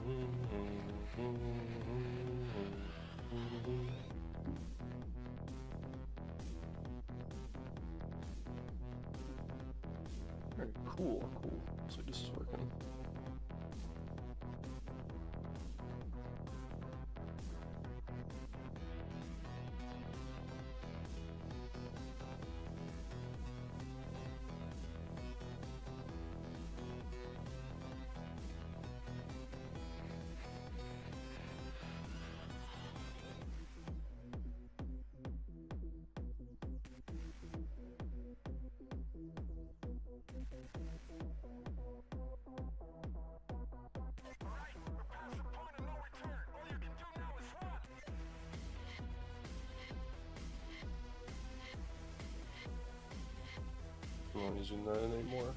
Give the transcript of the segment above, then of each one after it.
Very cool, cool. So this is working. I'm not using that anymore.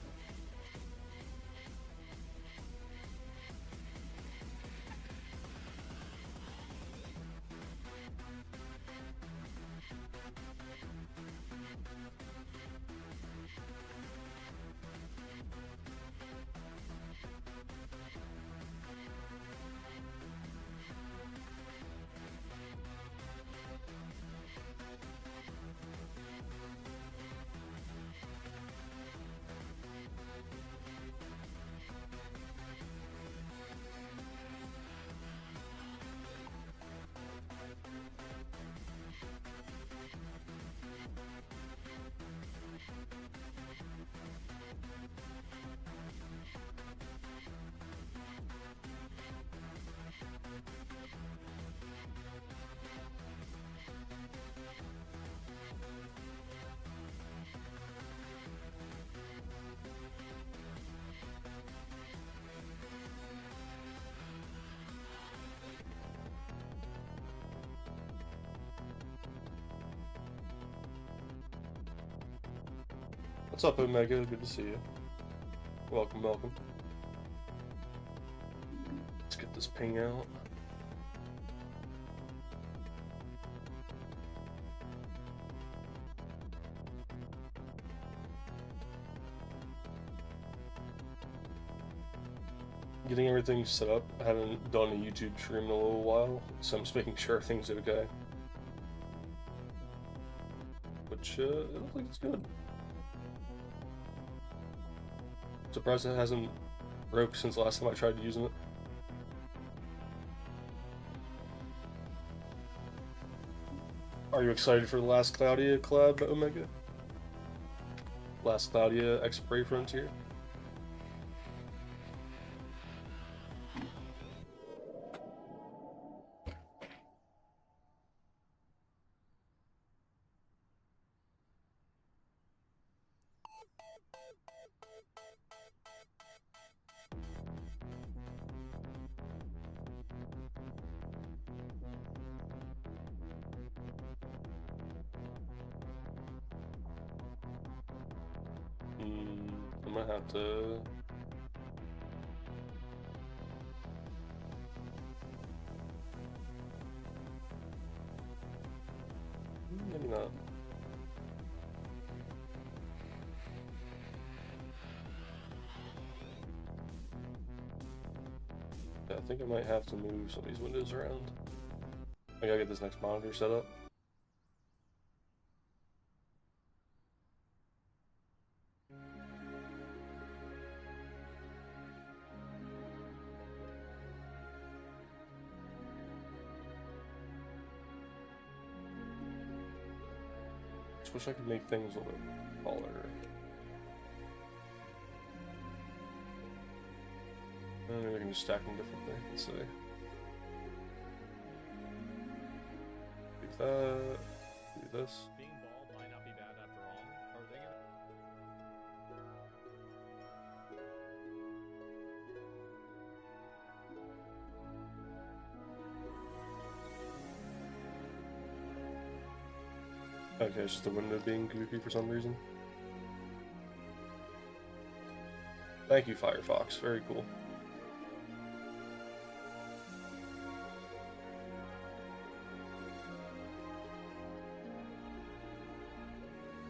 What's up, Omega? Good to see you. Welcome, welcome. Let's get this ping out. Getting everything set up. I haven't done a YouTube stream in a little while, so I'm just making sure everything's okay. Which, it looks like it's good. Surprised it hasn't broke since the last time I tried using it. Are you excited for the Last Cloudia collab, Omega? Last Cloudia X-Ray Frontier? I might have to... Maybe not. Yeah, I think I might have to move some of these windows around. I gotta get this next monitor set up. Just wish I could make things a little bit taller. Maybe I can just stack them differently. Let's see. Do that. Do this. Being bald might not be bad after all. Are they gonna... Okay, it's just the window being goofy for some reason. Thank you, Firefox. Very cool.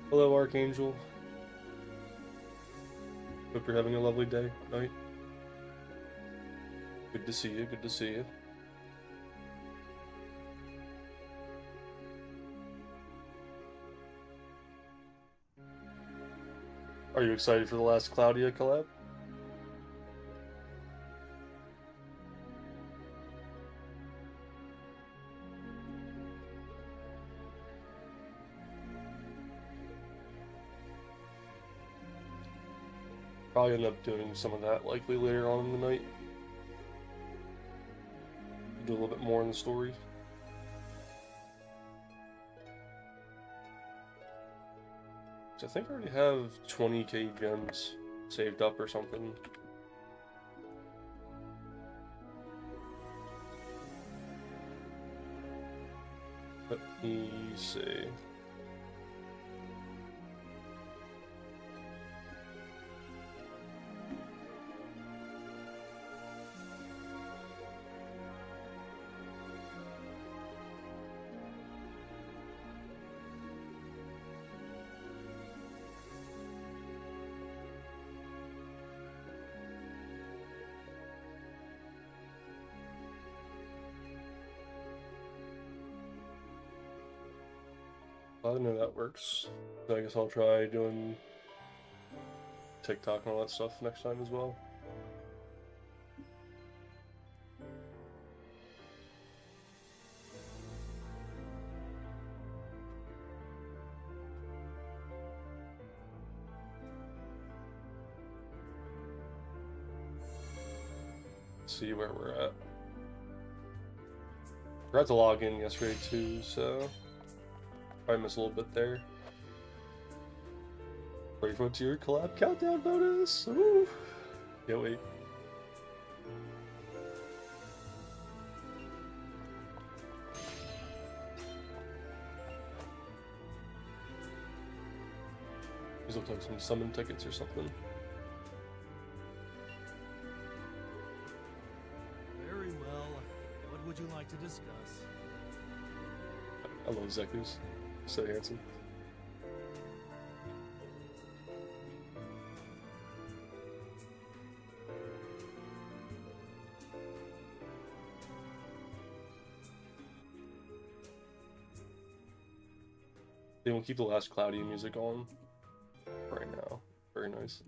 Hello, Archangel. Hope you're having a lovely day, night. Good to see you, good to see you. Are you excited for the Last Cloudia collab? Probably end up doing some of that likely later on in the night. Do a little bit more in the story. So I think I already have 20k gems saved up or something. Let me see. I know that works. So I guess I'll try doing TikTok and all that stuff next time as well. See where we're at. Forgot to log in yesterday too, so probably missed a little bit there. Ready for your collab countdown bonus! Woo! Can't wait. These look like some summon tickets or something. Very well. What would you like to discuss? I love Zekus. So handsome. They won't keep the Last Cloudia music on right now. Very nice.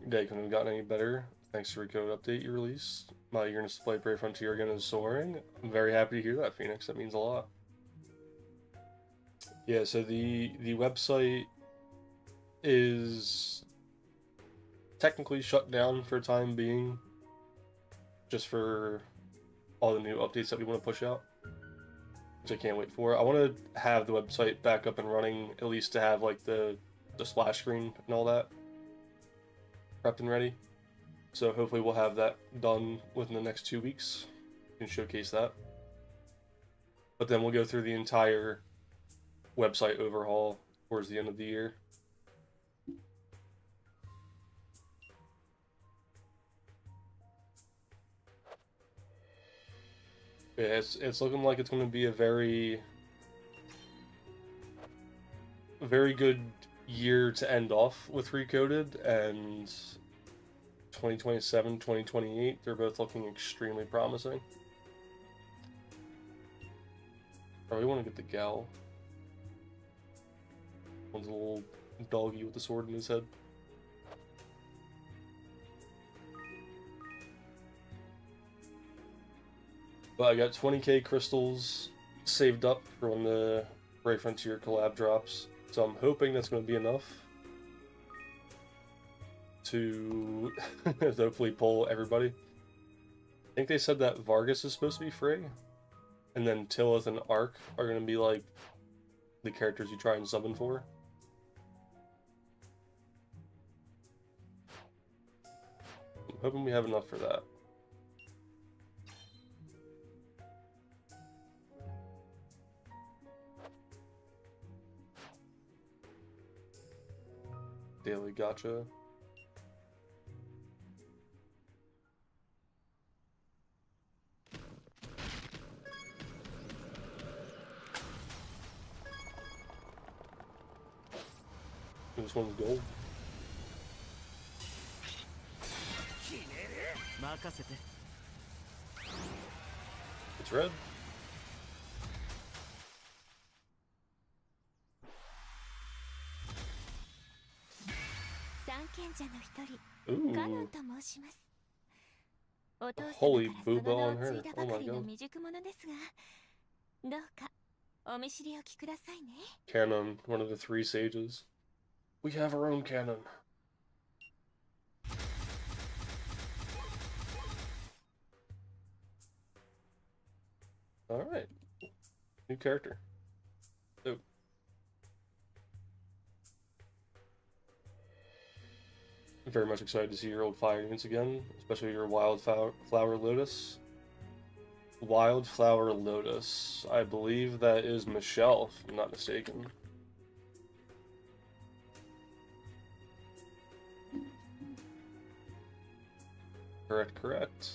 Day couldn't have gotten any better. Thanks to the recode update you released. My eagerness to play Brave Frontier again is soaring. I'm very happy to hear that, Phoenix. That means a lot. Yeah, so the website is technically shut down for the time being, just for all the new updates that we want to push out, which I can't wait for. I want to have the website back up and running, at least to have like the splash screen and all that prepped and ready. So hopefully we'll have that done within the next 2 weeks and showcase that. But then we'll go through the entire website overhaul towards the end of the year. Yeah, it's looking like it's going to be a very good year to end off with Recoded, and 2027, 2028, they're both looking extremely promising. I really want to get the gal. One's a little doggy with the sword in his head. But I got 20k crystals saved up for when the Brave Frontier collab drops, so I'm hoping that's going to be enough to hopefully pull everybody. I think they said that Vargas is supposed to be free, and then Tillith and Ark are going to be like the characters you try and summon for. I'm hoping we have enough for that. Daily gotcha. This one's gold. 任せて。 It's red. 三賢者の一人、カノン Ooh. と申します。お父様 Holy からその booba 名を on 継い her. だ Oh ばか my りの god. 未熟者ですが、どうかお見知りおきくださいね。 Canon, one of the three sages. We have our own canon. Alright. New character. Oh. I'm very much excited to see your old fire units again, especially your Wildflower Lotus. Wildflower Lotus. I believe that is Michelle, if I'm not mistaken. Correct, correct.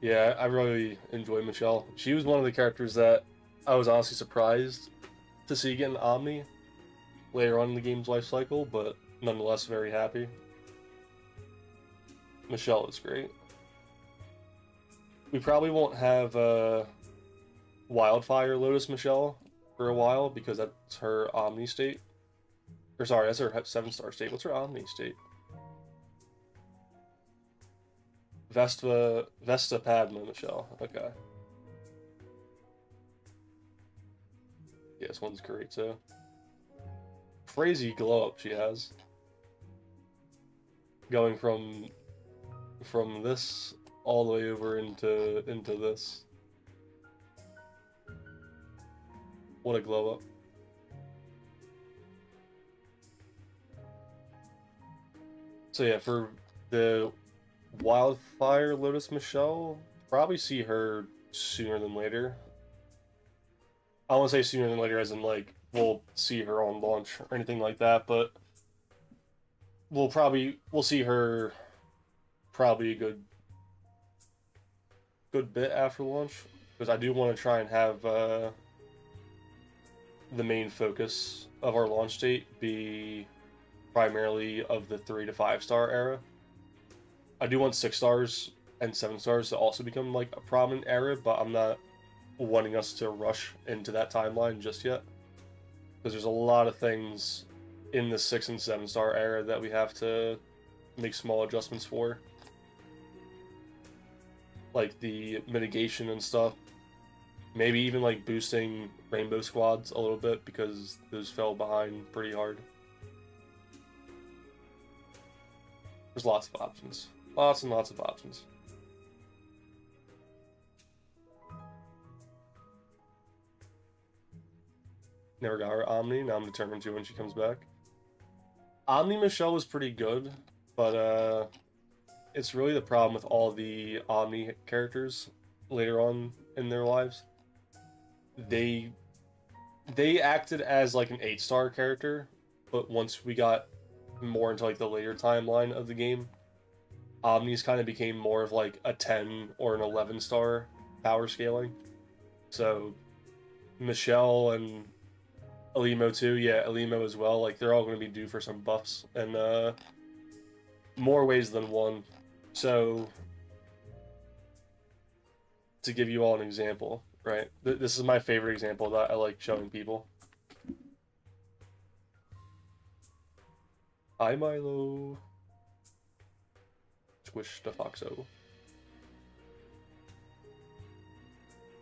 Yeah, I really enjoy Michelle. She was one of the characters that I was honestly surprised to see get an Omni later on in the game's life cycle, but nonetheless very happy. Michelle is great. We probably won't have Wildfire Lotus Michelle for a while because that's her Omni state. Or sorry, that's her 7-star state. What's her Omni state? Vesta Padma Michelle. Okay. Yeah, this one's great too. Crazy glow up she has. Going from this all the way over into this. What a glow up. So yeah, for the Wildfire Lotus Michelle, probably see her sooner than later. I won't say sooner than later as in like we'll see her on launch or anything like that, but we'll see her probably a good bit after launch, because I do want to try and have the main focus of our launch date be primarily of the 3 to 5-star era. I do want 6 stars and 7 stars to also become like a prominent era, but I'm not wanting us to rush into that timeline just yet, because there's a lot of things in the 6 and 7-star era that we have to make small adjustments for, like the mitigation and stuff. Maybe even like boosting rainbow squads a little bit, because those fell behind pretty hard. There's lots of options. Lots and lots of options. Never got her Omni, now I'm determined to when she comes back. Omni Michelle was pretty good, but it's really the problem with all the Omni characters later on in their lives. They acted as like an 8-star character, but once we got more into like the later timeline of the game, Omnis kind of became more of like a 10 or an 11-star power scaling. So Michelle and Alimo too, yeah, Alimo as well, like they're all going to be due for some buffs, and more ways than one. So to give you all an example, right? This is my favorite example that I like showing people. Hi, Milo. Squish the Foxo.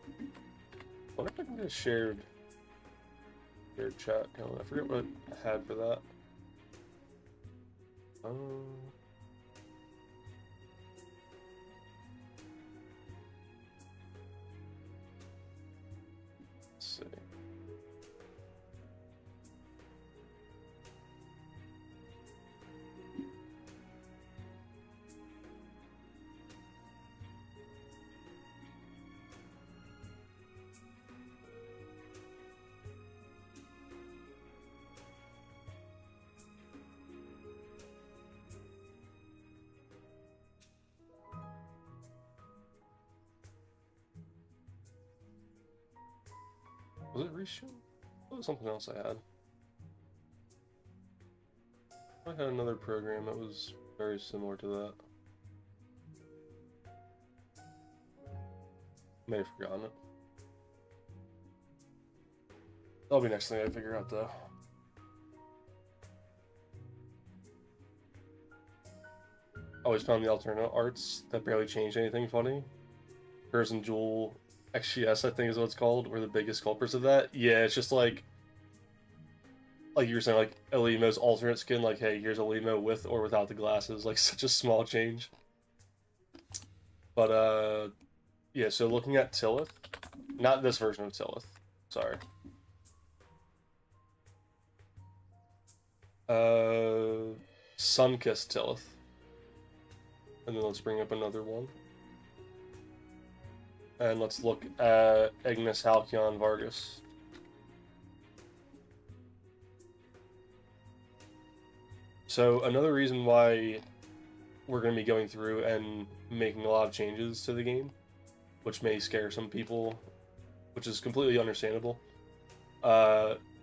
I wonder if I can get a shared chat. I forget what I had for that. Let's see. Was it reshoot? What was something else I had? I had another program that was very similar to that. May have forgotten it. That'll be next thing I figure out, though. Always found the alternate arts that barely changed anything funny. Hers and Jewel XGS, I think is what it's called, were the biggest culprits of that. Yeah, it's just like you were saying, like Elimo's alternate skin, like, hey, here's Elimo with or without the glasses, like such a small change. But yeah, so looking at Tillith, not this version of Tillith, sorry. Sunkissed Tillith. And then let's bring up another one. And let's look at Ignis Halcyon Vargas. So another reason why we're going to be going through and making a lot of changes to the game, which may scare some people, which is completely understandable.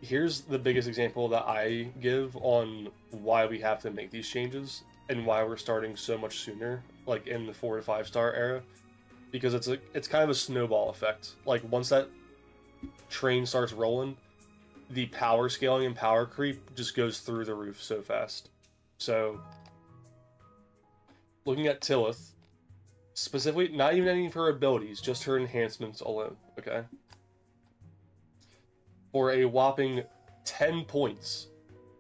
Here's the biggest example that I give on why we have to make these changes and why we're starting so much sooner, like in the 4 to 5 star era, because it's kind of a snowball effect. Like once that train starts rolling, the power scaling and power creep just goes through the roof so fast. So looking at Tillith, specifically, not even any of her abilities, just her enhancements alone, okay? For a whopping 10 points,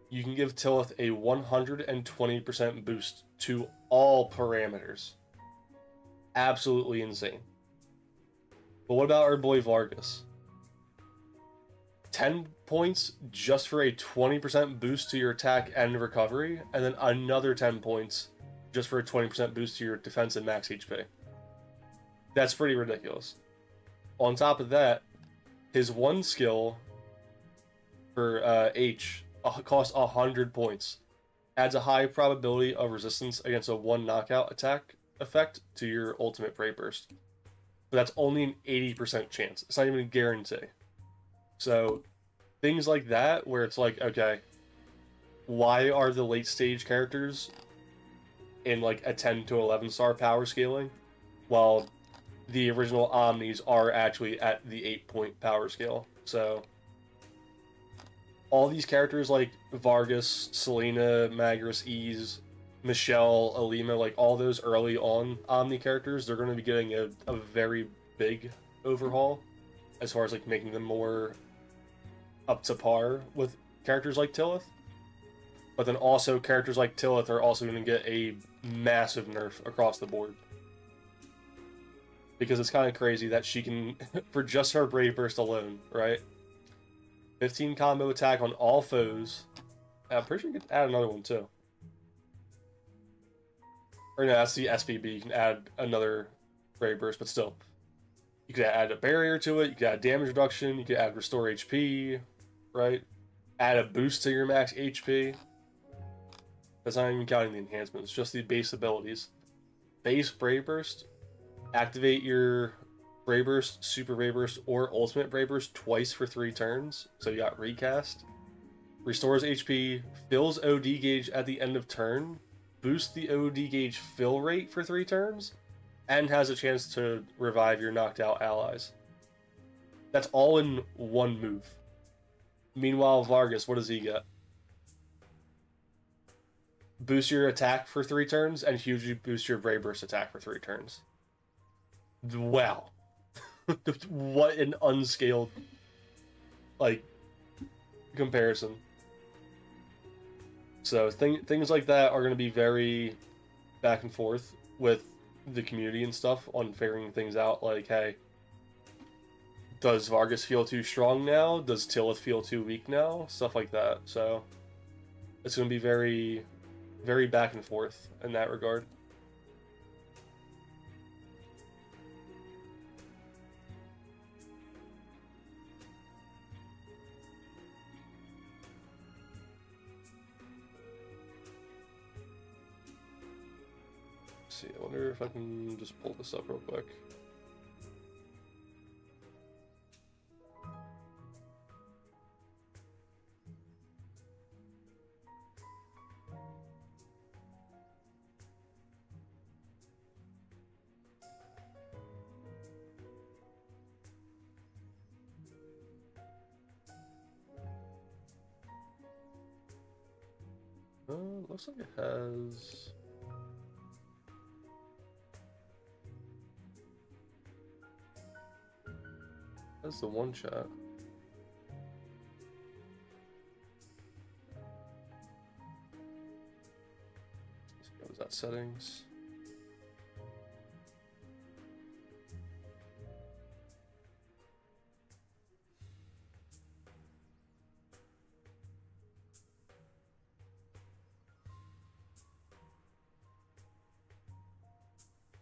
you can give Tillith a 120% boost to all parameters. Absolutely insane. But what about our boy Vargas? 10 points just for a 20% boost to your attack and recovery, and then another 10 points just for a 20% boost to your defense and max HP. That's pretty ridiculous. On top of that, his one skill for H costs 100 points. Adds a high probability of resistance against a 1 knockout attack effect to your ultimate Brave Burst. But that's only an 80% chance. It's not even a guarantee. So, things like that, where it's like, okay, why are the late stage characters in like a 10 to 11 star power scaling, while the original Omnis are actually at the 8-point power scale? So, all these characters like Vargas, Selena, Magris, Ease, Michelle, Alima, like all those early on Omni characters, they're going to be getting a very big overhaul as far as like making them more up to par with characters like Tillith. But then also characters like Tillith are also going to get a massive nerf across the board. Because it's kind of crazy that she can, for just her Brave Burst alone, right? 15 combo attack on all foes. I'm pretty sure you can add another one too. Or no, that's the SVB. You can add another Brave Burst, but still. You could add a barrier to it, you could add damage reduction, you could add restore HP, right? Add a boost to your max HP. That's not even counting the enhancements, just the base abilities. Base Brave Burst, activate your Brave Burst, Super Brave Burst, or Ultimate Brave Burst twice for 3 turns. So you got Recast. Restores HP, fills OD gauge at the end of turn, boosts the OD gauge fill rate for 3 turns, and has a chance to revive your knocked out allies. That's all in one move. Meanwhile, Vargas, what does he get? Boost your attack for 3 turns, and hugely boost your Brave Burst attack for 3 turns. Wow. What an unscaled, like, comparison. So things like that are going to be very back and forth with the community and stuff on figuring things out. Like, hey, does Vargas feel too strong now? Does Tillith feel too weak now? Stuff like that. So it's going to be very, very back and forth in that regard. See, I wonder if I can just pull this up real quick. looks like it has. That's the one chat. What was that? Settings.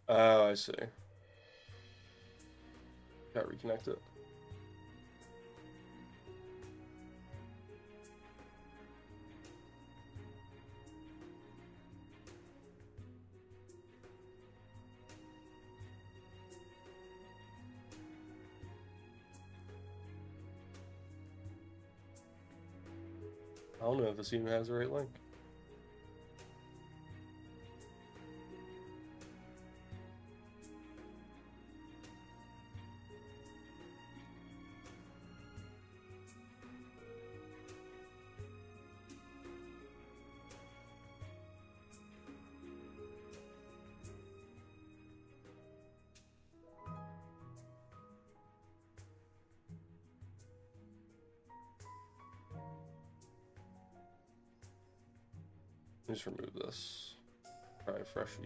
Oh, I see. Got reconnected. I don't know if this even has the right link. Just remove this. Try freshie.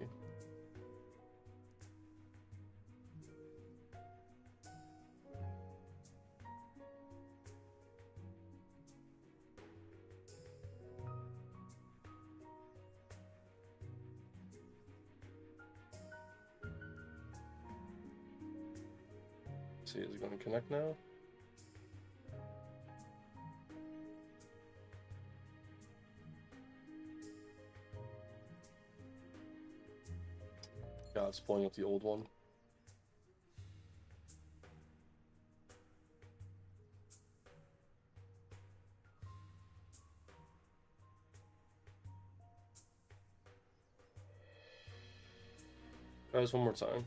See, is it going to connect now? God, it's pulling up the old one. Try this one more time.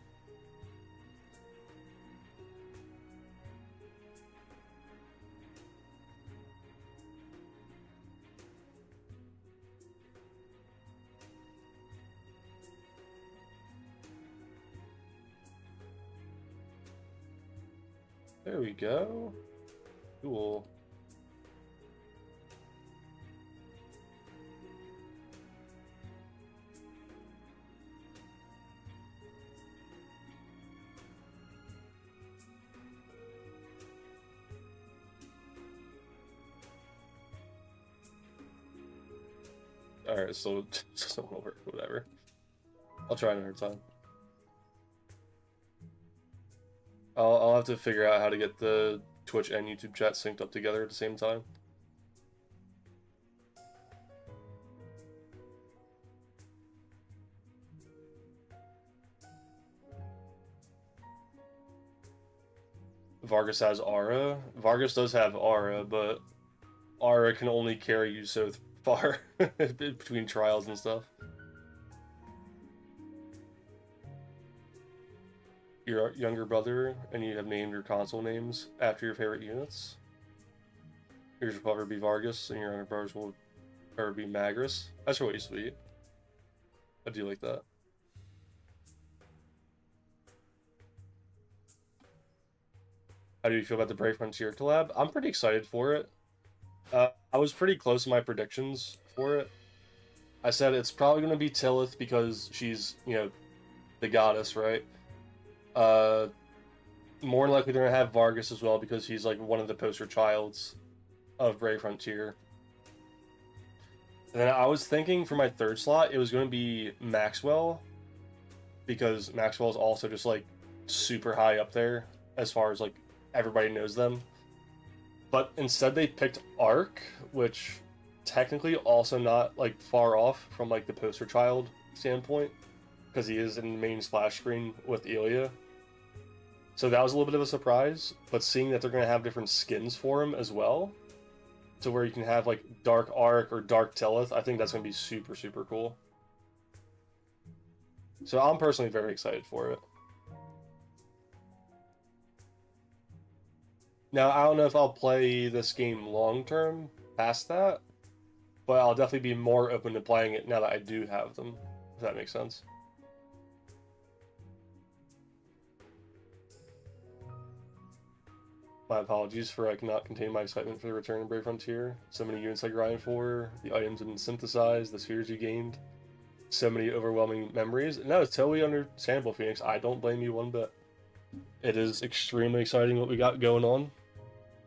There we go. Cool. Alright, so it doesn't work, whatever. I'll try another time. I'll have to figure out how to get the Twitch and YouTube chat synced up together at the same time. Vargas has aura. Vargas does have aura, but aura can only carry you so far between trials and stuff. Your younger brother, and you have named your console names after your favorite units. Yours will probably be Vargas, and your younger brothers will probably be Magris. That's really sweet. I do like that. How do you feel about the Brave Frontier collab? I'm pretty excited for it. I was pretty close to my predictions for it. I said it's probably going to be Tillith because she's, you know, the goddess, right? More than likely they're gonna have Vargas as well because he's like one of the poster childs of Brave Frontier. And then I was thinking for my third slot it was going to be Maxwell because Maxwell is also just like super high up there as far as like everybody knows them. But instead they picked Ark, which technically also not like far off from like the poster child standpoint because he is in the main splash screen with Ilya. So that was a little bit of a surprise, but seeing that they're going to have different skins for him as well, to where you can have like Dark Ark or Dark Tillith, I think that's going to be super, super cool. So I'm personally very excited for it. Now, I don't know if I'll play this game long term past that, but I'll definitely be more open to playing it now that I do have them, if that makes sense. My apologies for I cannot contain my excitement for the return of Brave Frontier. So many units I grind for, the items didn't synthesize, the spheres you gained, so many overwhelming memories. And that is totally understandable, Phoenix. I don't blame you one bit. It is extremely exciting what we got going on.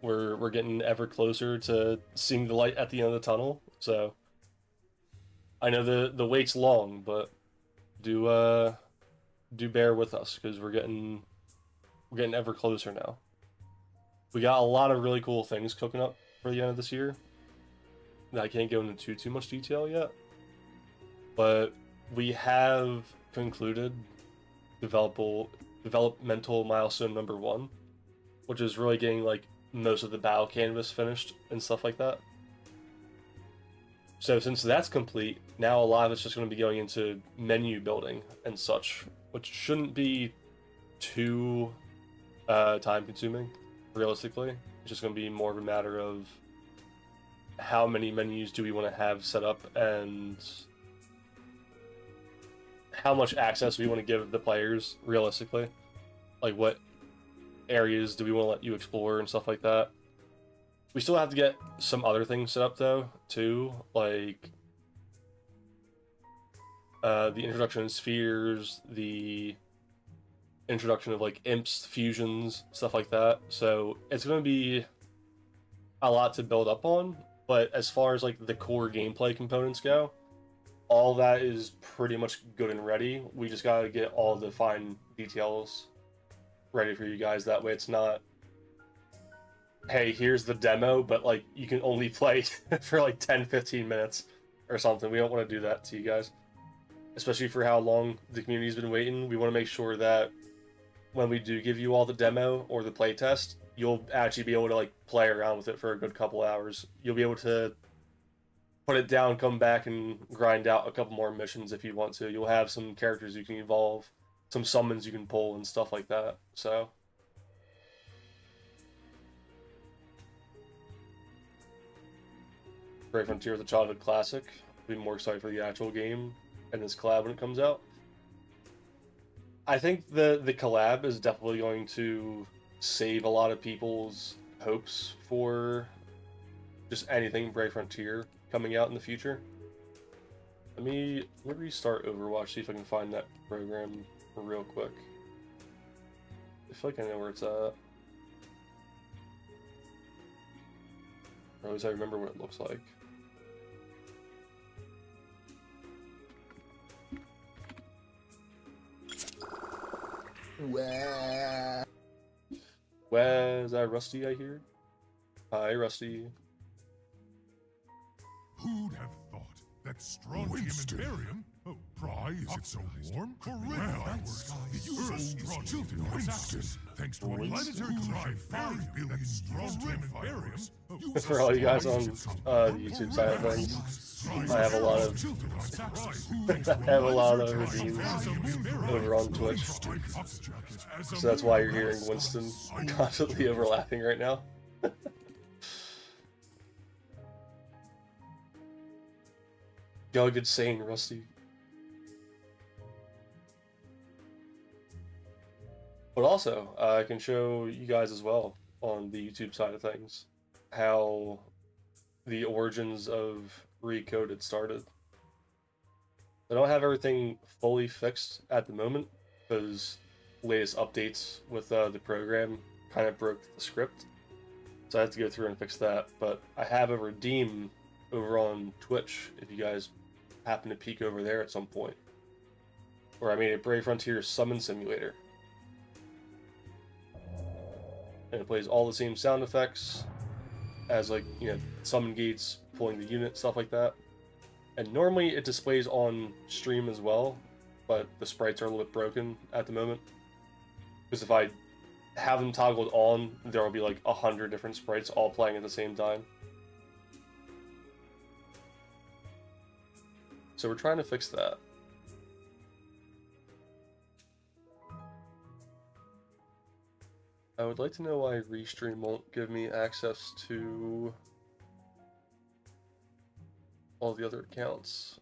We're getting ever closer to seeing the light at the end of the tunnel. So I know the wait's long, but do bear with us because we're getting ever closer now. We got a lot of really cool things cooking up for the end of this year that I can't go into too much detail yet, but we have concluded developmental milestone number 1, which is really getting like most of the battle canvas finished and stuff like that. So since that's complete, now a lot of it's just going to be going into menu building and such, which shouldn't be too time consuming. Realistically, it's just going to be more of a matter of how many menus do we want to have set up and how much access we want to give the players realistically. Like what areas do we want to let you explore and stuff like that. We still have to get some other things set up though too, like the introduction of spheres, the introduction of like imps, fusions, stuff like that. So it's going to be a lot to build up on, but as far as like the core gameplay components go, all that is pretty much good and ready. We just got to get all the fine details ready for you guys. That way it's not, hey, here's the demo, but like you can only play for like 10-15 minutes or something. We don't want to do that to you guys, especially for how long the community's been waiting. We want to make sure that when we do give you all the demo or the playtest, you'll actually be able to like play around with it for a good couple hours. You'll be able to put it down, come back, and grind out a couple more missions if you want to. You'll have some characters you can evolve, some summons you can pull, and stuff like that. So Brave Frontier is a childhood classic. I'll be more excited for the actual game and this collab when it comes out. I think the collab is definitely going to save a lot of people's hopes for just anything Brave Frontier coming out in the future. Let me restart Overwatch, see if I can find that program real quick. I feel like I know where it's at. Or at least I remember what it looks like. Where's that Rusty I hear? Hi, Rusty. Who'd have thought that strontium Imperium? Oh, why is it so warm? Well, that's the universe is tilted on its axis. Thanks to a planetary collision, 5 billion strontium Imperium. For all you guys on the YouTube side of things, I have a lot of redeems over on Twitch, so that's why you're hearing Winston constantly overlapping right now. Go good saying, Rusty. But also, I can show you guys as well on the YouTube side of things how the origins of Recoded started. I don't have everything fully fixed at the moment because latest updates with the program kind of broke the script, so I have to go through and fix that. But I have a redeem over on Twitch if you guys happen to peek over there at some point, where I made a Brave Frontier summon simulator. And it plays all the same sound effects as, like, you know, summon gates, pulling the unit, stuff like that. And normally it displays on stream as well, but the sprites are a little bit broken at the moment. Because if I have them toggled on, there will be like 100 different sprites all playing at the same time. So we're trying to fix that. I would like to know why Restream won't give me access to all the other accounts.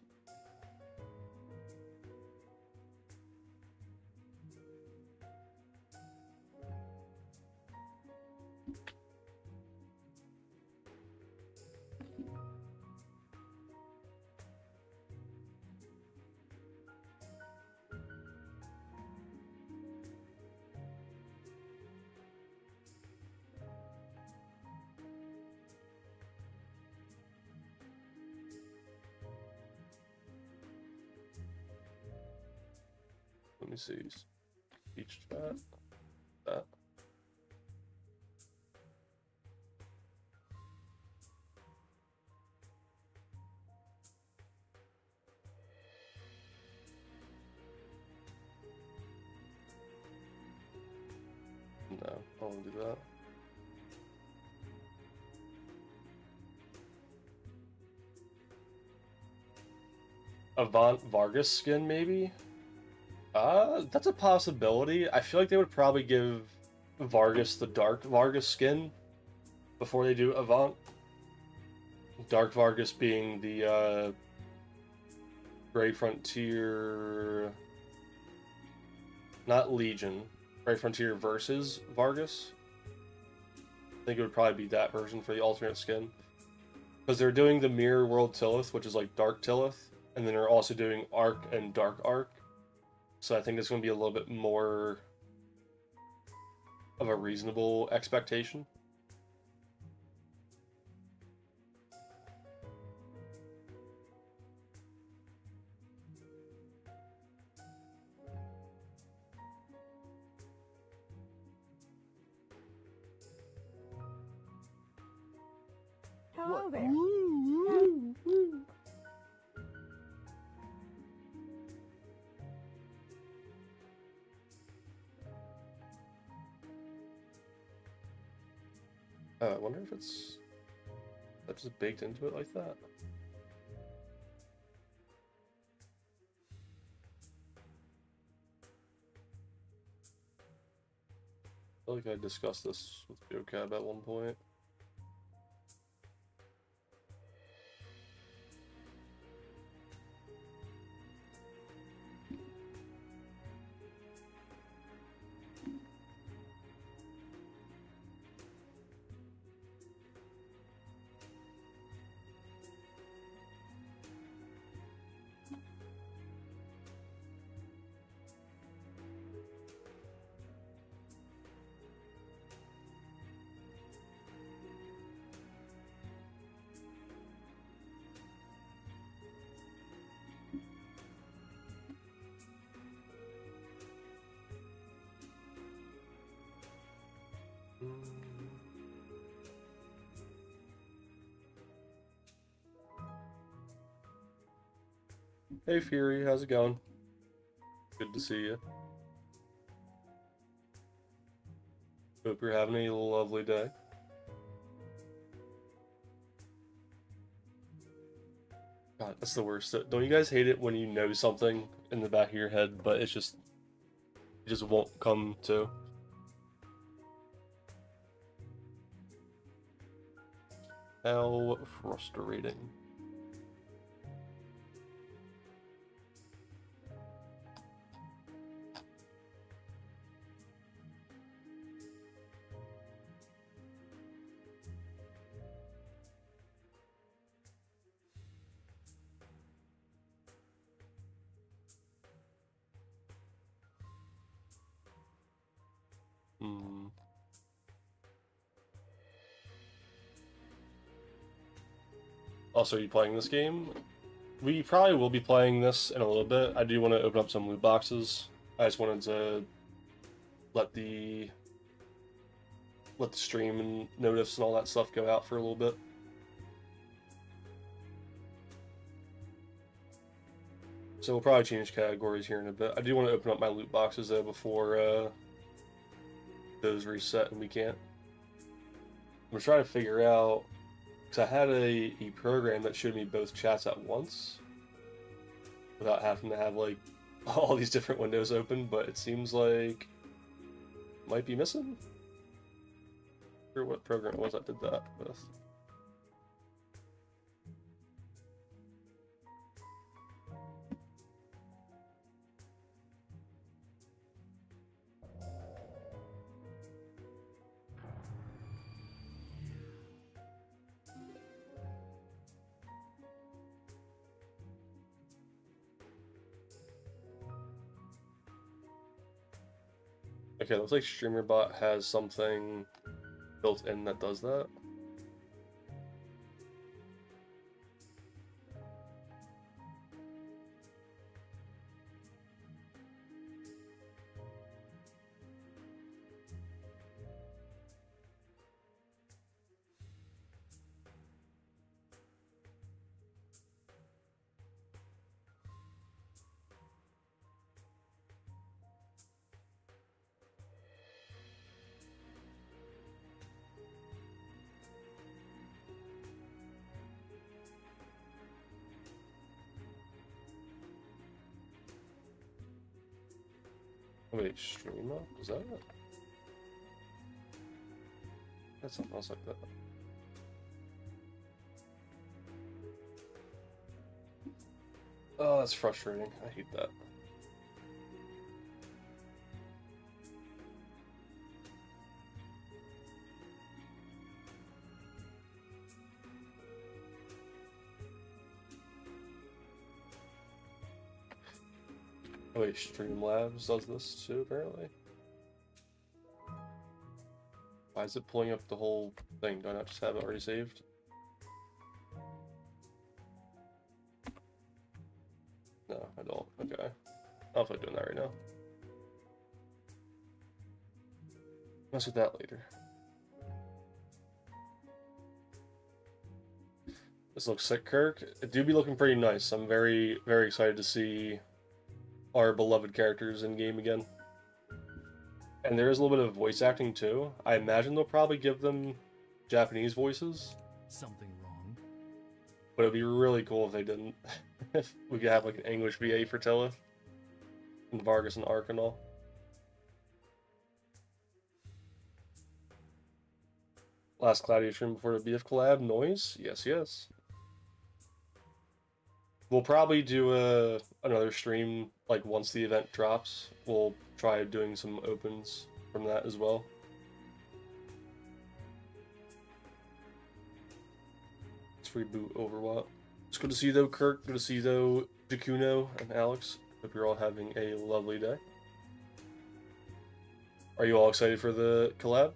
Let me see. Each chat. That. No, I don't want to do that. Avant Vargas skin, maybe? That's a possibility. I feel like they would probably give Vargas the Dark Vargas skin before they do Avant. Dark Vargas being the Grey Frontier, not Legion, Grey Frontier versus Vargas. I think it would probably be that version for the alternate skin. Because they're doing the Mirror World Tillith, which is like Dark Tillith, and then they're also doing Arc and Dark Arc. So I think it's going to be a little bit more of a reasonable expectation. Hello there. I wonder if it's that's just baked into it like that. I feel like I discussed this with GoCab at one point. Hey Fury, how's it going? Good to see you. Hope you're having a lovely day. God, that's the worst. Don't you guys hate it when you know something in the back of your head, but it just won't come to? How frustrating. Also, are you playing this game? We probably will be playing this in a little bit. I do want to open up some loot boxes. I just wanted to let the stream and notice and all that stuff go out for a little bit. So we'll probably change categories here in a bit. I do want to open up my loot boxes though before those reset and we can't. I'm trying to figure out, because I had a program that showed me both chats at once without having to have like all these different windows open, but it seems like it might be missing. I'm not sure what program it was that did that with. Okay, looks like StreamerBot has something built in that does that. Wait, stream up? Is that it? That's something else like that. Oh, that's frustrating. I hate that. Oh wait, Streamlabs does this too, apparently. Why is it pulling up the whole thing? Do I not just have it already saved? No, I don't. Okay. I'll feel like doing that right now. Mess with that later. This looks sick, Kirk. It do be looking pretty nice. I'm very, very excited to see our beloved characters in game again. And there is a little bit of voice acting too. I imagine they'll probably give them Japanese voices. Something wrong? But it'd be really cool if they didn't. If we could have like an English VA for Tilla. And Vargas and Ark and all. Last Cloudia stream before the BF collab. Noise? Yes, yes. We'll probably do another stream like once the event drops. We'll try doing some opens from that as well. Let's reboot Overwatch. It's good to see you though, Kirk. Good to see you though, Jakuno and Alex. Hope you're all having a lovely day. Are you all excited for the collab?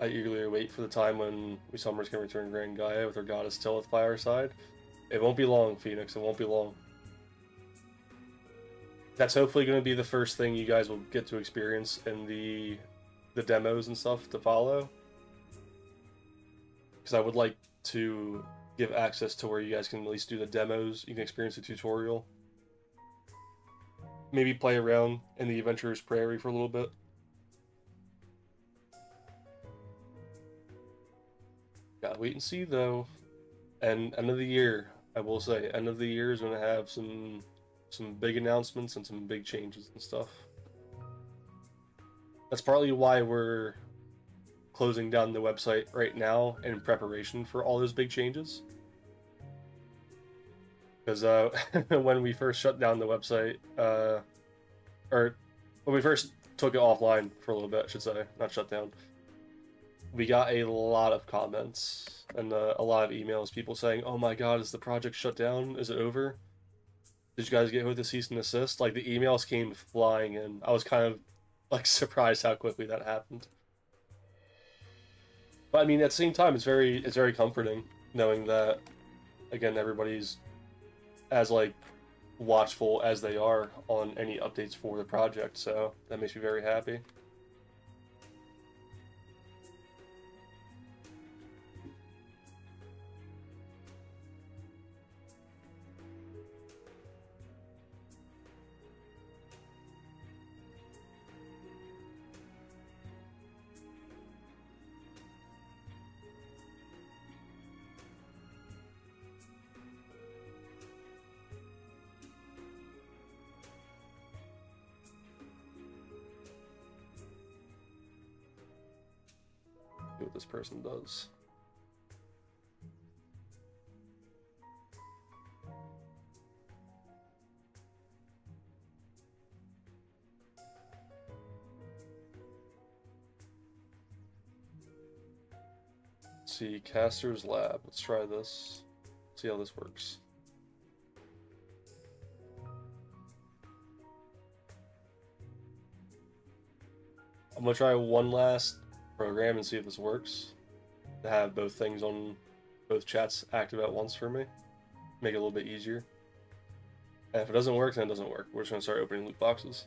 I eagerly await for the time when we Summers can return Grand Gaia with her goddess Tillith by our side. It won't be long, Phoenix. It won't be long. That's hopefully going to be the first thing you guys will get to experience in the demos and stuff to follow. Because I would like to give access to where you guys can at least do the demos. You can experience the tutorial. Maybe play around in the Adventurer's Prairie for a little bit. Gotta wait and see though. And end of the year, I will say, end of the year is gonna have some big announcements and some big changes and stuff. That's partly why we're closing down the website right now in preparation for all those big changes. Because when we first shut down the website, or when we first took it offline for a little bit, I should say, not shut down, we got a lot of comments and a lot of emails, people saying, "Oh my God, is the project shut down? Is it over? Did you guys get with the cease and desist?" Like the emails came flying in. I was kind of like surprised how quickly that happened. But I mean, at the same time, it's very comforting knowing that, again, everybody's as like watchful as they are on any updates for the project. So that makes me very happy. See what this person does. Let's see, Caster's Lab. Let's try this. See how this works. I'm gonna try one last program and see if this works. To have both things on both chats active at once for me. Make it a little bit easier. And if it doesn't work, then it doesn't work. We're just gonna start opening loot boxes.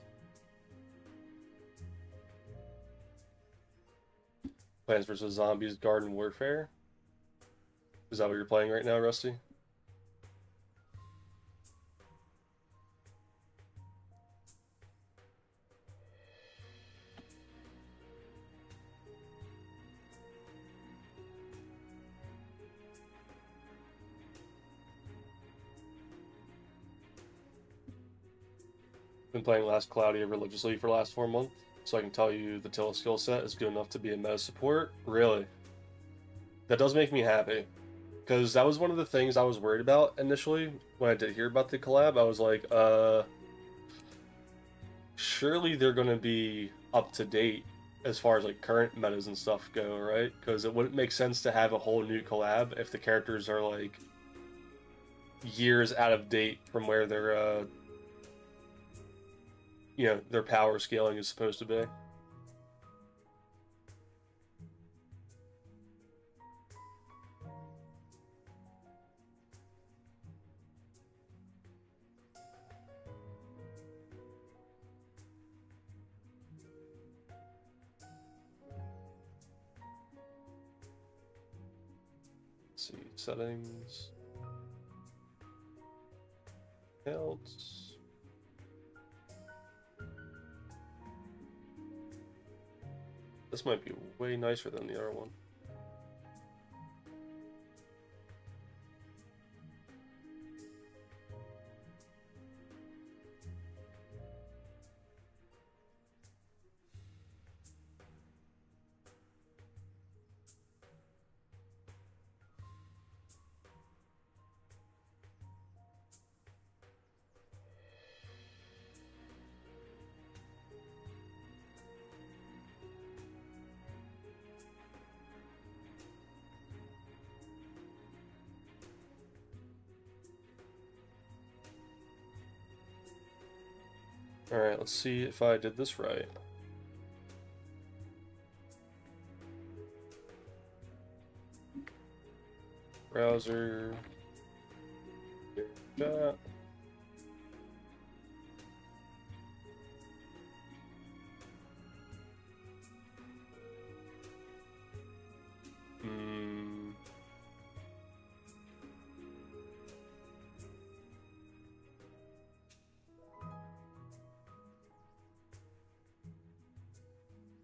Plants vs. Zombies Garden Warfare. Is that what you're playing right now, Rusty? Been playing Last Cloudia religiously for the last 4 months, so I can tell you the Tilla skill set is good enough to be a meta support. Really? That does make me happy. Because that was one of the things I was worried about initially when I did hear about the collab. I was like, surely they're going to be up to date as far as like current metas and stuff go, right? Because it wouldn't make sense to have a whole new collab if the characters are like years out of date from where their you know, their power scaling is supposed to be. Let's see, settings. Else. This might be way nicer than the other one. Alright, let's see if I did this right. Browser. Chat.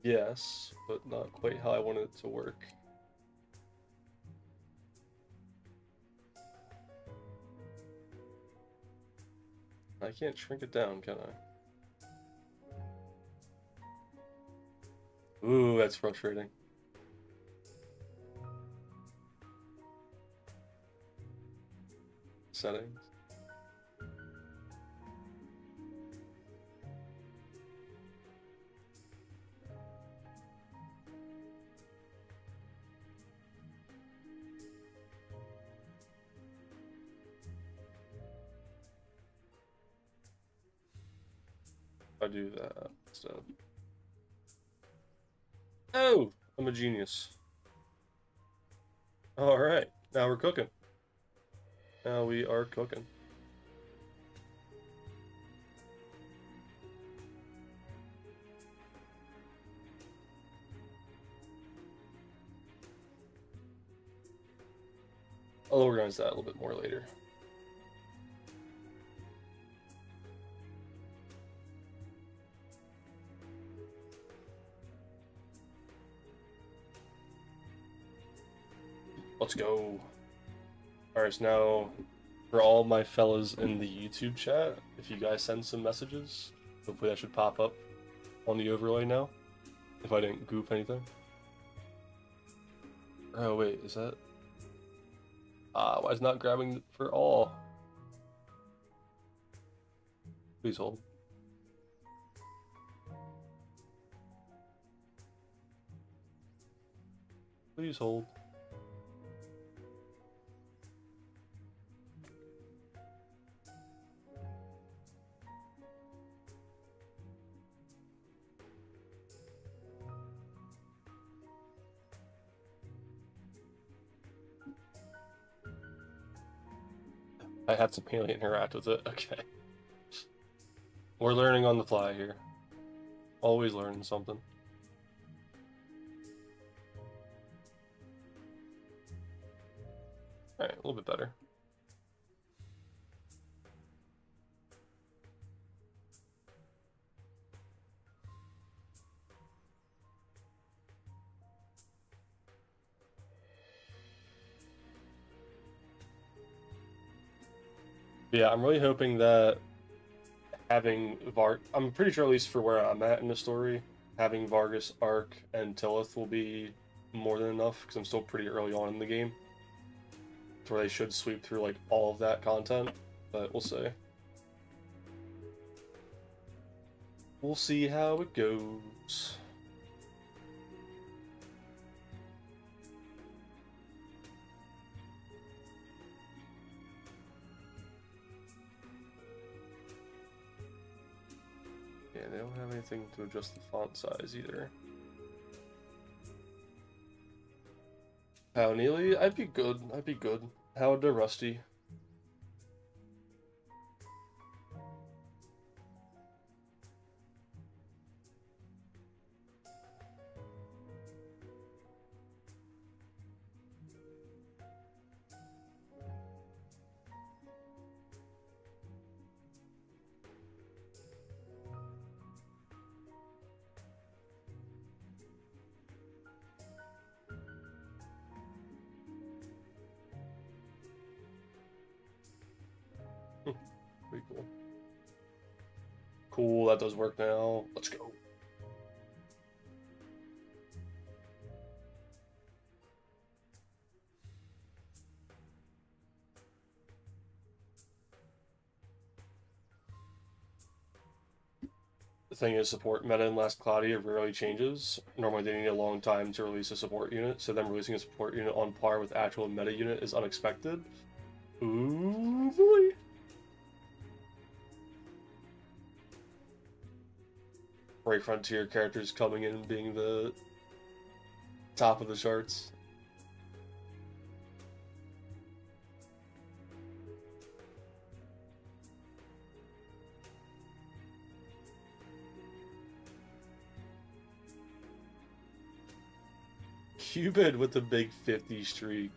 Yes, but not quite how I wanted it to work. I can't shrink it down, can I? Ooh, that's frustrating. Settings. I do that instead. Oh, I'm a genius. All right, now we're cooking. Now we are cooking. I'll organize that a little bit more later. Let's go. Alright, so now for all my fellas in the YouTube chat, if you guys send some messages, hopefully that should pop up on the overlay now, if I didn't goof anything. Oh wait, is that... why is it not grabbing for all? Please hold. Please hold. I have to manually interact with it. Okay. We're learning on the fly here. Always learning something. Alright, a little bit better. Yeah, I'm really hoping that having I'm pretty sure, at least for where I'm at in the story, having Vargas, Ark, and Tillith will be more than enough, because I'm still pretty early on in the game. To where they should sweep through, like, all of that content, but we'll see. We'll see how it goes. Yeah, they don't have anything to adjust the font size either. How, Neely? I'd be good. I'd be good. How to Rusty? Pretty cool. Cool, that does work now. Let's go. The thing is, support meta in Last Cloudia rarely changes. Normally they need a long time to release a support unit, so them releasing a support unit on par with actual meta unit is unexpected. Ooh, boy. Brave Frontier characters coming in and being the top of the charts. Cupid with the big 50 streak.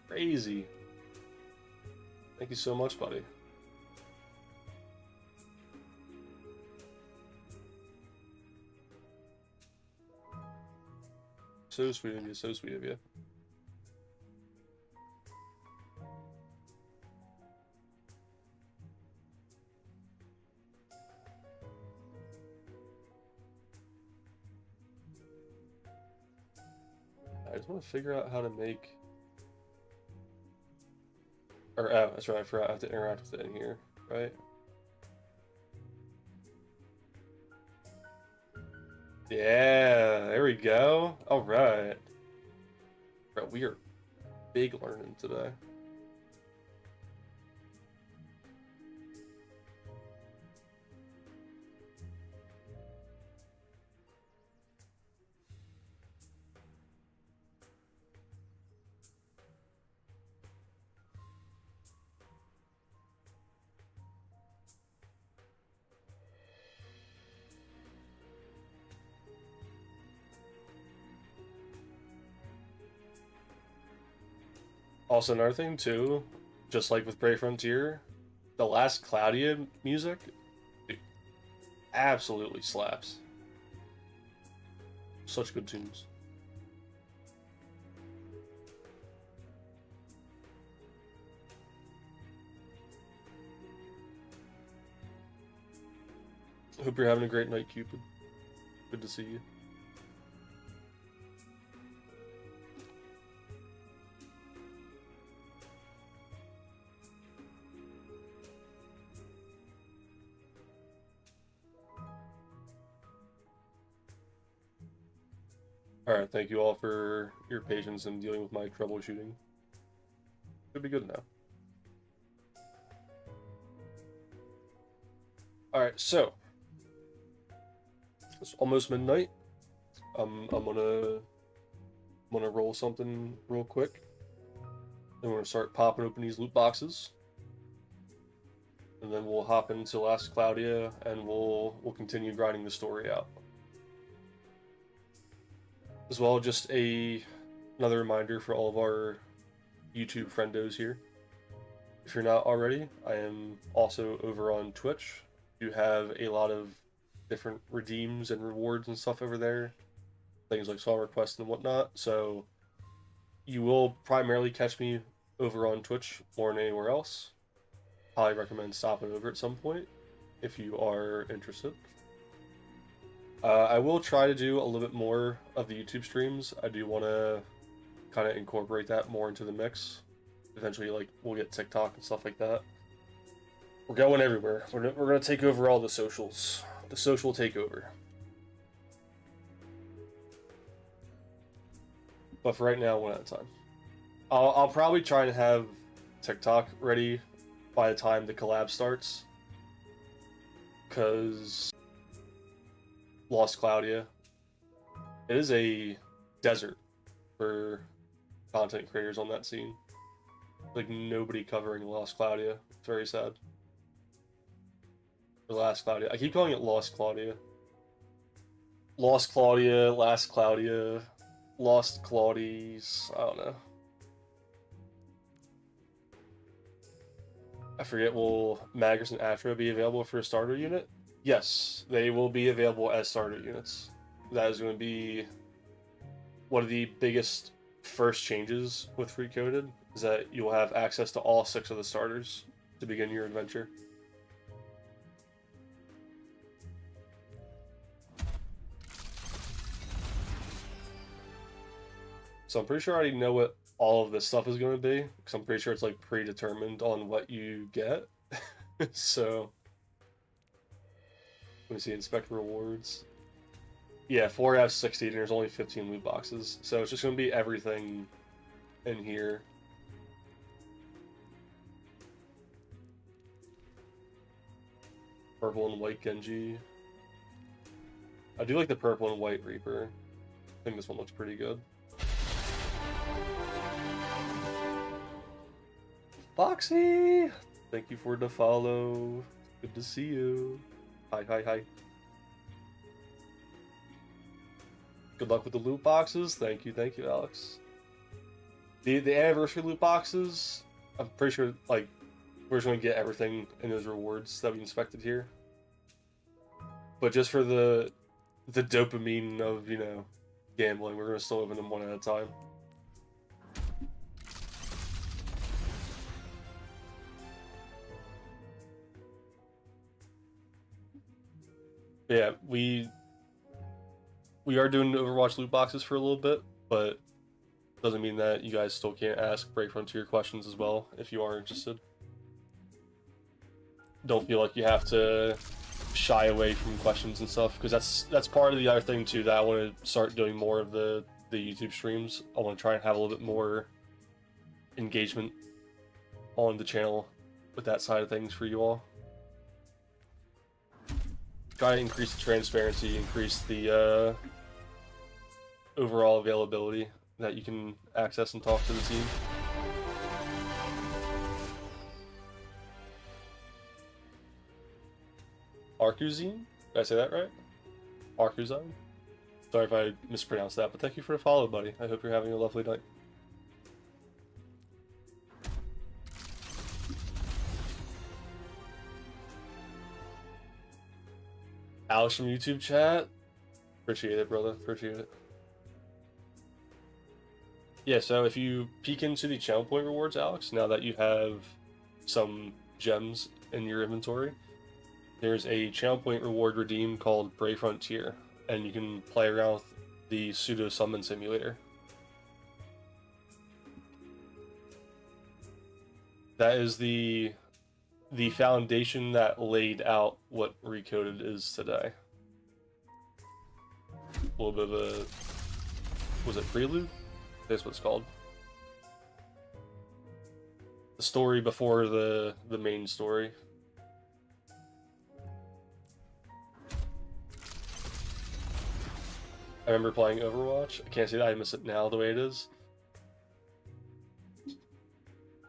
Crazy. Thank you so much, buddy. So sweet of you, so sweet of you. I just want to figure out how to make... Or, oh, that's right, I forgot I have to interact with it in here, right? Yeah, there we go. Alright. Bro, we are big learning today. Also, another thing too, just like with Brave Frontier, the Last Cloudia music, dude, absolutely slaps. Such good tunes. Hope you're having a great night, Cupid. Good to see you. Alright, thank you all for your patience in dealing with my troubleshooting. Should be good now. Alright, so it's almost midnight. I'm gonna roll something real quick. And we're gonna start popping open these loot boxes. and then we'll hop into Last Cloudia, and we'll continue grinding the story out. As well, just another reminder for all of our YouTube friendos here. If you're not already, I am also over on Twitch. You have a lot of different redeems and rewards and stuff over there. Things like song requests and whatnot. So you will primarily catch me over on Twitch more than anywhere else. Highly recommend stopping over at some point if you are interested. I will try to do a little bit more of the YouTube streams. I do want to kind of incorporate that more into the mix. Eventually, like, we'll get TikTok and stuff like that. We're going everywhere. We're going to take over all the socials. The social takeover. But for right now, one at a time. I'll probably try and have TikTok ready by the time the collab starts. Because Lost Cloudia, it is a desert for content creators on that scene. Like, nobody covering Lost Cloudia. It's very sad. Or Last Cloudia. I keep calling it Lost Cloudia. Lost Cloudia, Last Cloudia, Lost Claudies. I don't know. I forget, will Magus and Atro be available for a starter unit? Yes, they will be available as starter units. That is going to be one of the biggest first changes with Recoded, is that you will have access to all 6 of the starters to begin your adventure. So I'm pretty sure I already know what all of this stuff is going to be, because I'm pretty sure it's like predetermined on what you get. So let me see, inspect rewards. Yeah, 4 out of 60, and there's only 15 loot boxes. So it's just going to be everything in here. Purple and white Genji. I do like the purple and white Reaper. I think this one looks pretty good. Foxy! Thank you for the follow. Good to see you. Hi, hi, hi. Good luck with the loot boxes. Thank you, Alex. The anniversary loot boxes, I'm pretty sure, like, we're just going to get everything in those rewards that we inspected here. But just for the dopamine of, you know, gambling, we're going to still open them one at a time. Yeah, we are doing Overwatch loot boxes for a little bit, but doesn't mean that you guys still can't ask Brave Frontier questions as well if you are interested. Don't feel like you have to shy away from questions and stuff, because that's part of the other thing too, that I want to start doing more of the YouTube streams. I want to try and have a little bit more engagement on the channel with that side of things for you all. Try to increase the transparency, increase the overall availability that you can access and talk to the team. Arkuzine? Did I say that right? Arkuzine? Sorry if I mispronounced that, but thank you for the follow, buddy. I hope you're having a lovely night. Alex from YouTube chat. Appreciate it, brother. Appreciate it. Yeah, so if you peek into the channel point rewards, Alex, now that you have some gems in your inventory, there's a channel point reward redeem called Brave Frontier, and you can play around with the pseudo summon simulator. That is the foundation that laid out what Recoded is today. A little bit of a, was it prelude? That's what it's called. The story before the main story. I remember playing Overwatch. I can't say that I miss it now the way it is.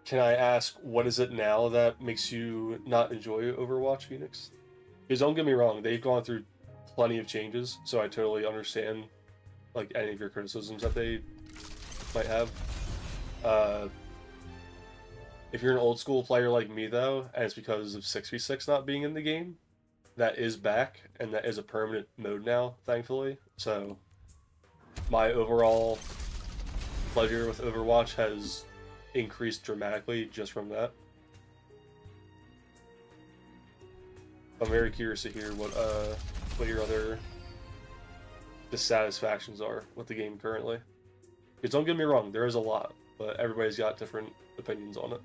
can I ask, what is it now that makes you not enjoy Overwatch, Phoenix? Because don't get me wrong, they've gone through plenty of changes, so I totally understand like any of your criticisms that they might have. If you're an old school player like me though, and it's because of 6v6 not being in the game, that is back, and that is a permanent mode now, thankfully. So my overall pleasure with Overwatch has increased dramatically just from that. I'm very curious to hear what your other dissatisfactions are with the game currently. Because don't get me wrong, there is a lot, but everybody's got different opinions on it.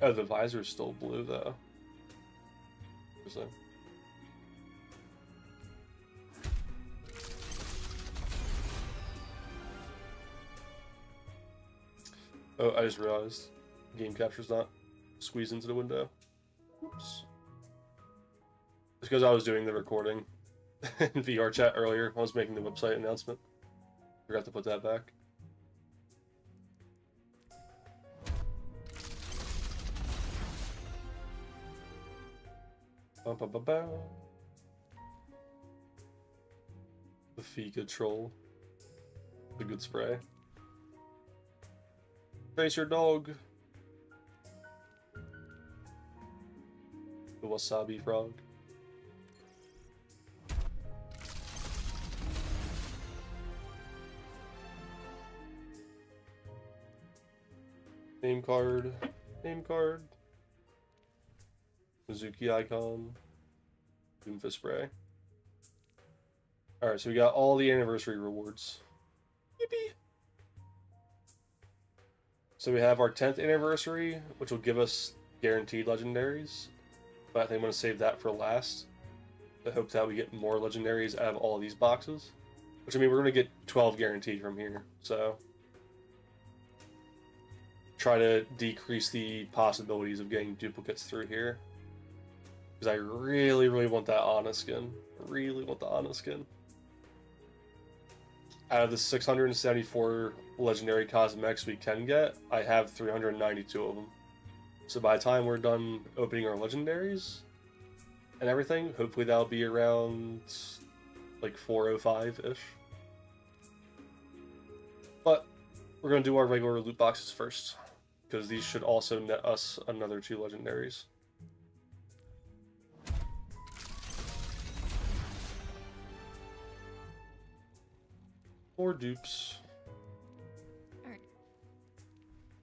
Oh, the visor's still blue though. Interesting. Oh, I just realized game capture's not squeezed into the window. Oops. It's because I was doing the recording in VR chat earlier. I was making the website announcement. Forgot to put that back. Ba-ba-ba-ba. The Fika troll. The good spray. Face your dog. The wasabi frog. Name card. Name card. Mizuki icon. Doomfist spray. Alright, so we got all the anniversary rewards. Yippee! So we have our 10th anniversary, which will give us guaranteed legendaries. But I think I'm going to save that for last. I hope that we get more legendaries out of all of these boxes. Which, I mean, we're going to get 12 guaranteed from here, so try to decrease the possibilities of getting duplicates through here. Because I really, really want that Ana skin. I really want the Ana skin. Out of the 674 legendary cosmetics we can get, I have 392 of them. So by the time we're done opening our legendaries and everything, hopefully that'll be around like 405-ish. But we're going to do our regular loot boxes first, because these should also net us another 2 legendaries. More dupes.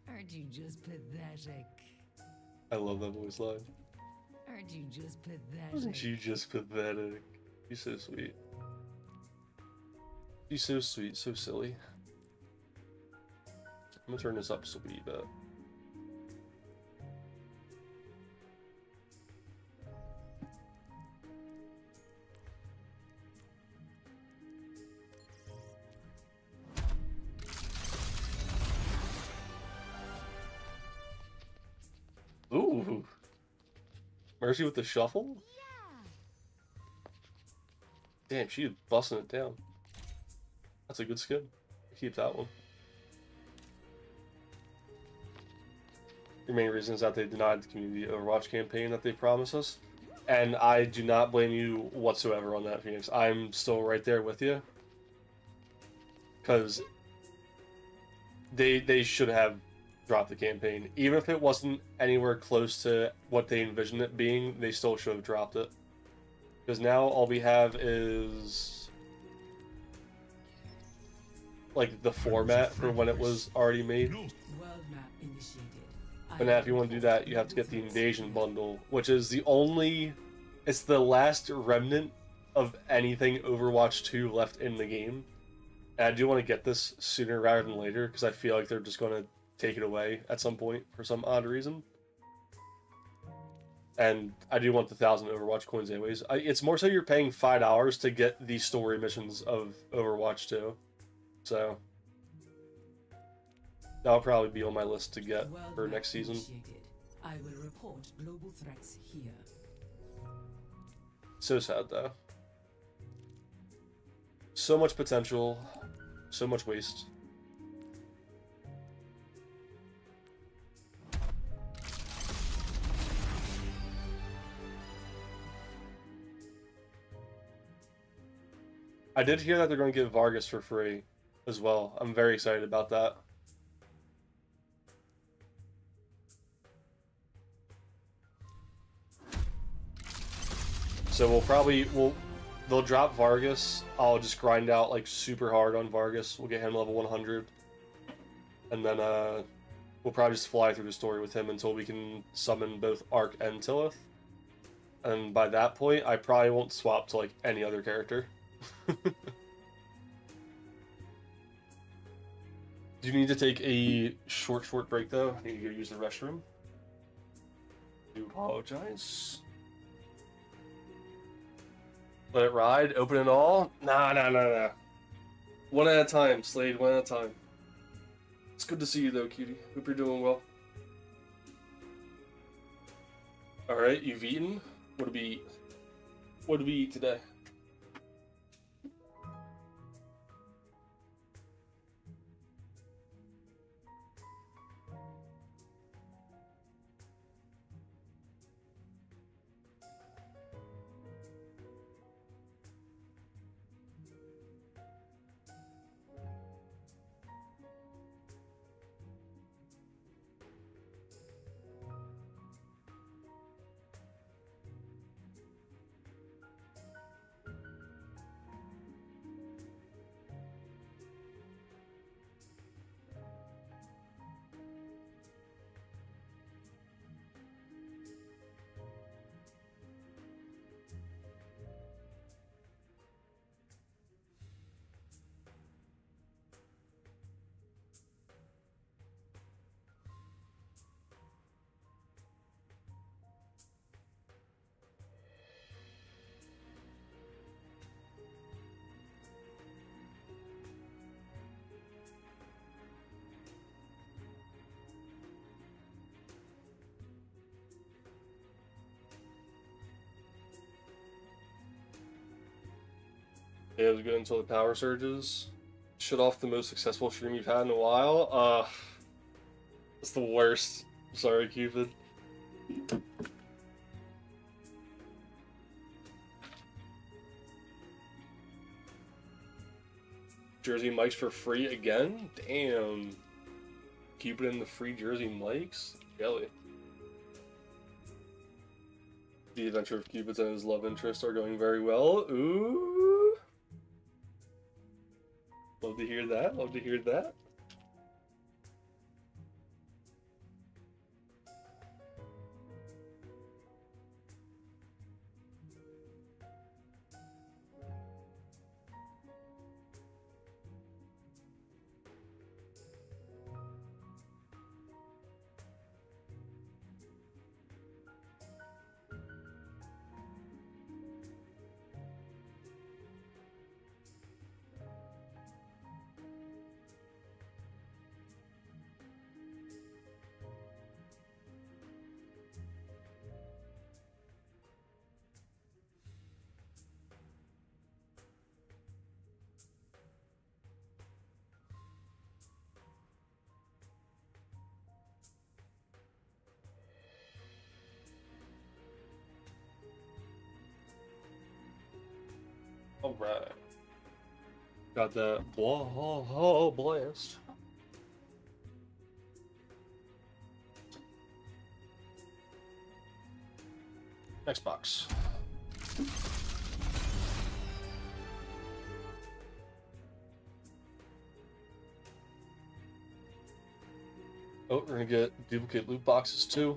Aren't you just pathetic? I love that voice line. Aren't you just pathetic? Aren't you just pathetic? You're so sweet. You're so sweet, so silly. I'm gonna turn this up so we bet. Ooh. Mercy with the shuffle? Damn, she's busting it down. That's a good skin. Keep that one. The main reason is that they denied the community Overwatch campaign that they promised us. And I do not blame you whatsoever on that, Phoenix. I'm still right there with you. Because they should have dropped the campaign. Even if it wasn't anywhere close to what they envisioned it being, they still should have dropped it. Because now all we have is like the format for when it was already made. But now if you want to do that, you have to get the Invasion bundle, which is the only... It's the last remnant of anything Overwatch 2 left in the game. And I do want to get this sooner rather than later, because I feel like they're just going to take it away at some point for some odd reason. And I do want the 1,000 Overwatch coins anyways. It's more so you're paying $5 to get the story missions of Overwatch 2. So that'll probably be on my list to get for next season. I will report global threats here. So sad though. So much potential, so much waste. I did hear that they're going to give Vargas for free as well. I'm very excited about that. So they'll drop Vargas. I'll just grind out like super hard on Vargas. We'll get him level 100. And then we'll probably just fly through the story with him until we can summon both Ark and Tillith. And by that point, I probably won't swap to like any other character. Do you need to take a short break though? I need to go use the restroom. I do apologize. Let it ride, open it all? Nah. One at a time, Slade, one at a time. It's good to see you though, cutie. Hope you're doing well. Alright, you've eaten? What did we eat? What did we eat today? Yeah, it was good until the power surges. Shut off the most successful stream you've had in a while. It's the worst. Sorry, Cupid. Jersey mics for free again? Damn. Cupid and the free Jersey mics? Jelly. The adventure of Cupid and his love interest are going very well. Ooh. Love to hear that. Love to hear that. Alright. Got that blast. Next box. Oh, we're gonna get duplicate loot boxes too.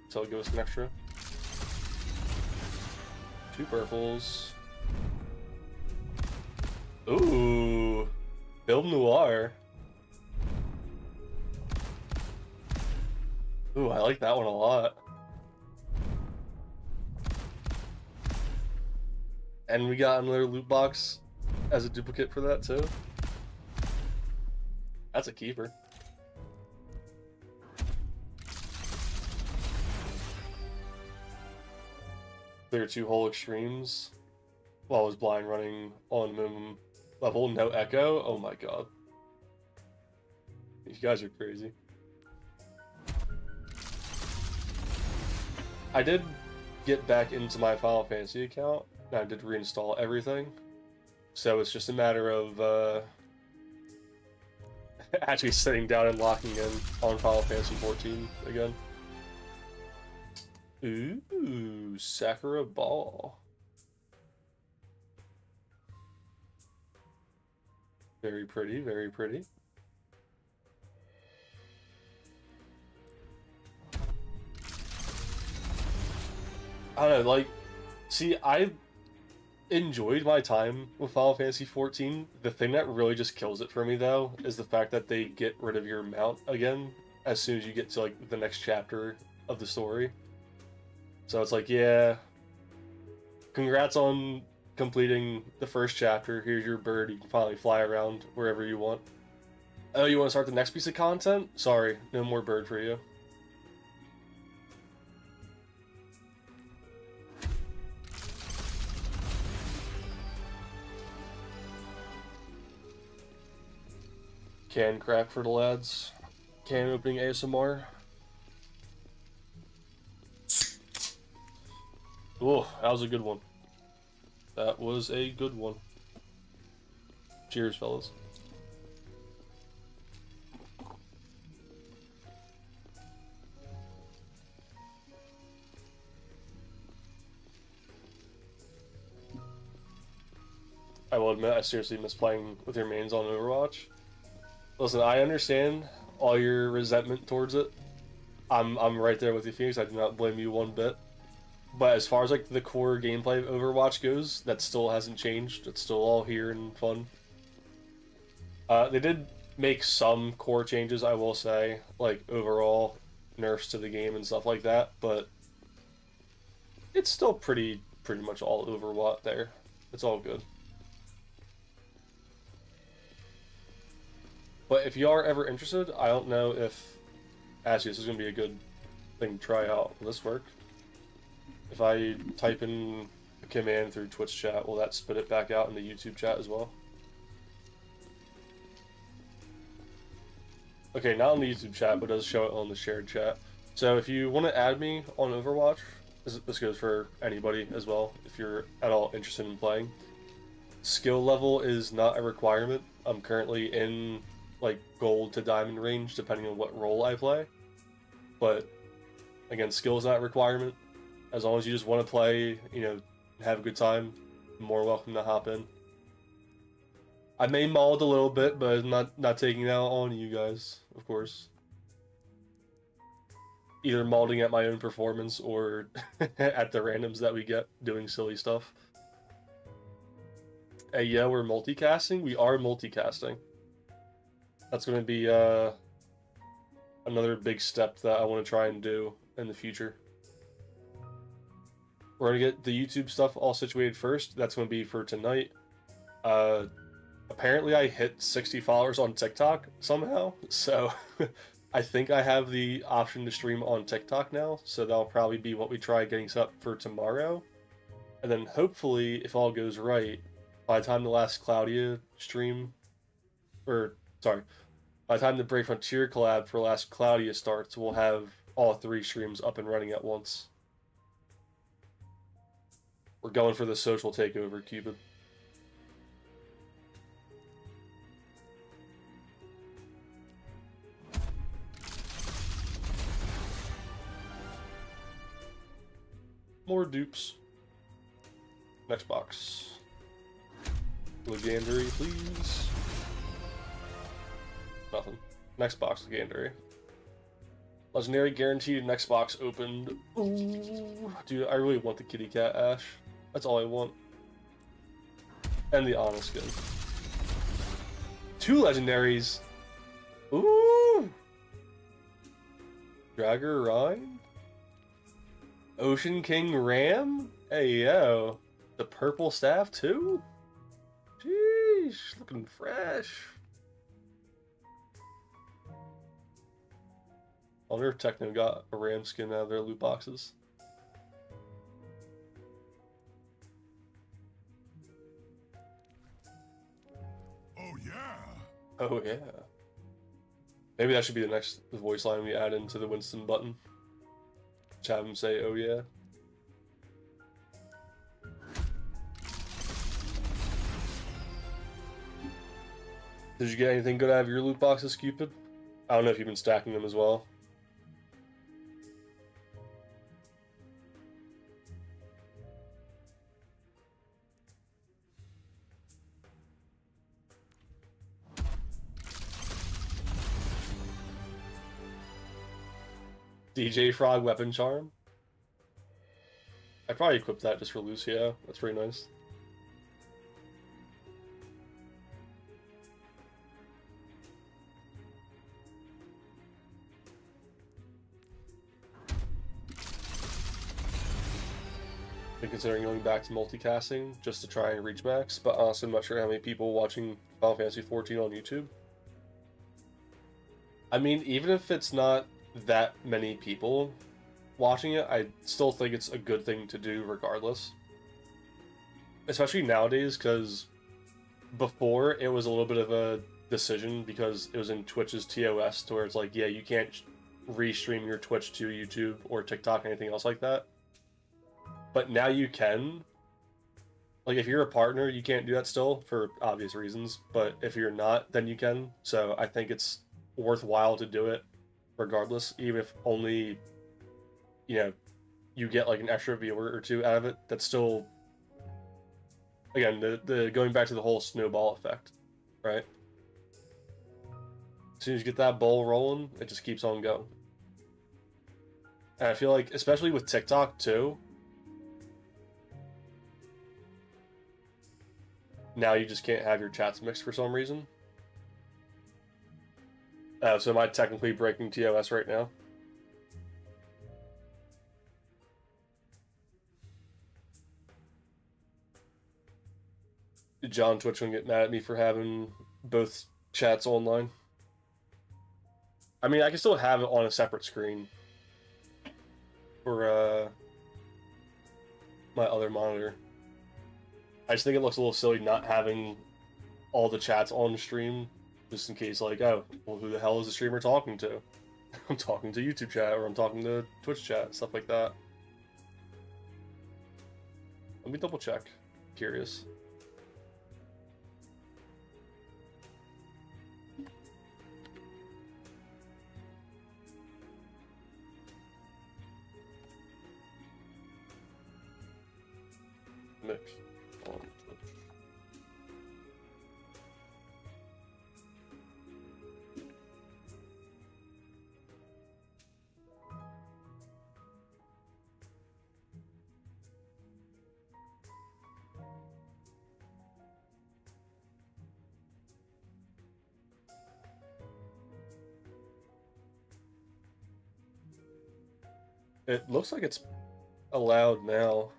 So it'll give us an extra. 2 purples. Ooh, Film Noir. Ooh, I like that one a lot. And we got another loot box as a duplicate for that too. That's a keeper. clear 2 whole extremes while I was blind running on minimum level, no echo. Oh my god. You guys are crazy. I did get back into my Final Fantasy account, and I did reinstall everything. So it's just a matter of actually sitting down and locking in on Final Fantasy 14 again. Ooh, Sakura Ball. Very pretty, very pretty. I don't know, like, see, I enjoyed my time with Final Fantasy 14. The thing that really just kills it for me, though, is the fact that they get rid of your mount again as soon as you get to, like, the next chapter of the story. So it's like, yeah, congrats on completing the first chapter. Here's your bird. You can finally fly around wherever you want. Oh, you want to start the next piece of content? Sorry, no more bird for you. Can crack for the lads. Can opening ASMR. Oh, that was a good one. That was a good one. Cheers, fellas. I will admit, I seriously miss playing with your mains on Overwatch. Listen, I understand all your resentment towards it. I'm right there with you, Phoenix. I do not blame you one bit. But as far as like the core gameplay of Overwatch goes, that still hasn't changed. It's still all here and fun. They did make some core changes, I will say, like overall nerfs to the game and stuff like that. But it's still pretty much all Overwatch there. It's all good. But if you are ever interested, I don't know if Asius is going to be a good thing to try out. Will this work? If I type in a command through Twitch chat, will that spit it back out in the YouTube chat as well? Okay, not on the YouTube chat, but does show it on the shared chat. So if you want to add me on Overwatch, this goes for anybody as well, if you're at all interested in playing. Skill level is not a requirement. I'm currently in like gold to diamond range, depending on what role I play. But again, skill is not a requirement. As long as you just want to play, you know, have a good time, you're more welcome to hop in. I may mold a little bit, but I'm not taking that on you guys, of course. Either molding at my own performance or at the randoms that we get doing silly stuff. Hey, yeah, we're multicasting. We are multicasting. That's going to be another big step that I want to try and do in the future. We're going to get the YouTube stuff all situated first. That's going to be for tonight. Apparently I hit 60 followers on TikTok somehow, so I think I have the option to stream on TikTok now, so that'll probably be what we try getting set up for tomorrow. And then hopefully, if all goes right, by the time the Last Cloudia stream, or sorry, by the time the Brave Frontier collab for Last Cloudia starts, we'll have all 3 streams up and running at once. We're going for the social takeover, Cupid. More dupes. Next box. Legendary, please. Nothing. Next box, Legendary. Legendary guaranteed, next box opened. Ooh. Dude, I really want the kitty cat Ash. That's all I want. And the honest skin. 2 legendaries. Ooh! Dragger Rhine? Ocean King Ram? Hey, yo. The purple staff, too? Sheesh, looking fresh. I wonder if Techno got a Ram skin out of their loot boxes. Oh yeah. Maybe that should be the next voice line we add into the Winston button. Just have him say, "Oh yeah." Did you get anything good out of your loot boxes, Cupid? I don't know if you've been stacking them as well. DJ Frog Weapon Charm. I probably equipped that just for Lucio. That's pretty nice. Been considering going back to multicasting just to try and reach max, but honestly I'm not sure how many people watching Final Fantasy XIV on YouTube. I mean, even if it's not that many people watching it, I still think it's a good thing to do regardless. Especially nowadays, because before it was a little bit of a decision because it was in Twitch's TOS to where it's like, yeah, you can't restream your Twitch to YouTube or TikTok or anything else like that. But now you can. Like, if you're a partner, you can't do that still for obvious reasons, but if you're not, then you can. So I think it's worthwhile to do it regardless, even if only, you know, you get like an extra viewer or two out of it. That's still, again, the going back to the whole snowball effect, right? As soon as you get that ball rolling, it just keeps on going. And I feel like, especially with TikTok too, now you just can't have your chats mixed for some reason. So am I technically breaking TOS right now? Did John Twitch gonna get mad at me for having both chats online? I mean, I can still have it on a separate screen for my other monitor. I just think it looks a little silly not having all the chats on stream, just in case, like, oh, well, who the hell is the streamer talking to? I'm talking to YouTube chat, or I'm talking to Twitch chat, stuff like that. Let me double check. Curious. Mix on Twitch. It looks like it's allowed now.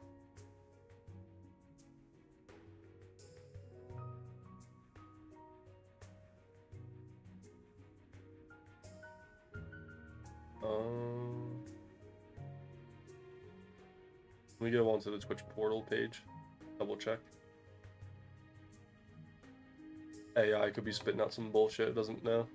Let me go onto the Twitch portal page. Double check. AI could be spitting out some bullshit it doesn't know.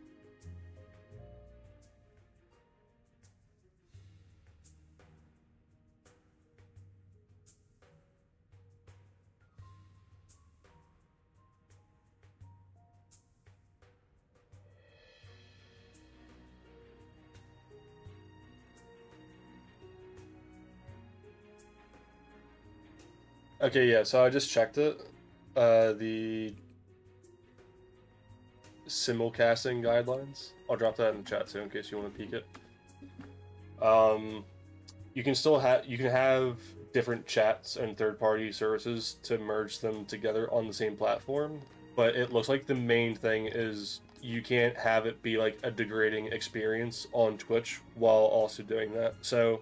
Okay, yeah, so I just checked it. The simulcasting guidelines. I'll drop that in the chat too in case you want to peek it. You can still have different chats and third-party services to merge them together on the same platform, but it looks like the main thing is you can't have it be like a degrading experience on Twitch while also doing that. So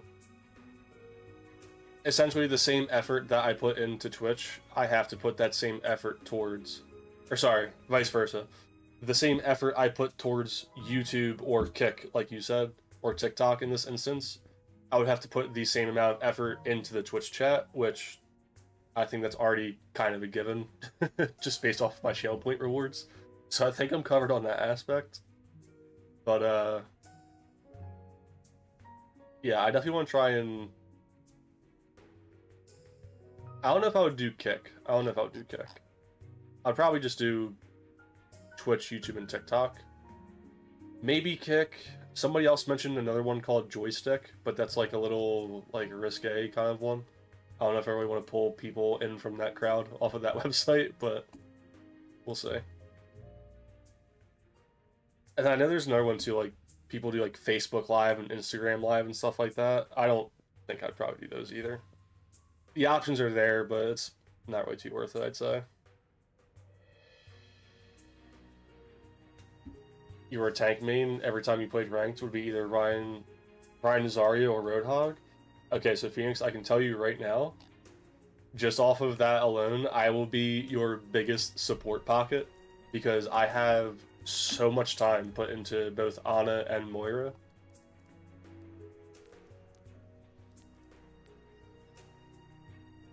essentially the same effort that I put into Twitch, I have to put that same effort towards, or sorry, vice versa. The same effort I put towards YouTube or Kick, like you said, or TikTok in this instance, I would have to put the same amount of effort into the Twitch chat, which I think that's already kind of a given, just based off my channel point rewards. So I think I'm covered on that aspect. But yeah, I definitely want to try and... I don't know if I would do Kick. I'd probably just do Twitch, YouTube, and TikTok. Maybe Kick. Somebody else mentioned another one called Joystick, but that's like a little like risque kind of one. I don't know if I really want to pull people in from that crowd off of that website, but we'll see. And I know there's another one too, like people do like Facebook Live and Instagram Live and stuff like that. I don't think I'd probably do those either. The options are there, but it's not really too worth it, I'd say. You were a tank main, every time you played ranked would be either Ryan Nazario or Roadhog. Okay, so Phoenix, I can tell you right now, just off of that alone, I will be your biggest support pocket because I have so much time put into both Ana and Moira.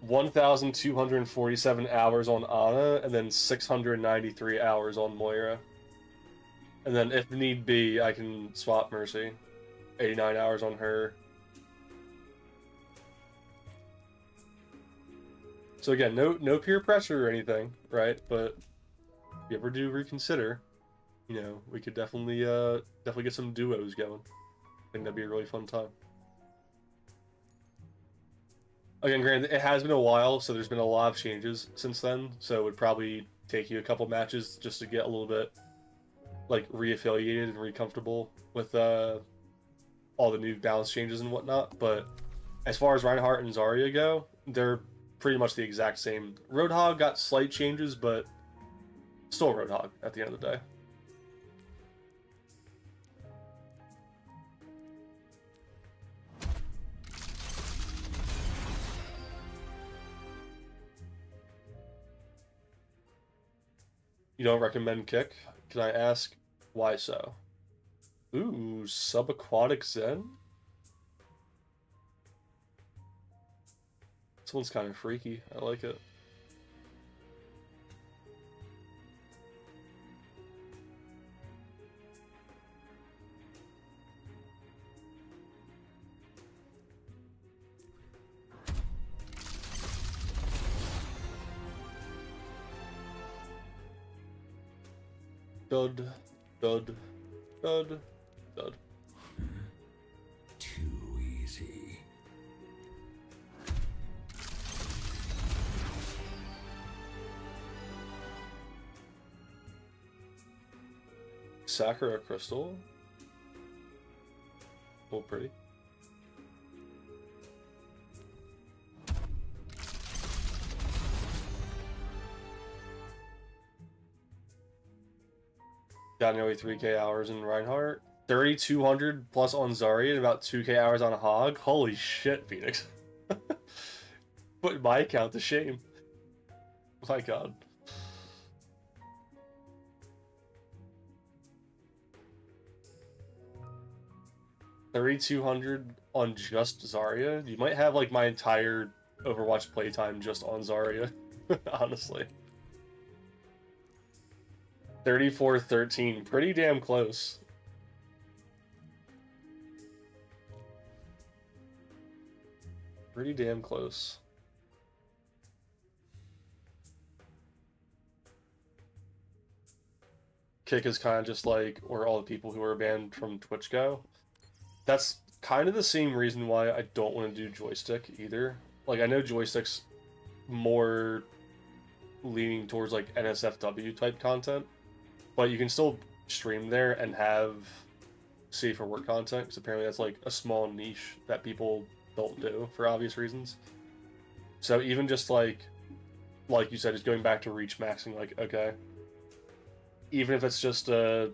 $1,247 hours on Ana, and then 693 hours on Moira. And then if need be, I can swap Mercy. 89 hours on her. So again, no peer pressure or anything, right? But if you ever do reconsider, you know, we could definitely get some duos going. I think that'd be a really fun time. Again, granted, it has been a while, so there's been a lot of changes since then. So it would probably take you a couple matches just to get a little bit like re-affiliated and re-comfortable with all the new balance changes and whatnot. But as far as Reinhardt and Zarya go, they're pretty much the exact same. Roadhog got slight changes, but still Roadhog at the end of the day. You don't recommend Kick? Can I ask why so? Ooh, Subaquatic Zen? This one's kind of freaky. I like it. Dud, dud, dud, dud. Too easy. Sakura Crystal. Oh, pretty. Got nearly 3K hours in Reinhardt. 3,200 plus on Zarya and about 2K hours on Hog. Holy shit, Phoenix. Put my account to shame. My god. $3,200 on just Zarya? You might have like my entire Overwatch playtime just on Zarya, honestly. 34-13, pretty damn close. Pretty damn close. Kick is kind of just like where all the people who are banned from Twitch go. That's kind of the same reason why I don't want to do Joystick either. Like, I know Joystick's more leaning towards like NSFW type content, but you can still stream there and have safer work content, because apparently that's like a small niche that people don't do for obvious reasons. So even just like you said, just going back to reach maxing, like, okay, even if it's just a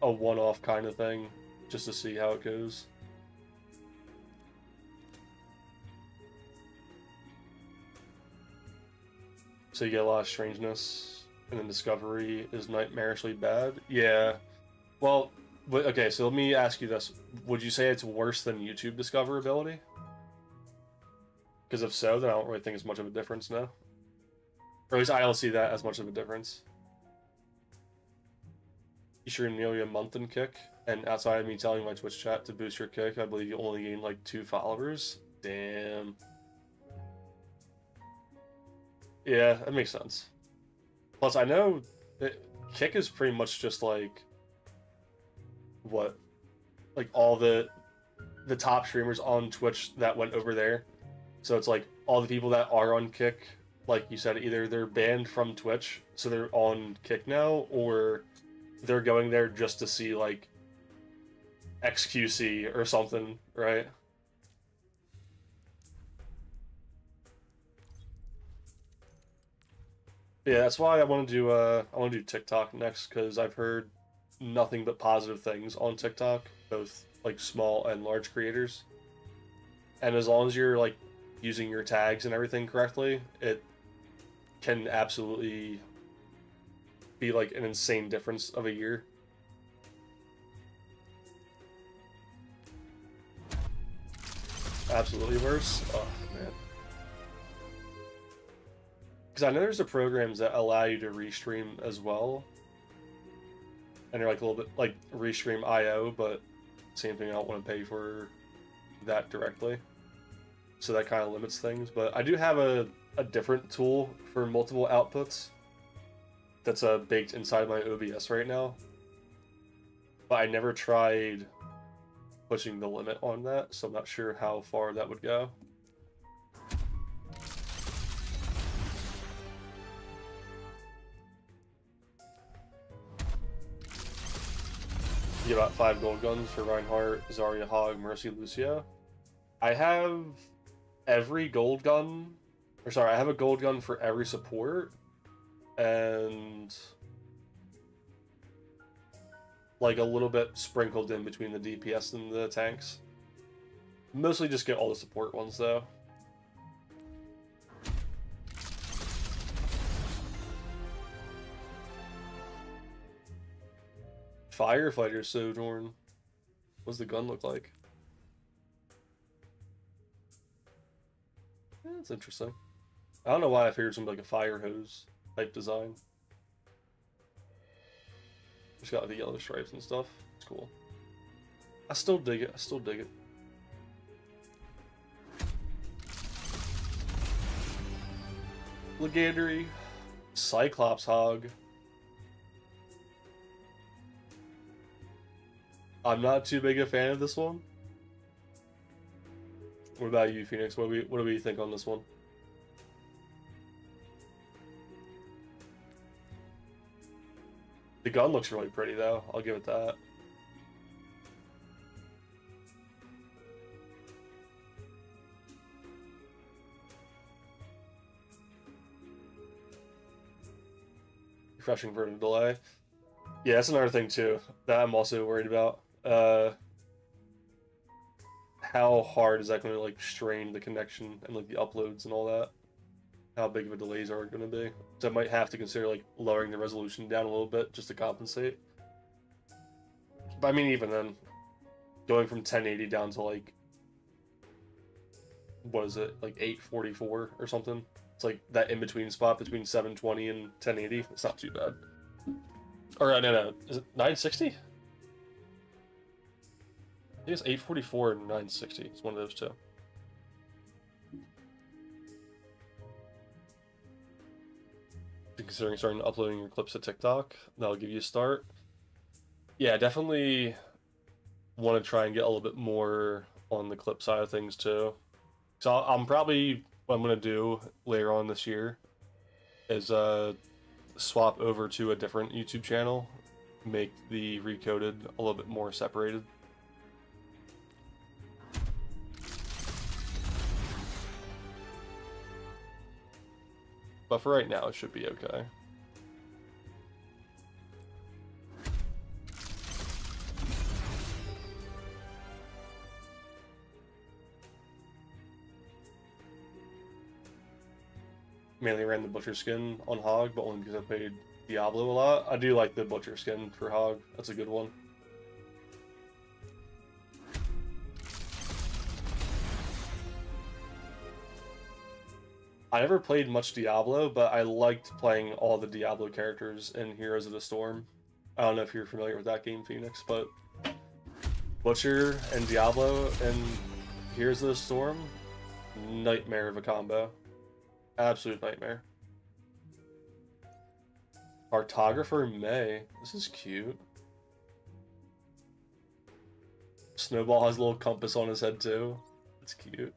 one-off kind of thing, just to see how it goes. So you get a lot of strangeness, and then discovery is nightmarishly bad. Yeah. Well, but okay, so let me ask you this. Would you say it's worse than YouTube discoverability? Because if so, then I don't really think it's much of a difference now. Or at least I don't see that as much of a difference. you're nearly a month in Kick, and outside of me telling my Twitch chat to boost your Kick, I believe you only gain like 2 followers. Damn. Yeah, that makes sense. Plus, I know Kick is pretty much just like what, like all the top streamers on Twitch that went over there. So it's like all the people that are on Kick, like you said, either they're banned from Twitch, so they're on Kick now, or they're going there just to see like XQC or something, right? Yeah, that's why I want to do TikTok next, because I've heard nothing but positive things on TikTok, both like small and large creators. And as long as you're like using your tags and everything correctly, it can absolutely be like an insane difference of a year. Absolutely worse. Oh man. Because I know there's the programs that allow you to restream as well, and they're like a little bit like Restream IO, but same thing. I don't want to pay for that directly, so that kind of limits things. But I do have a different tool for multiple outputs that's baked inside my OBS right now, but I never tried pushing the limit on that, so I'm not sure how far that would go. You got 5 gold guns for Reinhardt, Zarya, Hog, Mercy, Lucio. I have every gold gun, or sorry, I have a gold gun for every support, and like a little bit sprinkled in between the DPS and the tanks. Mostly just get all the support ones though. Firefighter Sojourn. What does the gun look like? Yeah, that's interesting. I don't know why I figured something like a fire hose type design. It's got the yellow stripes and stuff. It's cool. I still dig it. I still dig it. Legendary Cyclops Hog. I'm not too big a fan of this one. What about you, Phoenix? What do we think on this one? The gun looks really pretty, though. I'll give it that. Refreshing for a delay. Yeah, that's another thing, too, that I'm also worried about. How hard is that going to, like, strain the connection and, like, the uploads and all that? How big of a delays are going to be? So I might have to consider like lowering the resolution down a little bit just to compensate. But I mean, even then, going from 1080 down to like, what is it, like 844 or something? It's like that in between spot between 720 and 1080. It's not too bad. Or no, is it 960? I think it's 844 and 960. It's one of those two. Considering starting uploading your clips to TikTok, that'll give you a start. Yeah, definitely want to try and get a little bit more on the clip side of things too. So I'm probably, what I'm going to do later on this year is swap over to a different YouTube channel, make the recoded a little bit more separated. But for right now, it should be okay. Mainly ran the Butcher skin on Hog, but only because I played Diablo a lot. I do like the Butcher skin for Hog. That's a good one. I never played much Diablo, but I liked playing all the Diablo characters in Heroes of the Storm. I don't know if you're familiar with that game, Phoenix, but Butcher and Diablo and Here's the Storm, nightmare of a combo. Absolute nightmare. Cartographer May. This is cute. Snowball has a little compass on his head too. It's cute.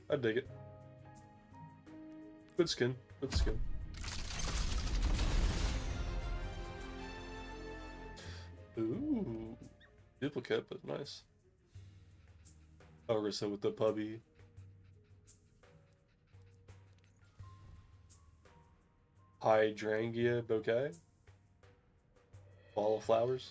I dig it. Good skin. Good skin. Ooh. Duplicate, but nice. Orisa with the puppy. Hydrangea bouquet. Ball of flowers.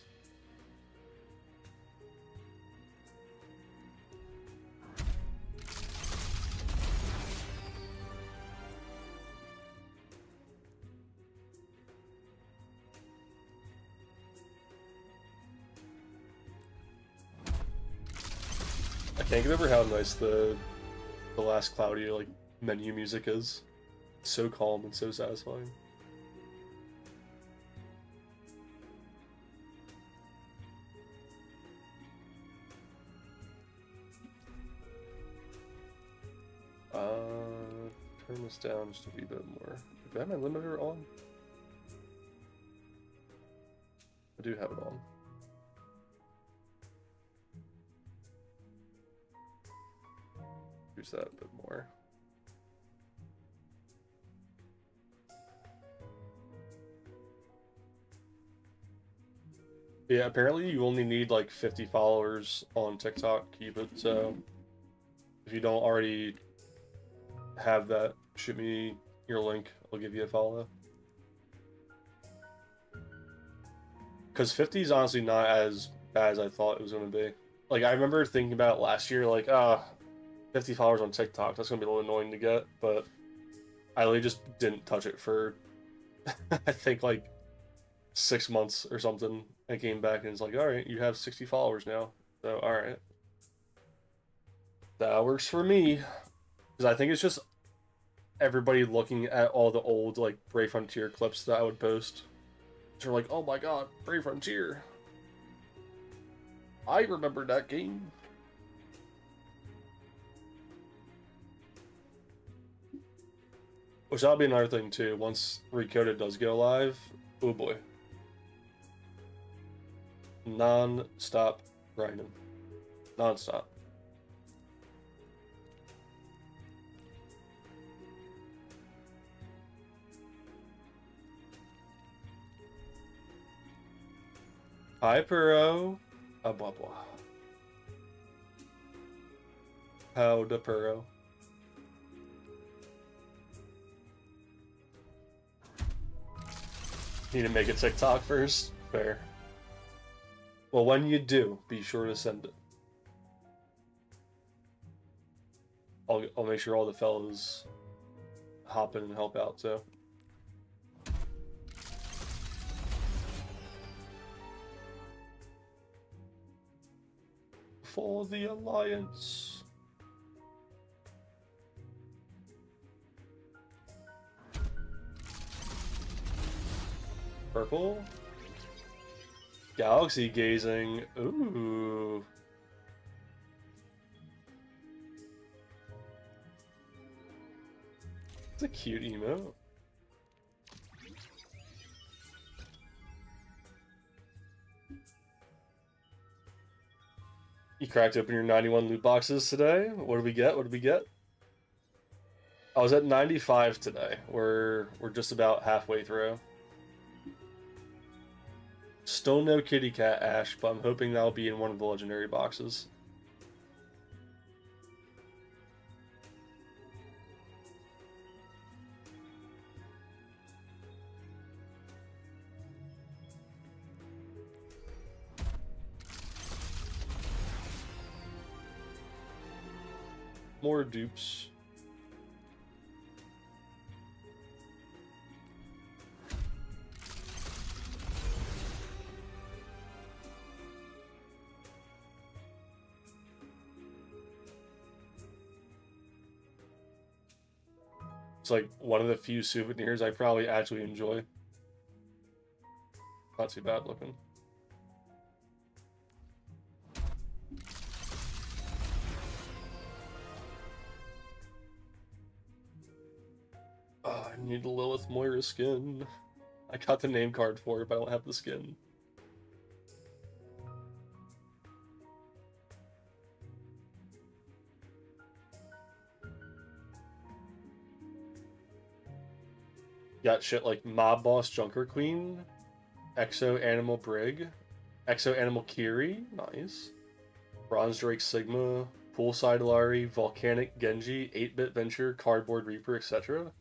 I can't get over how nice the Last Cloudia like menu music is. It's so calm and so satisfying. Turn this down just a wee bit more. Do I have my limiter on? I do have it on. Use that a bit more. Yeah, apparently you only need like 50 followers on TikTok to keep it, so if you don't already have that, shoot me your link, I'll give you a follow. Because 50 is honestly not as bad as I thought it was going to be. Like, I remember thinking about it last year, like, 50 followers on TikTok, that's going to be a little annoying to get, but I really just didn't touch it for, I think, like, 6 months or something. I came back and it's like, alright, you have 60 followers now, so alright. That works for me. Because I think it's just everybody looking at all the old, like, Brave Frontier clips that I would post. They're like, oh my god, Brave Frontier. I remember that game. Which that'll be another thing too, once Recoded does go live, oh boy. Non-stop grinding. Non-stop. Hi, Puro. Blah blah. How da Puro. Need to make a TikTok first? Fair. Well, when you do, be sure to send it. I'll make sure all the fellas hop in and help out, too. For the Alliance. Purple. Galaxy gazing. Ooh. It's a cute emote. You cracked open your 91 loot boxes today. What did we get? What did we get? I was at 95 today. We're just about halfway through. Still no kitty cat Ash, but I'm hoping that'll be in one of the legendary boxes. More dupes. It's like one of the few souvenirs I probably actually enjoy. Not too bad looking. Oh, I need a Lilith Moira skin. I got the name card for it, but I don't have the skin. Got shit like Mob Boss Junker Queen, Exo Animal Brig, Exo Animal Kiri, nice. Bronze Drake Sigma, Poolside Lari, Volcanic Genji, 8-Bit Venture, Cardboard Reaper, etc.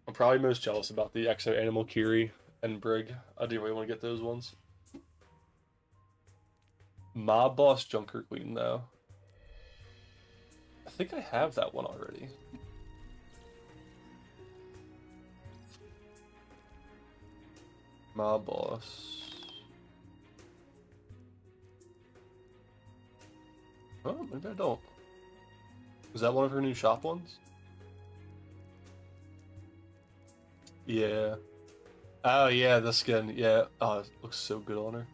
I'm probably most jealous about the Exo Animal Kiri and Brig. I do really want to get those ones. Mob Boss Junker Queen, though. I think I have that one already. Mob Boss. Oh, maybe I don't. Is that one of her new shop ones? Yeah. Oh, yeah, the skin. Yeah. Oh, it looks so good on her.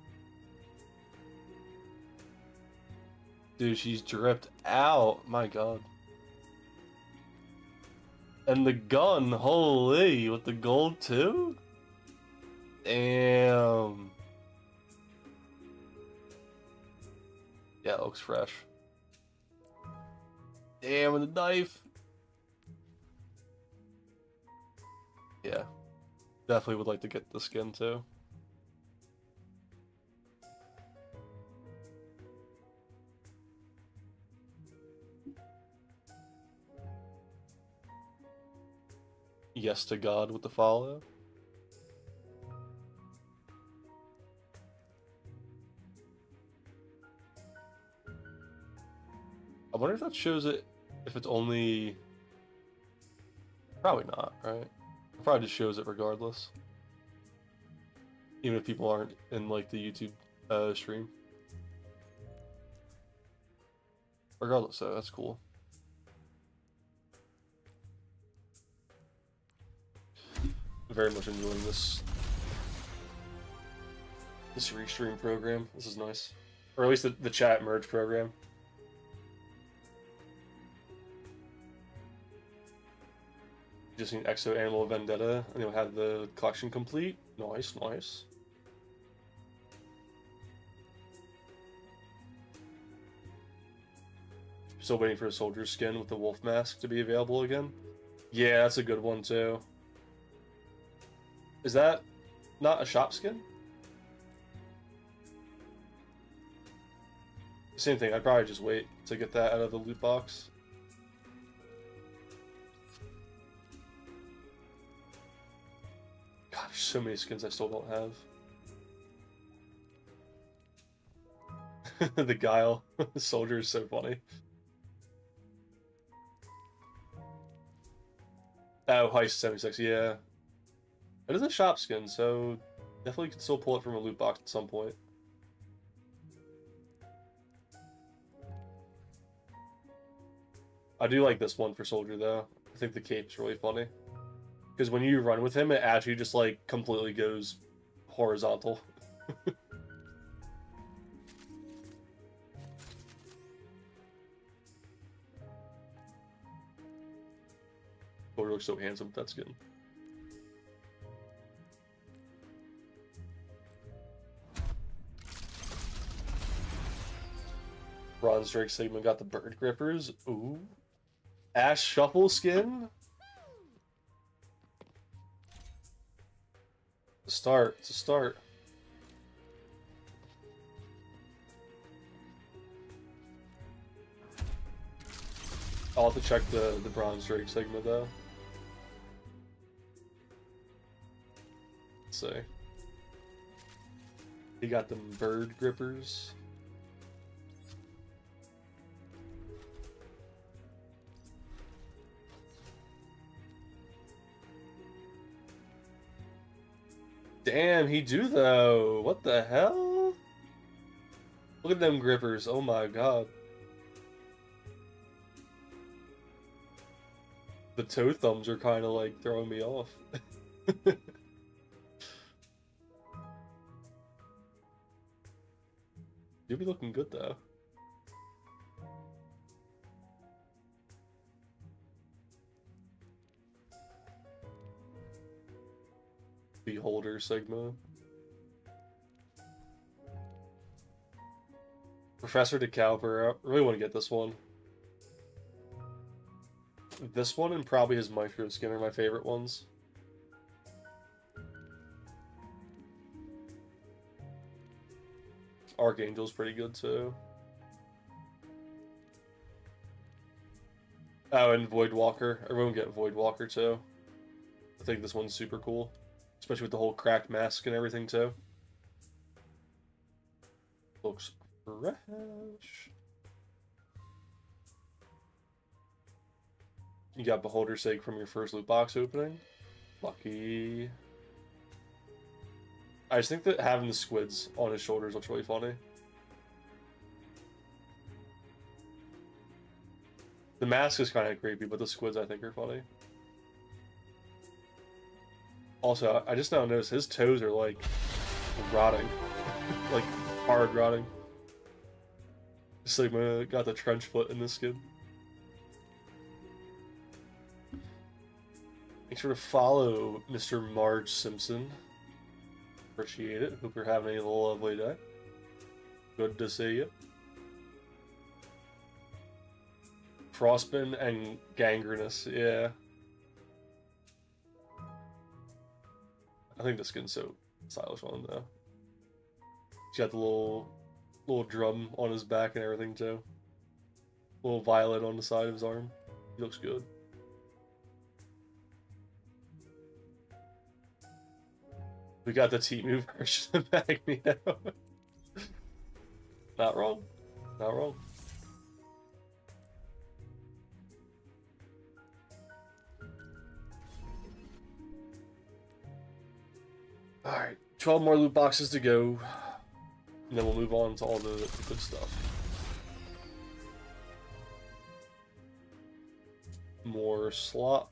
Dude, she's dripped out. My god. And the gun, holy, with the gold too? Damn. Yeah, it looks fresh. Damn, with the knife. Yeah. Definitely would like to get the skin too. Yes to God with the follow. I wonder if that shows it, if it's only... Probably not, right? It probably just shows it regardless. Even if people aren't in, like, the YouTube stream. Regardless, though, that's cool. Very much enjoying this restream program. This is nice. Or at least the chat merge program. Just need Exo Animal Vendetta, and you'll have the collection complete. Nice, nice. Still waiting for a soldier skin with the wolf mask to be available again. Yeah, that's a good one too. Is that not a shop skin? Same thing, I'd probably just wait to get that out of the loot box. God, there's so many skins I still don't have. The Guile soldier is so funny. Oh, Heist 76, yeah. It is a shop skin, so definitely can still pull it from a loot box at some point. I do like this one for Soldier, though. I think the cape's really funny. Because when you run with him, it actually just, like, completely goes horizontal. Soldier looks so handsome with that skin. Bronze Drake Sigma got the bird grippers. Ooh. Ash Shuffle skin. It's a start. I'll have to check the Bronze Drake Sigma though. Let's see. He got them bird grippers. Damn, he do though. What the hell? Look at them grippers. Oh my god. The toe thumbs are kind of like throwing me off. You'll be looking good though. Beholder Sigma. Professor DeKalper. I really want to get this one. This one and probably his micro skin are my favorite ones. Archangel's pretty good too. Oh, and Voidwalker. Everyone get Voidwalker too. I think this one's super cool. Especially with the whole cracked mask and everything too. Looks fresh. You got Beholder's Sake from your first loot box opening. Lucky. I just think that having the squids on his shoulders looks really funny. The mask is kind of creepy, but the squids I think are funny. Also, I just now noticed his toes are like rotting. Like hard rotting. Sigma got the trench foot in this skin. Make sure to follow Mr. Marge Simpson. Appreciate it. Hope you're having a lovely day. Good to see you. Frostbin and Gangrenous, yeah. I think the skin's so stylish on him though. He's got the little drum on his back and everything too. Little violet on the side of his arm. He looks good. We got the Temu version of Magneto. Not wrong. Not wrong. Alright, 12 more loot boxes to go. And then we'll move on to all the good stuff. More slot.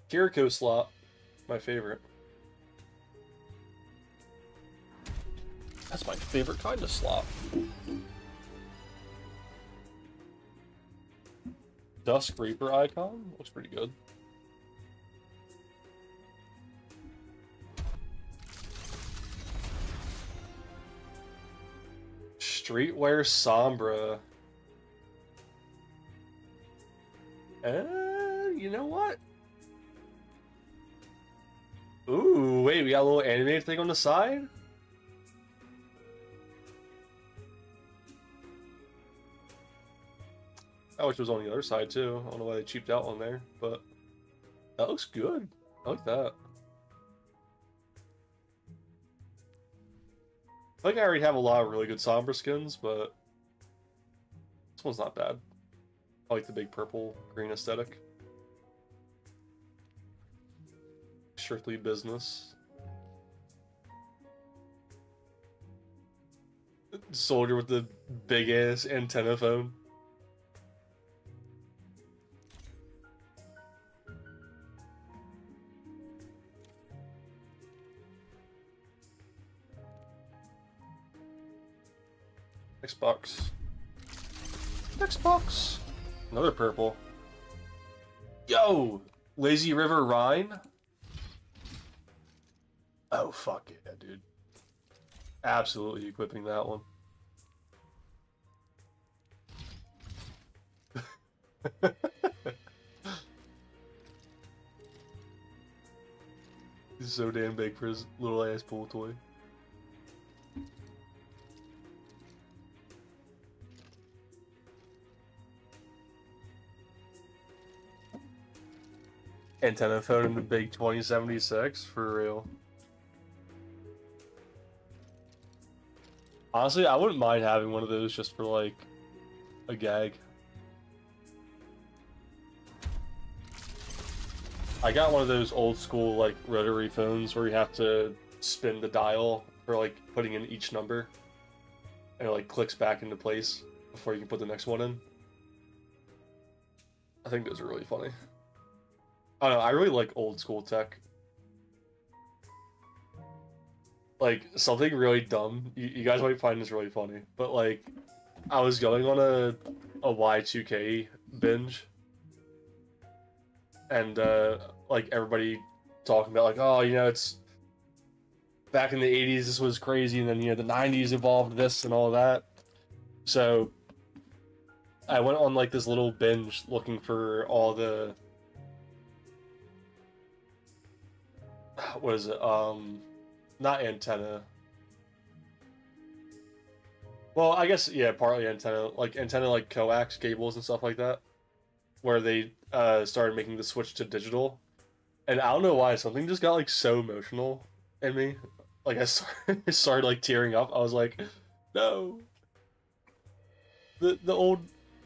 Kiriko slot, my favorite. That's my favorite kind of slot. Dusk Reaper icon looks pretty good. Streetwear Sombra. You know what? Ooh, wait, we got a little animated thing on the side? I wish it was on the other side too. I don't know why they cheaped out on there, but that looks good. I like that. I think I already have a lot of really good Sombra skins, but this one's not bad. I like the big purple green aesthetic. Strictly business. Soldier with the big ass antenna phone. Xbox. Xbox. Another purple. Yo! Lazy River Rhine? Oh, fuck yeah, dude. Absolutely equipping that one. He's so damn big for his little ass pool toy. Antenna phone in the big 2076, for real. Honestly, I wouldn't mind having one of those just for, like, a gag. I got one of those old school like rotary phones where you have to spin the dial for like putting in each number, and it like clicks back into place before you can put the next one in. I think those are really funny. I don't know, I really like old school tech. Like, something really dumb, you guys might find this really funny, but like, I was going on a Y2K binge, and like everybody talking about like, oh, you know, it's back in the 80s this was crazy, and then, you know, the 90s evolved this and all that. So I went on like this little binge looking for all the, what is it, not antenna, well, I guess, yeah, partly antenna like coax cables and stuff like that, where they started making the switch to digital. And I don't know why, something just got like so emotional in me. Like I started like tearing up. I was like, no, the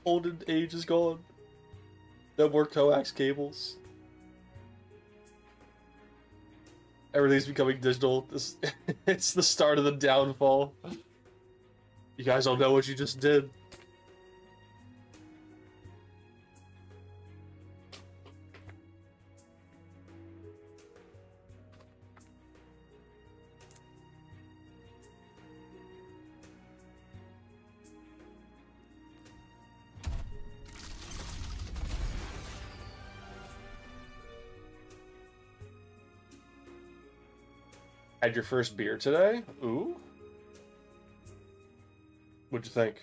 olden age is gone. No more coax cables. Everything's becoming digital. This it's the start of the downfall. You guys don't know what you just did. Had your first beer today? Ooh. What'd you think?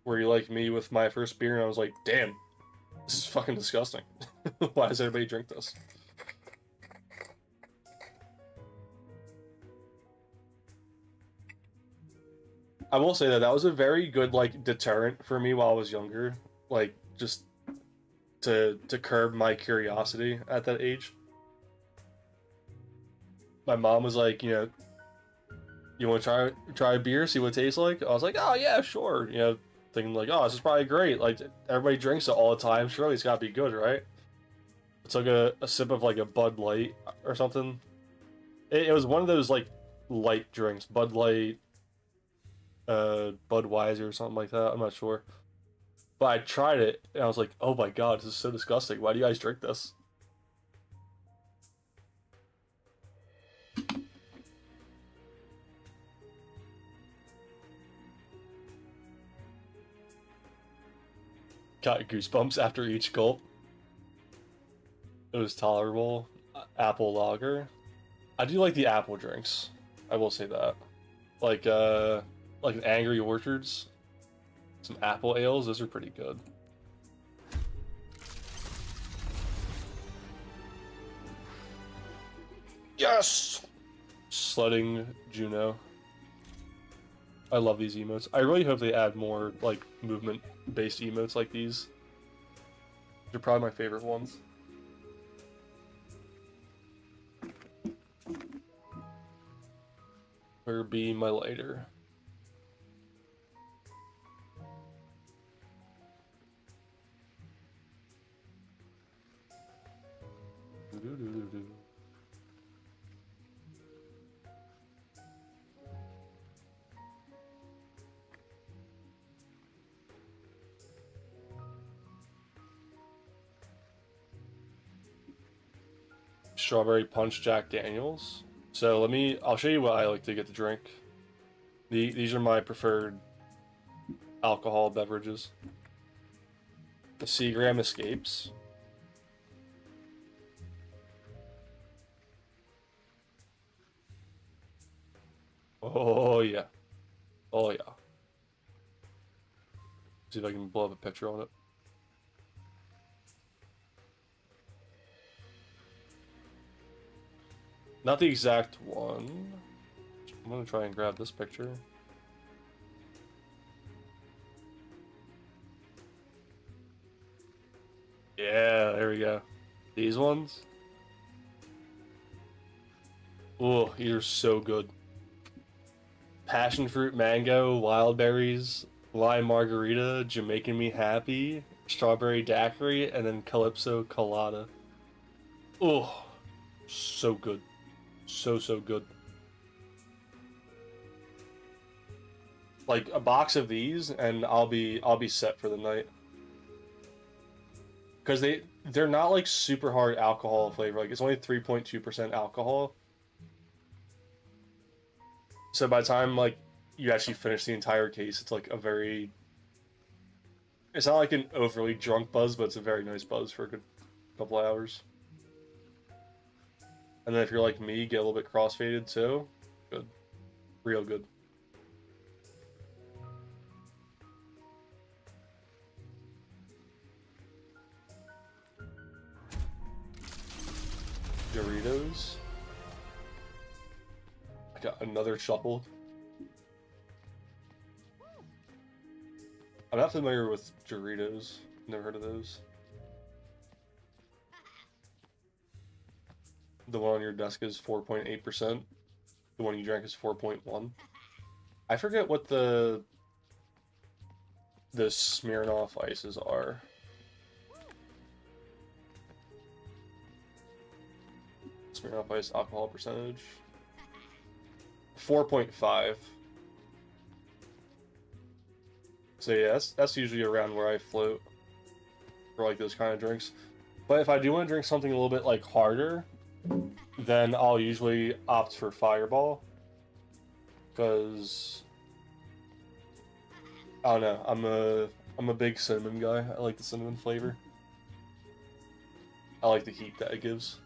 Were you like me with my first beer and I was like, damn, this is fucking disgusting. Why does everybody drink this? I will say that was a very good like deterrent for me while I was younger. Like, just to curb my curiosity at that age. My mom was like, you know, you want to try a beer, see what it tastes like? I was like, oh yeah, sure. You know, thinking like, oh, this is probably great. Like, everybody drinks it all the time. Surely it's gotta be good, right? I took a sip of like a Bud Light or something. It was one of those like light drinks, Bud Light, Budweiser or something like that. I'm not sure. But I tried it and I was like, oh my god, this is so disgusting. Why do you guys drink this? Got goosebumps after each gulp. It was tolerable. Apple lager. I do like the apple drinks. I will say that. Like an Angry Orchards. Some apple ales, those are pretty good. Yes! Sledding Juno. I love these emotes. I really hope they add more, like, movement-based emotes like these. They're probably my favorite ones. Where be my lighter? Do-do-do-do-do. Strawberry Punch Jack Daniels. So I'll show you what I like to get to drink. These are my preferred alcohol beverages. The Seagram Escapes. Oh yeah. Oh yeah. See if I can blow up a picture on it. Not the exact one. I'm gonna try and grab this picture. Yeah, there we go. These ones. Oh, these are so good. Passion fruit mango, wild berries, lime margarita, Jamaican me happy, strawberry daiquiri, and then calypso colada. Oh, so good. So good. Like a box of these and I'll be set for the night. Cuz they're not like super hard alcohol flavor. Like it's only 3.2% alcohol. So by the time like you actually finish the entire case, it's like a very, it's not like an overly drunk buzz, but it's a very nice buzz for a good couple hours. And then if you're like me, get a little bit crossfaded too. Good. Real good. Doritos. I got another shuffle. I'm not familiar with Doritos. Never heard of those. The one on your desk is 4.8%. The one you drank is 4.1. I forget what the Smirnoff ices are. Smirnoff ice alcohol percentage. 4.5. So yeah, that's usually around where I float for like those kind of drinks. But if I do want to drink something a little bit like harder, then I'll usually opt for Fireball. Because I don't know, I'm a big cinnamon guy. I like the cinnamon flavor. I like the heat that it gives.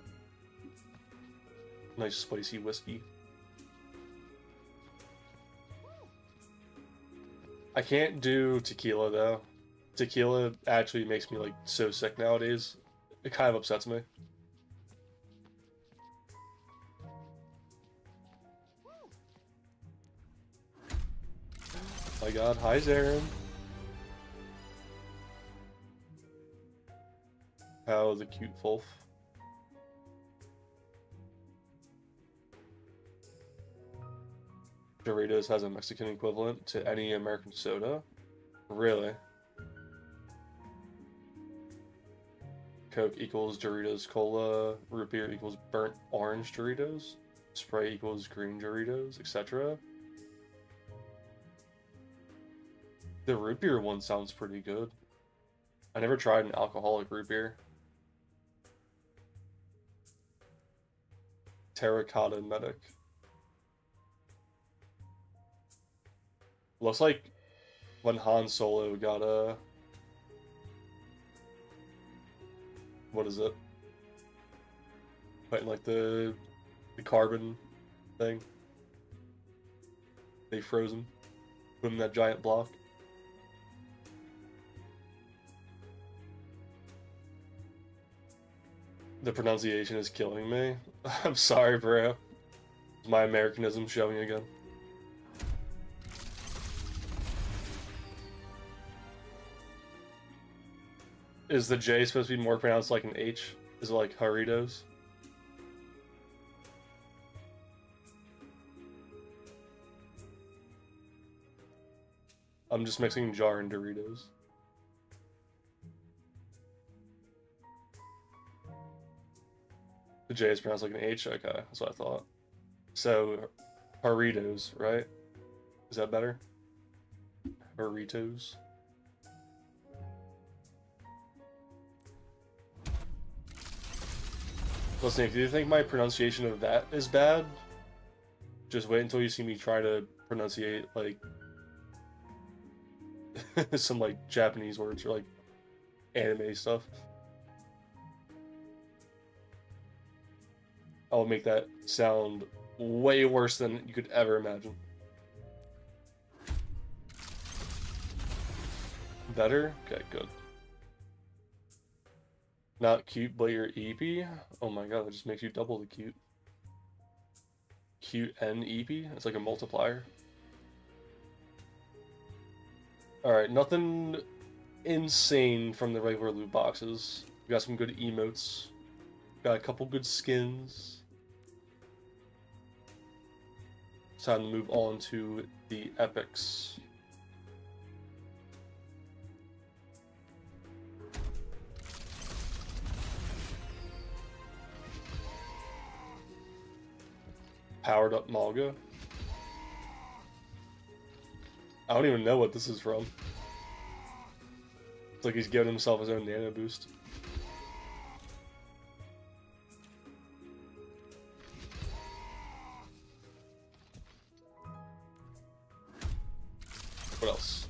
Nice spicy whiskey. I can't do tequila though. Tequila actually makes me like so sick nowadays. It kind of upsets me. Oh my god, hi Zarin. How the cute wolf. Doritos has a Mexican equivalent to any American soda? Really? Coke equals Doritos Cola, root beer equals burnt orange Doritos, Sprite equals green Doritos, etc. The root beer one sounds pretty good. I never tried an alcoholic root beer. Terracotta Medic. Looks like when Han Solo got a... What is it? Putting like the carbon thing. They froze him. Put him in that giant block. The pronunciation is killing me. I'm sorry, bro. My Americanism showing again. Is the J supposed to be more pronounced like an H? Is it like Doritos? I'm just mixing jar and Doritos. The J is pronounced like an H? Okay, that's what I thought. So, Doritos, right? Is that better? Doritos. Listen, if you think my pronunciation of that is bad, just wait until you see me try to pronunciate, like, some, like, Japanese words or, like, anime stuff. I'll make that sound way worse than you could ever imagine. Better? Okay, good. Not cute, but you're EP? Oh my god, that just makes you double the cute. Cute and EP? It's like a multiplier. Alright, nothing insane from the regular loot boxes. We got some good emotes. Got a couple good skins. It's time to move on to the epics. Powered up Malga. I don't even know what this is from. It's like he's giving himself his own nano boost. What else?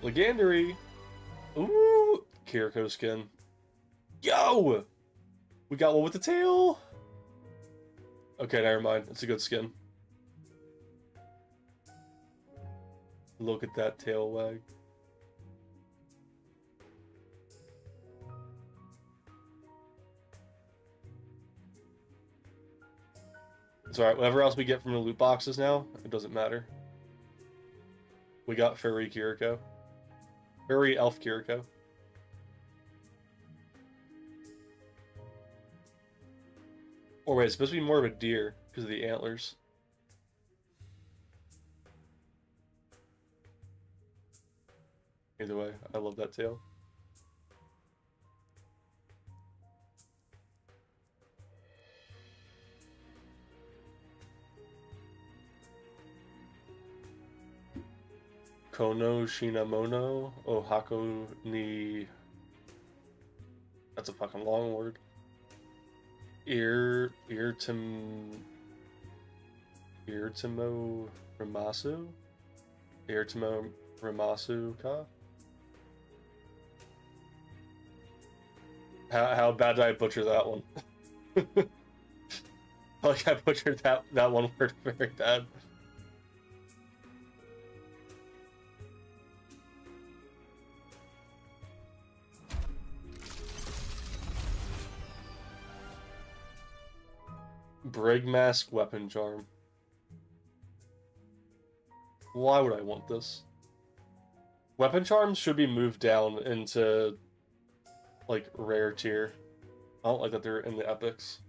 Legendary. Ooh, Kiriko skin. Yo! We got one with the tail. Okay, never mind. It's a good skin. Look at that tail wag. It's alright, whatever else we get from the loot boxes now, it doesn't matter. We got Furry Kiriko. Furry Elf Kiriko. Or wait, it's supposed to be more of a deer because of the antlers. Either way, I love that tail. Kono Shinamono Ohako ni... That's a fucking long word. Irtimo Ramasu? Irtimo Ramasu ka? How bad did I butcher that one? Like I butchered that one word very bad. Brig Mask Weapon Charm. Why would I want this? Weapon Charms should be moved down into, like, rare tier. I don't like that they're in the epics.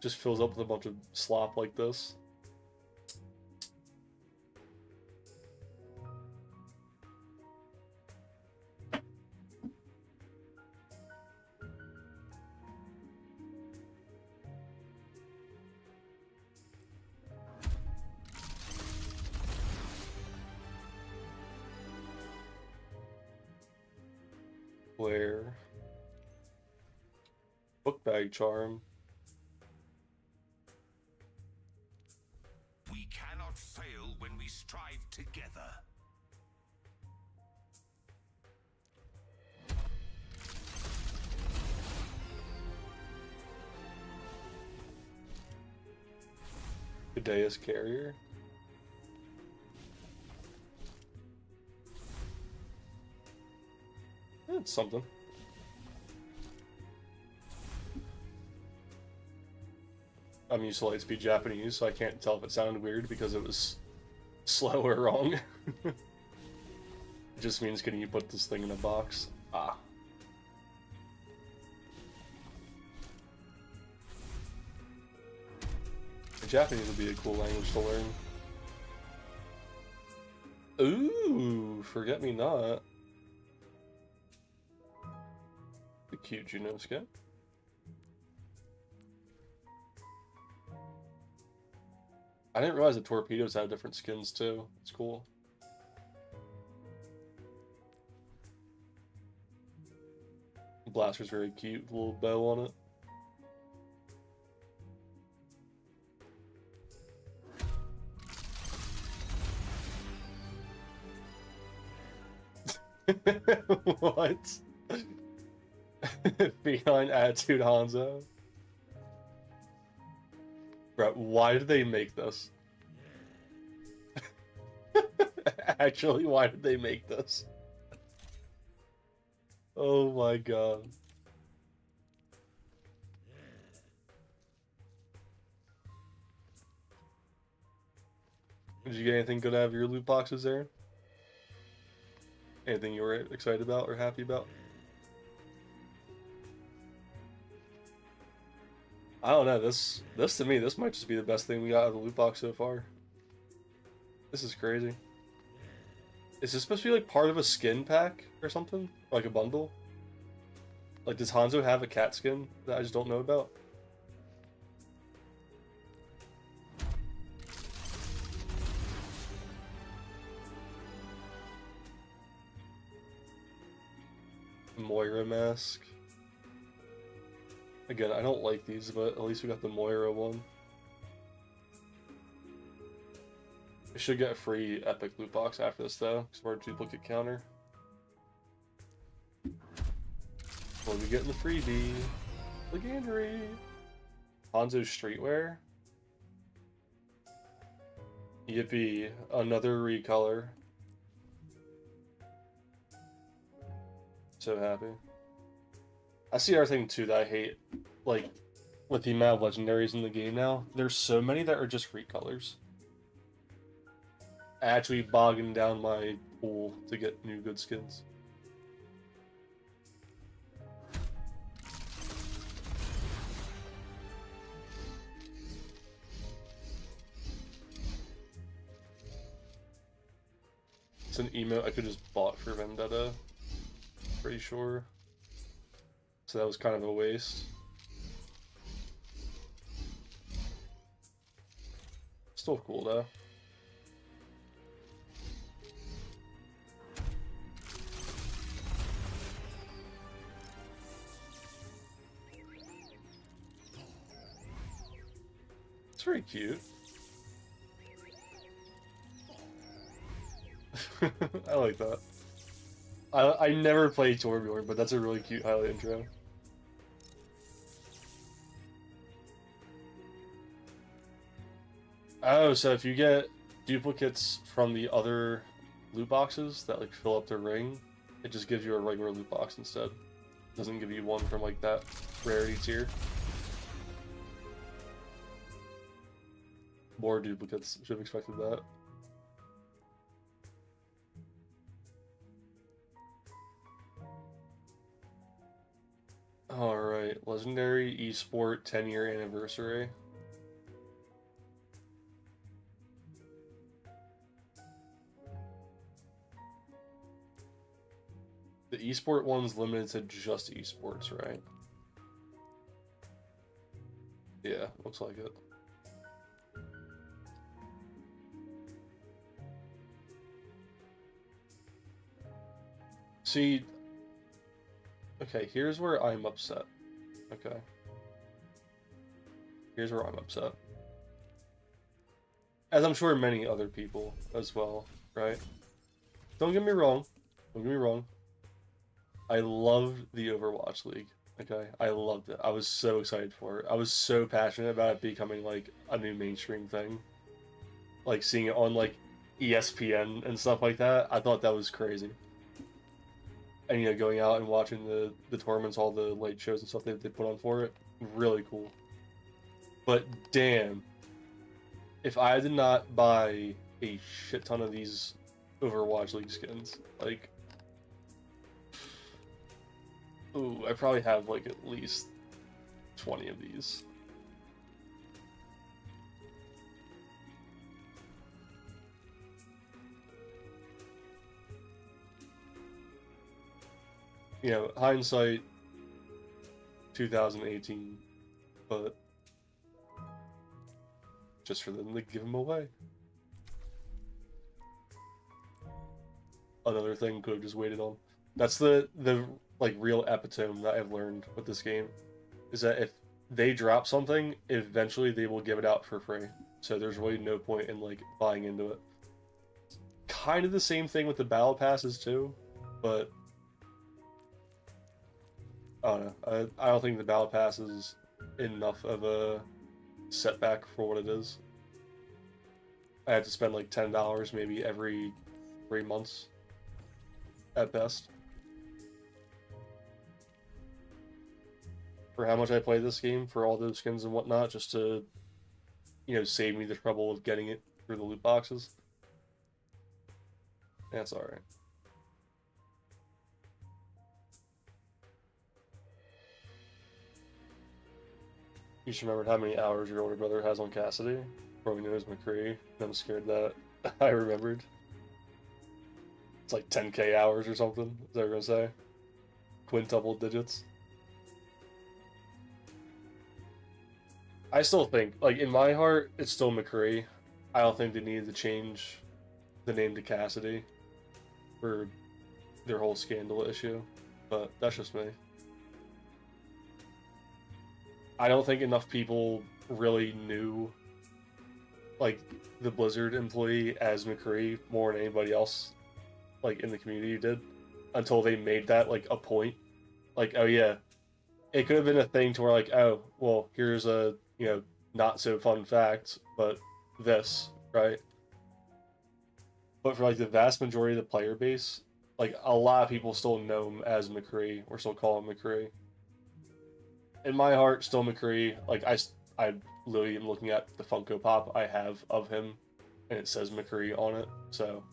Just fills up with a bunch of slop like this. Where? Book bag charm. We cannot fail when we strive together. Fideus Carrier. It's something. I'm used to Lightspeed Japanese, so I can't tell if it sounded weird because it was slow or wrong. It just means, can you put this thing in a box? Ah. Japanese would be a cool language to learn. Ooh, Forget Me Not. The cute Junosuke. I didn't realize the torpedoes had different skins too. It's cool. Blaster's very cute, little bow on it. What? Behind Attitude Hanzo? Bro, why did they make this? Actually, why did they make this? Oh my god. Did you get anything good out of your loot boxes there? Anything you were excited about or happy about? I don't know, this to me, this might just be the best thing we got out of the loot box so far. This is crazy. Is this supposed to be like part of a skin pack or something? Like a bundle? Like, does Hanzo have a cat skin that I just don't know about? Moira mask. Again, I don't like these, but at least we got the Moira one. We should get a free epic loot box after this though, because of our duplicate counter. What do we get in the freebie? Legendary! Hanzo Streetwear? Yippee, another recolor. So happy. I see everything too that I hate, like, with the amount of legendaries in the game now. There's so many that are just recolors. Actually bogging down my pool to get new good skins. It's an emote I could just bought for Vendetta. Pretty sure. So that was kind of a waste. Still cool though. It's very cute. I like that. I never played Torbjorn, but that's a really cute highlight intro. Oh, so if you get duplicates from the other loot boxes that like fill up the ring, it just gives you a regular loot box instead. It doesn't give you one from like that rarity tier. More duplicates, should have expected that. Alright, Legendary Esport 10-year anniversary. The esport one's limited to just esports, right? Yeah, looks like it. See, okay, here's where I'm upset. Okay. Here's where I'm upset. As I'm sure many other people as well, right? Don't get me wrong. Don't get me wrong. I loved the Overwatch League. Okay, I loved it. I was so excited for it. I was so passionate about it becoming like a new mainstream thing. Like seeing it on like ESPN and stuff like that. I thought that was crazy. And you know, going out and watching the tournaments, all the late shows and stuff they put on for it, really cool. But damn, if I did not buy a shit ton of these Overwatch League skins, like, ooh, I probably have like at least 20 of these. You know, hindsight 2018, but just for them to give them away. Another thing could have just waited on. That's the like real epitome that I've learned with this game, is that if they drop something, eventually they will give it out for free. So there's really no point in like buying into it. Kind of the same thing with the battle passes too, but I don't know. I don't think the battle pass is enough of a setback for what it is. I had to spend like $10 maybe every 3 months at best. For how much I played this game, for all those skins and whatnot, just to, you know, save me the trouble of getting it through the loot boxes. That's alright. You should remember how many hours your older brother has on Cassidy, formerly known as McCree, and I'm scared that I remembered. It's like 10k hours or something, is that what I'm gonna say? Quintuple digits. I still think, like, in my heart, it's still McCree. I don't think they needed to change the name to Cassidy for their whole scandal issue. but that's just me. I don't think enough people really knew, like, the Blizzard employee as McCree more than anybody else, like, in the community did, until they made that, like, a point. Like, oh yeah, it could have been a thing to where, like, oh, well, here's a, you know, not so fun fact, but this, right? But for, like, the vast majority of the player base, like, a lot of people still know him as McCree, or still call him McCree. In my heart, still McCree. Like, I literally am looking at the Funko Pop I have of him, and it says McCree on it, so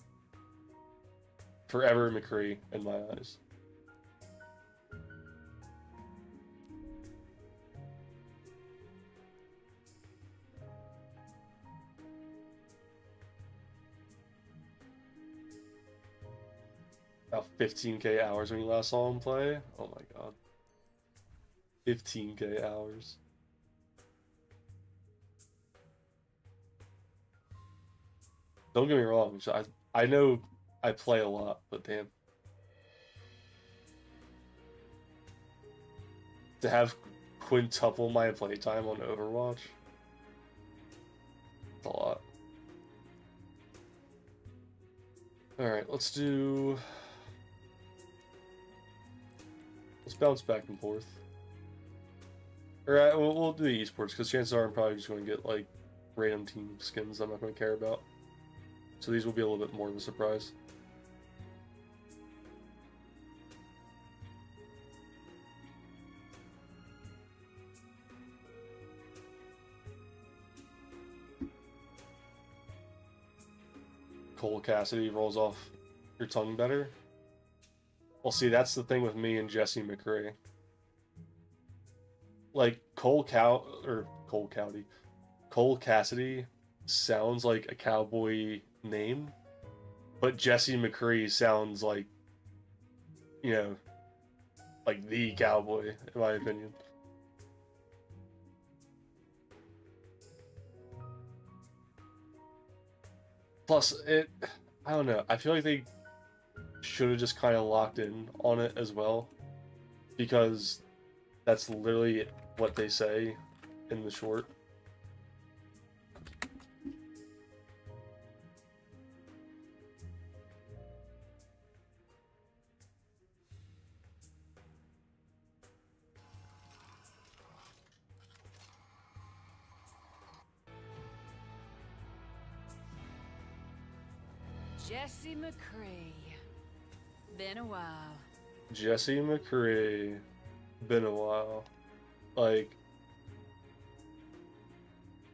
forever McCree in my eyes. About 15K hours when you last saw him play? Oh my god. 15K hours. Don't get me wrong, I know I play a lot, but damn. To have quintuple my playtime on Overwatch? It's a lot. Alright, let's bounce back and forth. Alright, we'll do the esports, because chances are I'm probably just going to get, like, random team skins I'm not going to care about. So these will be a little bit more of a surprise. Cole Cassidy rolls off your tongue better. Well, see, that's the thing with me and Jesse McCree. Like, Cole Cassidy sounds like a cowboy name, but Jesse McCree sounds like, you know, like the cowboy, in my opinion. Plus, I don't know, I feel like they should have just kind of locked in on it as well, because that's literally what they say in the short. Jesse McCree. Been a while. Jesse McCree. Been a while. Like,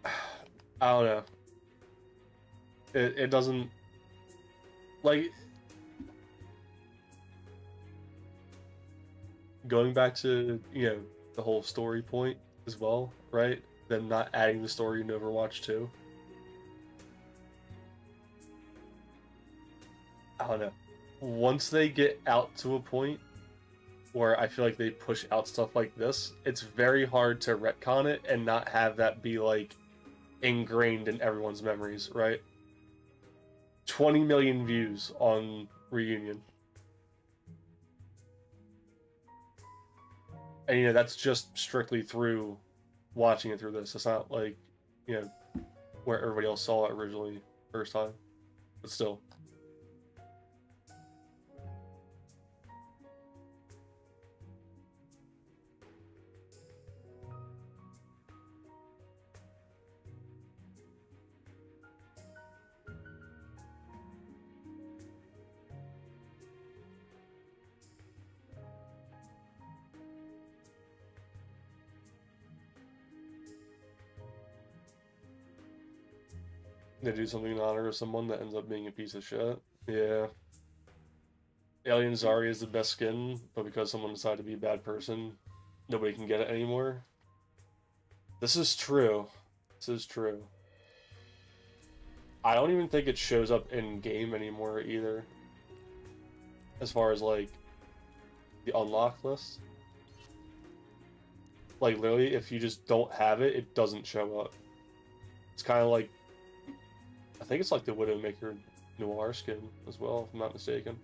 I don't know. It doesn't, like, going back to, you know, the whole story point as well, right? Them not adding the story in Overwatch 2. I don't know. Once they get out to a point where I feel like they push out stuff like this, it's very hard to retcon it and not have that be, like, ingrained in everyone's memories, right? 20 million views on Reunion. And, you know, that's just strictly through watching it through this. It's not like, you know, where everybody else saw it originally, first time. But still. They do something in honor of someone that ends up being a piece of shit. Yeah. Alien Zarya is the best skin, but because someone decided to be a bad person, nobody can get it anymore. This is true. This is true. I don't even think it shows up in game anymore either. As far as, like, the unlock list. Like, literally, if you just don't have it, it doesn't show up. It's kind of like, I think it's like the Widowmaker Noir skin as well, if I'm not mistaken.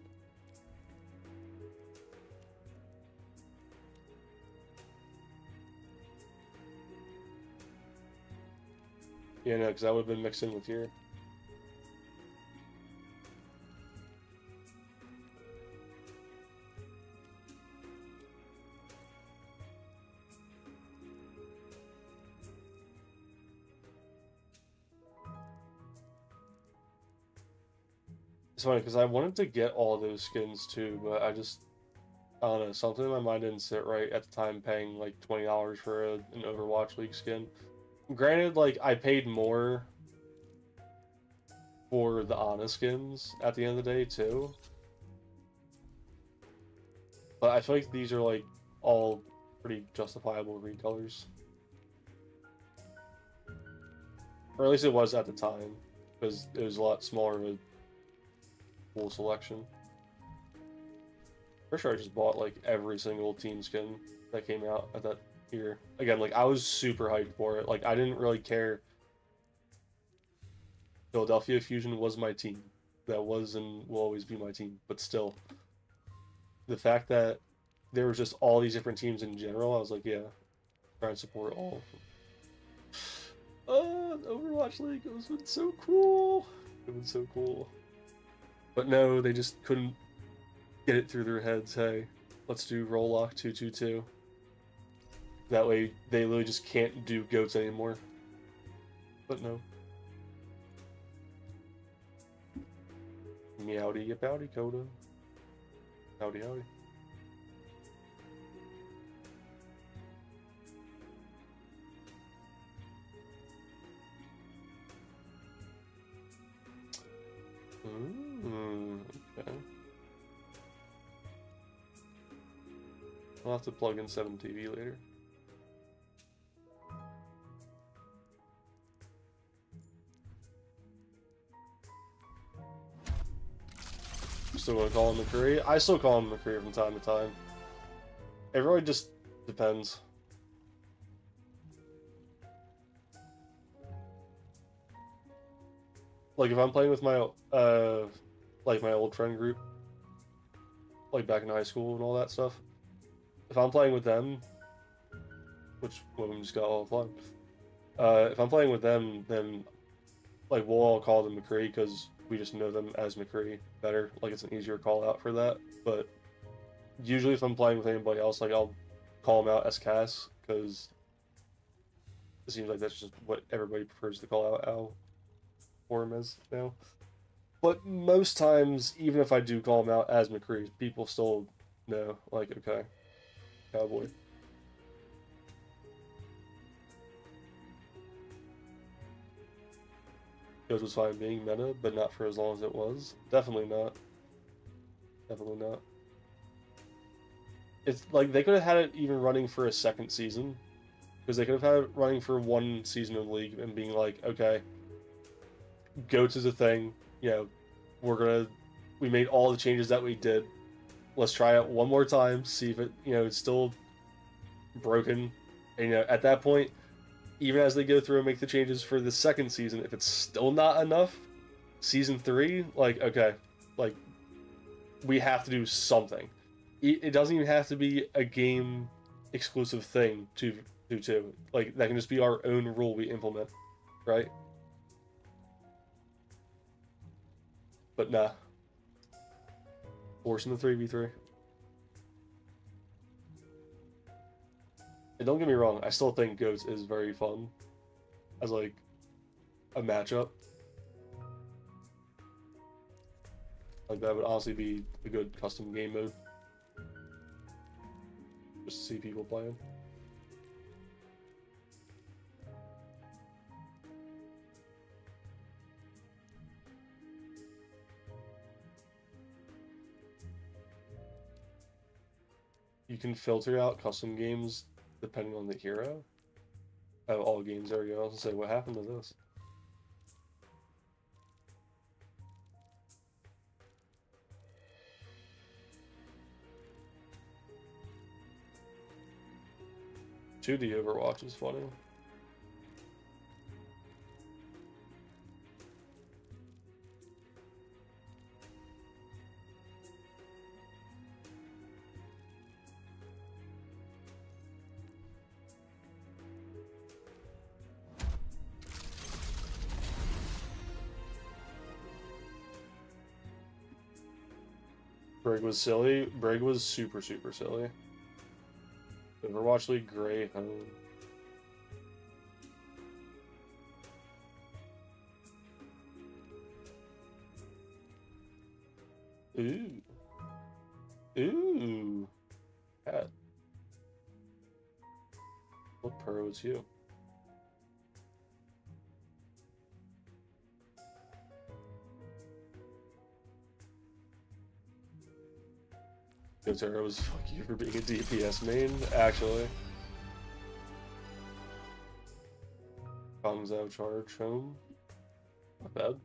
Yeah, no, because that would have been mixed in with here. It's funny because I wanted to get all those skins too, but I don't know, something in my mind didn't sit right at the time paying like $20 for an Overwatch League skin. Granted, like, I paid more for the Ana skins at the end of the day too. But I feel like these are like all pretty justifiable recolors. Or at least it was at the time, because it was a lot smaller of a full selection. For sure I just bought like every single team skin that came out at that year. Again, like, I was super hyped for it. Like, I didn't really care. Philadelphia Fusion was my team. That was and will always be my team. But still, the fact that there was just all these different teams in general, I was like, yeah, try and support all of them. Overwatch League, it was been so cool. It was so cool. But no, they just couldn't get it through their heads. Hey, let's do Roll Lock 222. That way, they literally just can't do goats anymore. But no. Meowdy yipowdy Coda. Howdy howdy. Okay. I'll have to plug in 7TV later. Still gonna call him McCree? I still call him McCree from time to time. It really just depends. Like, if I'm playing with my like my old friend group, like back in high school and all that stuff, if I'm playing with them, which women just got all fun, if I'm playing with them, then like we'll all call them McCree because we just know them as McCree better. Like, it's an easier call out for that. But usually if I'm playing with anybody else, like, I'll call them out as Cass because it seems like that's just what everybody prefers to call out for him as now. But most times, even if I do call him out as McCree, people still know, like, okay, Cowboy. It was fine being meta, but not for as long as it was. Definitely not. Definitely not. It's like they could have had it even running for a second season, because they could have had it running for one season of the league and being like, okay, GOATS is a thing. You know, we made all the changes that we did. Let's try it one more time, see if it, it's still broken. And, at that point, even as they go through and make the changes for the second season, if it's still not enough, season 3, like, okay, like, we have to do something. It doesn't even have to be a game exclusive thing to do too. Like, that can just be our own rule we implement, right? But nah. Forcing the 3v3. And don't get me wrong, I still think GOATS is very fun as, like, a matchup. Like, that would honestly be a good custom game mode. Just to see people playing. You can filter out custom games depending on the hero. Oh, all games, there we go. I was gonna say, what happened to this? To the Overwatch is funny. Brig was silly. Brig was super silly. Overwatch League, Grey Home. Ooh. Ooh. Cat. What pro is you? Gotera was fuck you for being a DPS main, actually. Comes out charge home. Not bad.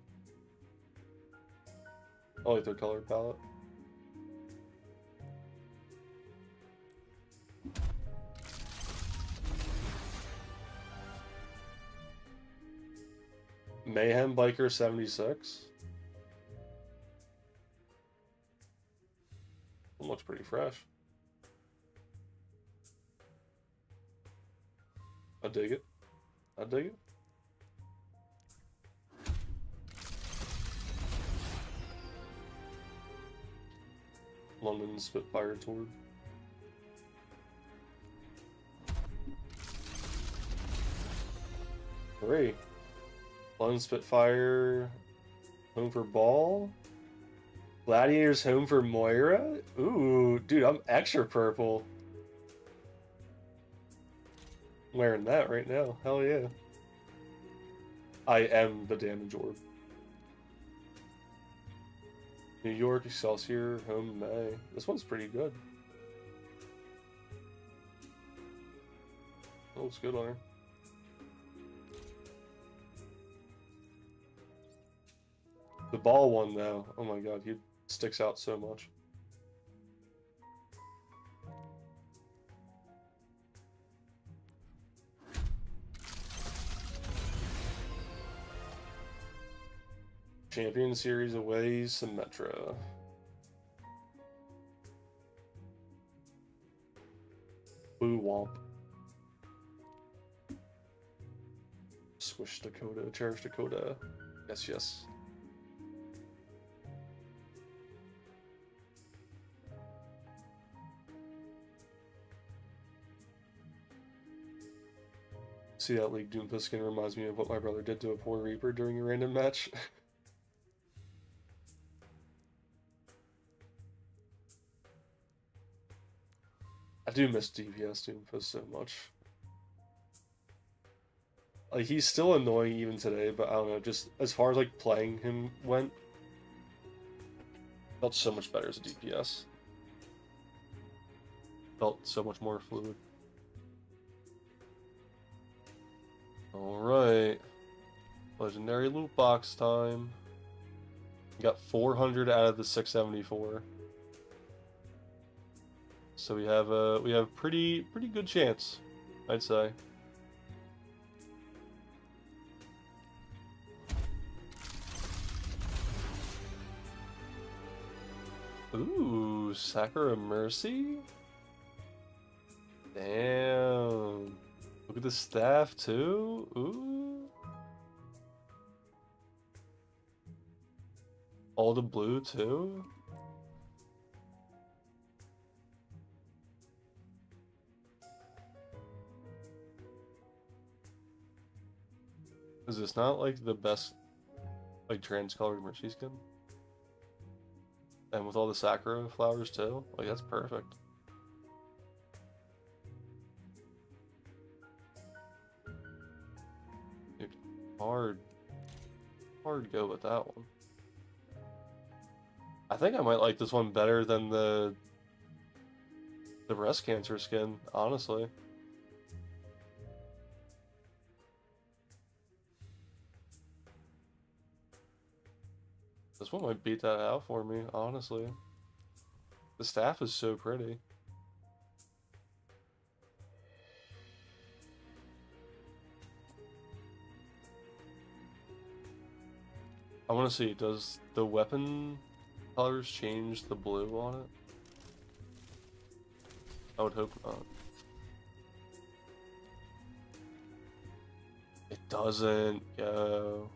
I like their color palette. Mayhem Biker 76. Looks pretty fresh. I dig it. I dig it. London Spitfire Toward. Great. London Spitfire home for ball. Gladiators home for Moira? Ooh, dude, I'm extra purple. I'm wearing that right now. Hell yeah. I am the damage orb. New York, Excelsior, home May. This one's pretty good. That looks good on her. The ball one, though. Oh my god, he sticks out so much. Champion Series away, Symmetra. Boo Womp. Swish Dakota, Cherish Dakota. Yes, yes. See that League Doomfist skin reminds me of what my brother did to a poor Reaper during a random match. I do miss DPS Doomfist so much. Like, he's still annoying even today, but I don't know, just as far as like playing him went, felt so much better as a DPS. Felt so much more fluid. Alright. Legendary loot box time. We got 400 out of the 674. So we have a pretty good chance, I'd say. Ooh, Sakura Mercy? Damn. Look at the staff too. Ooh. All the blue too. Is this not like the best like trans-colored Mercy skin? And with all the Sakura flowers too? Like, that's perfect. Dude, hard go with that one. I think I might like this one better than the breast cancer skin, honestly. This one might beat that out for me, honestly. The staff is so pretty. I want to see, does the weapon colors change the blue on it? I would hope not. It doesn't, yo.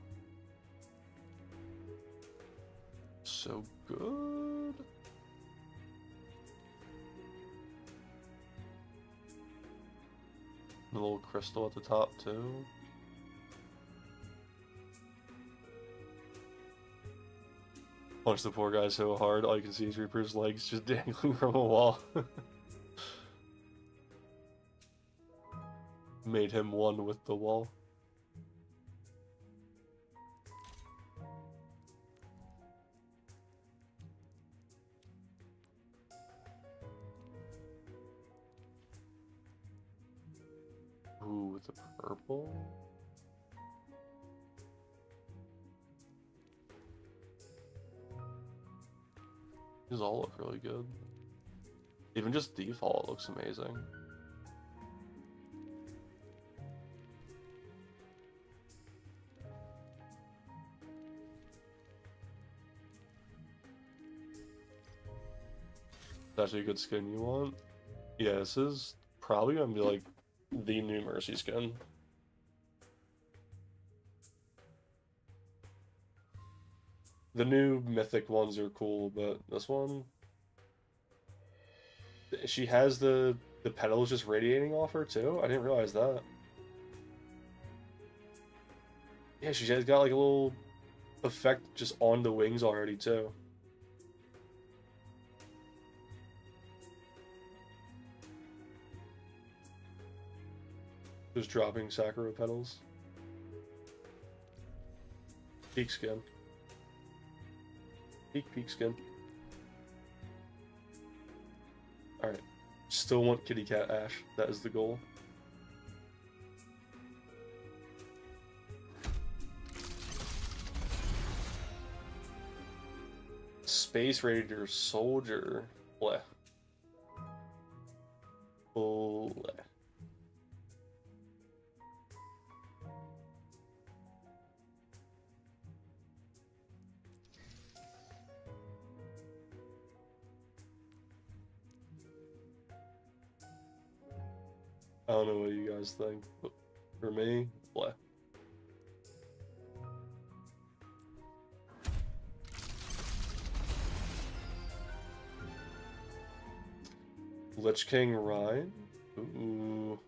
So good. The little crystal at the top too. Punch the poor guy so hard, all you can see is Reaper's legs just dangling from a wall. Made him one with the wall. Ooh, with the purple? These all look really good. Even just default looks amazing. That's actually a good skin you want. Yeah, this is probably gonna be like the new Mercy skin. The new mythic ones are cool, but this one, she has the petals just radiating off her too. I didn't realize that. Yeah, she has got like a little effect just on the wings already too. Just dropping Sakura petals. Peak skin. Peak skin. Alright. Still want Kitty Cat Ash. That is the goal. Space Raider Soldier. Bleh. Bleh. I don't know what you guys think, but for me, bleh. Lich King Ryan? Ooh.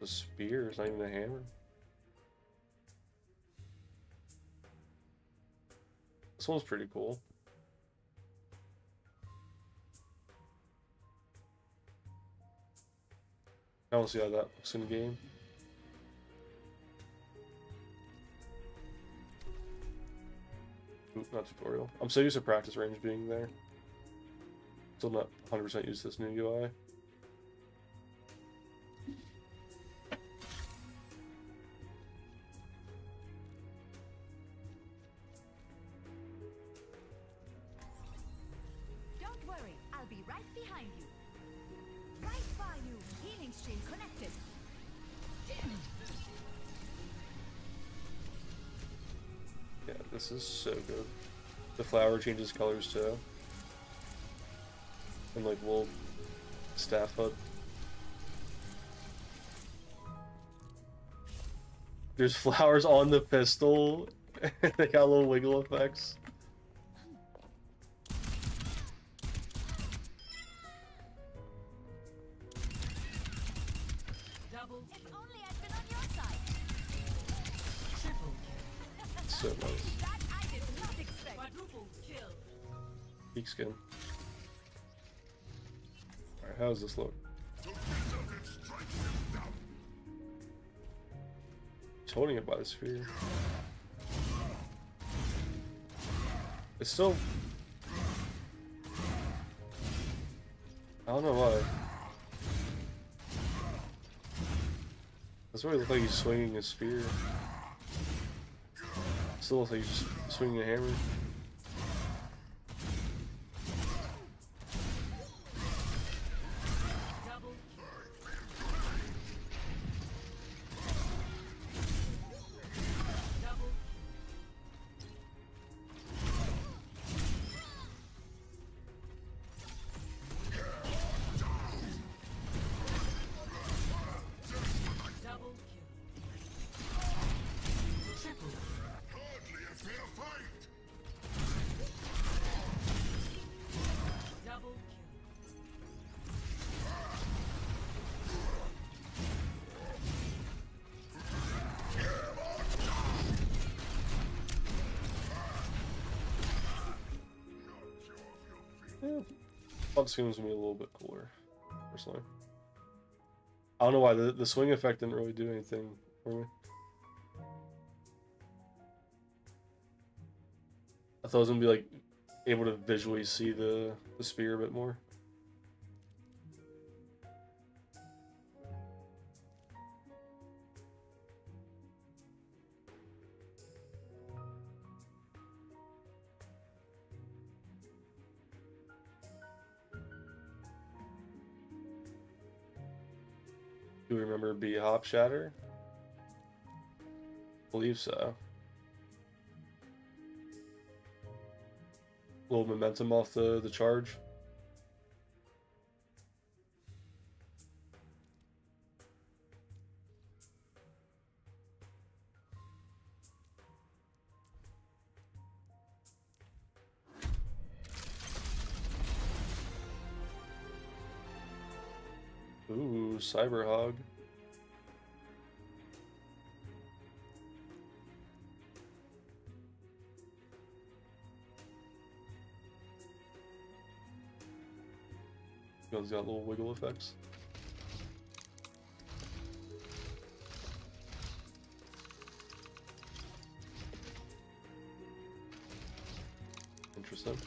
The spear is not even a hammer. This one's pretty cool. I don't see how that looks in the game. Ooh, not tutorial. I'm so used to practice range being there. Still not 100% used to this new UI. Don't worry, I'll be right behind you. Right by you. Healing stream connected. Yeah, this is so good. The flower changes colors too. And like little staff hood. There's flowers on the pistol. They got little wiggle effects. Double. If only I'd been on your side. Triple kill. So nice. That I did not expect. Quadruple kill. Peak skin. Alright, how does this look? He's holding it by the sphere. It's still... I don't know why. That's why it looks like he's swinging a spear. Still looks like he's just swinging a hammer. thought this game was gonna be a little bit cooler, personally. I don't know why the swing effect didn't really do anything for me. I thought I was gonna be like able to visually see the spear a bit more. Do you remember B-Hop Shatter? I believe so. A little momentum off the charge. Ooh, Cyber Hog. It's got little wiggle effects. Interesting.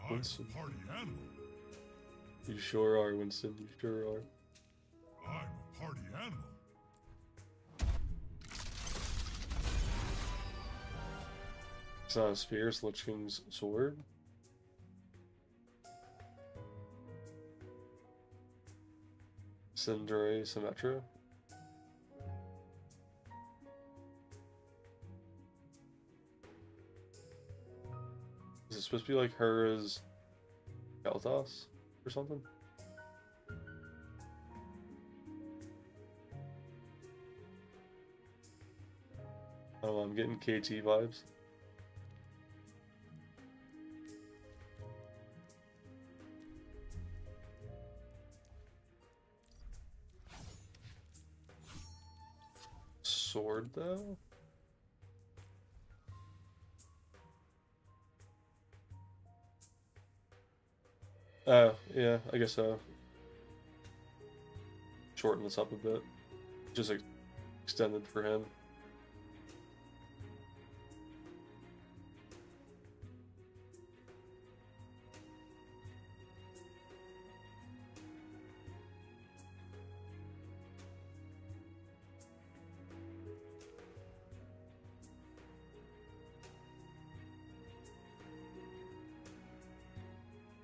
I'm a party animal. You sure are, Winston. You sure are. I'm a party animal. It's not a spear, it's Lich King's sword. Cinderace Symmetra. Is it supposed to be like her as Galtos or something? Oh, I'm getting KT vibes. Sword though? Yeah, I guess so. Shorten this up a bit. Just extended for him.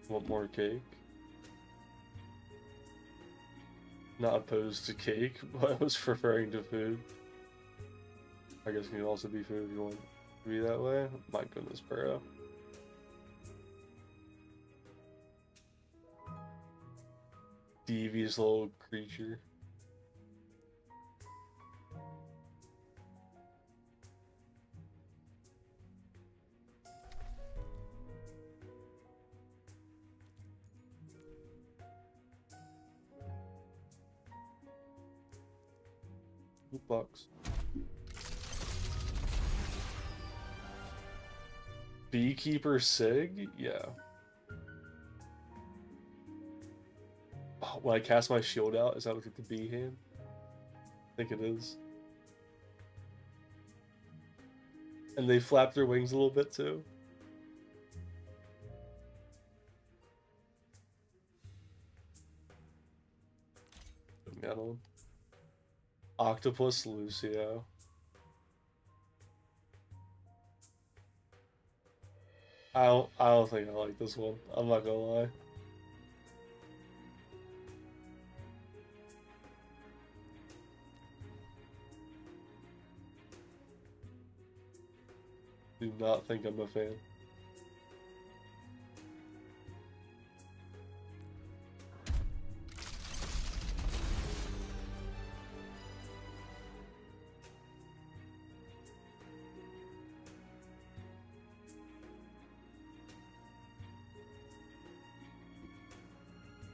Want more cake? Not opposed to cake, but I was referring to food. I guess it can also be food if you want to be that way. My goodness, bro. Devious little creature. Loot box. Beekeeper Sig? Yeah. Oh, when I cast my shield out, is that with the bee hand? I think it is. And they flap their wings a little bit too. Metal. Octopus Lucio. I don't think I like this one. I'm not gonna lie. Do not think I'm a fan.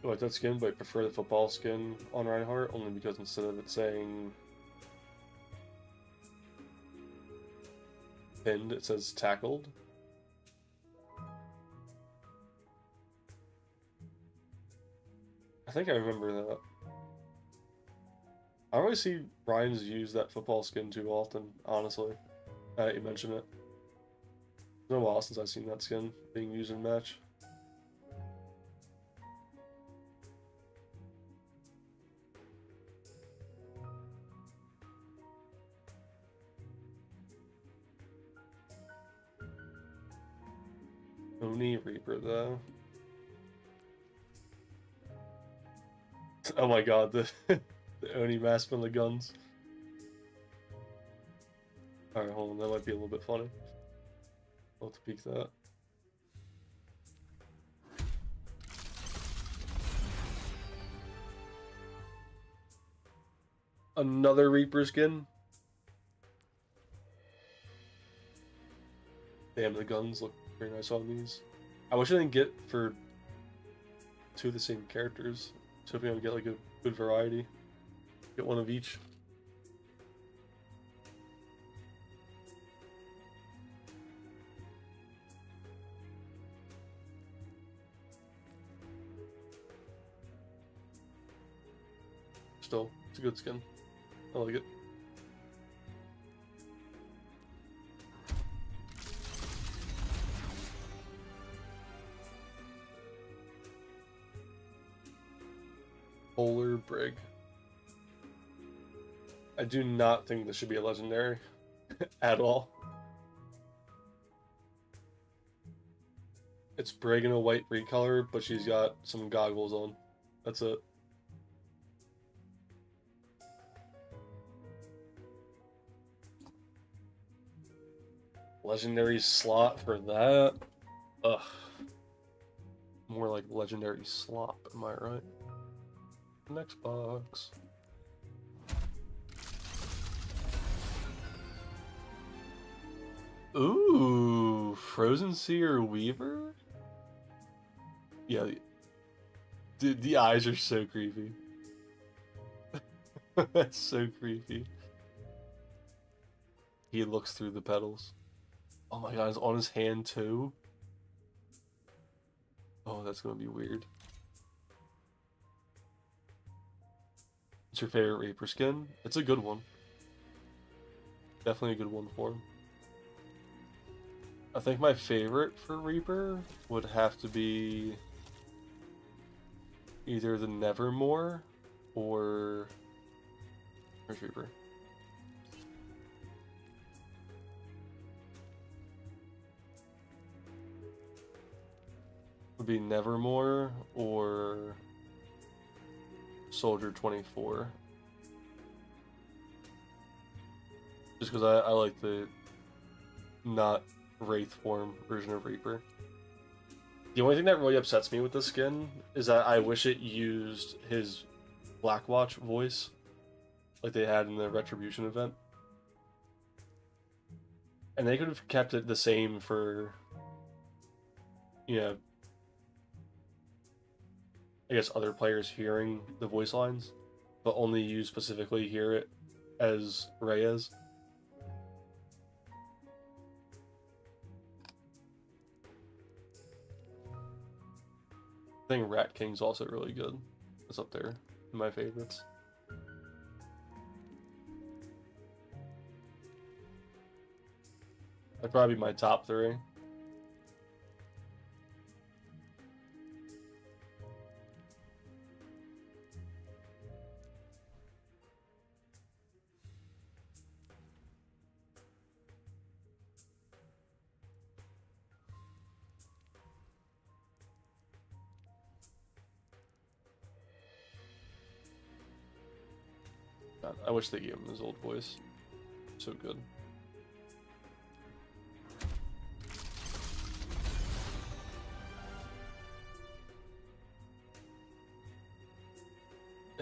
I like that skin, but I prefer the football skin on Reinhardt only because instead of it saying pinned, it says tackled. I think I remember that. I don't really see Ryan's use that football skin too often, honestly. Now that you mention it. It's been a while since I've seen that skin being used in match. Oni Reaper though. Oh my god, the Oni mask on the guns. Alright, hold on, that might be a little bit funny. I'll have to peek that. Another Reaper skin? Damn, the guns look very nice on these. I wish I didn't get for two of the same characters. So hoping I would get like a good variety. Get one of each. Still, it's a good skin. I like it. Polar Brig. I do not think this should be a legendary at all. It's Brig in a white recolor, but she's got some goggles on. That's it. Legendary slot for that? Ugh. More like legendary slop, am I right? Next box. Ooh, Frozen Seer Weaver? Yeah, the eyes are so creepy. That's so creepy. He looks through the petals. Oh my god, it's on his hand too? Oh, that's gonna be weird. What's your favorite Reaper skin? It's a good one. Definitely a good one for him. I think my favorite for Reaper would have to be either the Nevermore or... Where's Reaper? Would be Nevermore or Soldier 24. Just because I like the not Wraith form version of Reaper. The only thing that really upsets me with this skin is that I wish it used his Blackwatch voice like they had in the Retribution event. And they could have kept it the same for, you know, I guess other players hearing the voice lines, but only you specifically hear it as Reyes. I think Rat King's also really good. It's up there in my favorites. That'd probably be my top 3. God, I wish they gave him his old voice. So good.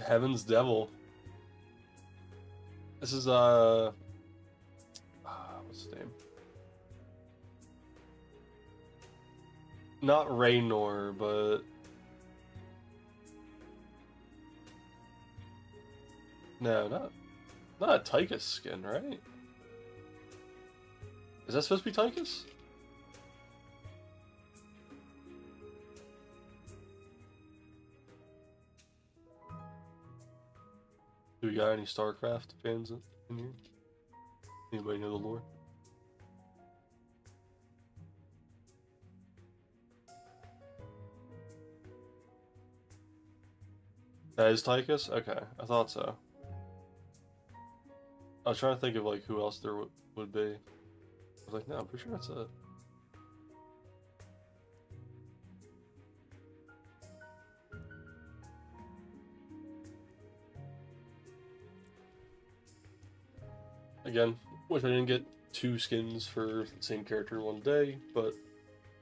Heaven's Devil. This is what's his name? Not Raynor, but No, not a Tychus skin, right? Is that supposed to be Tychus? Do we got any StarCraft fans in here? Anybody know the lore? That is Tychus? Okay, I thought so. I was trying to think of like who else there would be. I was like, no, I'm pretty sure that's it. Again, wish I didn't get 2 skins for the same character one day, but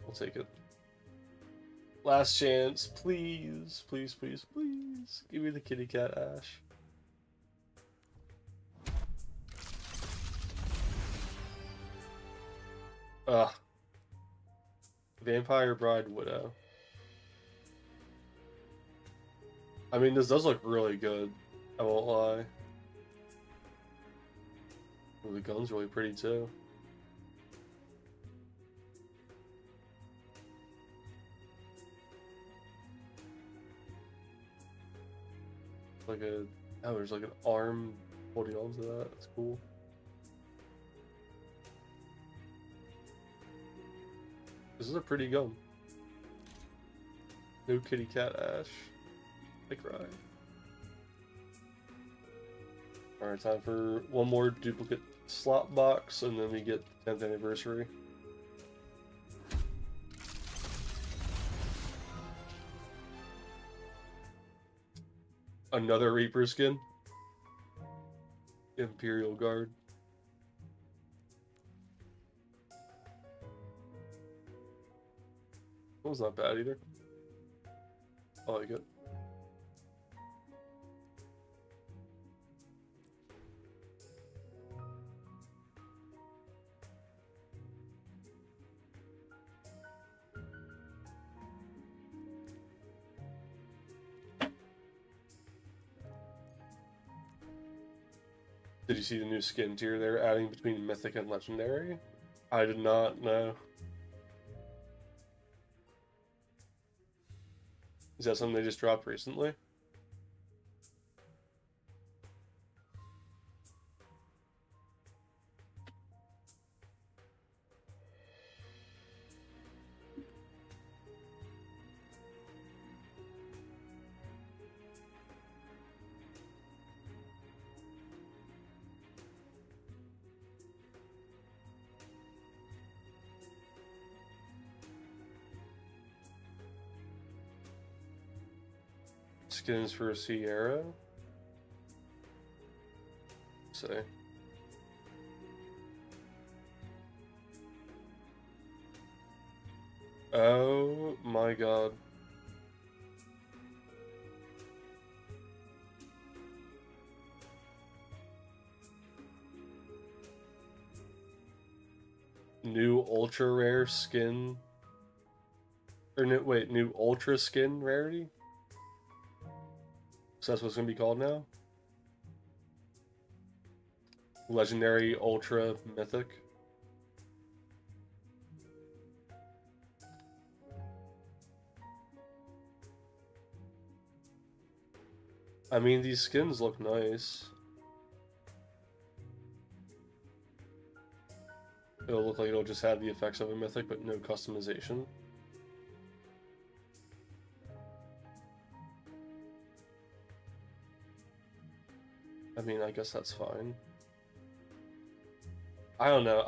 I'll take it. Last chance, please, please, please, please. Give me the kitty cat Ash. Ugh. Vampire Bride Widow. I mean, this does look really good. I won't lie. Ooh, the gun's really pretty too. Like a there's like an arm holding on to that. That's cool. This is a pretty gun. No kitty cat Ash. I cry. Alright, time for one more duplicate slot box, and then we get the 10th anniversary. Another Reaper skin. Imperial Guard. That was not bad either. I like it. Did you see the new skin tier they're adding between Mythic and Legendary? I did not know. Is that something they just dropped recently? Skins for Sierra. Let's see. Oh my god. New ultra rare skin. Or no, wait, new ultra skin rarity? So that's what it's gonna be called now? Legendary, Ultra, Mythic. I mean, these skins look nice. It'll look like it'll just have the effects of a Mythic, but no customization. I mean, I guess that's fine. I don't know.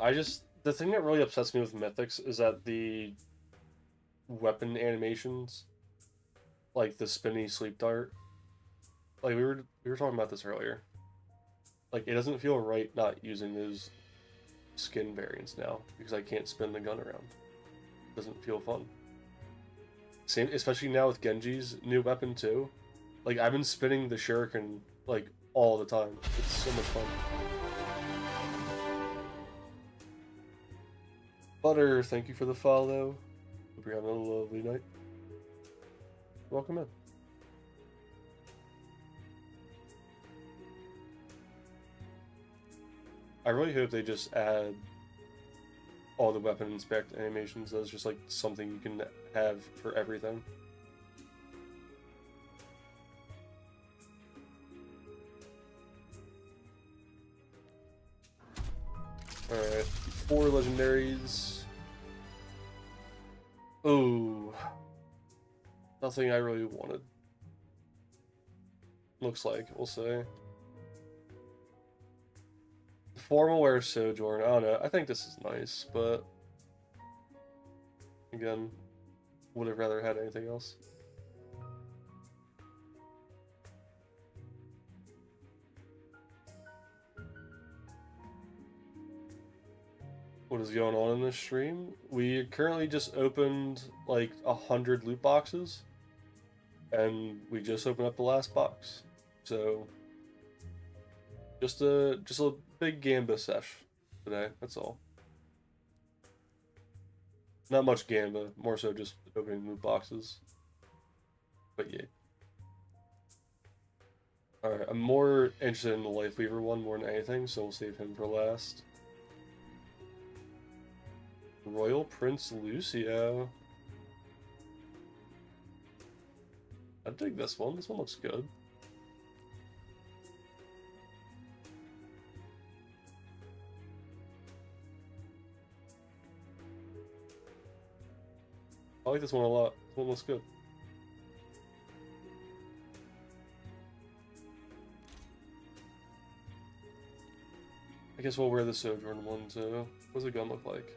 The thing that really upsets me with Mythics is that the weapon animations, like the spinny sleep dart, like we were talking about this earlier. Like, it doesn't feel right not using those skin variants now because I can't spin the gun around. It doesn't feel fun. Same, especially now with Genji's new weapon too. Like, I've been spinning the shuriken like all the time. It's so much fun. Butter, thank you for the follow. Hope you're having a lovely night. Welcome in. I really hope they just add all the weapon inspect animations as just like something you can have for everything. Alright, 4 legendaries. Oh, nothing I really wanted. Looks like, we'll say. Formal wear Sojourn, I don't know. I think this is nice, but again, would have rather had anything else. What is going on in this stream? We currently just opened like 100 loot boxes, and we just opened up the last box. So just a big Gamba sesh today. That's all. Not much Gamba, more so just opening loot boxes. But yeah. Alright, I'm more interested in the Life Weaver one more than anything, so we'll save him for last. Royal Prince Lucio. I dig this one. This one looks good. I like this one a lot. This one looks good. I guess we'll wear the Sojourn one too. What does the gun look like?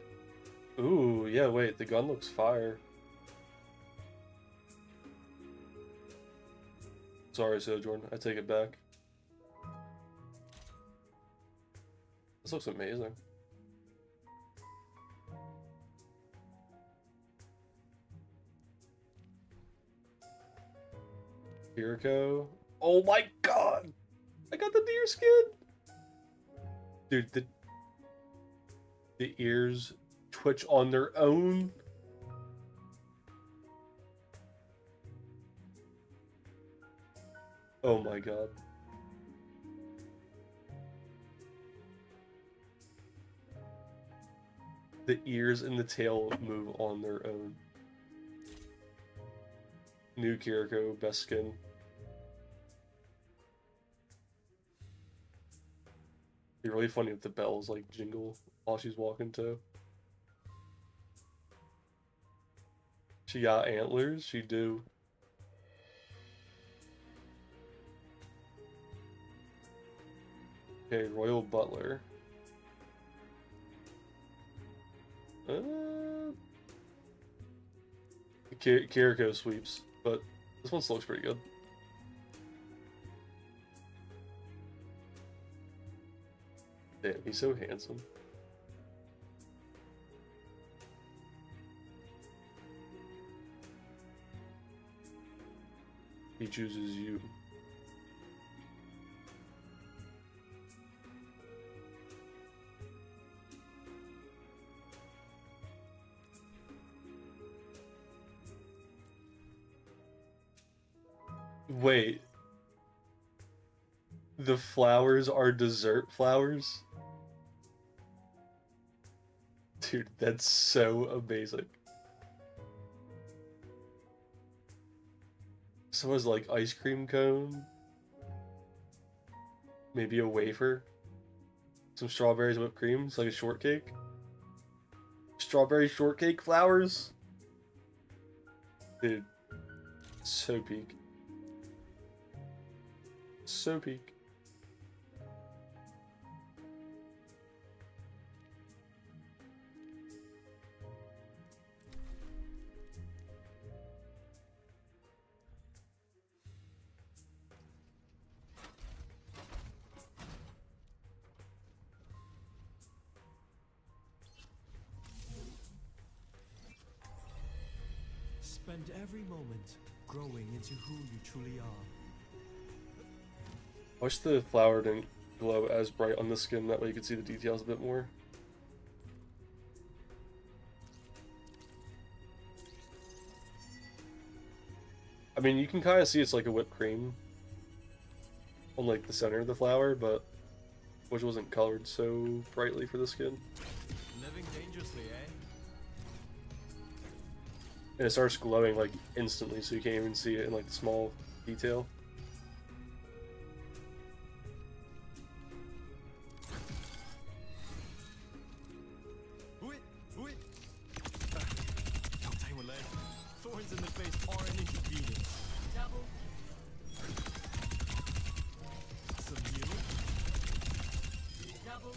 Ooh, yeah, wait, the gun looks fire. Sorry, Sojourn, I take it back. This looks amazing. Kiriko. Oh my god! I got the deer skin! Dude, the ears twitch on their own. Oh my god. The ears and the tail move on their own. New Kiriko, best skin. It'd be really funny if the bells like jingle while she's walking too. She got antlers? She do. Okay, Royal Butler. Kiriko sweeps, but this one still looks pretty good. Damn, he's so handsome. He chooses you. Wait. The flowers are dessert flowers? Dude, that's so amazing. So is like ice cream cone. Maybe a wafer. Some strawberries, whipped cream. It's like a shortcake. Strawberry shortcake flowers. Dude, so peak. So peak. Spend every moment growing into who you truly are. I wish the flower didn't glow as bright on the skin, that way you could see the details a bit more. I mean, you can kind of see it's like a whipped cream on like the center of the flower, but which wasn't colored so brightly for the skin. Living dangerously, eh? And it starts glowing like instantly, so you can't even see it in like the small detail. No time will left. Thorns in the face are an inconvenience. Double. Some healing? Double.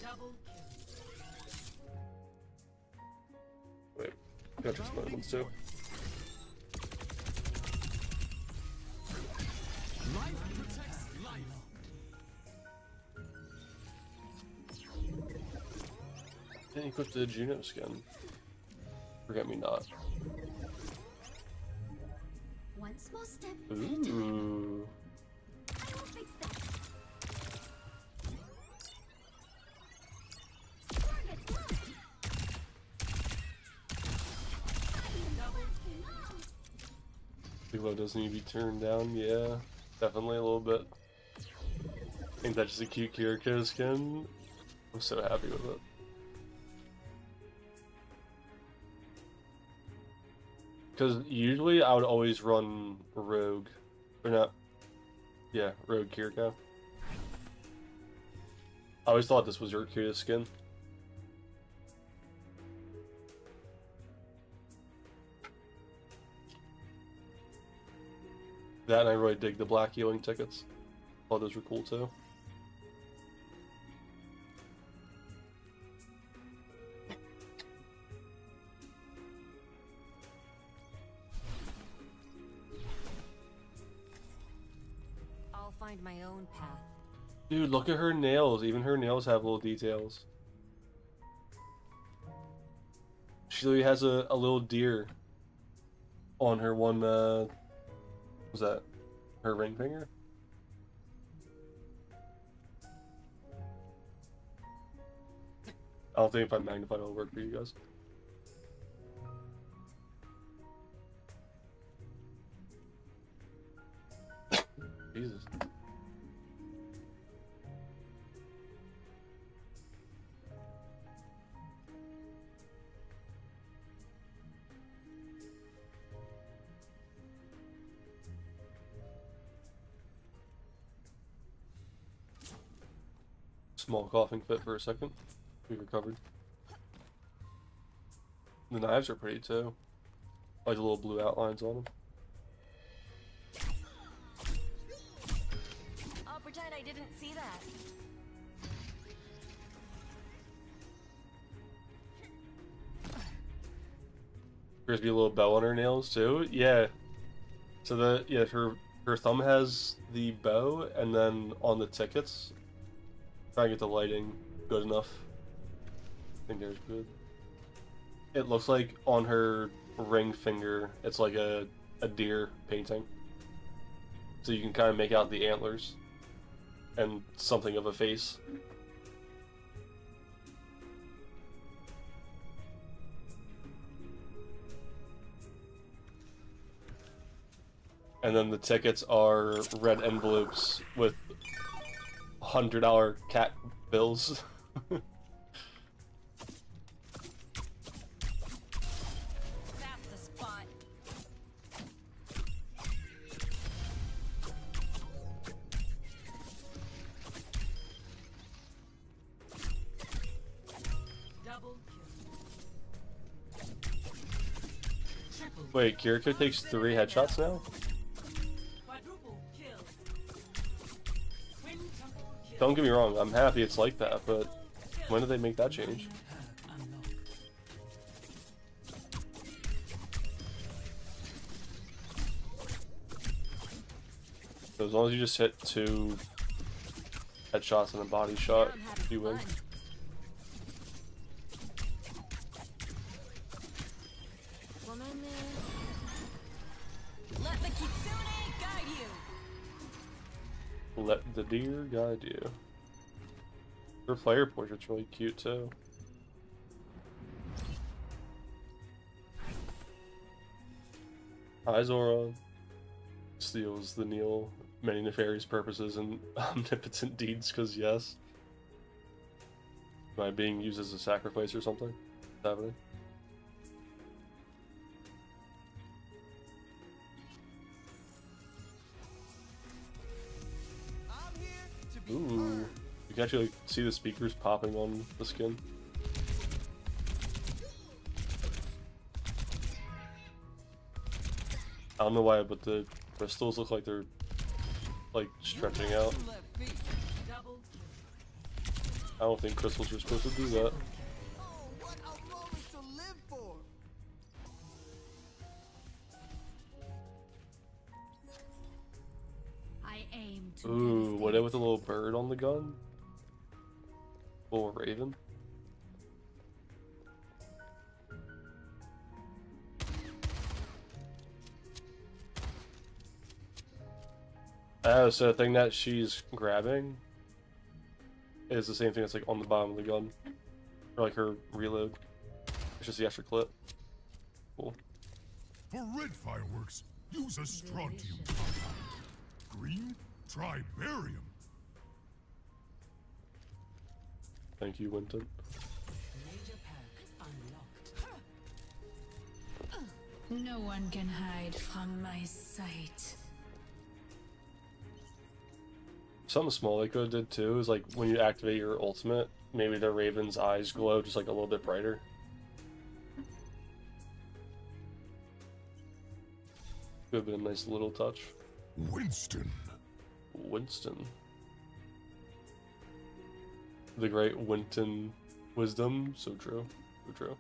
Double. Wait, got just another ones too. Life protects life. Didn't equip the Juno skin. Forget me not. One small step. Ooh. I will fix that. Target's locked. Reload doesn't need to be turned down. Yeah, definitely a little bit. I think that's just a cute Kiriko skin. I'm so happy with it. Because usually I would always run Rogue. Or not. Yeah, Rogue Kiriko. I always thought this was your cutest skin. That and I really dig the black healing tickets. Thought those were cool too. I'll find my own path. Dude, look at her nails. Even her nails have little details. She literally has a little deer on her one, what was that? Her ring finger? I don't think if I magnify it'll work for you guys. Jesus. Small coughing fit for a second. We recovered. The knives are pretty too. Like the little blue outlines on them. I'll pretend I didn't see that. There's be a little bow on her nails too. Yeah. So her thumb has the bow, and then on the tickets, try and get the lighting good enough. I think there's good. It looks like on her ring finger, it's like a deer painting. So you can kind of make out the antlers and something of a face. And then the tickets are red envelopes with $100 cat bills. That's the spot. Double kill. Triple. Wait, Kiriko takes 3 headshots now? Quadruple kill. Quintuple kill. Don't get me wrong, I'm happy it's like that, but when did they make that change? So as long as you just hit 2 headshots and a body shot, Now I'm having you win. fun. Woman, let the kitsune guide you. Let the deer guide you. Her player portrait's really cute too. Hi Zora. steals the Neil, many nefarious purposes and omnipotent deeds, because yes. Am I being used as a sacrifice or something? What's happening? Ooh. You can actually like, see the speakers popping on the skin. I don't know why, but the crystals look like they're like stretching out. I don't think crystals are supposed to do that. I aim to Ooh, what devastate. with a little bird on the gun? Little raven. So the thing that she's grabbing is the same thing that's like on the bottom of the gun. Or like her reload. It's just the extra clip. Cool. For red fireworks, use a strontium. Green, try barium. Thank you, Winton. Major perk unlocked. No one can hide from my sight. Something small they could have did too is like when you activate your ultimate, maybe the Raven's eyes glow just like a little bit brighter. Could have been a nice little touch. Winston. Winston. The great Winton wisdom. So true. So true.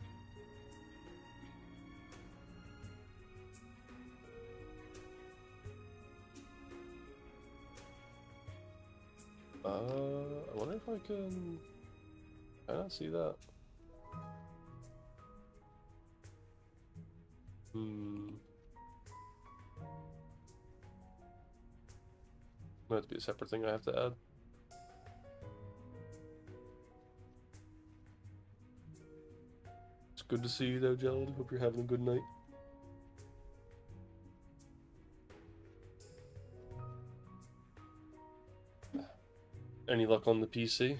I wonder if I can see that. Might have to be a separate thing I have to add. It's good to see you though, Jelly. Hope you're having a good night. Any luck on the PC?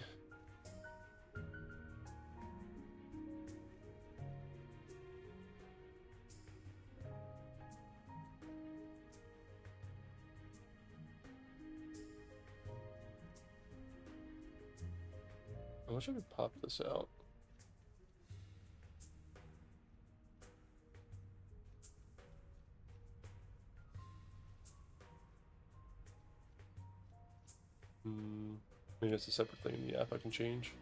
I wish I could pop this out. Maybe that's a separate thing in the app I can change.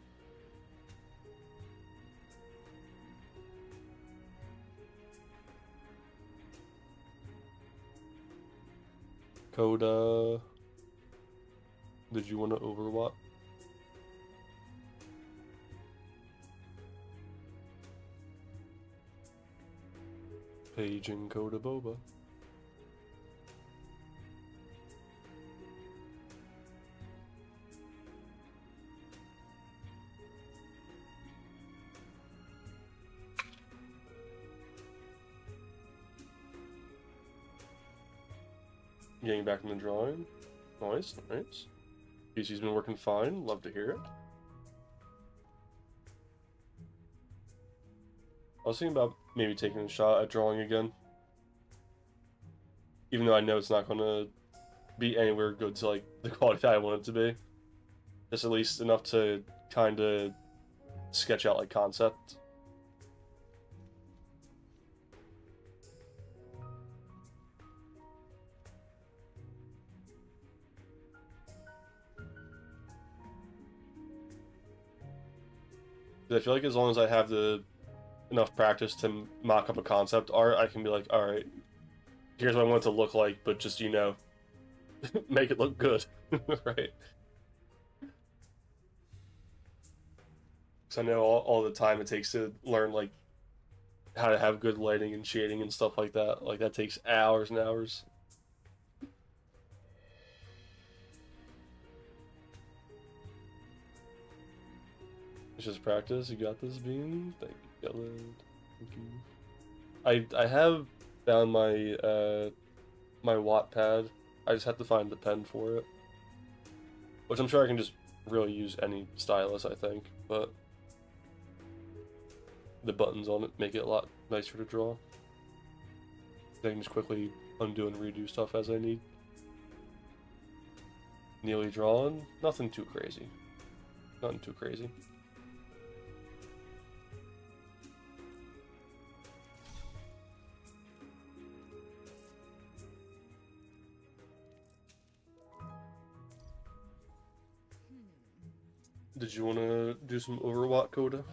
Coda. Did you want to overwatch? Paging Coda Boba. Getting back in the drawing. Nice, nice. PC's been working fine. Love to hear it. I was thinking about maybe taking a shot at drawing again. Even though I know it's not going to be anywhere good to like the quality that I want it to be. Just at least enough to kind of sketch out like concept. I feel like as long as I have the enough practice to mock up a concept art, I can be like, all right, here's what I want it to look like, but just, you know, make it look good, right? Because I know all the time it takes to learn, like, how to have good lighting and shading and stuff like that. Like, that takes hours and hours. It's just practice. You got this, Bean. Thank you, Yellowed. Thank you. I have found my my Wattpad. I just have to find the pen for it. Which I'm sure I can just really use any stylus, I think, but the buttons on it make it a lot nicer to draw. I can just quickly undo and redo stuff as I need. Nearly drawn, nothing too crazy. Nothing too crazy. Did you want to do some Overwatt, Coda?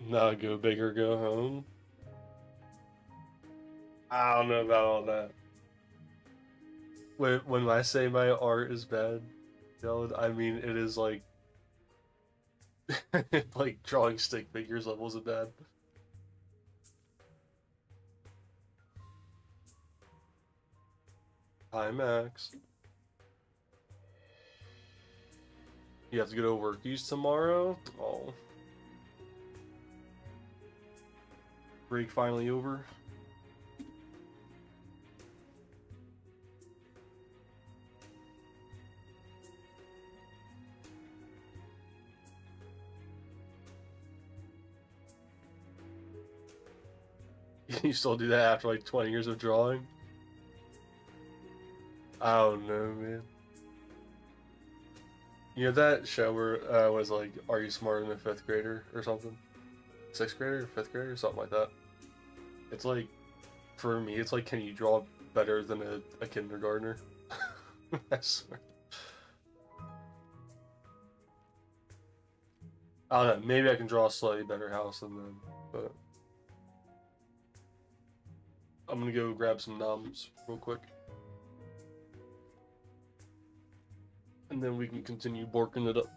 Nah, go big or go home. I don't know about all that. When I say my art is bad, I mean it is like like drawing stick figures levels of bad. Hi Max. You have to go to workies tomorrow? Oh. Break finally over. You still do that after like 20 years of drawing? I don't know, man. You know that show where was like, Are You Smarter Than a Fifth Grader or something? Sixth grader, fifth grader, something like that. It's like, for me, it's like, can you draw better than a kindergartner? I swear. I don't know, maybe I can draw a slightly better house than them, but I'm gonna go grab some noms real quick. And then we can continue borking it up.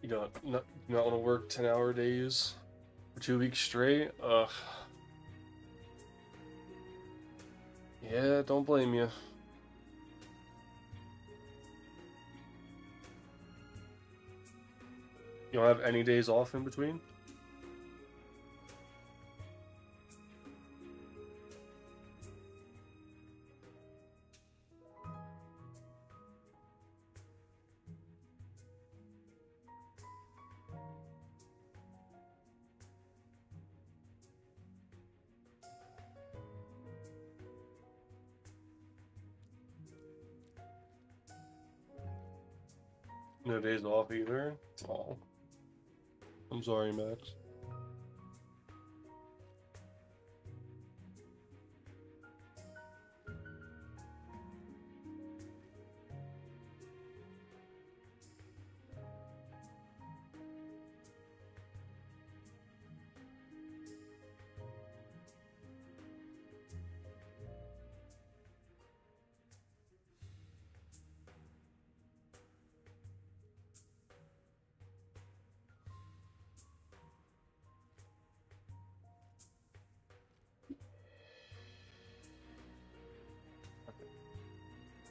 You not want to work 10-hour days for 2 weeks straight? Ugh. Yeah, don't blame you. You don't have any days off in between? No days off either? Oh. I'm sorry, Max.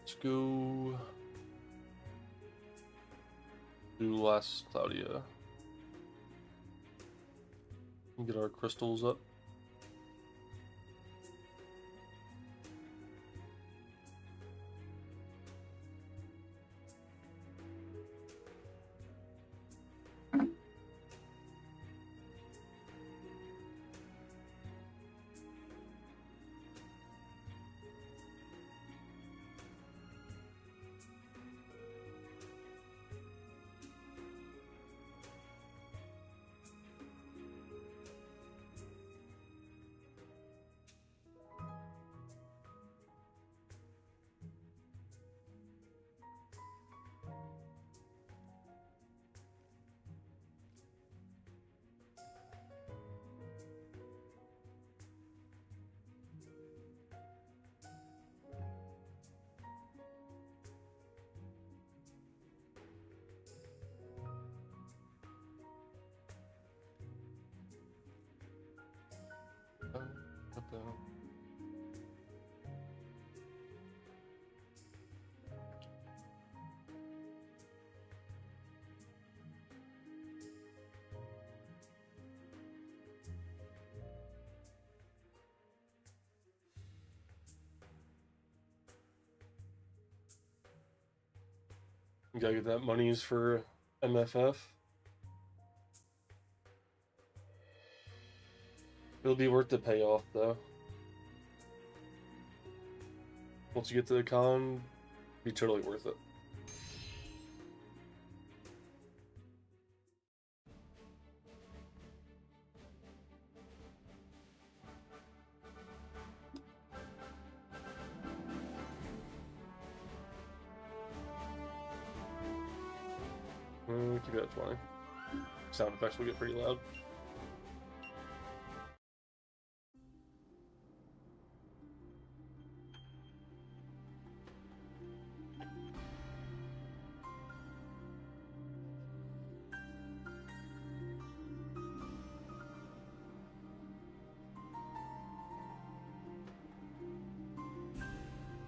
Let's go. Do Last Cloudia. Get our crystals up. What the hell? You gotta get that monies for MFF. It'll be worth the payoff though. Once you get to the con, be totally worth it. Keep it at 20. Sound effects will get pretty loud.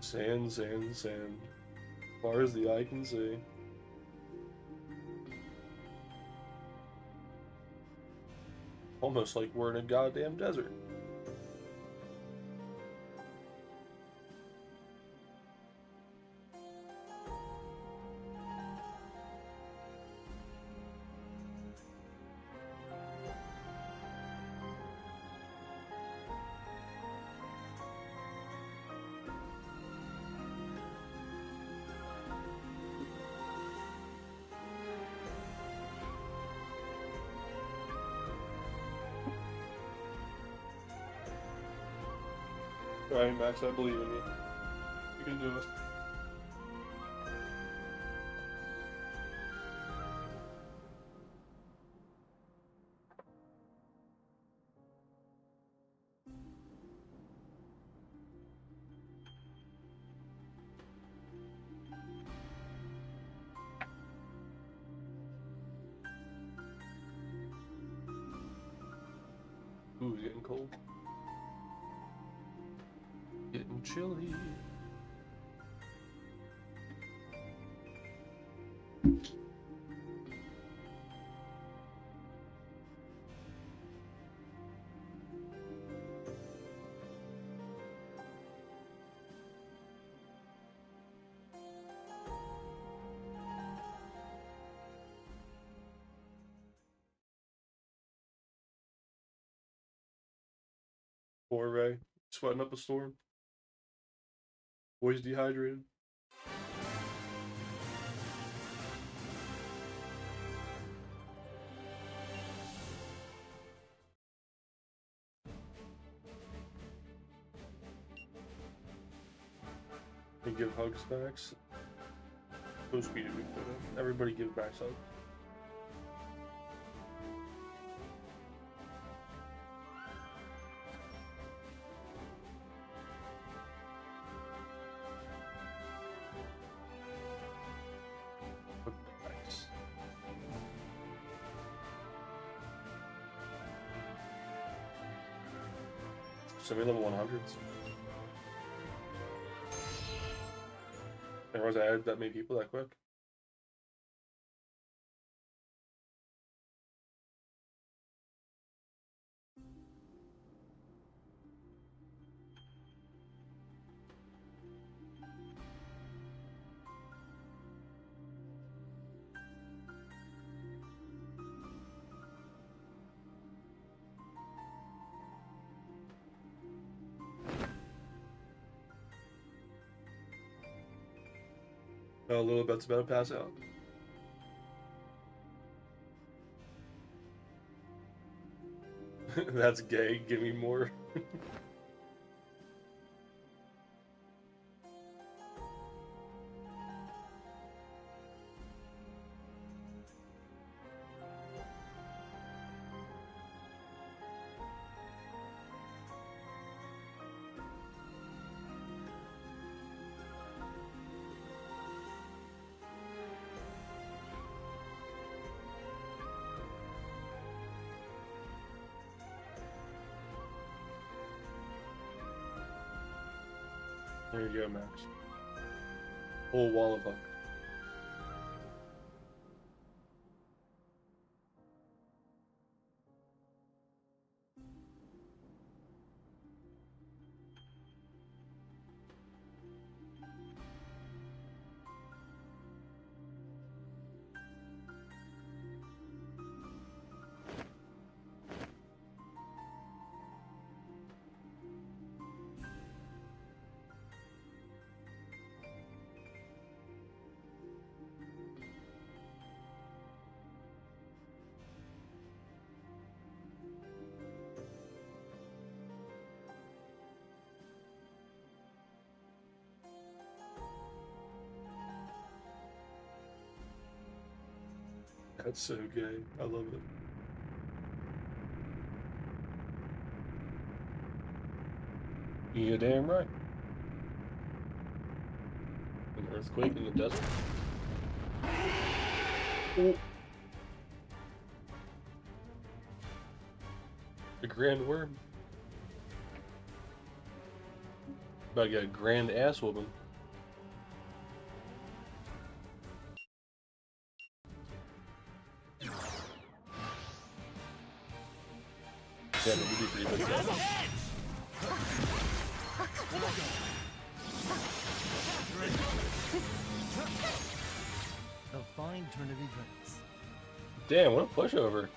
Sand, sand, sand. As far as the eye can see. Almost like we're in a goddamn desert. Alright, Max, I believe in you. You can do it. Ooh, it's getting cold. Getting chilly. Poor Ray, sweating up a storm. Boy's dehydrated. You give hugs back. So sweet of you. Everybody gives back hugs. Nice. So we level 100s. And was I added that many people that quick? Oh, Lilibet's about to pass out. That's gay. Give me more. There you go, Max. Whole wall of hunger. That's so gay. I love it. You're damn right. An earthquake in the desert? Oh. A grand worm. About to get a grand ass whooping. Yeah, but we do pretty good damage. A fine turn of events. Damn, what a pushover.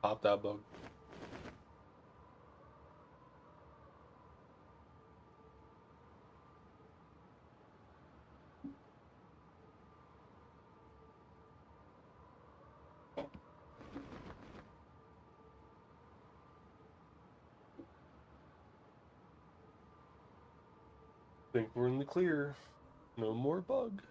Pop that bug. Think we're in the clear. No more bug.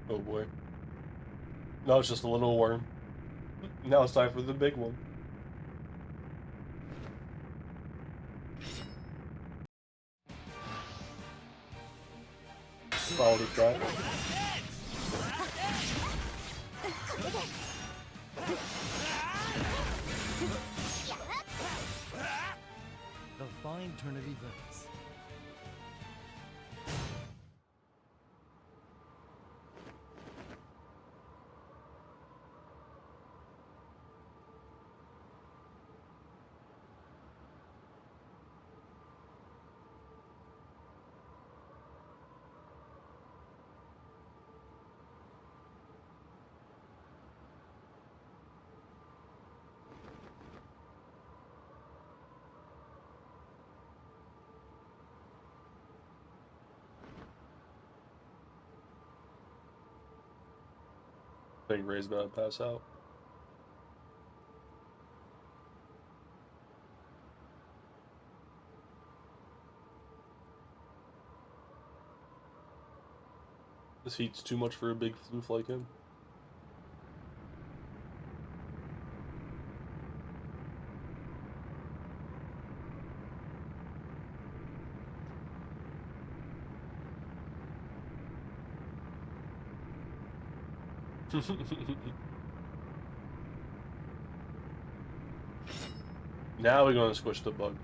Oh boy. No, it's just a little worm. Now it's time for the big one. Follow the track. A fine turn of events. I think Ray's about to pass out. This heat's too much for a big floof like him. Now we're going to squish the bug.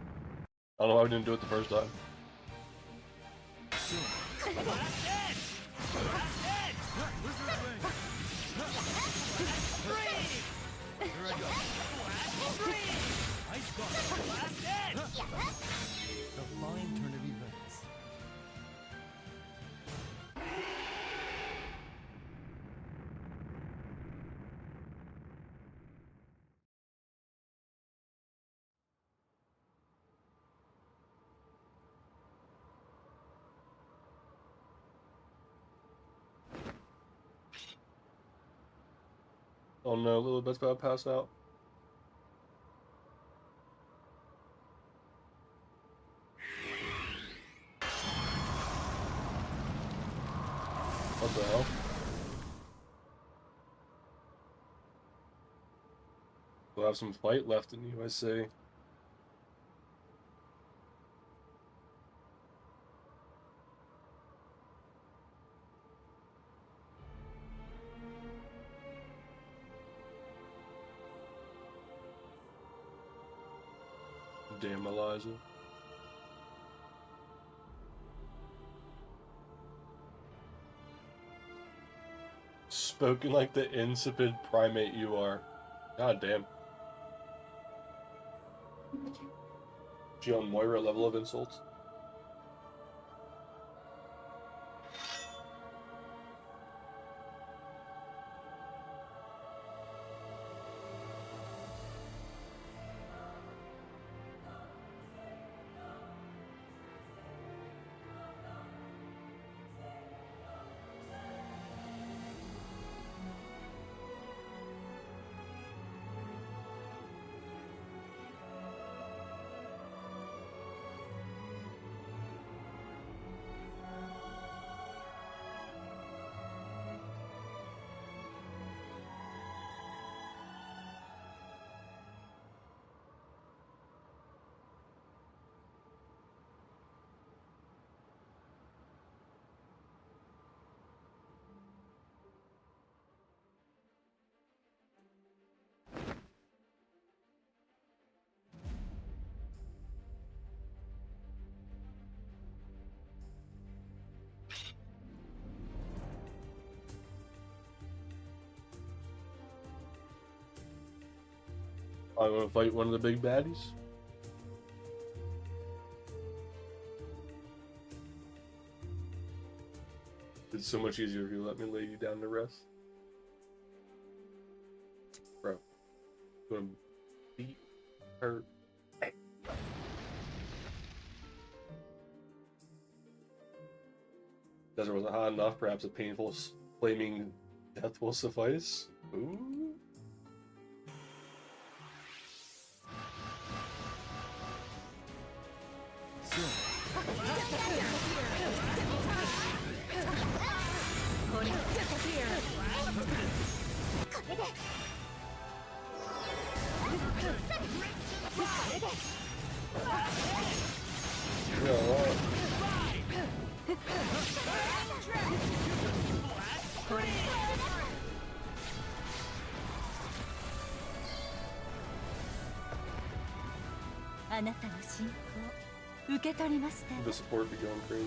I don't know why we didn't do it the first time. A fine turn of events. Oh no, Lilibet's about to pass out. What the hell? We'll have some fight left in you, I say. Damn, Eliza. Spoken like the insipid primate you are. God damn. She on Moira level of insults. I want to fight one of the big baddies. It's so much easier if you let me lay you down to rest. Bro. I'm gonna beat her. Desert wasn't hot enough, perhaps a painful flaming death will suffice. Ooh. The support be going crazy.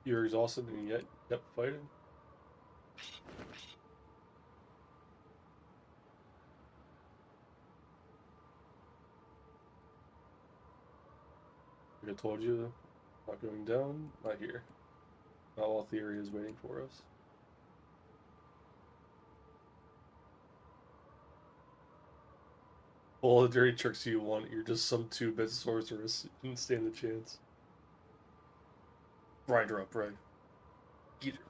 You're exhausted and yet kept fighting? I told you, not going down, not here. Not all theory is waiting for us. All the dirty tricks you want, you're just some 2-bit sorceress. You didn't stand a chance. Grind her up, right? Get her.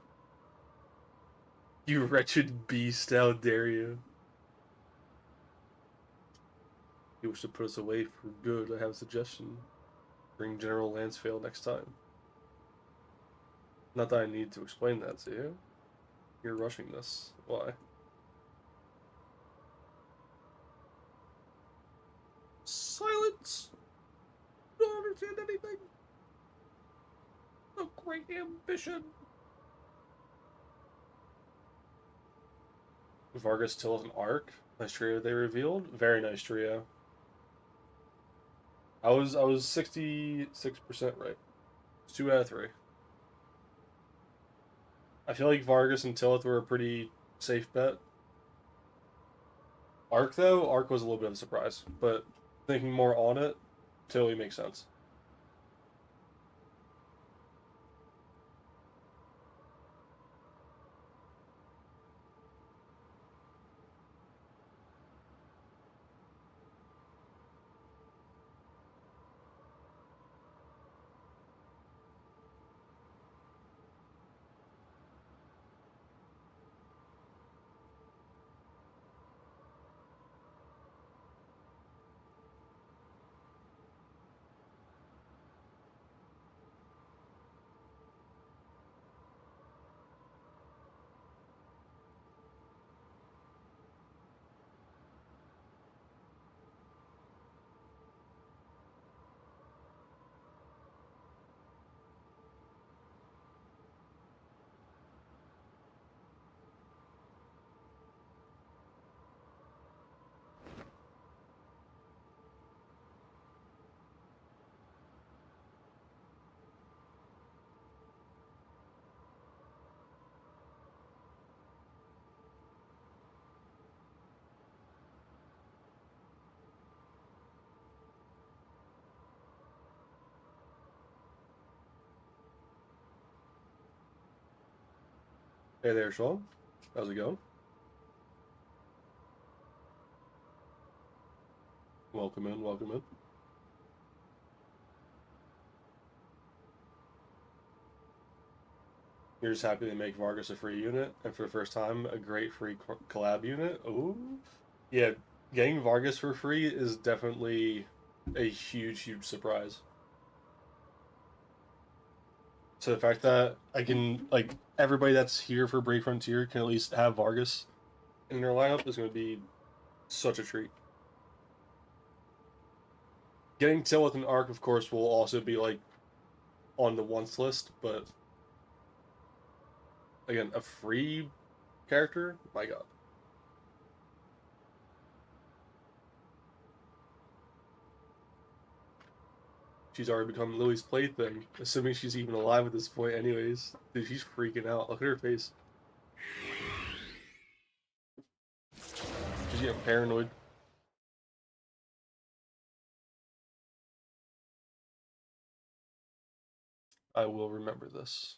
You wretched beast, how dare you? You wish to put us away for good, I have a suggestion. Bring General Lansvale next time. Not that I need to explain that to you. You're rushing this. Why? Silence! Don't understand anything. A great ambition. Vargas, Tillis, and Arc. Nice trio they revealed. Very nice trio. I was 66% right. It's 2 out of 3. I feel like Vargas and Tillith were a pretty safe bet. Arc though, Arc was a little bit of a surprise, but thinking more on it, totally makes sense. Hey there, Sean. How's it going? Welcome in, welcome in. You're just happy to make Vargas a free unit, and for the first time, a great free collab unit. Ooh. Yeah, getting Vargas for free is definitely a huge, huge surprise. So the fact that I can, like, everybody that's here for Brave Frontier can at least have Vargas in their lineup is going to be such a treat. Getting Till with an arc, of course, will also be, like, on the wants list, but again, a free character? My god. She's already become Lily's plaything, assuming she's even alive at this point anyways. Dude, she's freaking out. Look at her face. She's getting paranoid. I will remember this.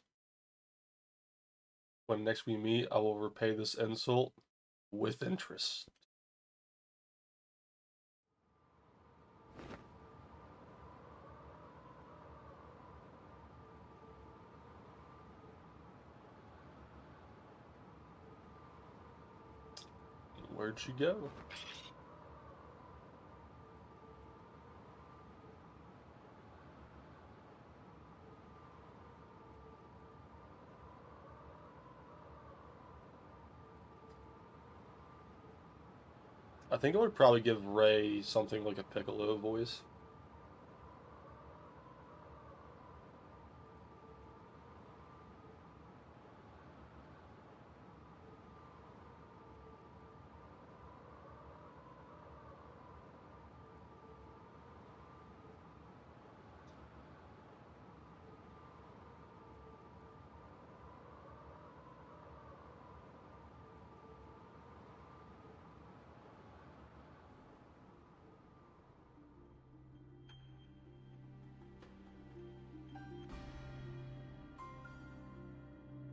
When next we meet, I will repay this insult with interest. Where'd she go? I think I would probably give Ray something like a Piccolo voice.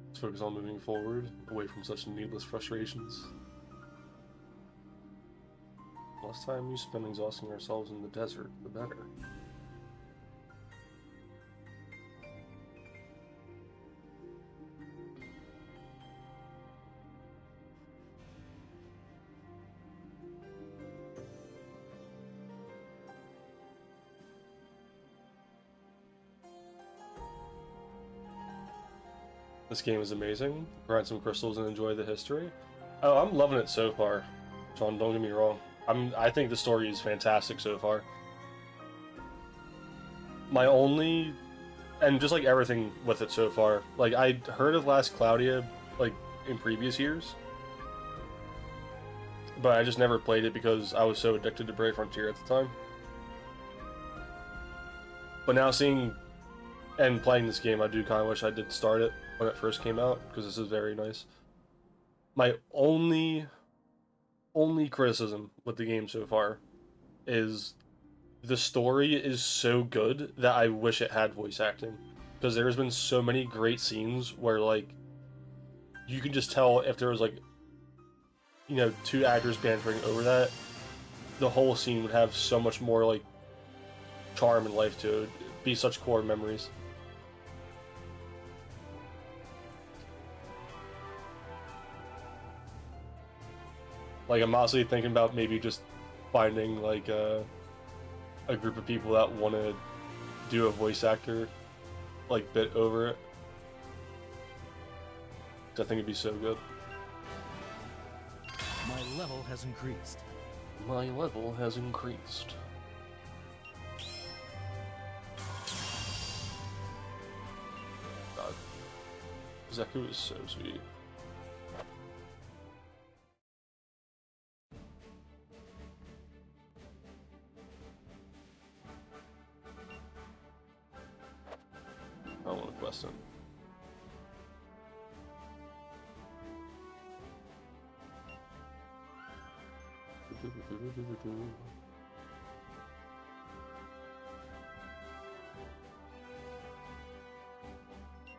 Let's focus on moving forward, away from such needless frustrations. Less time we spend exhausting ourselves in the desert, the better. This game is amazing. Grind some crystals and enjoy the history. Oh, I'm loving it so far. Sean, don't get me wrong. I think the story is fantastic so far. My only, and just like everything with it so far, like I heard of Last Cloudia like in previous years, but I just never played it because I was so addicted to Brave Frontier at the time. But now seeing and playing this game, I do kind of wish I did start it when it first came out, because this is very nice. My only criticism with the game so far is the story is so good that I wish it had voice acting, because there's been so many great scenes where like you can just tell if there was like, you know, two actors bantering over that, the whole scene would have so much more like charm and life to it. It'd be such core memories. Like, I'm honestly thinking about maybe just finding like a group of people that want to do a voice actor like bit over it. I think it'd be so good. My level has increased. My level has increased. God, Zeku is so sweet. I want to quest him.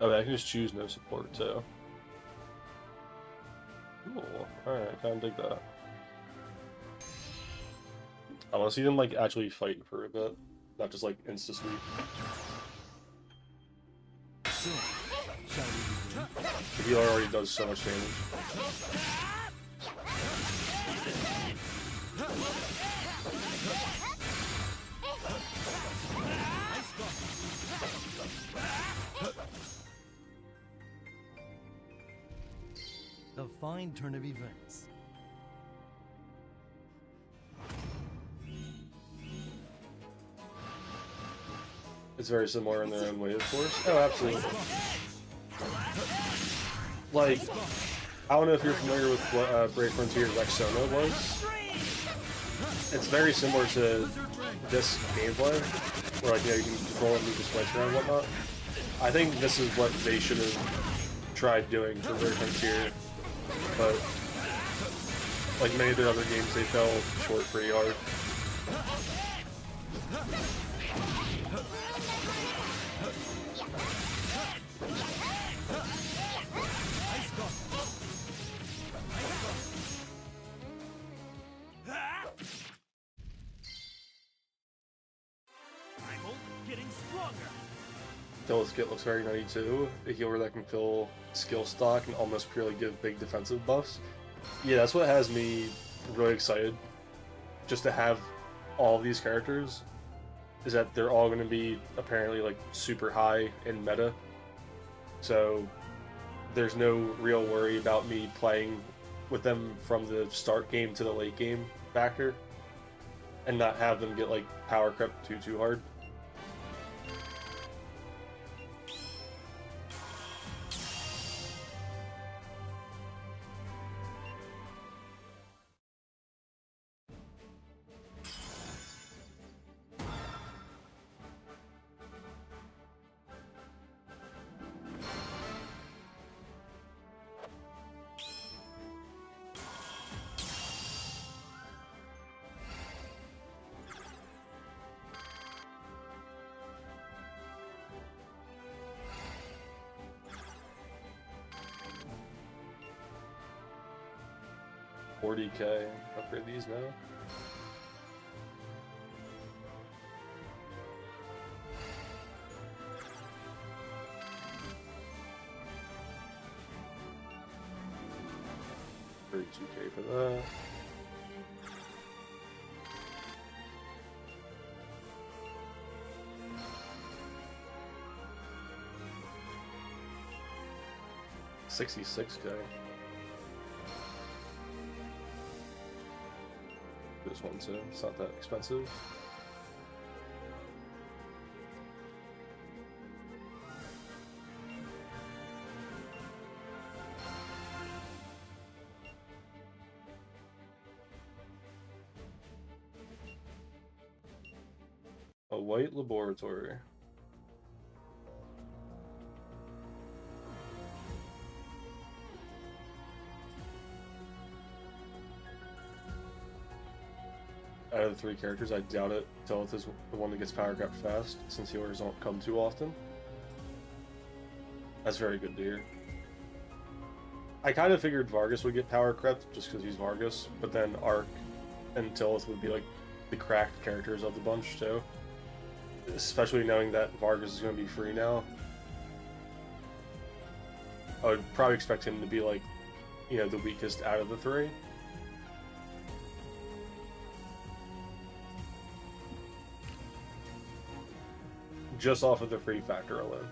Oh, I can just choose no support too. Cool. Alright, I kinda dig that. I wanna see them like actually fight for a bit, not just like insta sweep. So, shall we begin? The healer already does so much damage. The fine turn of events. It's very similar in their own way, of course. Oh, absolutely. Like, I don't know if you're familiar with what Brave Frontier Rexona was. It's very similar to this gameplay, where like, you know, you can control and move the switch around and whatnot. I think this is what they should have tried doing for Brave Frontier, but like many of their other games, they fell short pretty hard. Phil's Kit looks very nutty too. A healer that can fill skill stock and almost purely give big defensive buffs. Yeah, that's what has me really excited. Just to have all of these characters, is that they're all going to be apparently like super high in meta. So there's no real worry about me playing with them from the start game to the late game factor, and not have them get like power crept too hard. $40K. Upgrade these now. $32K for that. 66k. This one too. It's not that expensive. A white laboratory. Out of the 3 characters, I doubt it. Teleth is the one that gets power crept fast, since healers don't come too often. That's very good to hear. I kind of figured Vargas would get power crept just because he's Vargas, but then Ark and Teleth would be like the cracked characters of the bunch too. Especially knowing that Vargas is going to be free now. I would probably expect him to be like, you know, the weakest out of the 3. Just off of the free factor alone.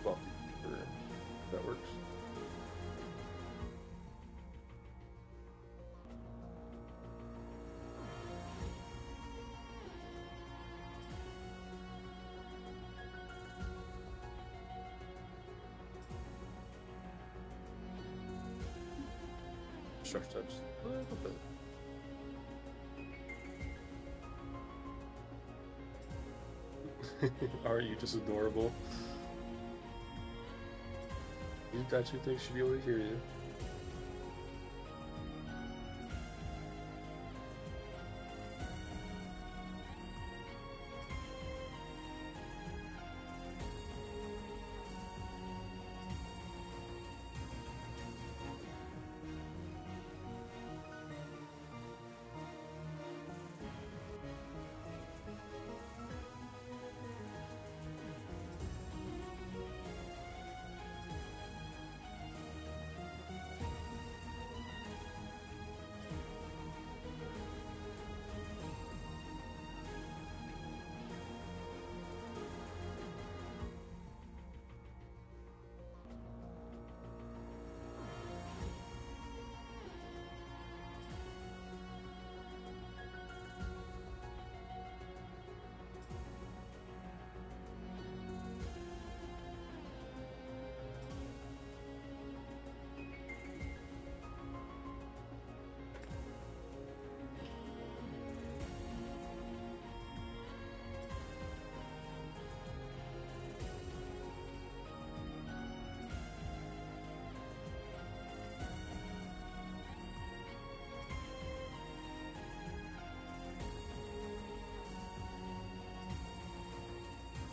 Well, that works. Structure types a little bit. Aren't you just adorable? You actually think she'd be able to hear you.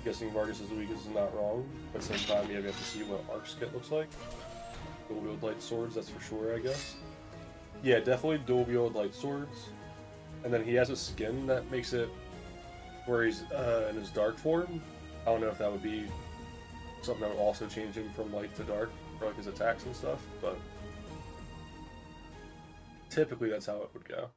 Guessing Vargas is weak is not wrong, but at the same time, you have to see what Ark's kit looks like. Dual wield light swords, that's for sure, I guess. Yeah, definitely dual wield light swords. And then he has a skin that makes it where he's in his dark form. I don't know if that would be something that would also change him from light to dark for like his attacks and stuff, but typically that's how it would go.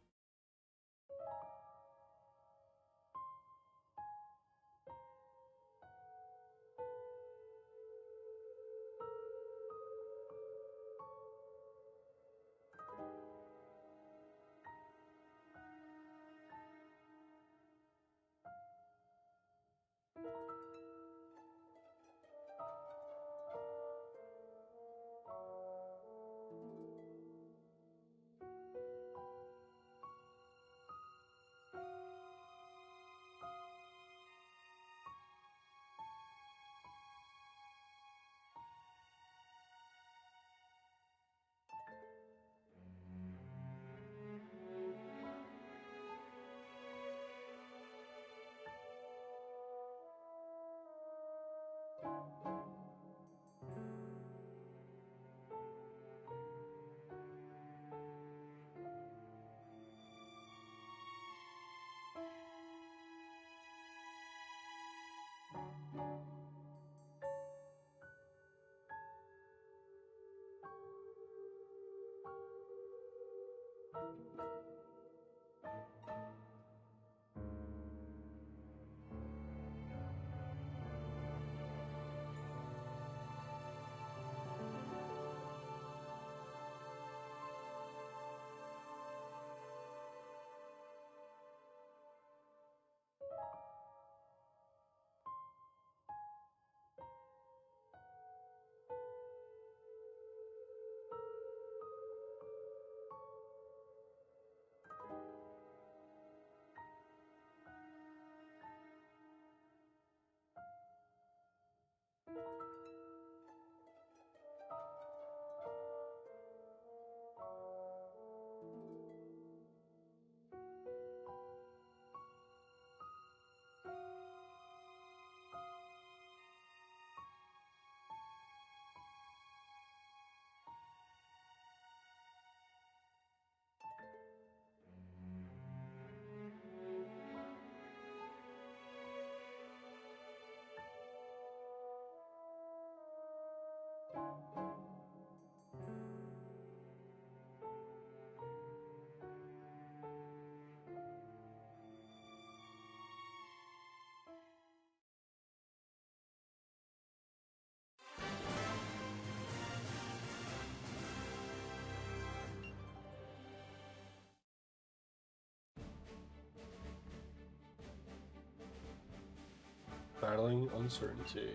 Battling uncertainty.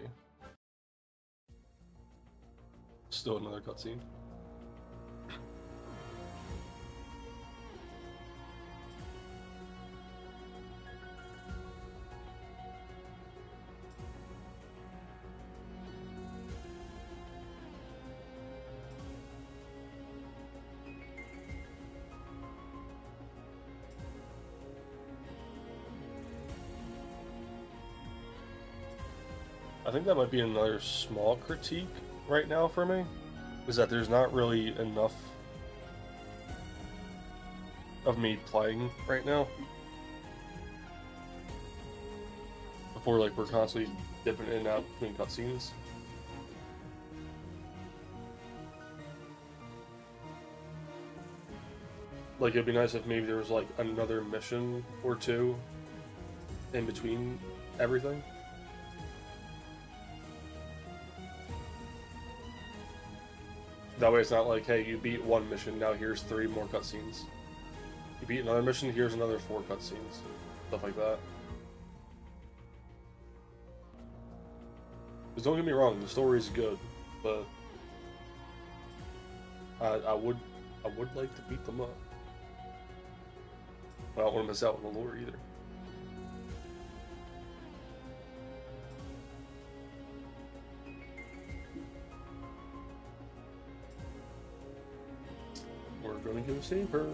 Still another cutscene. I think that might be another small critique right now for me, is that there's not really enough of me playing right now. Before, like, we're constantly dipping in and out between cutscenes. Like, it'd be nice if maybe there was, like, another mission or two in between everything. That way it's not like, hey, you beat one mission, now here's 3 more cutscenes. You beat another mission, here's another 4 cutscenes. Stuff like that. Because don't get me wrong, the story is good, but I would like to beat them up. I don't want to miss out on the lore either. We're gonna go save her.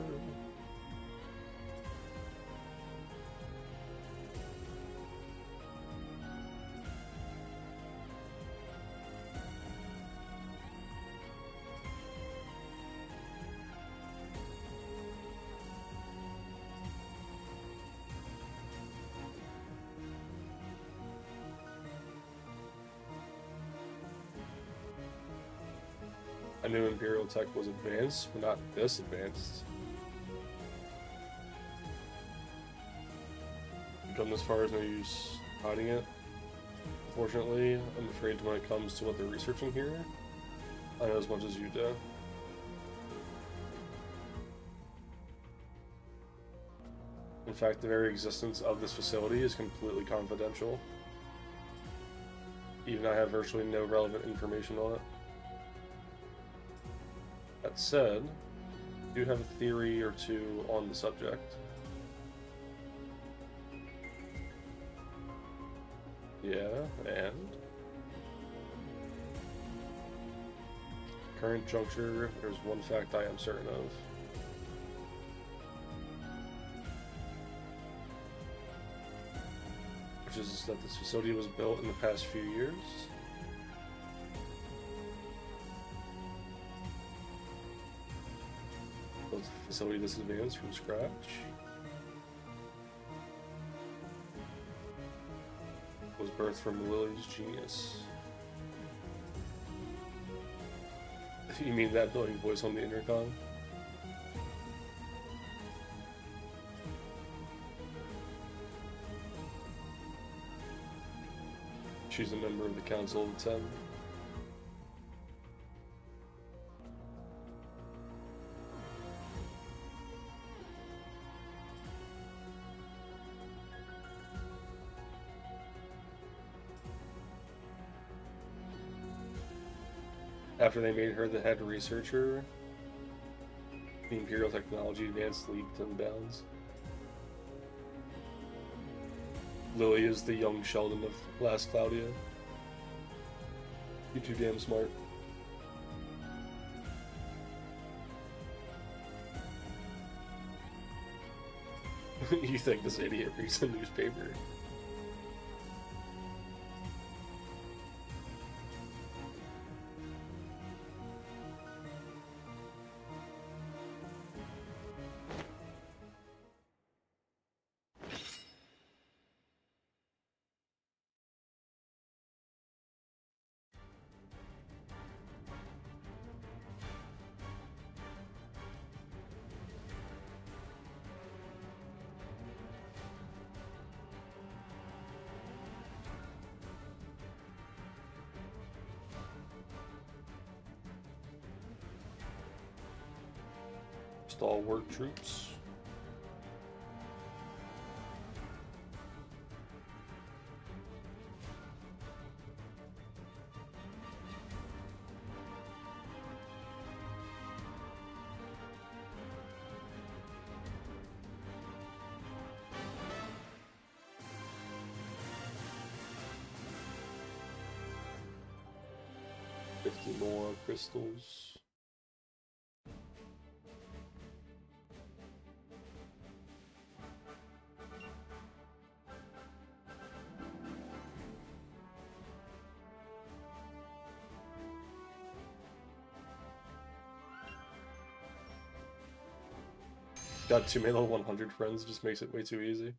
I knew Imperial tech was advanced, but not this advanced. We've come this far, is no use hiding it. Unfortunately, I'm afraid when it comes to what they're researching here, I know as much as you do. In fact, the very existence of this facility is completely confidential. Even I have virtually no relevant information on it. That said, I do have a theory or two on the subject. Yeah, and current juncture, there's one fact I am certain of. Which is that this facility was built in the past few years. Built a facility this advanced from scratch. Was birthed from Lily's genius. You mean that building voice on the intercom? She's a member of the Council of the Ten. After they made her the head researcher, the Imperial technology advanced leaped and bounds. Lily is the young Sheldon of Last Cloudia. You're too damn smart. You think this idiot reads a newspaper? Stalwart troops. $50 more crystals. Got too many level 100 friends, just makes it way too easy.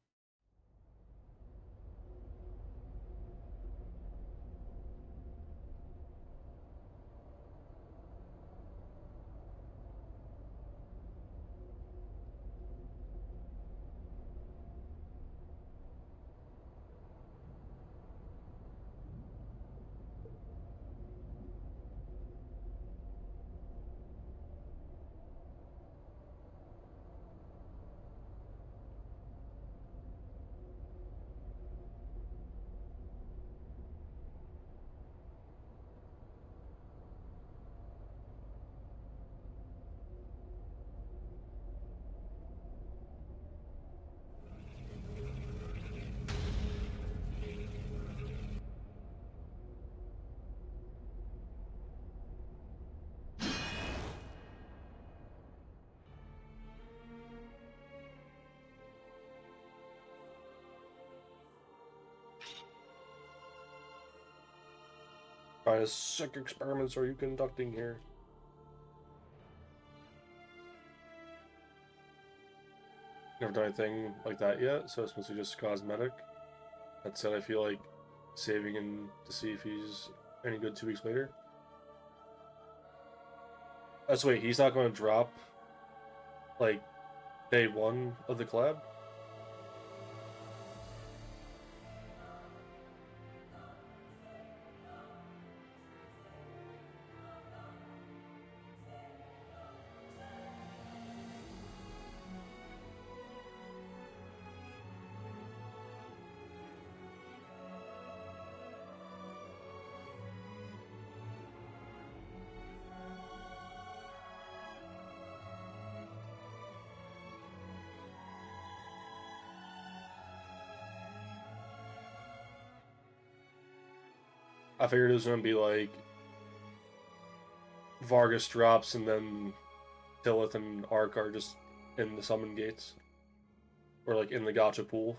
What kind of sick experiments are you conducting here? Never done anything like that yet, so it's mostly just cosmetic. That said, I feel like saving him to see if he's any good 2 weeks later. That's wait, he's not going to drop like day 1 of the collab? I figured it was going to be like Vargas drops and then Tillith and Ark are just in the summon gates. Or like in the gacha pool.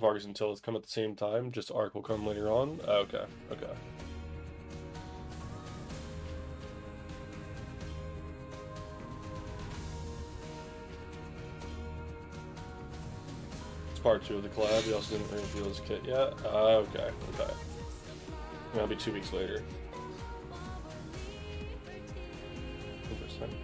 Vargas and Tilith come at the same time, just Arc will come later on. Okay, okay. It's part 2 of the collab. We also didn't reveal his kit yet. Okay, okay. That'll be 2 weeks later. Interesting.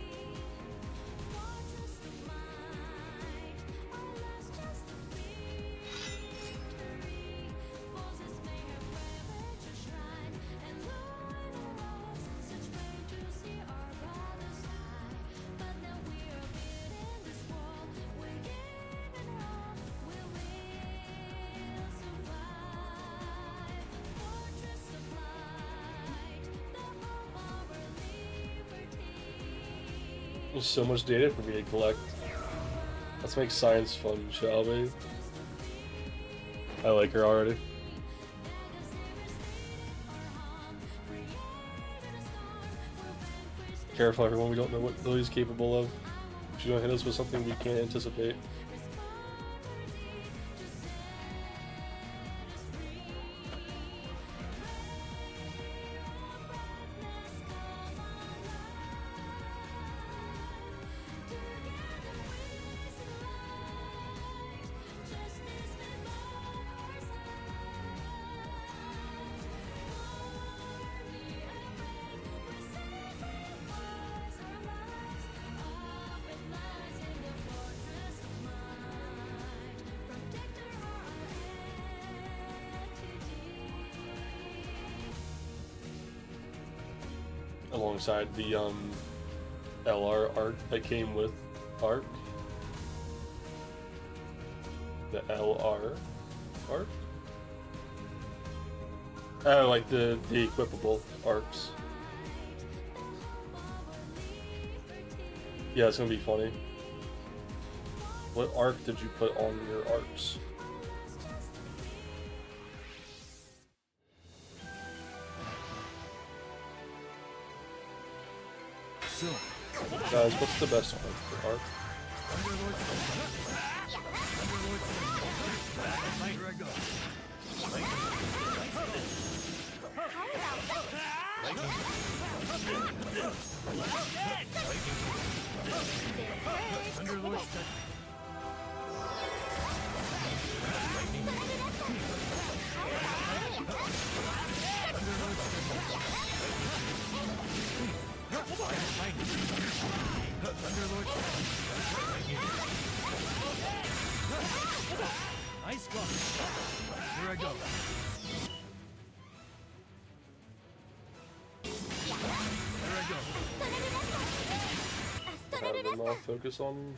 There's so much data for me to collect. Let's make science fun, shall we? I like her already. Careful everyone, we don't know what Lily's capable of. She's gonna hit us with something we can't anticipate. Alongside the LR arc that came with arc. The LR arc? Oh, like the equipable arcs. Yeah, it's gonna be funny. What arc did you put on your arcs? Guys, what's the best arc for arc? Nice one. Here I go. Have them all focus on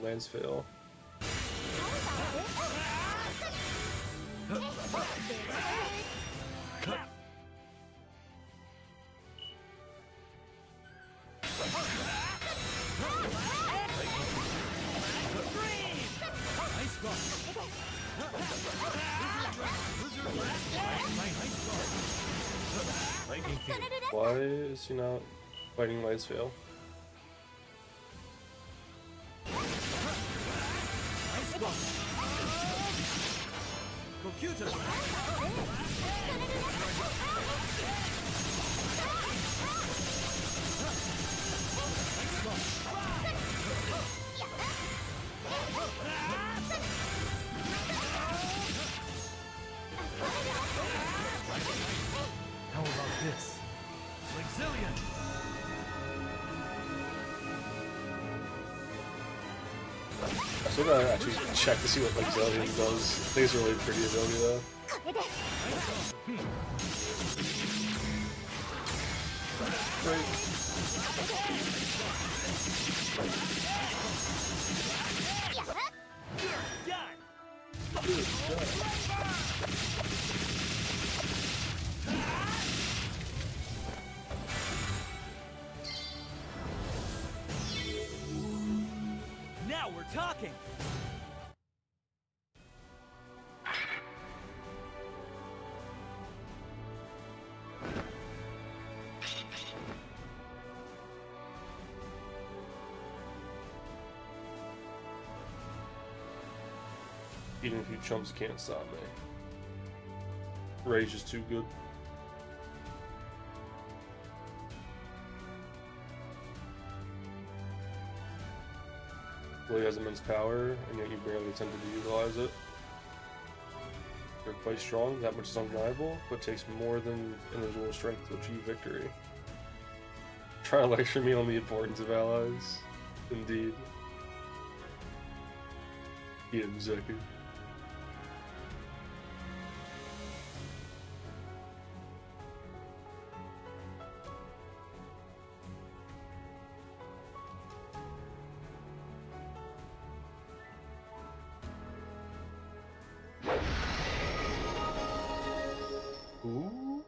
Lance fail. Why is he not fighting Light's Veil? How about this? Exilian! I still gotta actually check to see what Exilian does. I think it's a really pretty ability though. Now we're talking! Even if you chumps can't stop me. Rage is too good. Really has immense power, and yet you barely attempted to utilize it. You're quite strong, that much is undeniable, but it takes more than individual strength to achieve victory. Try to lecture me on the importance of allies. Indeed. Yeah, exactly. Ooh.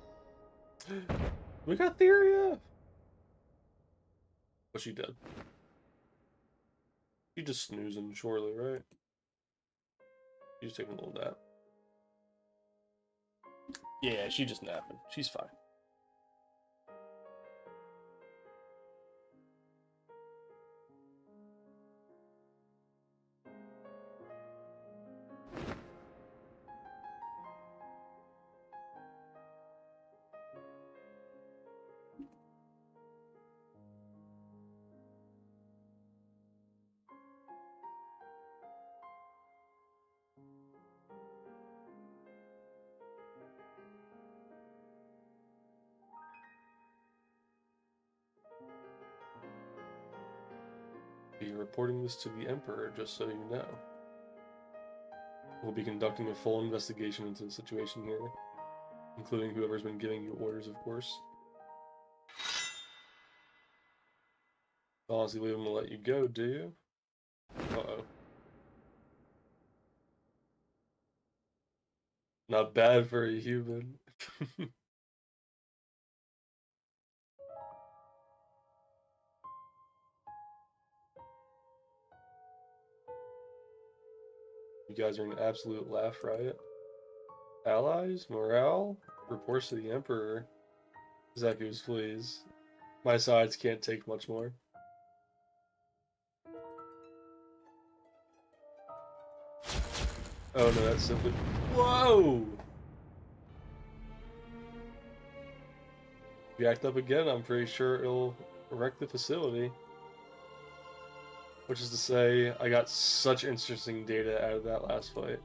We got Theria! What's she dead? She just snoozing, surely, right? She's taking a little nap. Yeah, she just napping. She's fine. Be reporting this to the Emperor, just so you know. We'll be conducting a full investigation into the situation here, including whoever's been giving you orders, of course. Honestly, leave him to let you go, do you? Uh-oh. Not bad for a human. You guys are an absolute laugh riot. Allies? Morale? Reports to the Emperor? Zeku's, please. My sides can't take much more. Oh no, that's simply... Whoa! If you act up again, I'm pretty sure it'll wreck the facility. Which is to say, I got such interesting data out of that last fight.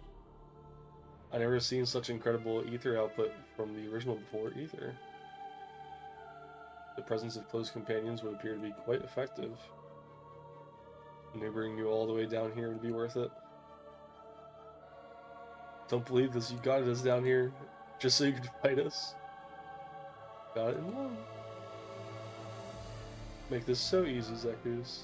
I never seen such incredible ether output from the original before either. The presence of close companions would appear to be quite effective. Maneuvering you all the way down here would be worth it. Don't believe this, you got us down here just so you could fight us. Got it in love. Make this so easy, Zekus.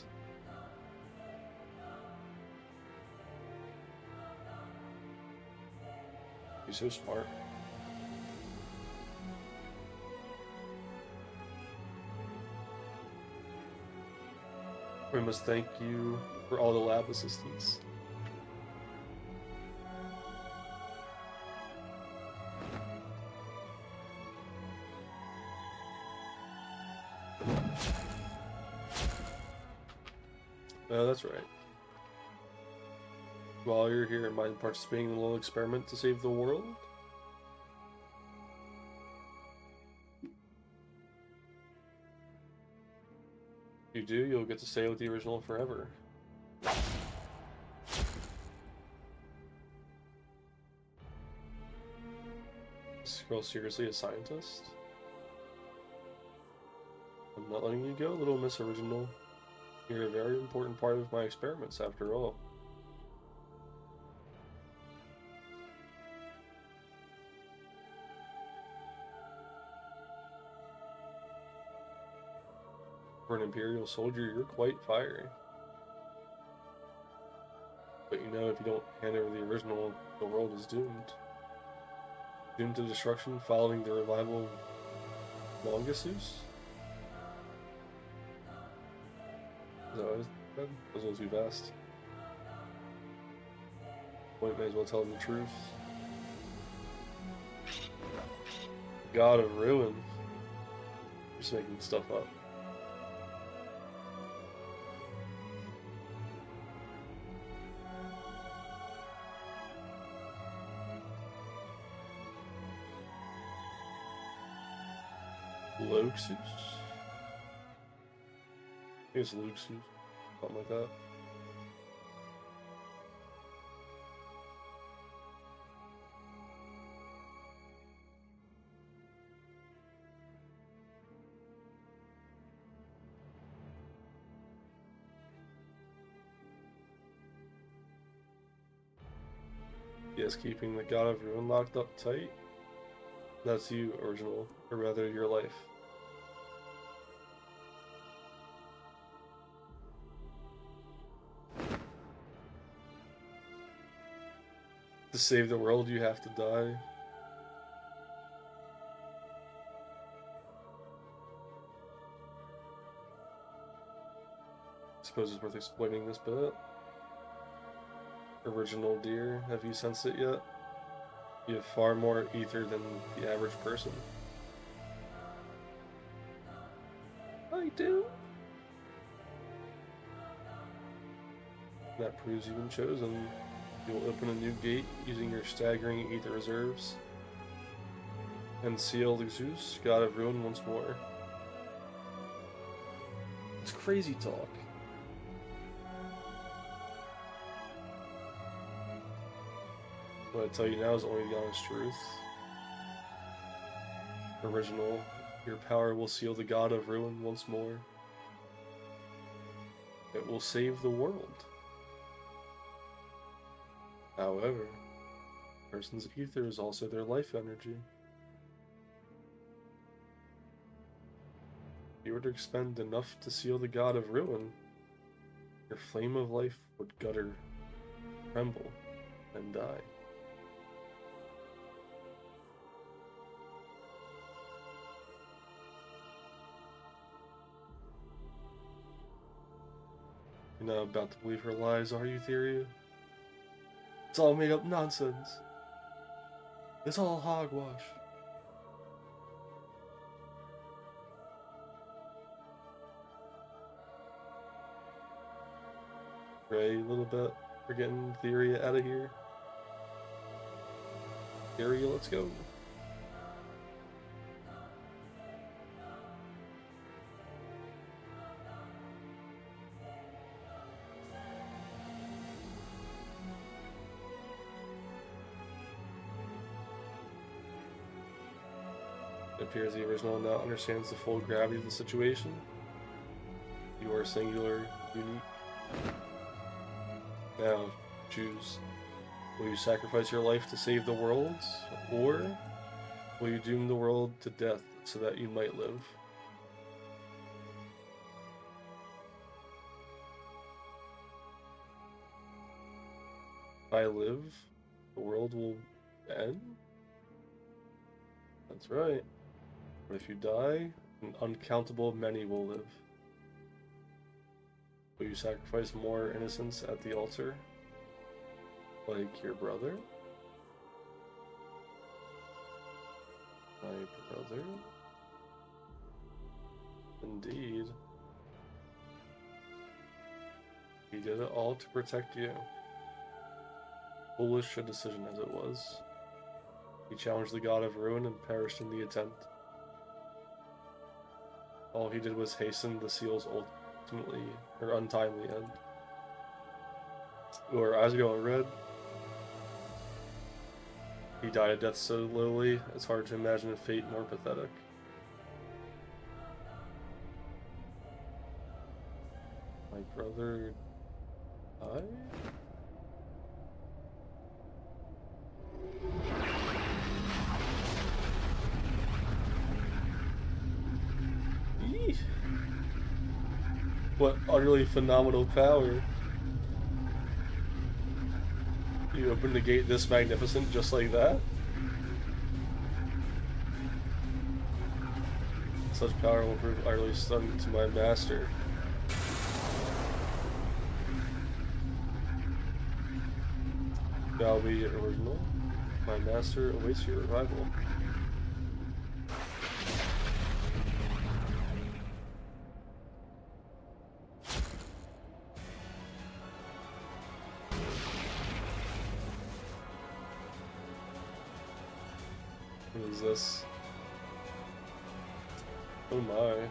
You're so smart. We must thank you for all the lab assistance. Oh, that's right. While you're here, mind participating in a little experiment to save the world? If you do, you'll get to stay with the original forever. Is this girl seriously a scientist? I'm not letting you go, little Miss Original. You're a very important part of my experiments, after all. For an Imperial soldier, you're quite fiery. But you know, if you don't hand over the original, the world is doomed. Doomed to destruction following the revival of Longasus? No, that was a little too fast. Point may as well tell them the truth. God of Ruin. You're just making stuff up. Luxus? I think it's Luxus. Something like that. Yes, keeping the God of Ruin locked up tight. That's you, original, or rather your life. To save the world, you have to die. I suppose it's worth explaining this bit. Original dear, have you sensed it yet? You have far more ether than the average person. I do. That proves you've been chosen. You will open a new gate using your staggering ether reserves and seal Zeus, God of Ruin, once more. It's crazy talk. What I tell you now is only the honest truth. Original, your power will seal the God of Ruin once more. It will save the world. However, a person's ether is also their life energy. If you were to expend enough to seal the God of Ruin, your flame of life would gutter, tremble, and die. You're not about to believe her lies, are you, Theria? It's all made up nonsense. It's all hogwash. Pray a little bit for getting Theria out of here. Theria, let's go. It appears the original now understands the full gravity of the situation. You are singular, unique. Now, choose. Will you sacrifice your life to save the world, or will you doom the world to death so that you might live? If I live, the world will end? That's right. But if you die, an uncountable many will live. Will you sacrifice more innocents at the altar? Like your brother? My brother? Indeed. He did it all to protect you. Foolish a decision as it was. He challenged the God of Ruin and perished in the attempt. All he did was hasten the seal's ultimately, or untimely end. Ooh, our eyes are going red. He died a death so lowly, it's hard to imagine a fate more pathetic. My brother died? Eesh. What utterly phenomenal power. You opened the gate this magnificent just like that? Such power will prove utterly stunning to my master. Shall be original. My master awaits your arrival. What is this? Oh my.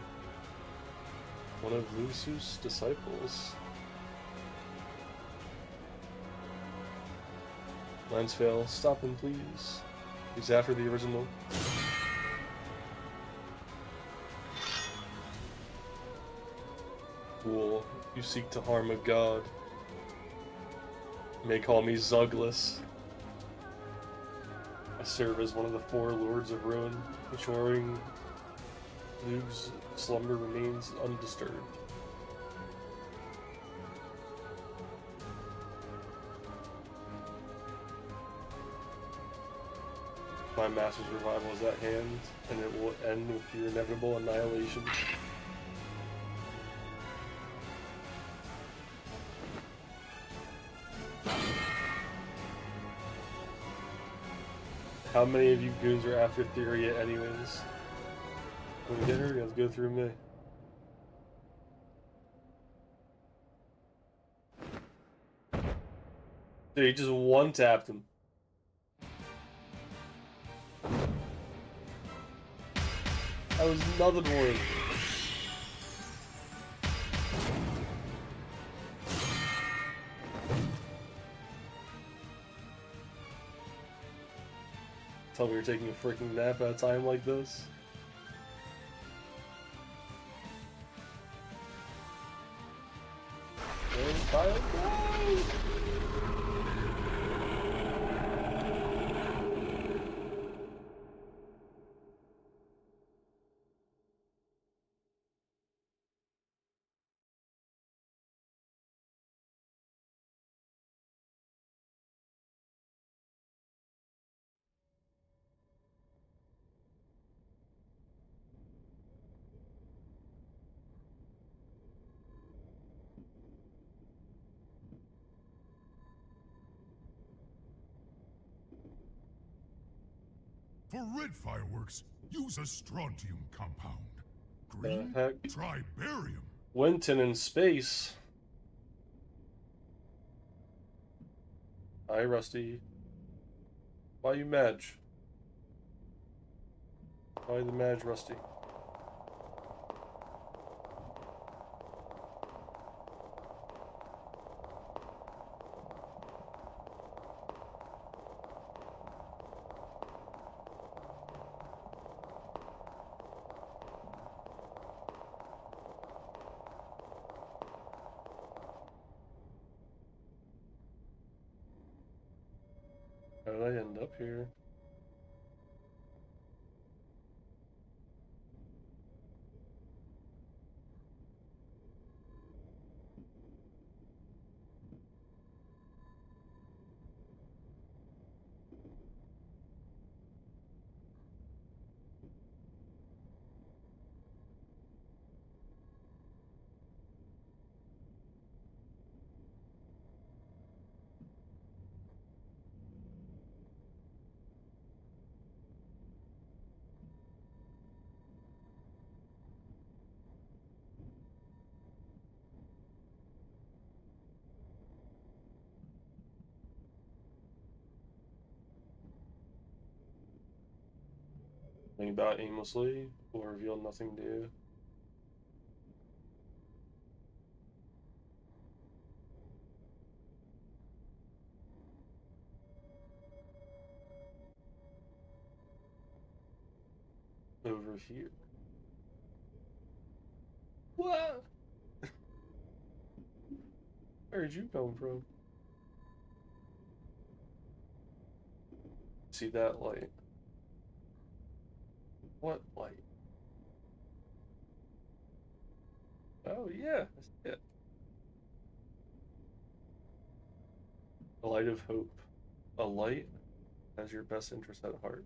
One of Lucius' disciples. Lines fail. Stop him, please. He's after the original. Fool, you seek to harm a god. You may call me Zugless. I serve as one of the 4 lords of ruin, ensuring Luke's slumber remains undisturbed. My master's revival is at hand, and it will end with your inevitable annihilation. How many of you goons are after Theoria anyways? When we get her, you have to go through me. Dude, he just one-tapped him. That was another one. Tell me you're taking a freaking nap at a time like this. Go, Kyle, go! For red fireworks, use a strontium compound. Green, Heck? try barium. Winton in space. Hi, Rusty. Why you Madge? Why the Madge, Rusty? How did I end up here? Think about aimlessly will reveal nothing new. Over here. What? Where'd you come from? See that light? What light? Oh yeah, I see it. A light of hope. A light has your best interest at heart.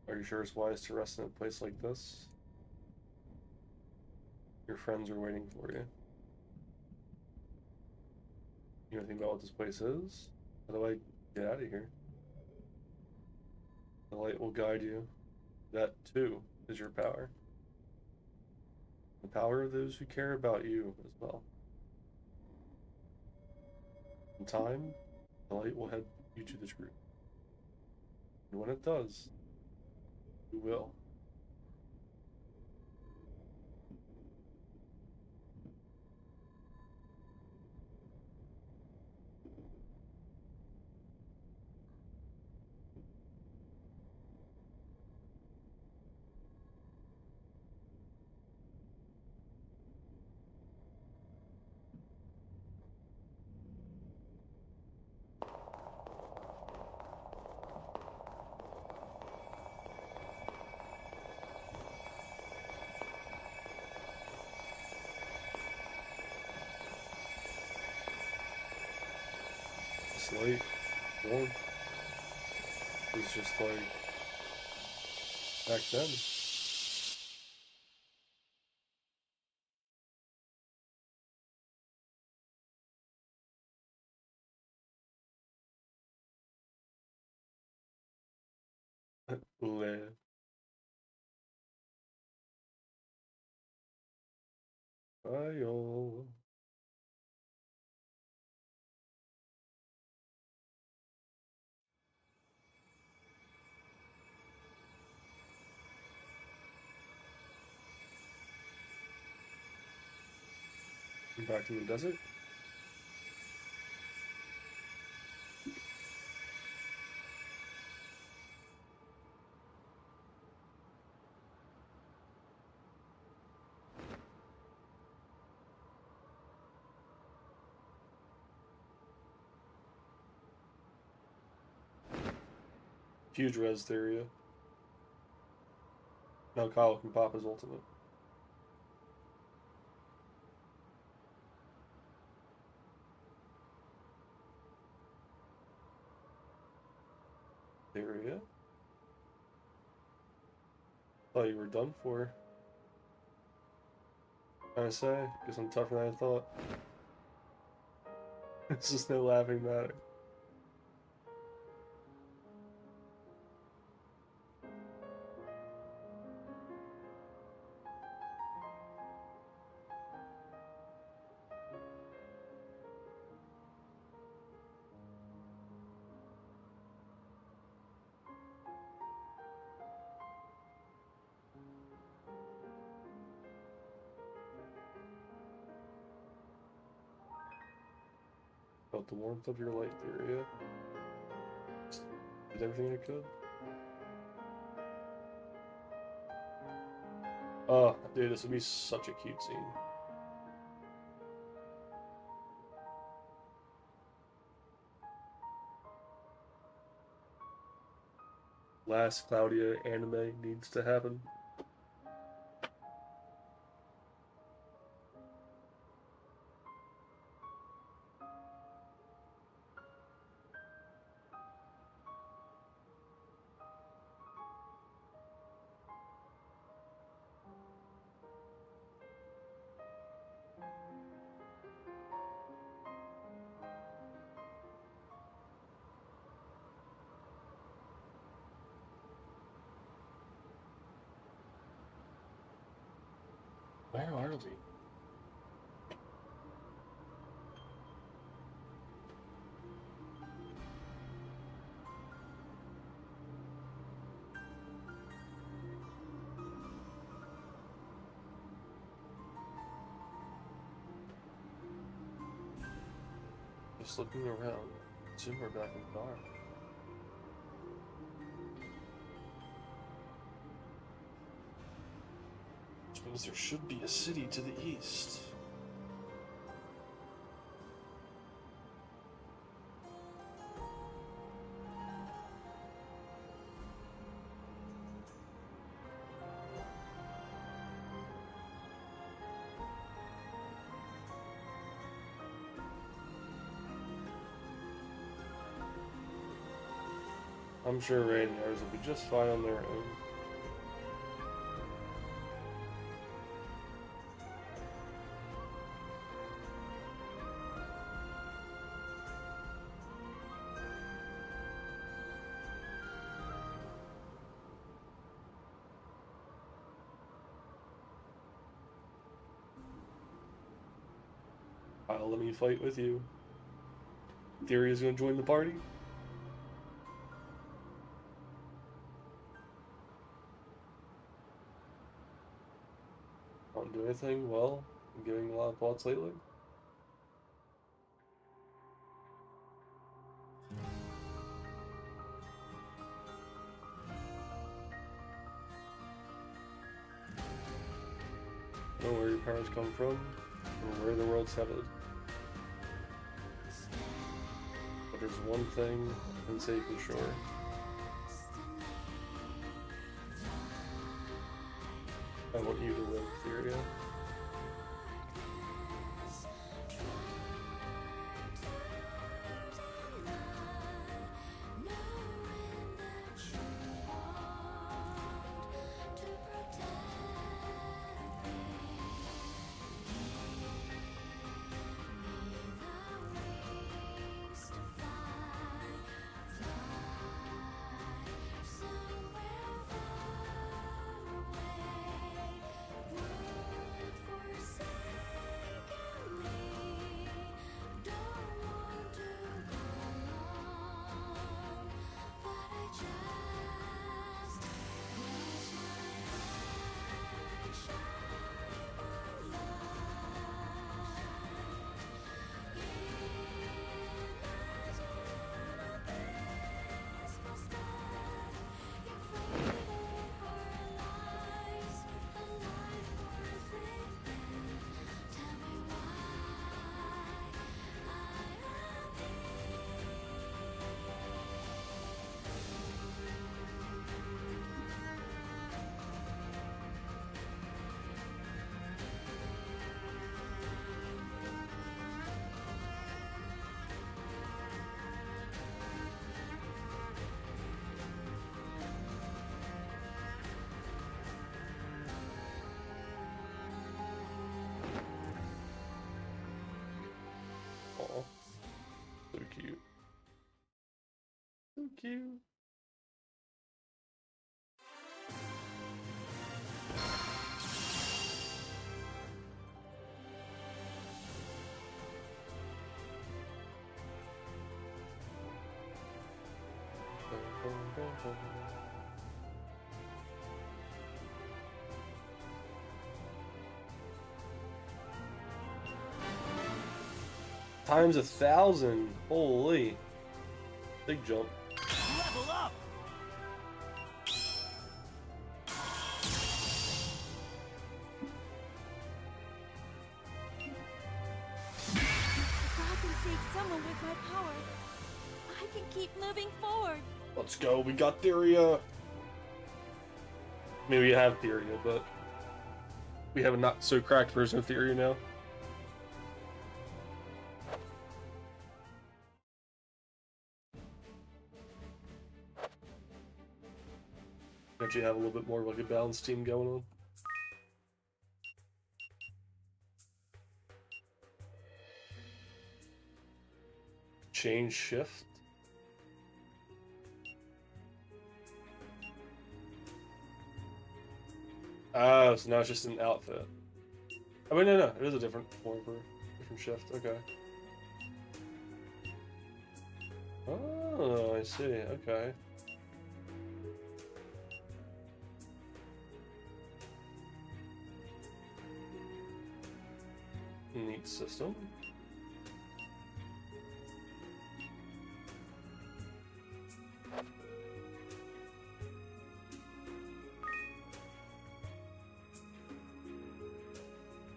Are you sure it's wise to rest in a place like this? Your friends are waiting for you. You know anything about what this place is? How do I get out of here? The light will guide you. That, too, is your power. The power of those who care about you as well. In time, the light will head you to this group. And when it does, You will. It's light, warm. It's just like back then. Live. Ayo. Back to the desert. Huge res area. Now Kyle can pop his ultimate. Area. Thought you were done for. I say, guess I'm tougher than I thought. It's just no laughing matter. Felt the warmth of your light, area. Did everything I could. Oh, dude, this would be such a cute scene. Last Cloudia anime needs to happen. Where are we? Just looking around. Soon we're back in the bar. Which means there should be a city to the east. I'm sure Reindeers will be just fine on their own. Let me fight with you. Theory is going to join the party. Don't do anything. Well, I'm getting a lot of plots lately. Know where your powers come from and where the world's headed. But there's one thing I can say for sure. I want you to live, Theria. Aw. So cute. So cute. Times 1,000. Holy. Big jump. Level up! If I can save someone with my power, I can keep moving forward. Let's go. We got Theria. I mean, we have Theria, but we have a not so cracked version of Theria now. Actually have a little bit more of like a balanced team going on. Change shift. Oh, so now it's just an outfit. Oh wait, no, it is a different form for different shift. Okay. Oh, I see. Okay. Neat system.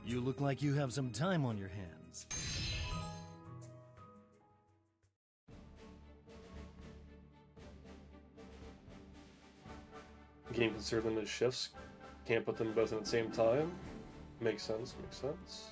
You look like you have some time on your hands. Game can serve them as shifts. Can't put them both at the same time. Makes sense, makes sense.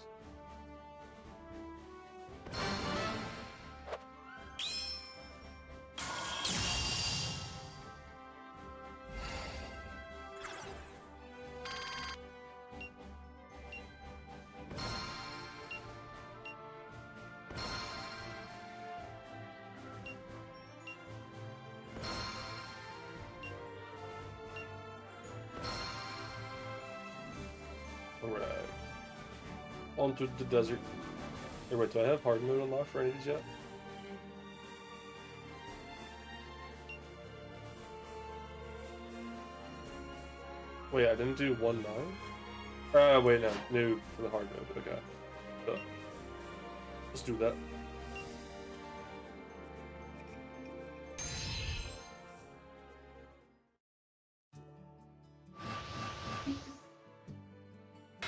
Alright. Onto the desert. Hey, wait, do I have hard mode unlocked for any of these yet? Wait, I didn't do 1-9? Wait, no. New for the hard mode. Okay. So, let's do that.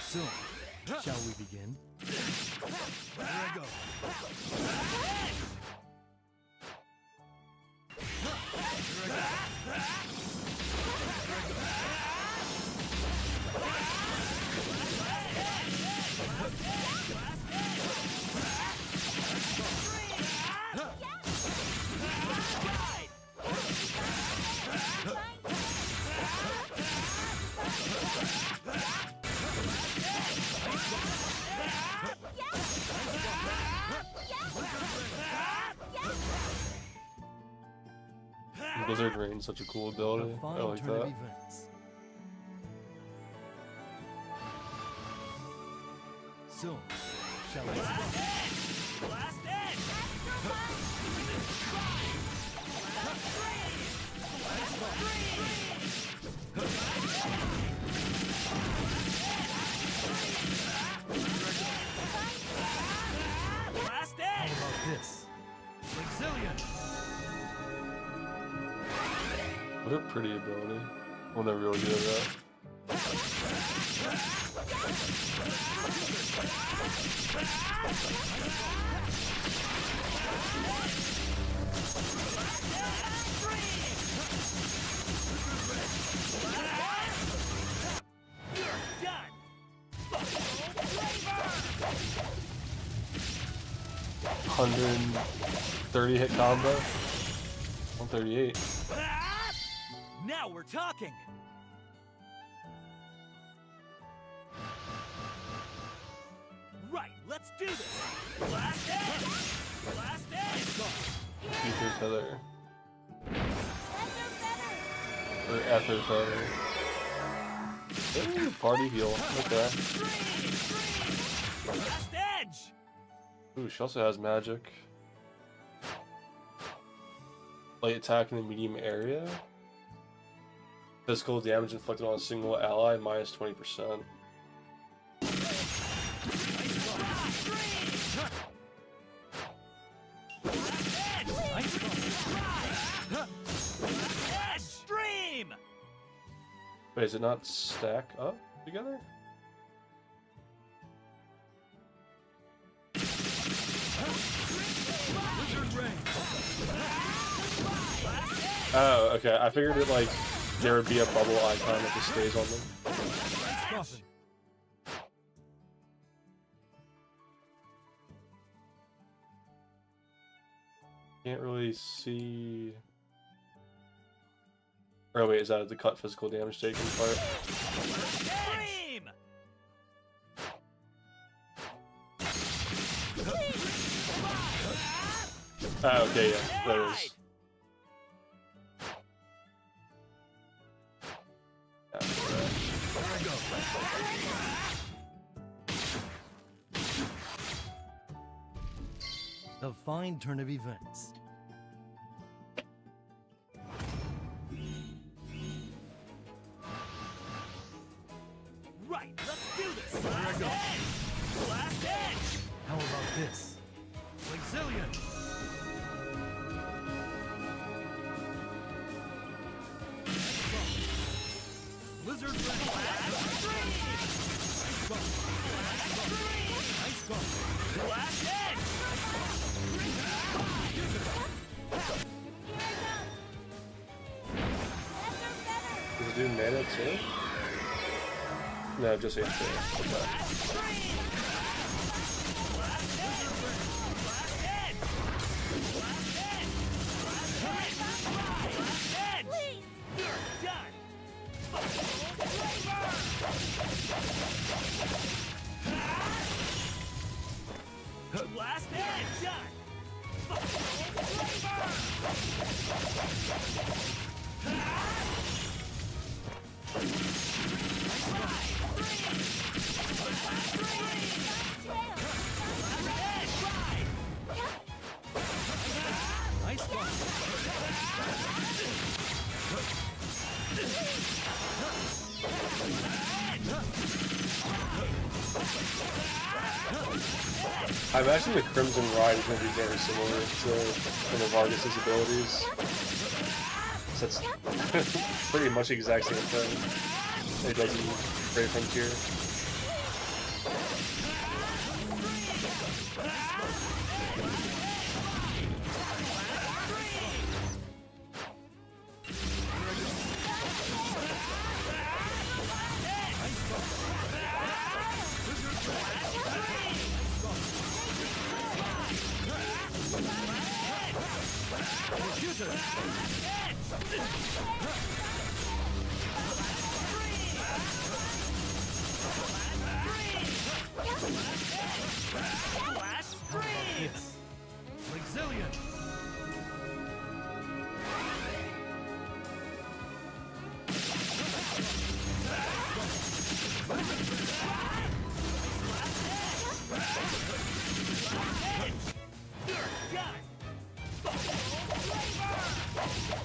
So, shall we begin? Here I go. Blizzard Rain, such a cool ability. A I fine like turn of that. events. So, shall we begin? How about this? Exilian! What a pretty ability. When they're really good at that. Done. 130 hit combo. 138. Now we're talking. Right, let's do this. Last edge. Last edge. Future Feather. Or Ether Feather. Ooh, party heal. Okay. Last edge. Ooh, she also has magic. Light attack in the medium area. Physical damage inflicted on a single ally minus 20%. Stream. Wait, does it not stack up together? Oh, okay. I figured it like there would be a bubble icon that just stays on them. Can't really see. Oh wait, is that the cut physical damage taken part? Stream. Oh, okay, yeah, there it is. A fine turn of events. Right, let's do this. Last edge. Last edge. How about this? Exilian! Blizzard Rain! Ice Bomb! Last edge. Does it do mana too? No, just HP. Okay. Last edge done. Ice Bomb! I imagine the Crimson Ride is going to be very similar to one of Vargas' abilities. So it's pretty much the exact same thing it does in Great Frontier. Resilient.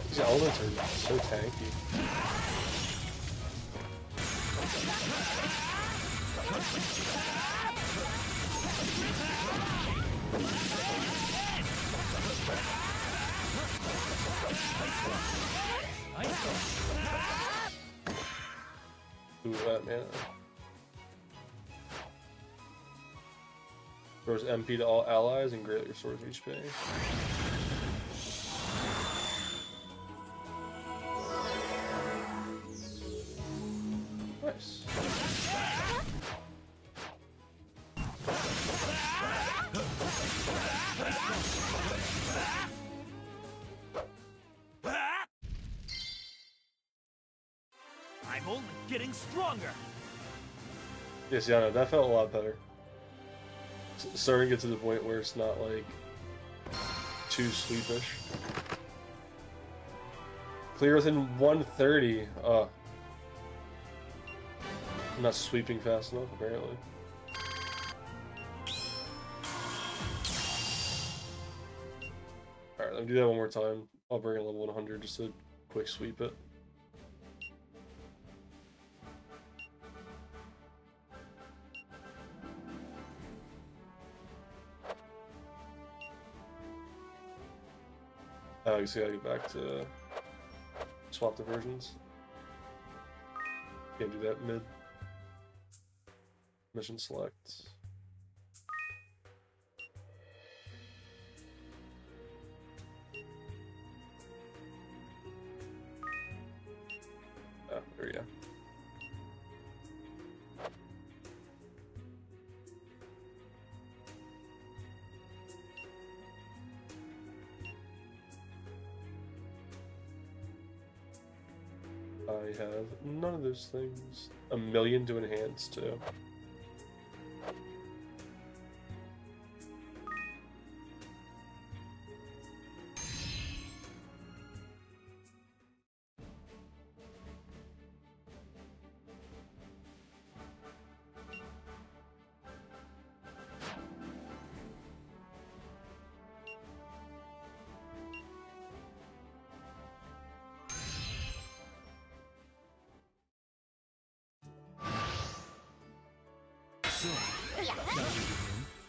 These elements are so tanky. Ooh, that man. Throws MP to all allies and greatly restores HP. Nice. I'm only getting stronger. Yes, yeah, no, that felt a lot better. It's starting to get to the point where it's not like too sleepish. Clear within 130. I'm not sweeping fast enough, apparently. Alright, let me do that one more time. I'll bring in level 100 just to quick sweep it. I guess I gotta get back to swap the versions. Can't do that mid. Mission select. Ah, there we go. I have none of those things. A million to enhance too.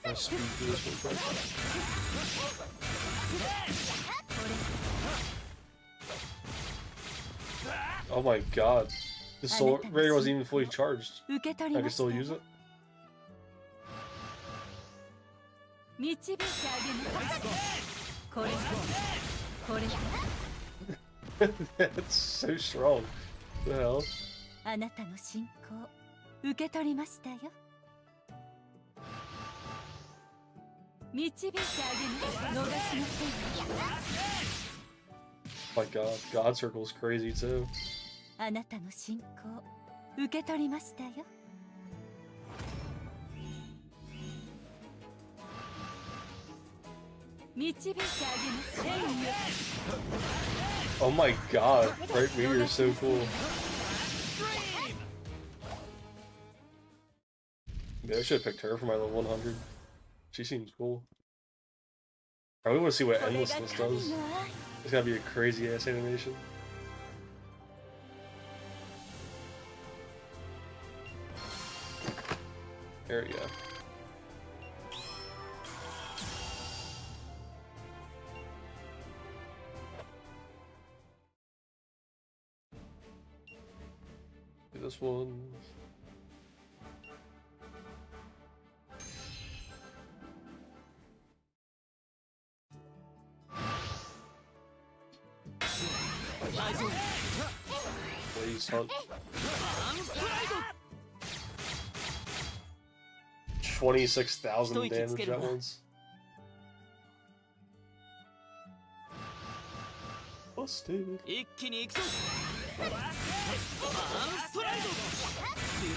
Let's speed through this real quick. Oh my god. The soul raider wasn't even fully charged. I can still use it? That's so strong. What the hell? あなたの信仰受け取りましたよ。導いてあげます。逃しません。 My god, God Circle is crazy too. あなたの信仰受け取りましたよ。導いてあげます。天よ。 Oh my god, Bright Meteor is so cool. Maybe I should have picked her for my level 100. She seems cool. I really want to see what Endlessness does. It's gotta be a crazy ass animation. There we go. this one. Please hunt. 26,000 damage at once. Busted. 一気に行くぞアームストライドグ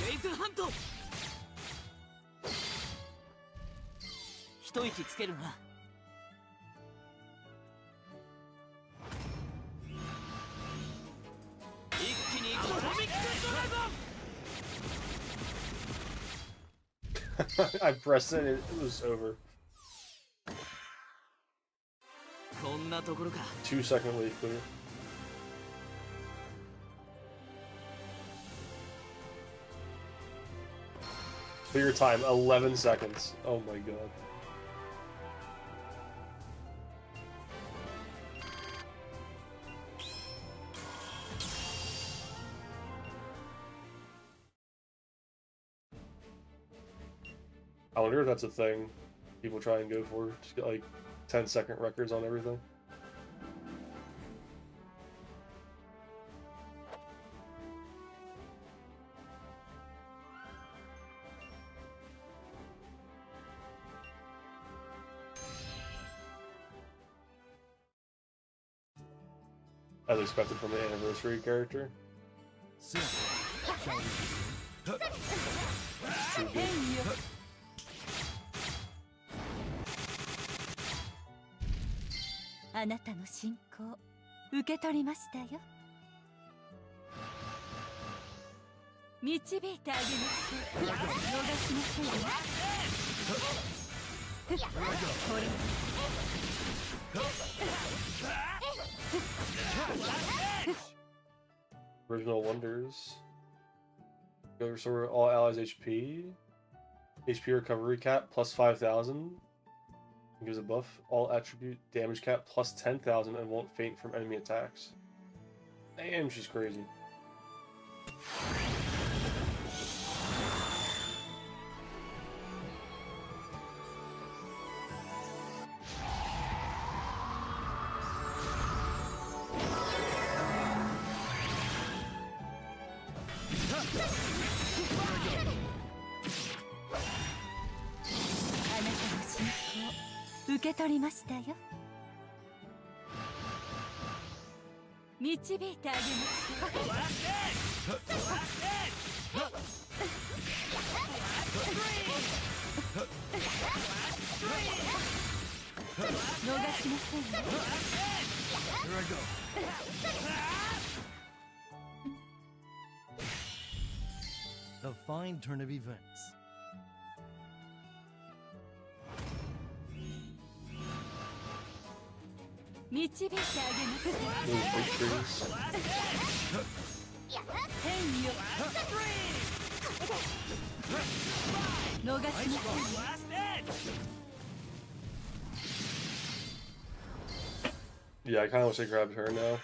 レイズハント一息つけるな一気に行くぞコミックドラゴン I pressed it and it was over. こんなところか 2-second wave clear. Clear time 11 seconds. Oh my god. I wonder if that's a thing people try and go for. Just get like 10-second records on everything. As expected from the anniversary character. So, shall we begin? Too good. あなたの信仰受け取りましたよ。導いてあげましょう。逃しませんよ。これ Original Wonders. Go restore all allies HP. HP recovery cap plus 5,000. Gives a buff. All attribute damage cap plus 10,000 and won't faint from enemy attacks. Damn, she's crazy. Here I go. A fine turn of events. Little big trees. Yeah, I kind of wish I grabbed her now.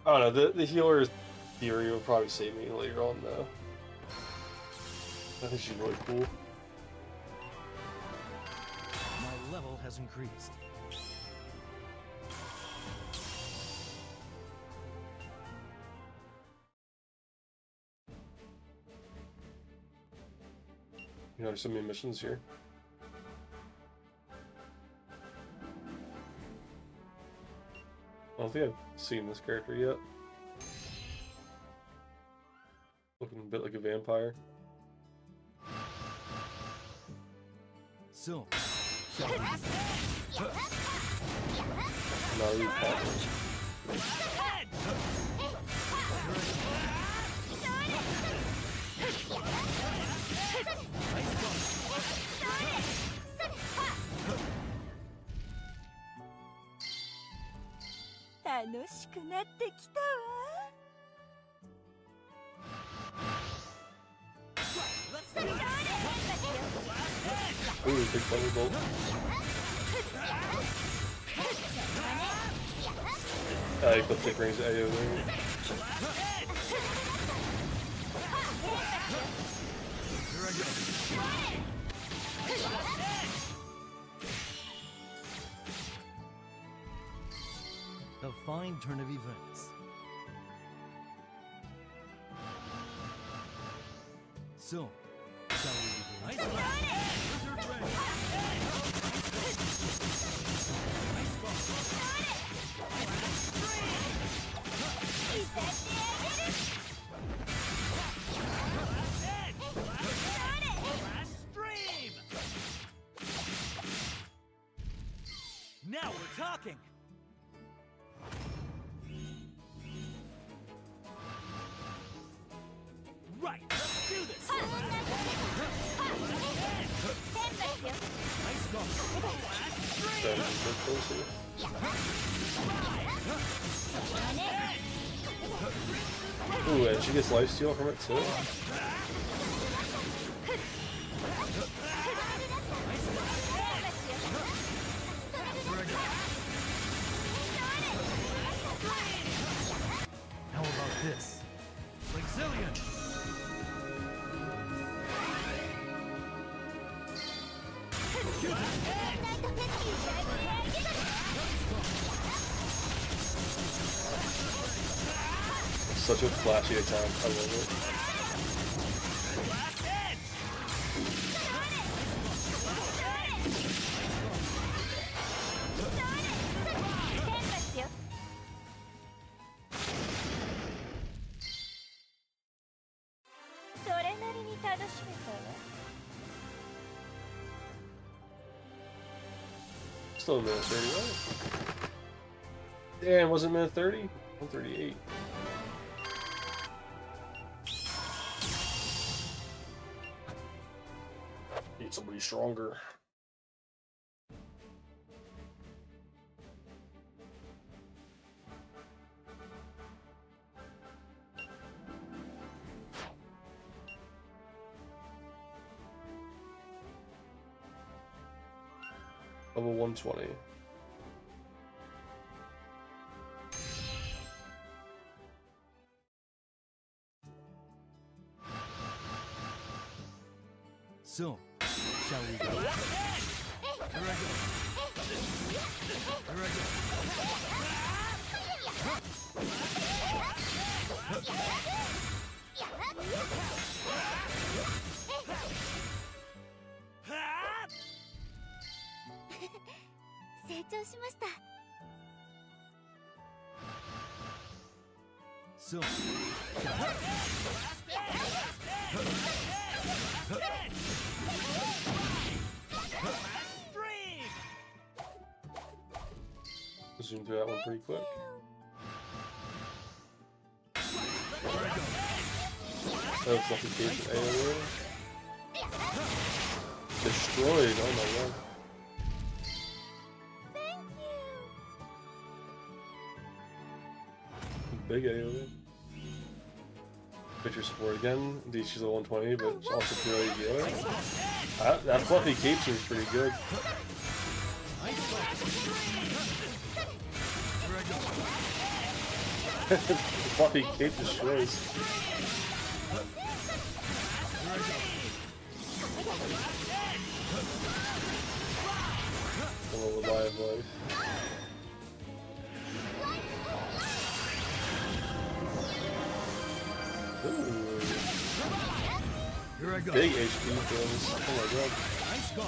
I don't know, the healer theory will probably save me later on though. I think she's really cool. My level has increased. You know, there's so many missions here. I don't think I've seen this character yet. Looking a bit like a vampire. So, shall we begin? Naru package. Ooh, big bubble bolt. Ecliptic Rings AoE. Here I go. The fine turn of events. So, shall we begin? Now we're talking! Right, let's do this! Nice go! Ooh, and she gets lifesteal from it too? How about this? Exilian! Such a flashy attack. I love it. Still a minute 30, right? Damn, wasn't minute 30? 138. Need somebody stronger. Level 120. So, shall we go? Here I go. Here I go. So, Zoom through that one pretty quick. Oh, fluffy cage AoE. Destroyed, oh my god. Big AoE. Picture support again. Indeed, she's a 120, but she's also purely healer. That fluffy cape seems pretty good. Fluffy cape destroys. A little live life. Ooh. here I go. Big HP things. Oh my god. Nice go.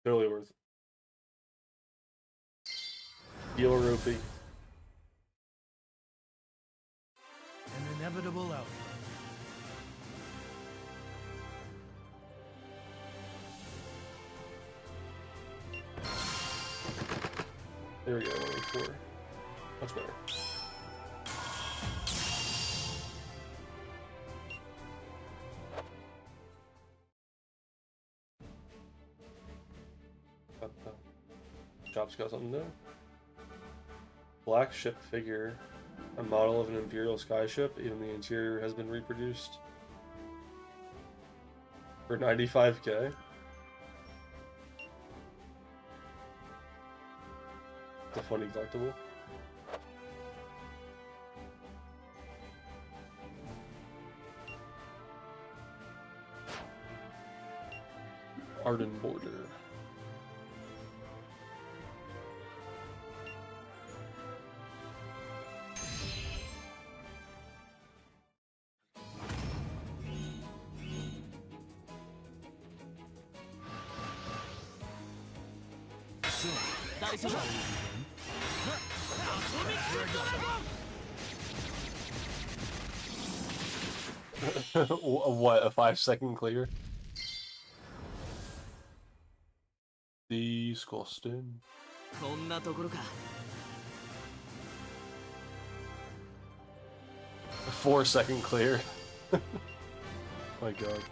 Totally worth it. Heal rupee. An inevitable outcome. There we go, 184. Much better. Shop's got something new. Black ship figure. A model of an Imperial skyship, even the interior has been reproduced. For 95k. It's a funny collectible. Arden border. What, a 5-second clear? Disgusting. こんなところか A 4-second clear. My god.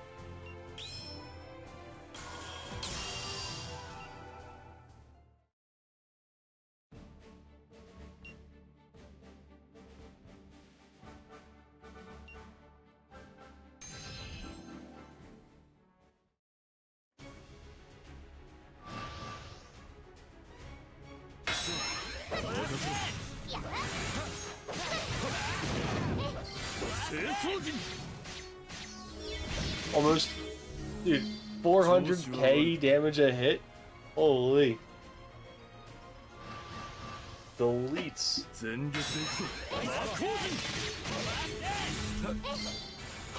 Almost, dude, 400k damage a hit? Holy. Deletes. 全力でいくぞ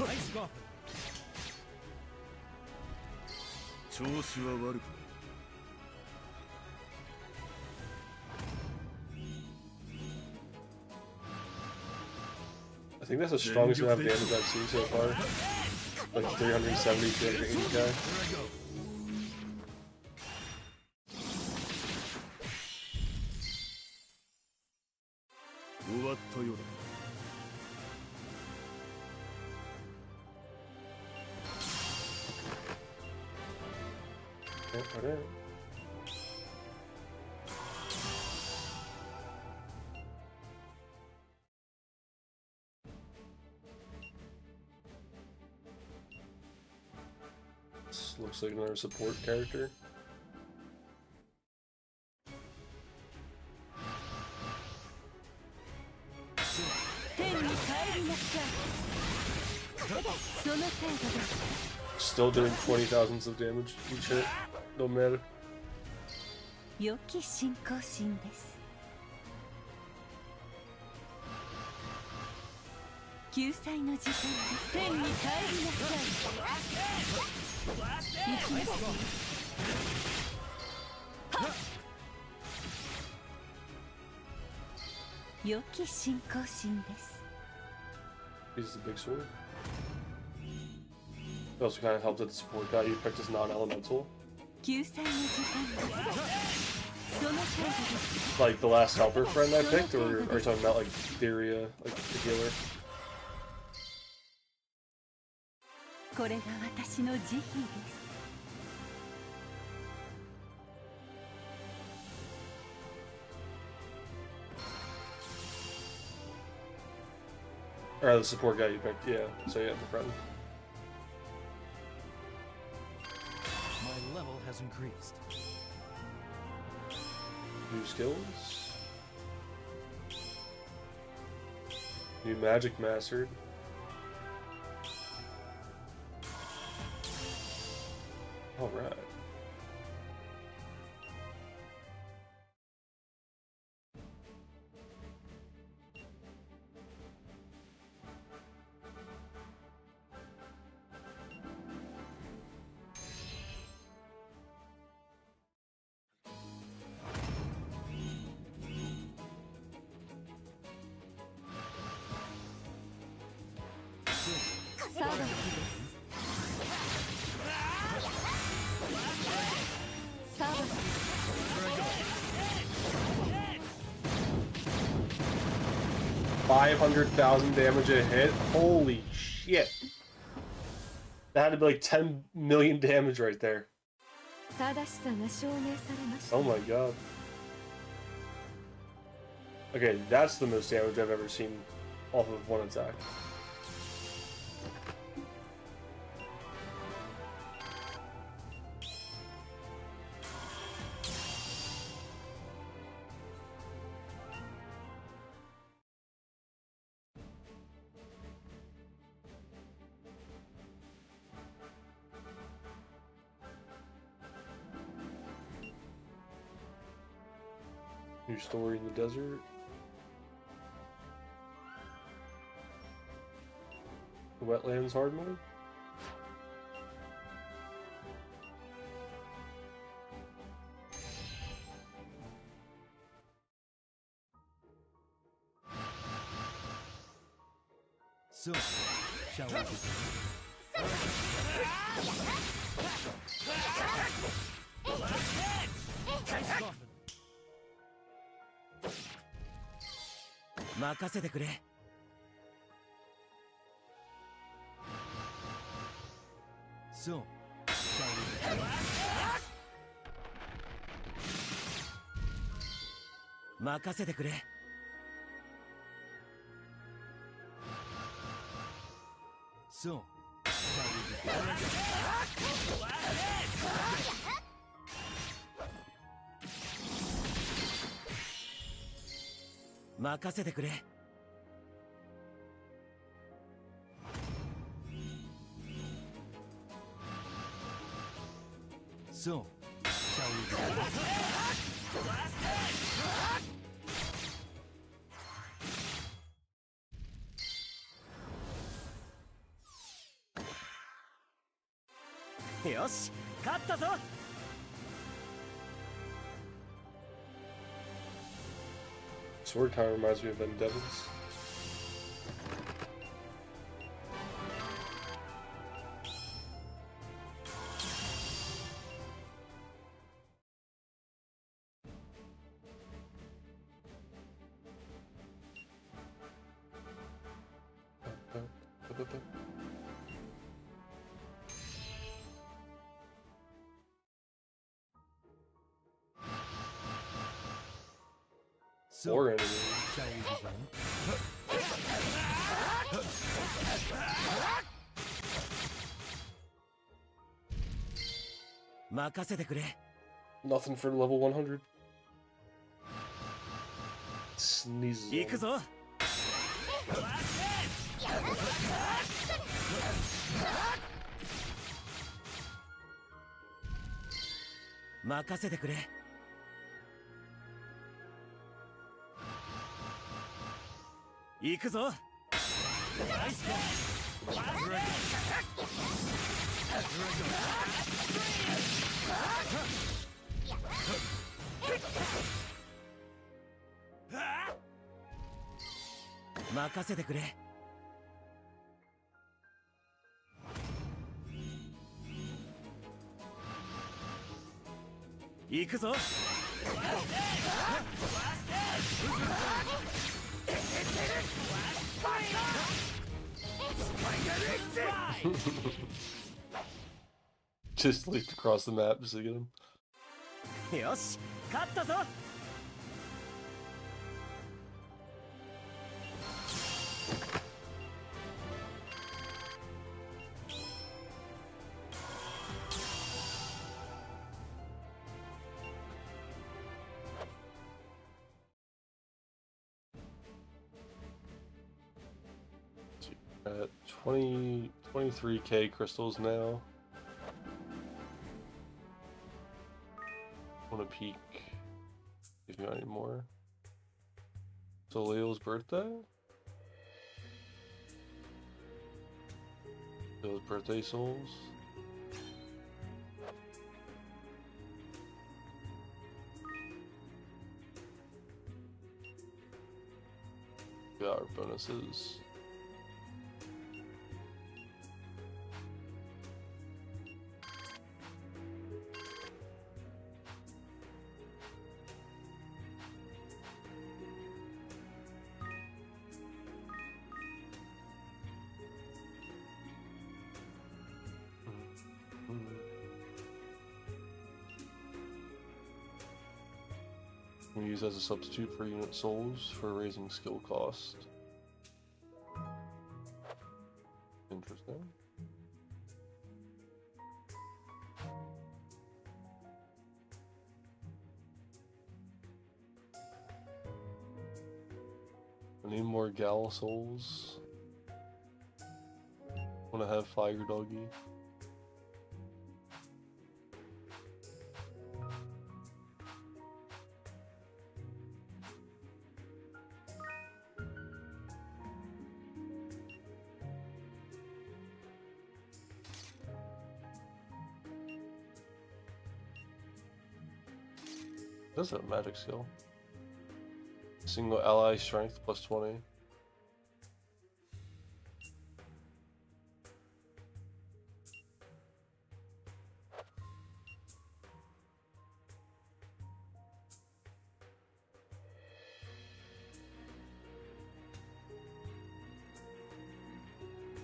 Ice Coffin. 調子は悪くない I think that's the strongest amount of damage I've seen so far. Like 370, 380k. 終わったようだ Can't put it. This looks like another support character. Still doing 20,000s of damage each hit. No matter. 良き信仰心です。救済の時間です。天に帰りなさい。行きます。良き信仰心です。 Uses a big sword. It also kind of helped that the support guy you picked is non-elemental. 救済の時間です。その程度です。 Like the last helper friend I picked, or are you talking about like Theria, like the healer? これが私の慈悲です。 Or the support guy you picked, yeah. So yeah, the friend. My level has increased. New skills. New magic mastered. Alright. $500,000 damage a hit? Holy shit. That had to be like 10 million damage right there. Oh my god. Okay, that's the most damage I've ever seen off of one attack. New story in the desert. Wetlands hard mode. So, shall we begin? Nice coffin. 任せてくれ。So, shall we begin? 任せてくれ。So, shall we begin? 任せてくれ。So, shall we begin? よし、勝ったぞ。Sword kind of reminds me of them devils. So, Or enemies. shall we begin? 任せてくれ。 Nothing for level 100. Sneezes. 行くぞ。任せてくれ。行くぞ。任せてくれ。行くぞ。Just leaped across the map just to get him. よし、勝ったぞ。At 23k crystals now. Want to peek if you got any more. So Leo's birthday? Leo's birthday souls. Got our bonuses. We use as a substitute for unit souls for raising skill cost. Interesting. I need more gal souls. Wanna have fire doggy. Does have a magic skill. Single ally strength plus 20.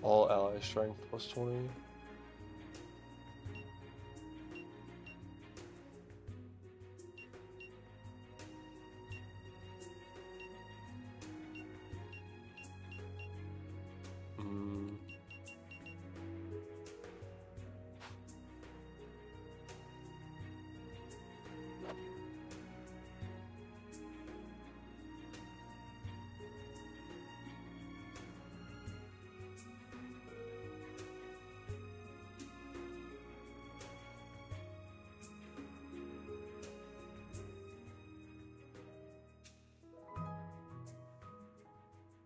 All ally strength plus 20.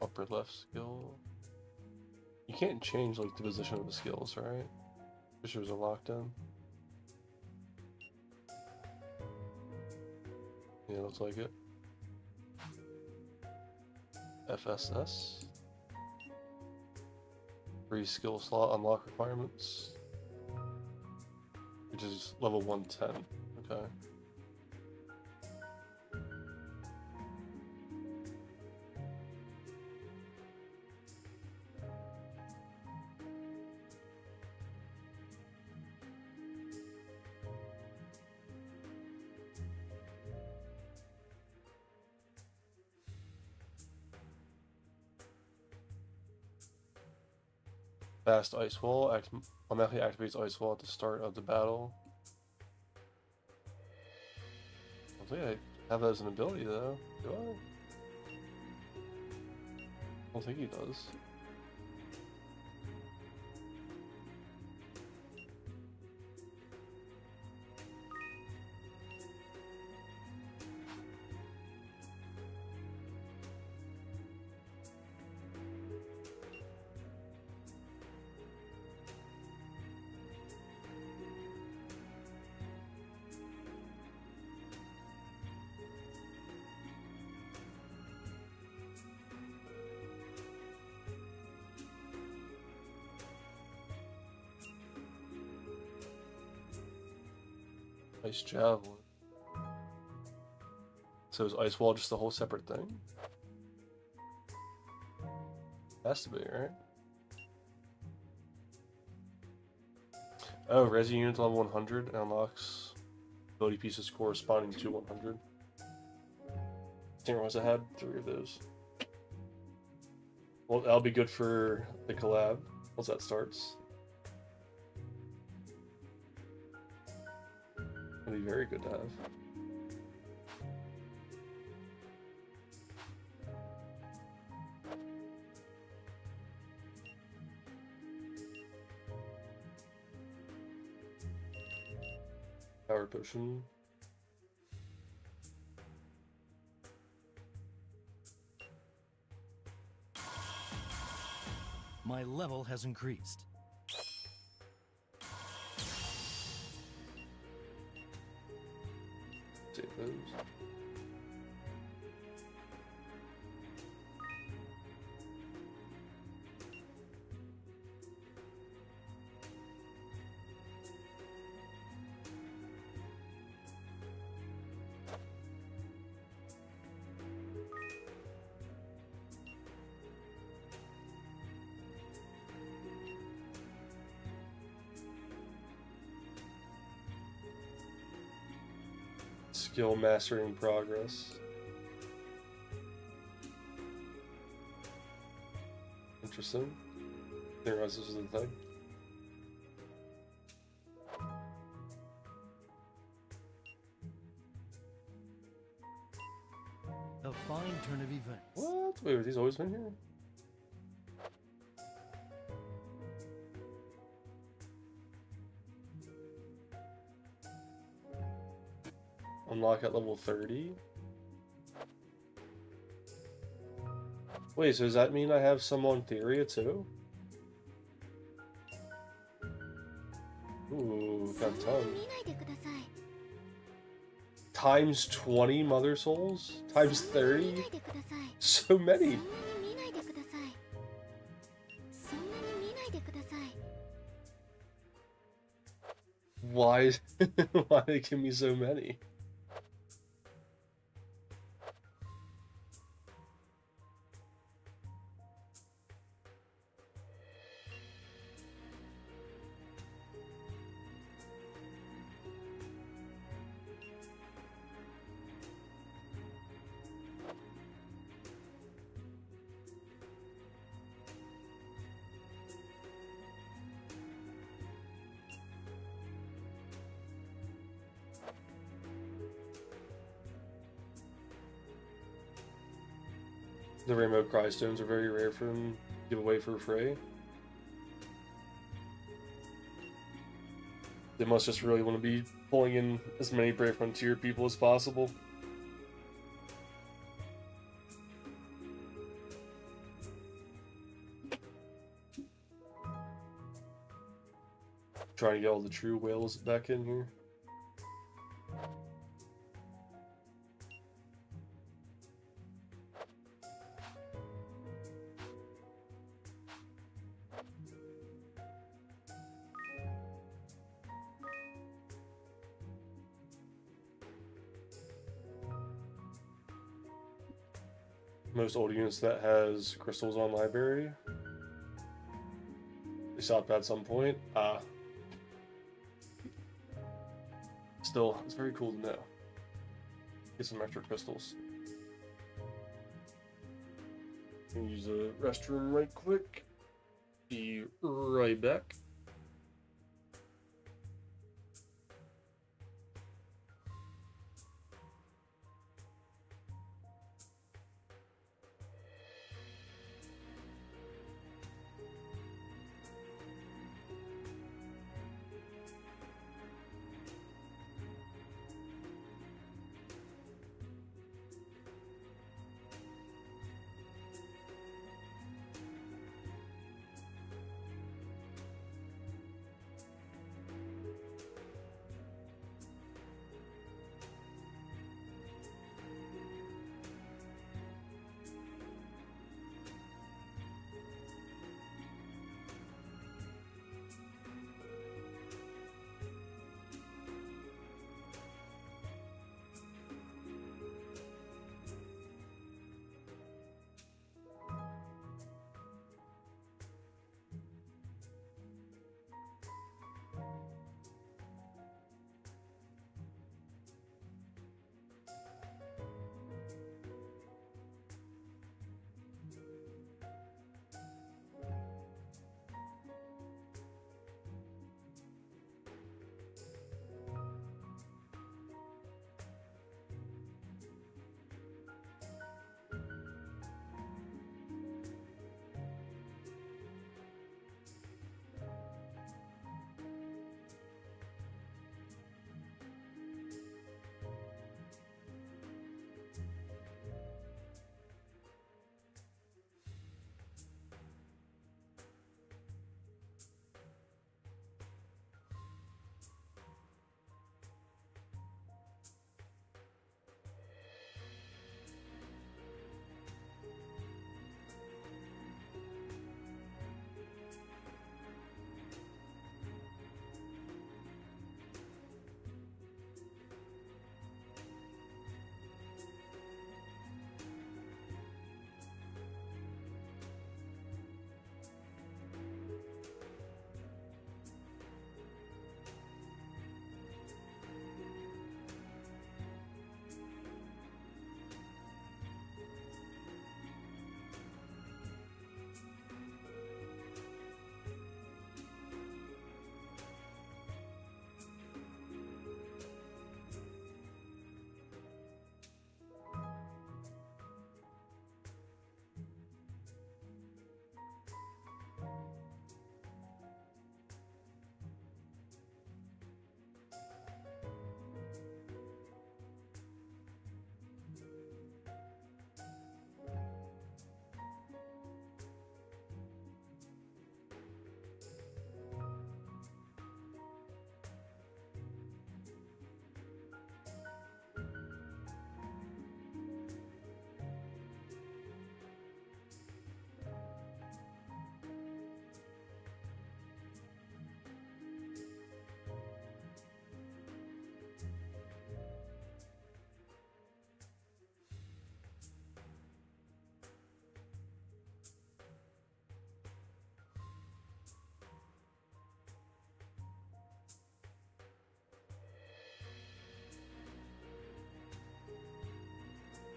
Upper left skill. You can't change like the position of the skills, right? Fishers are locked in. Yeah, looks like it. FSS. Free skill slot unlock requirements. Which is level 110. Okay. Fast ice wall automatically activates ice wall at the start of the battle. I don't think I have that as an ability though. Do I? I don't think he does. Ice javelin. So is ice wall just a whole separate thing? Has to be, right? Oh, Resi unit level 100 and unlocks ability pieces corresponding to 100. I didn't realize I had 3 of those. Well, that'll be good for the collab once that starts. It'll be very good to have. Power potion. My level has increased. Save those. Skill mastering progress. Interesting. Didn't realize this was the thing. A fine turn of events. What? Wait, have these always been here? Unlock at level 30? Wait, so does that mean I have some on Theria too? Ooh, got tons. Times 20 Mother Souls? Times 30? So many! Why? Why they give me so many? The Rainbow Cry Stones are very rare for them to give away for free. They must just really want to be pulling in as many Brave Frontier people as possible. Trying to get all the true whales back in here. Most old units that has crystals on library. They stopped at some point. Still, it's very cool to know. Get some extra crystals. Use the restroom right quick. Be right back.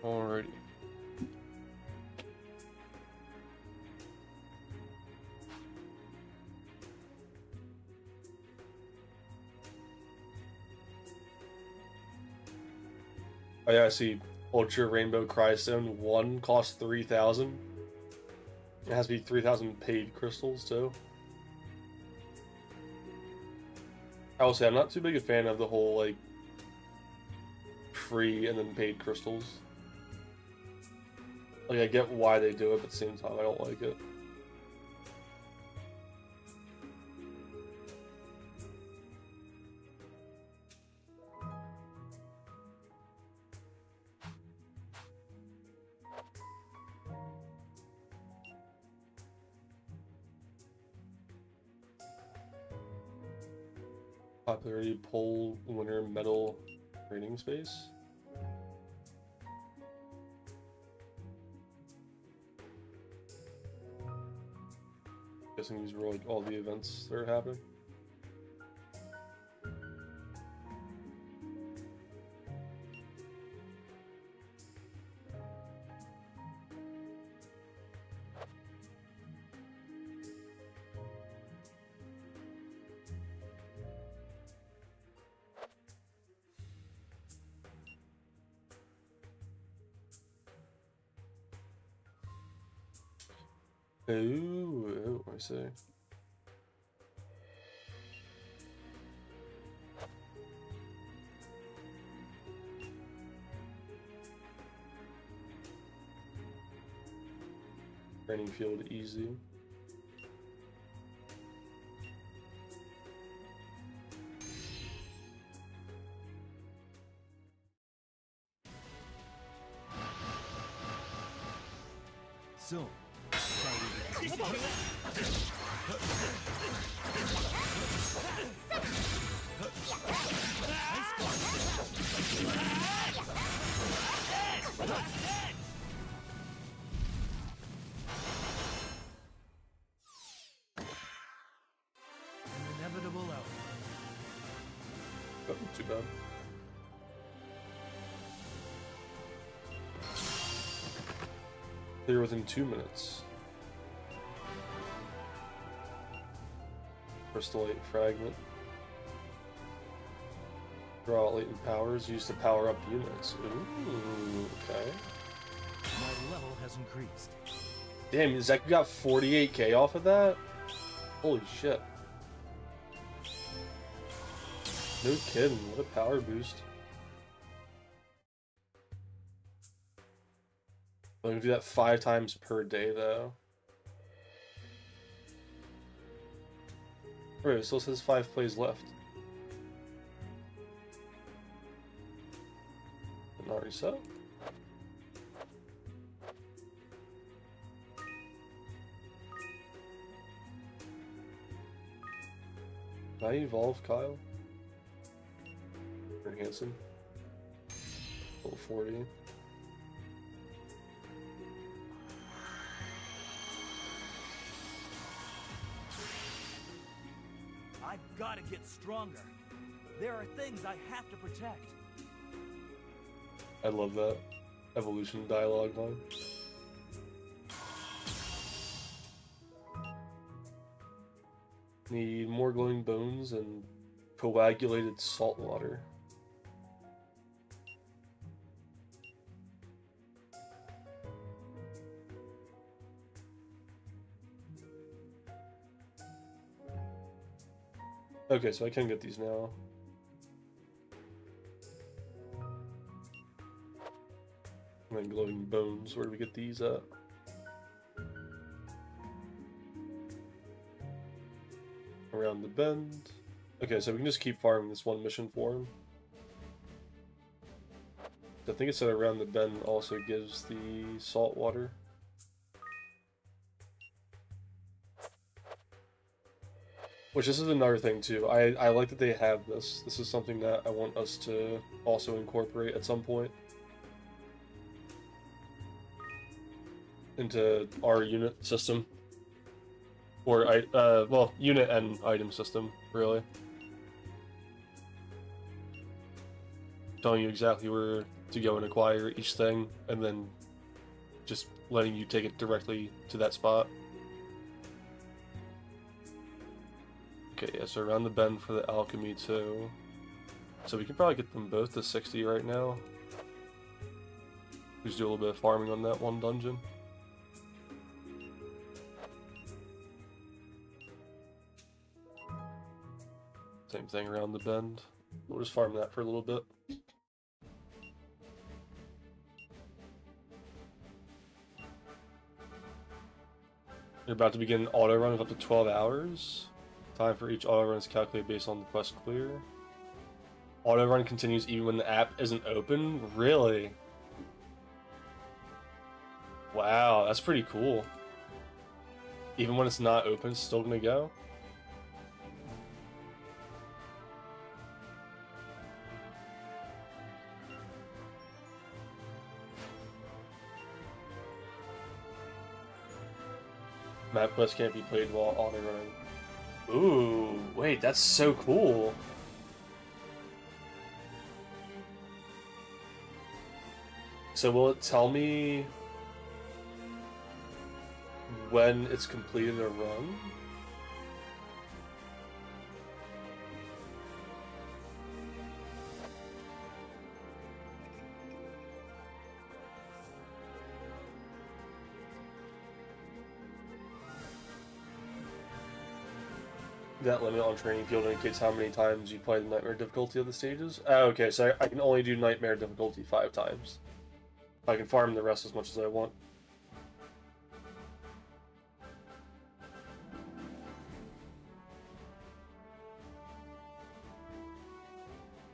Alrighty. Oh yeah, I see. Ultra Rainbow Crystone 1 costs 3,000. It has to be 3,000 paid crystals too. I will say I'm not too big a fan of the whole like free and then paid crystals. Like I get why they do it, but at the same time I don't like it. Popularity poll winner medal rating space. Guessing these were like all the events that are happening. Ooh, I see. Training field easy. So, shall we begin? An inevitable outcome. Oh, not too bad. Clear within 2 minutes. Crystallite fragment. Draw out latent powers used to power up units. Ooh, okay. My level has increased. Damn, Zek got 48k off of that? Holy shit. No kidding, what a power boost. I'm gonna do that 5 times per day though. Alright, it still says 5 plays left. Not reset. Can I evolve Kyle? Or Hanson? Level 40. I've got to get stronger. There are things I have to protect. I love that evolution dialogue line. Need more glowing bones and coagulated salt water. Okay, so I can get these now. And then glowing bones, where do we get these at? Around the bend. Okay, so we can just keep farming this one mission for him. I think it said around the bend also gives the salt water. Which this is another thing too. I like that they have this. This is something that I want us to also incorporate at some point into our unit system. Or well, unit and item system, really. Telling you exactly where to go and acquire each thing, and then just letting you take it directly to that spot. Okay, yeah, so around the bend for the alchemy too. So we can probably get them both to 60 right now. Just do a little bit of farming on that one dungeon. Same thing around the bend. We'll just farm that for a little bit. You're about to begin an auto run of up to 12 hours. Time for each auto run is calculated based on the quest clear. Auto run continues even when the app isn't open? Really? Wow, that's pretty cool. Even when it's not open, it's still gonna go? Map quest can't be played while auto running. Ooh, wait, that's so cool. So will it tell me when it's completed a run? That limit on training field indicates how many times you play the nightmare difficulty of the stages. Oh, okay, so I can only do nightmare difficulty 5 times. I can farm the rest as much as I want.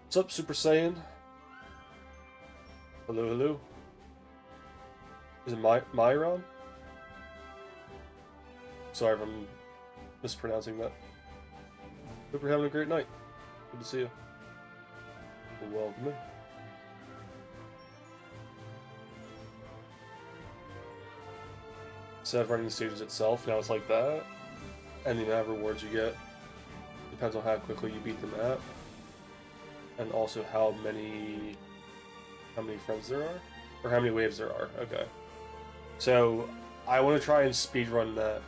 What's up, Super Saiyan? Hello, hello. Is it Myron? Sorry if I'm mispronouncing that. Hope you're having a great night. Good to see you. Welcome in. Instead of running the stages itself, now it's like that. And the amount of rewards you get depends on how quickly you beat the map. And also how many friends there are? Or how many waves there are. Okay. So, I want to try and speedrun that.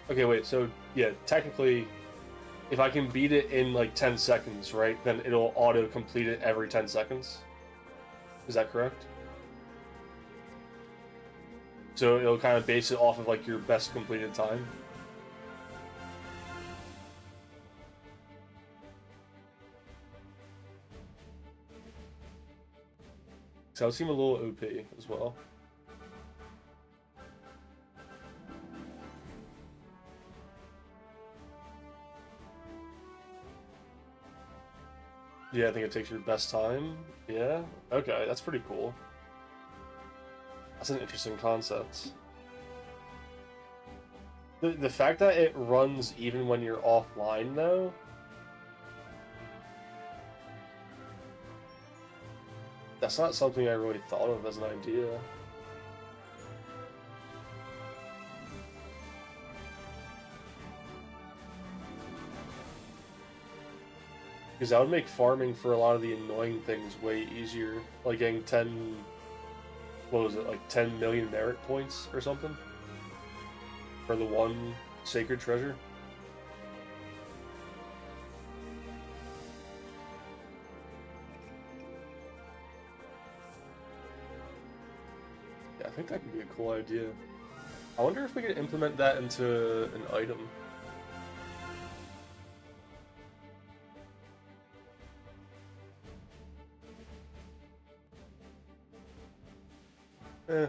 Okay, wait, so, yeah, technically, if I can beat it in, like, 10 seconds, right, then it'll auto-complete it every 10 seconds? Is that correct? So it'll kind of base it off of, like, your best completed time? So that would seem a little OP as well. Yeah, I think it takes your best time. Yeah? Okay, that's pretty cool. That's an interesting concept. The fact that it runs even when you're offline, though... That's not something I really thought of as an idea. Because that would make farming for a lot of the annoying things way easier. Like getting 10... What was it, like 10 million merit points or something? For the one sacred treasure? Yeah, I think that could be a cool idea. I wonder if we could implement that into an item.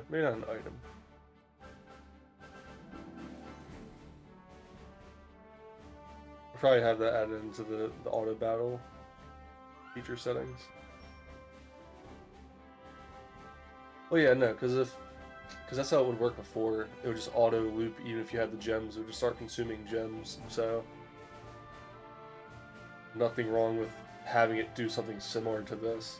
Maybe not an item. I'll probably have that added into the auto battle feature settings. Well, yeah, no, because that's how it would work before. It would just auto loop even if you had the gems. It would just start consuming gems. So nothing wrong with having it do something similar to this.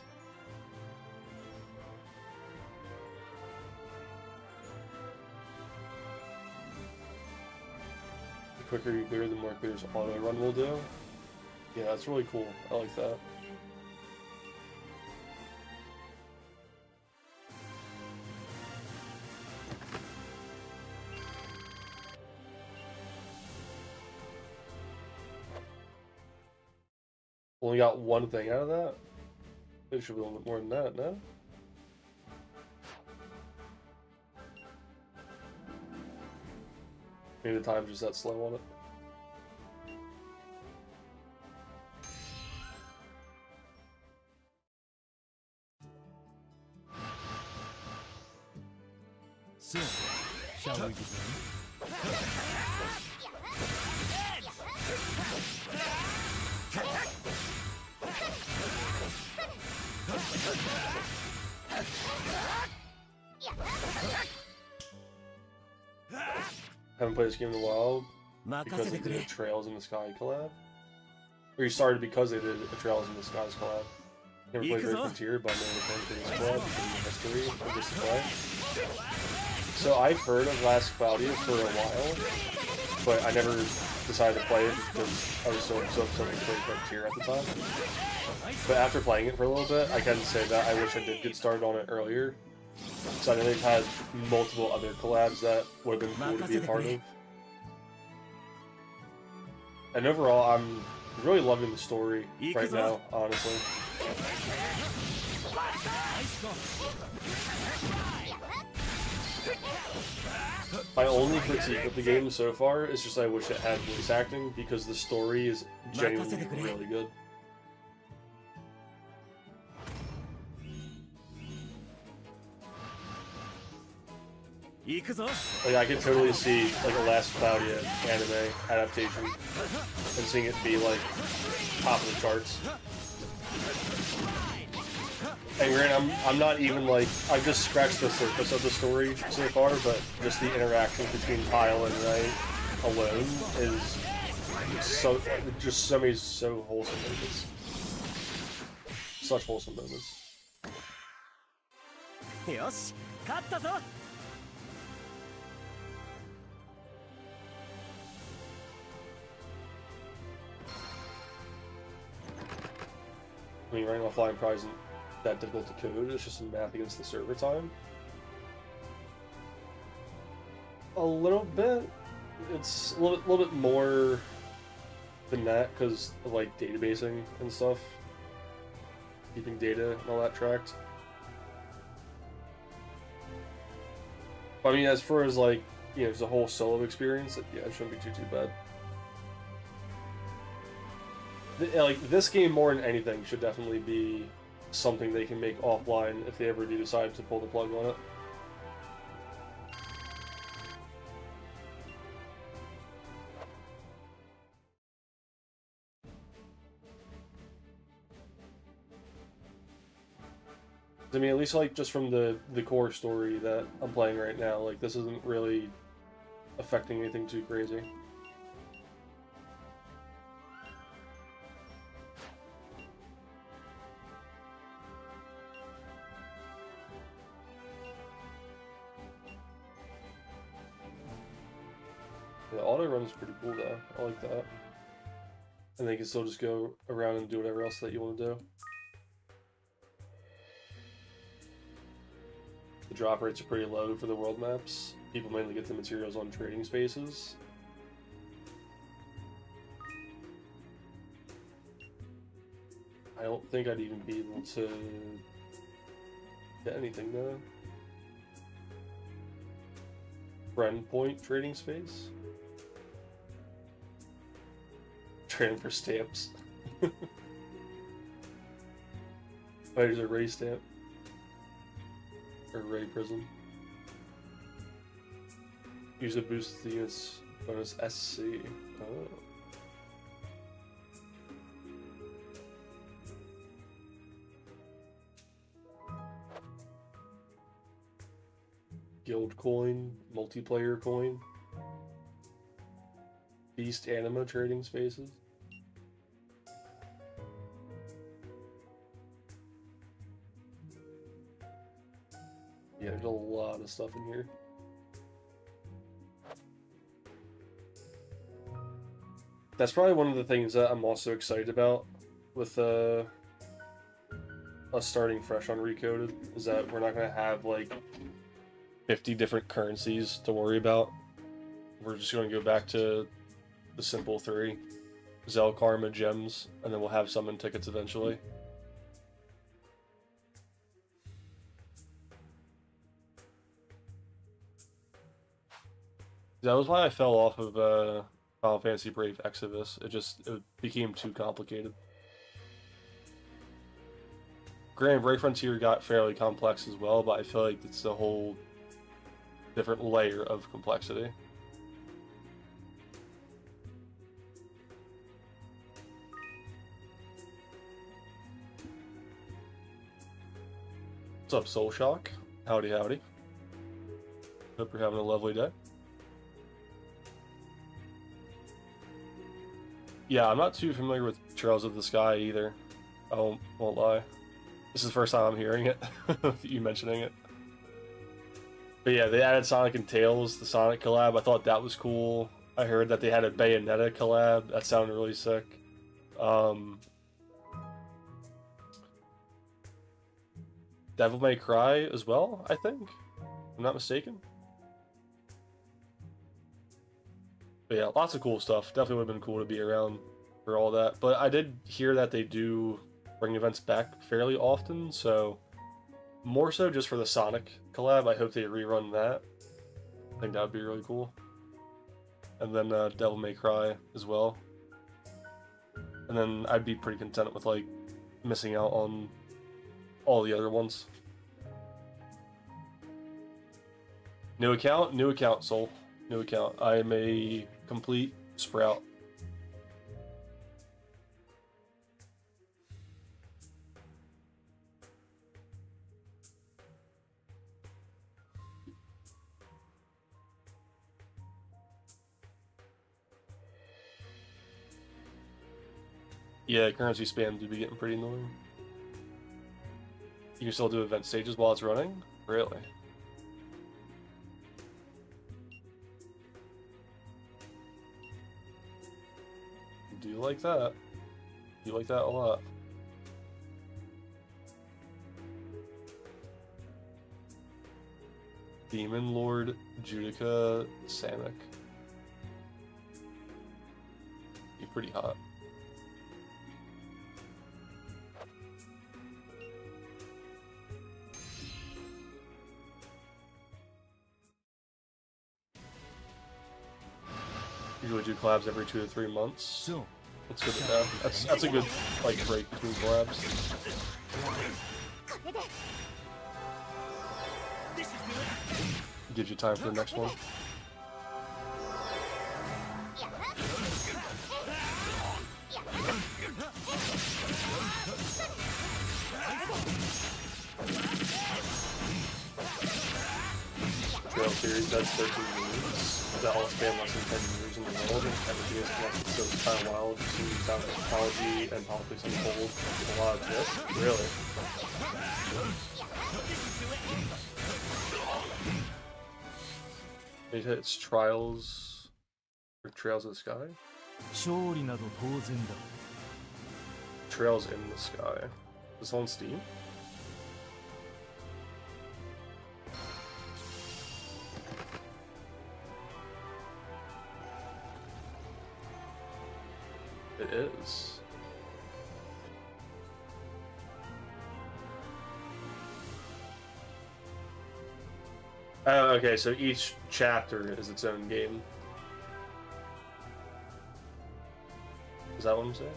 The quicker you clear, the more clears auto run will do. Yeah, that's really cool. I like that. Only got one thing out of that? It should be a little bit more than that, no? Maybe the time's just that slow on it. So, shall we begin? Haven't played this game in a while because they did a Trails in the Sky collab. Or you started because they did a Trails in the Skies collab. Never played Great Frontier, but I know the Frontiers collab because of the history of this play. So I've heard of Last Cloudia for a while, but I never decided to play it because I was so upset with Great Frontier at the time. But after playing it for a little bit, I can say that I wish I did get started on it earlier. So I know they've had multiple other collabs that would have been cool to be a part of. And overall, I'm really loving the story right now, honestly. My only critique of the game so far is just I wish it had voice acting because the story is genuinely really good. Like I could totally see like a Last Cloudia anime adaptation and seeing it be like top of the charts. And granted, I'm not even like I've just scratched the surface of the story so far, but just the interaction between Kyle and Ray alone is so just so many so wholesome moments. Such wholesome moments. I mean, running offline probably isn't that difficult to code, it's just some math against the server time. A little bit. It's a little bit more than that, because of, like, databasing and stuff. Keeping data and all that tracked. But, I mean, as far as, like, you know, the whole solo experience, yeah, it shouldn't be too bad. Like, this game, more than anything, should definitely be something they can make offline if they ever do decide to pull the plug on it. I mean, at least, like, just from the core story that I'm playing right now, like, this isn't really affecting anything too crazy. The auto run is pretty cool though. I like that. And then you can still just go around and do whatever else that you want to do. The drop rates are pretty low for the world maps. People mainly get the materials on trading spaces. I don't think I'd even be able to get anything though. Friend point trading space? Trading for stamps. Oh, there's a Ray stamp. Or Ray prism. Use a boost the unit's bonus SC. Oh. Guild coin, multiplayer coin. Beast anima trading spaces. Yeah, there's a lot of stuff in here. That's probably one of the things that I'm also excited about with us starting fresh on Recoded, is that we're not going to have like 50 different currencies to worry about. We're just going to go back to the simple 3. Zell Karma gems, and then we'll have summon tickets eventually. That was why I fell off of Final Fantasy Brave Exodus. It became too complicated. Granted, Brave Frontier got fairly complex as well, but I feel like it's a whole different layer of complexity. What's up, Soul Shock? Howdy, howdy. Hope you're having a lovely day. Yeah, I'm not too familiar with Trails of the Sky either. I won't lie. This is the first time I'm hearing it, you mentioning it. But yeah, they added Sonic and Tails, the Sonic collab. I thought that was cool. I heard that they had a Bayonetta collab. That sounded really sick. Devil May Cry as well, I think. If I'm not mistaken. But yeah, lots of cool stuff. Definitely would have been cool to be around for all that. But I did hear that they do bring events back fairly often, so more so just for the Sonic collab. I hope they rerun that. I think that would be really cool. And then Devil May Cry as well. And then I'd be pretty content with like missing out on all the other ones. New account, Soul. New account. I am a complete sprout. Yeah, currency spam do be getting pretty annoying. You can still do event stages while it's running? Really? Do you like that? You like that a lot. Demon Lord Judica Samick. You're pretty hot. Usually do collabs every 2 to 3 months. So, that's good to know. That's a good like break between collabs. Gives you time for the next one. Trail series does 13 years. That all span less than 10 years in the world, and everything is connected, so it's kind of wild to see how technology and politics unfold with a lot of twists. Really? It's Trials or Trails of the Sky? 勝利など当然だ。 Trails in the Sky. Is this on Steam? It is. Oh, okay, so each chapter is its own game. Is that what I'm saying?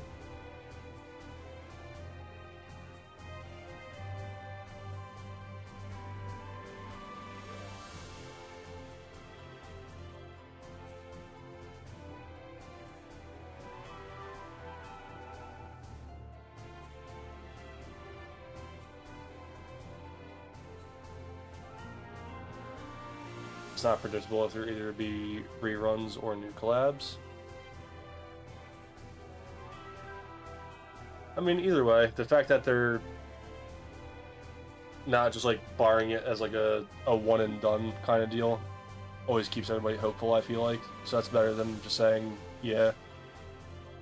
It's not predictable if there either be reruns or new collabs. I mean, either way, the fact that they're not just like barring it as like a one and done kind of deal always keeps everybody hopeful, I feel like. So that's better than just saying, yeah,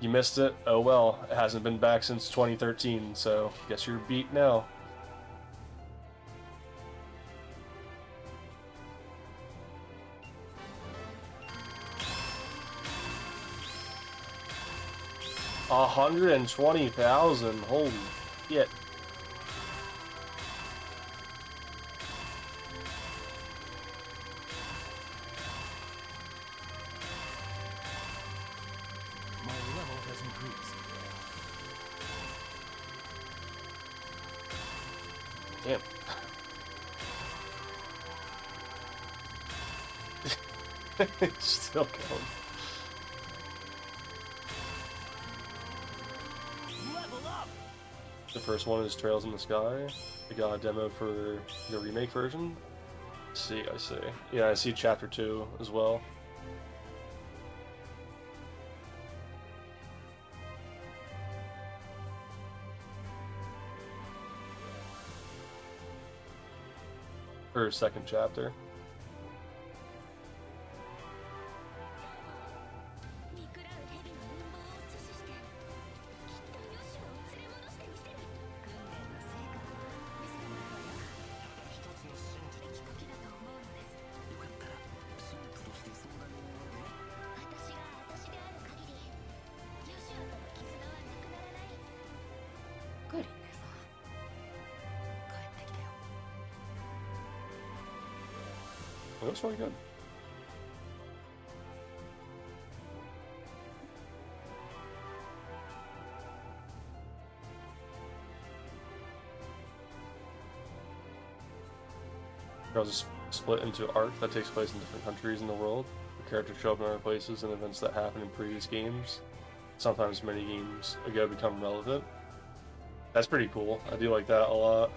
you missed it, oh well, it hasn't been back since 2013, so guess you're beat now. 120,000. Holy shit. My level has increased. Damn. It's still going. Level up. The first one is Trails in the Sky. We got a demo for the remake version. I see. Yeah, I see Chapter 2 as well. Or second chapter. 見くらう蛇の陰謀を阻止してきっとヨシュアを連れ戻してみせる。訓練の成果見せてもらうわよ。ただ一つの信じる時だと思うのです。よかったら神父として相談に乗るね。私が私である限りヨシュアとの絆はなくならない。グリン姉さん帰ってきたよ。 It looks really good. Trails is split into arc that takes place in different countries in the world. The characters show up in other places and events that happen in previous games. Sometimes many games ago become relevant. That's pretty cool. I do like that a lot.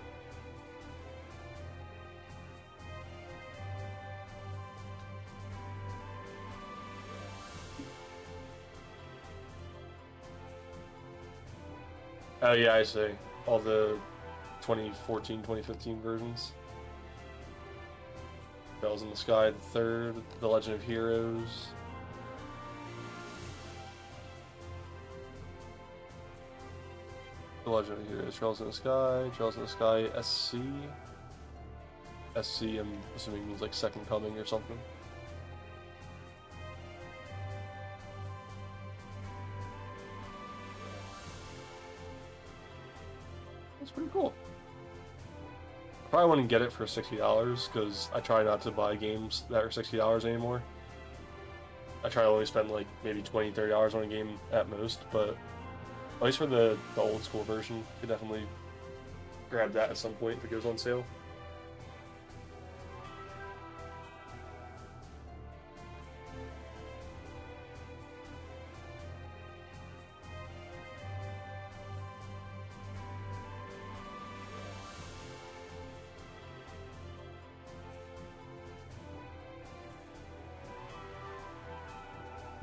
Oh yeah, I see. All the 2014, 2015 versions. Trails in the Sky, the third, The Legend of Heroes. The Legend of Heroes, Trails in the Sky, SC. SC, I'm assuming means like Second Coming or something. That's pretty cool. I probably wouldn't get it for $60 because I try not to buy games that are $60 anymore. I try to only spend like maybe $20, $30 on a game at most, but at least for the old school version, you could definitely grab that at some point if it goes on sale.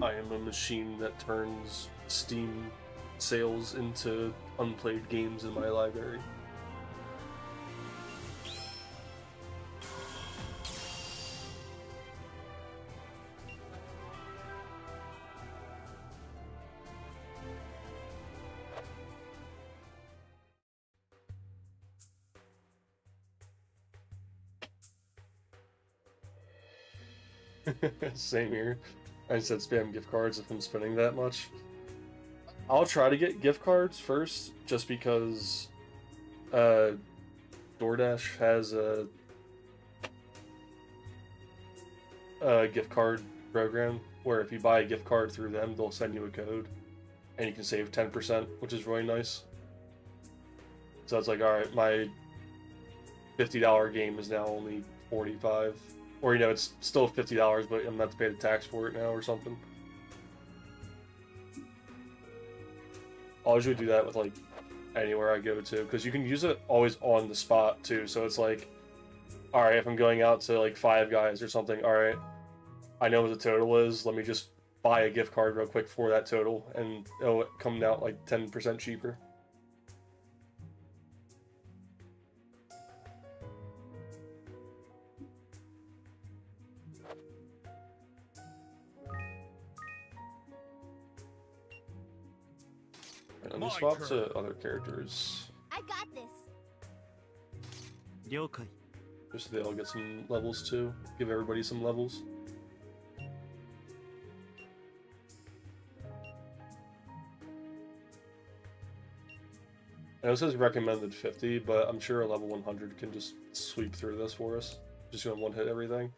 I am a machine that turns Steam sales into unplayed games in my library. Same here. I said spam gift cards if I'm spending that much. I'll try to get gift cards first, just because DoorDash has a gift card program where if you buy a gift card through them, they'll send you a code, and you can save 10%, which is really nice. So it's like, alright, my $50 game is now only $45. Or, you know, it's still $50, but I'm not to pay the tax for it now or something. I'll usually do that with, like, anywhere I go to, because you can use it always on the spot, too. So it's like, alright, if I'm going out to, like, Five Guys or something, alright, I know what the total is, let me just buy a gift card real quick for that total, and it'll come out, like, 10% cheaper. Let me swap to other characters, I got this. 了解 just so they all get some levels too. Give everybody some levels. I know it says recommended 50, but I'm sure a level 100 can just sweep through this for us. Just gonna one hit everything.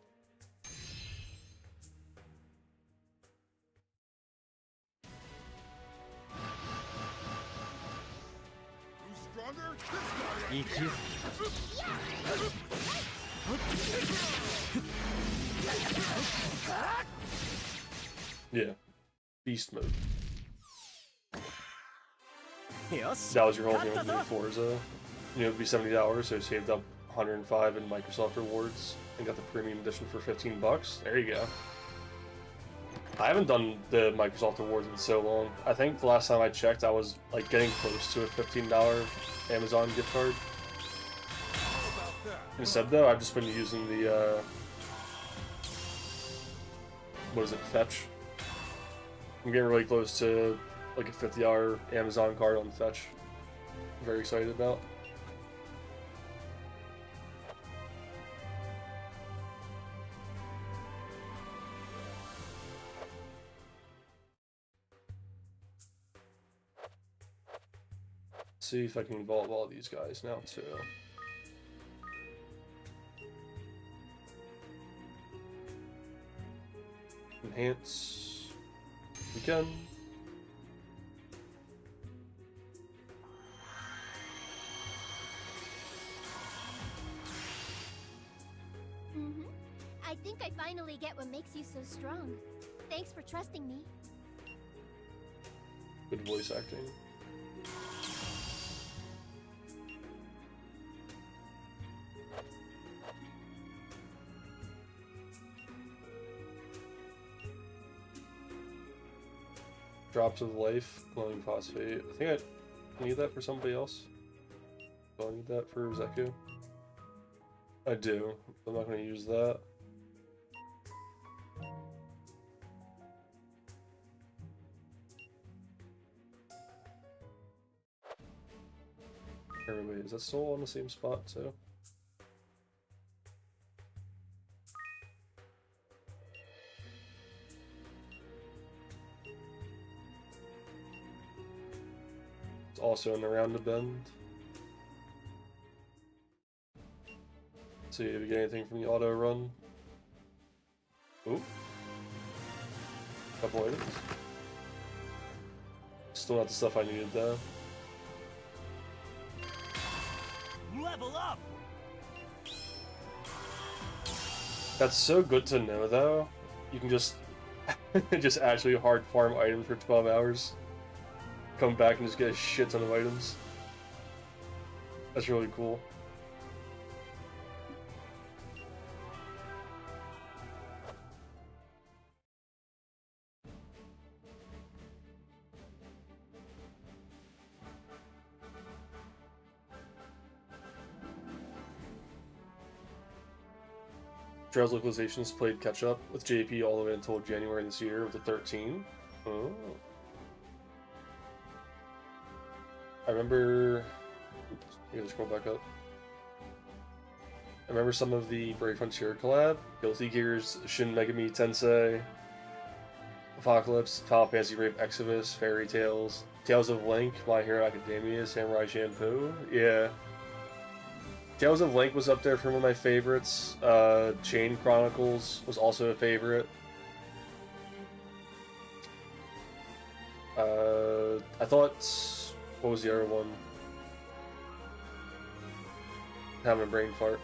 Who's stronger? This guy. EQ. Yeah. Beast mode. よし That was your whole 勝 game った with ぞ Forza. You know, it'd be $70, so you saved up 105 in Microsoft rewards and got the premium edition for 15 bucks. There you go. I haven't done the Microsoft rewards in so long. I think the last time I checked, I was like getting close to a $15 Amazon gift card. Instead, though, I've just been using the what is it, Fetch? I'm getting really close to like a $50 Amazon card on Fetch. I'm very excited about. See if I can involve all these guys now too. Enhance. We can. I think I finally get what makes you so strong. Thanks for trusting me. Good voice acting. Drops of life, glowing phosphate. I think I need that for somebody else. Do I need that for Zeku? I do. I'm not going to use that. Or wait, is that still on the same spot too? It's also in the round bend. See if we get anything from the auto run. Ooh. Couple items. Still not the stuff I needed though. Level up! That's so good to know though. You can just just actually hard farm items for 12 hours. Come back and just get a shit ton of items. That's really cool. Drow's Localizations played catch up with JP all the way until January this year with the 13. Oh. I remember. Oops, I gotta scroll back up. I remember some of the Brave Frontier collab: Guilty Gears, Shin Megami Tensei, Apocalypse, Final Fantasy Brave Exodus, Fairy Tales, Tales of Link, My Hero Academia, Samurai Shampoo. Yeah. Tales of Link was up there for one of my favorites. Chain Chronicles was also a favorite. I thought... What was the other one? Having a brain fart.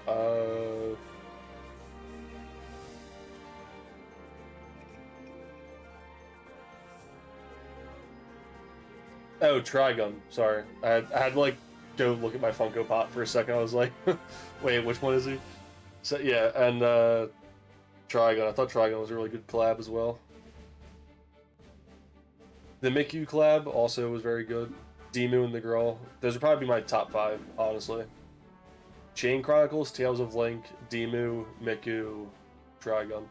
Oh, Trigun. Sorry. I had like go look at my Funko Pop for a second. I was like, wait, which one is he? So yeah, and Trigun. I thought Trigun was a really good collab as well. The Miku collab also was very good. Demu and the girl. Those would probably be my top 5, honestly. Chain Chronicles, Tales of Link, Demu, Miku, Trigun.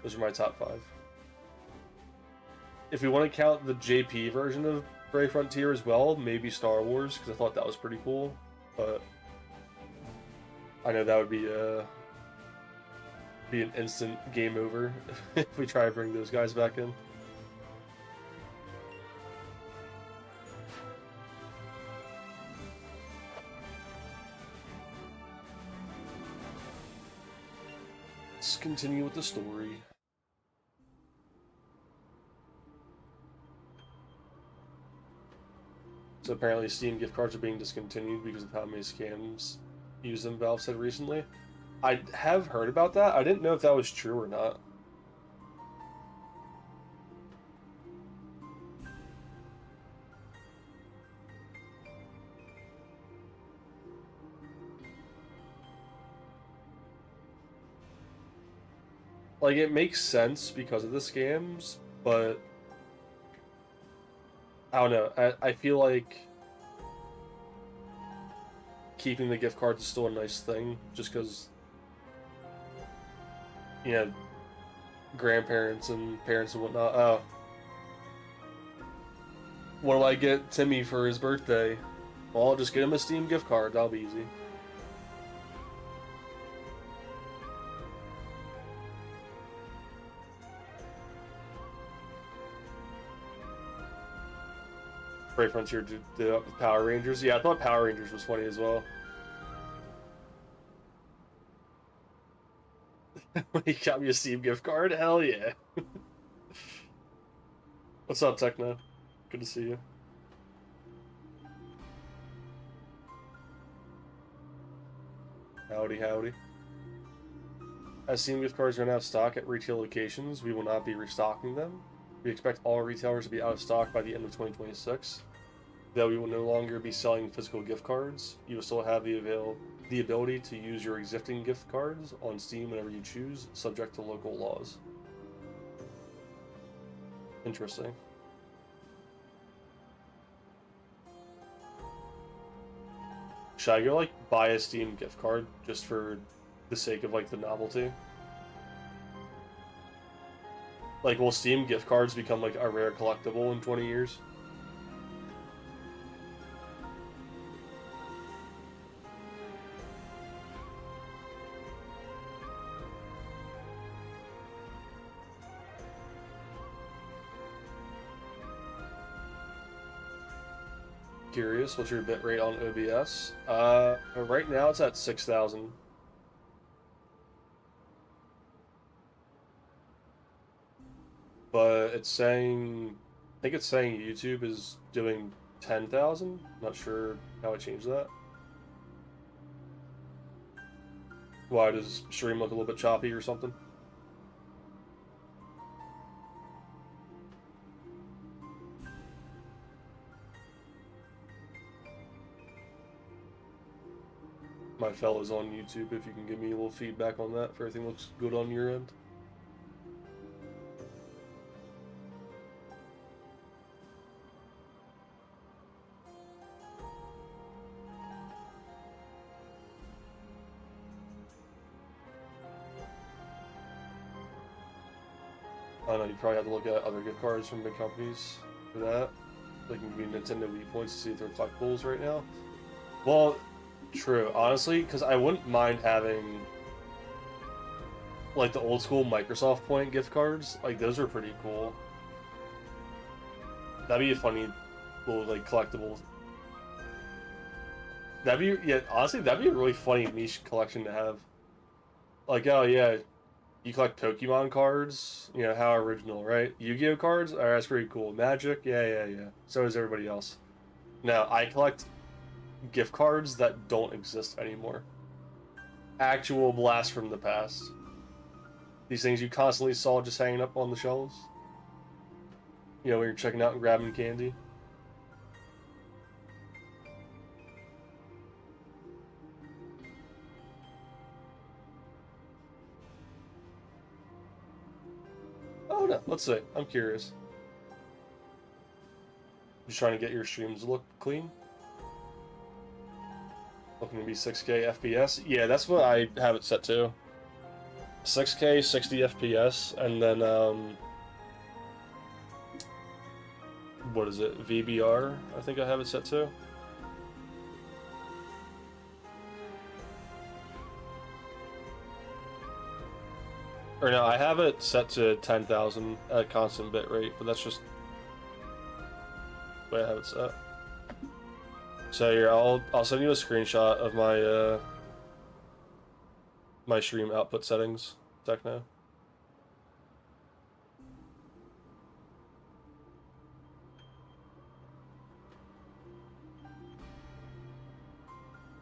Those are my top 5. If we want to count the JP version of Brave Frontier as well, maybe Star Wars, because I thought that was pretty cool. But I know that would be an instant game over if we try to bring those guys back in. continue with the story. So apparently Steam gift cards are being discontinued because of how many scams use them, Valve said recently. I have heard about that. I didn't know if that was true or not. Like, it makes sense because of the scams, but I don't know. I feel like keeping the gift cards is still a nice thing, just because, you know, grandparents and parents and whatnot. Oh, what do I get Timmy for his birthday? Well, I'll just get him a Steam gift card. That'll be easy. Brave Frontier did up with Power Rangers. Yeah, I thought Power Rangers was funny as well. When he got me a Steam gift card, hell yeah. What's up, Techno? Good to see you. Howdy, howdy. As Steam gift cards run out of stock at retail locations, we will not be restocking them. We expect all retailers to be out of stock by the end of 2026. Though we will no longer be selling physical gift cards, you will still have the ability to use your existing gift cards on Steam whenever you choose, subject to local laws. Interesting. Should I go, like, buy a Steam gift card just for the sake of, like, the novelty? Like, will Steam gift cards become, like, a rare collectible in 20 years? Curious, what's your bit rate on OBS? Right now it's at 6,000. But it's saying, I think it's saying YouTube is doing 10,000. Not sure how I changed that. Why, does stream look a little bit choppy or something? My fellows on YouTube, if you can give me a little feedback on that, if everything looks good on your end. I don't know, you probably have to look at other gift cards from big companies for that. Like maybe Nintendo Wii points to see if they're collectibles right now. Well, true, honestly, because I wouldn't mind having like the old school Microsoft Point gift cards. Like those are pretty cool. That'd be a funny little like collectible. That'd be, yeah, honestly, that'd be a really funny niche collection to have. Like, oh yeah, you collect Pokemon cards, you know, how original, right? Yu-Gi-Oh cards? Alright, that's pretty cool. Magic? Yeah. So does everybody else. Now, I collect gift cards that don't exist anymore. Actual blast from the past. These things you constantly saw just hanging up on the shelves. You know, when you're checking out and grabbing candy. Oh no, let's see. I'm curious. Just trying to get your streams to look clean. Looking to be 6K FPS. Yeah, that's what I have it set to. 6K, 60 FPS, and then what is it? VBR, I think I have it set to. Or no, I have it set to 10,000 at constant bit rate, but that's just the way I have it set. So here, I'll send you a screenshot of my my stream output settings. Techno.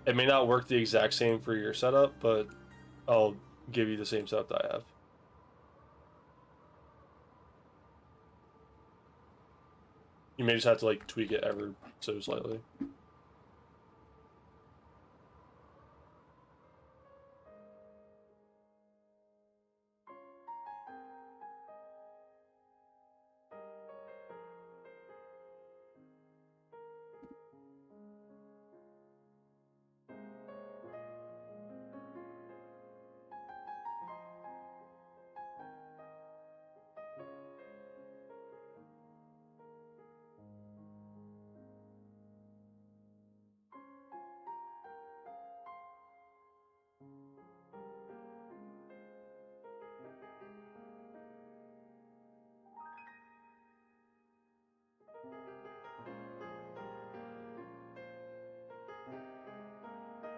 It may not work the exact same for your setup, but I'll give you the same setup that I have. You may just have to like tweak it ever so slightly.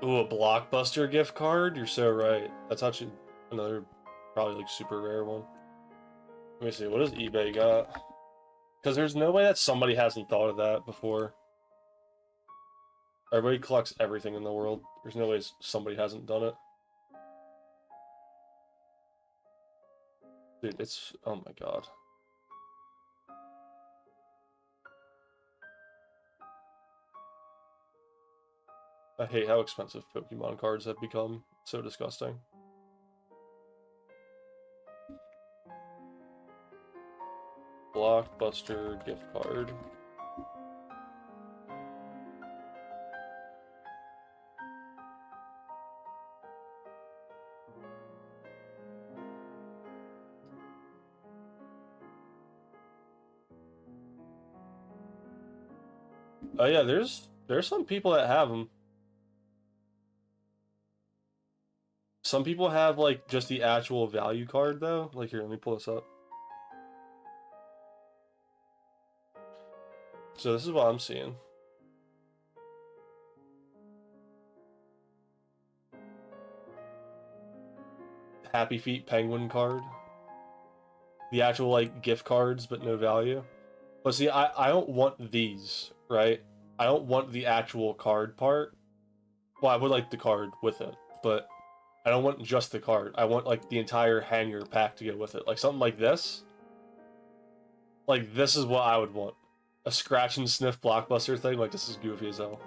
Ooh, a Blockbuster gift card? You're so right. That's actually another probably like super rare one. Let me see, what does eBay got? Because there's no way that somebody hasn't thought of that before. Everybody collects everything in the world. There's no way somebody hasn't done it. Dude, it's... oh my god. I hate how expensive Pokemon cards have become. It's so disgusting. Blockbuster gift card. Oh yeah, there's some people that have them. Some people have like just the actual value card though. Like here, let me pull this up. So this is what I'm seeing. Happy Feet Penguin card. The actual like gift cards, but no value. But see, I don't want these, right? I don't want the actual card part. Well, I would like the card with it, but I don't want just the card. I want like the entire hanger pack to go with it. Like something like this. Like this is what I would want. A scratch and sniff Blockbuster thing, like this is goofy as hell.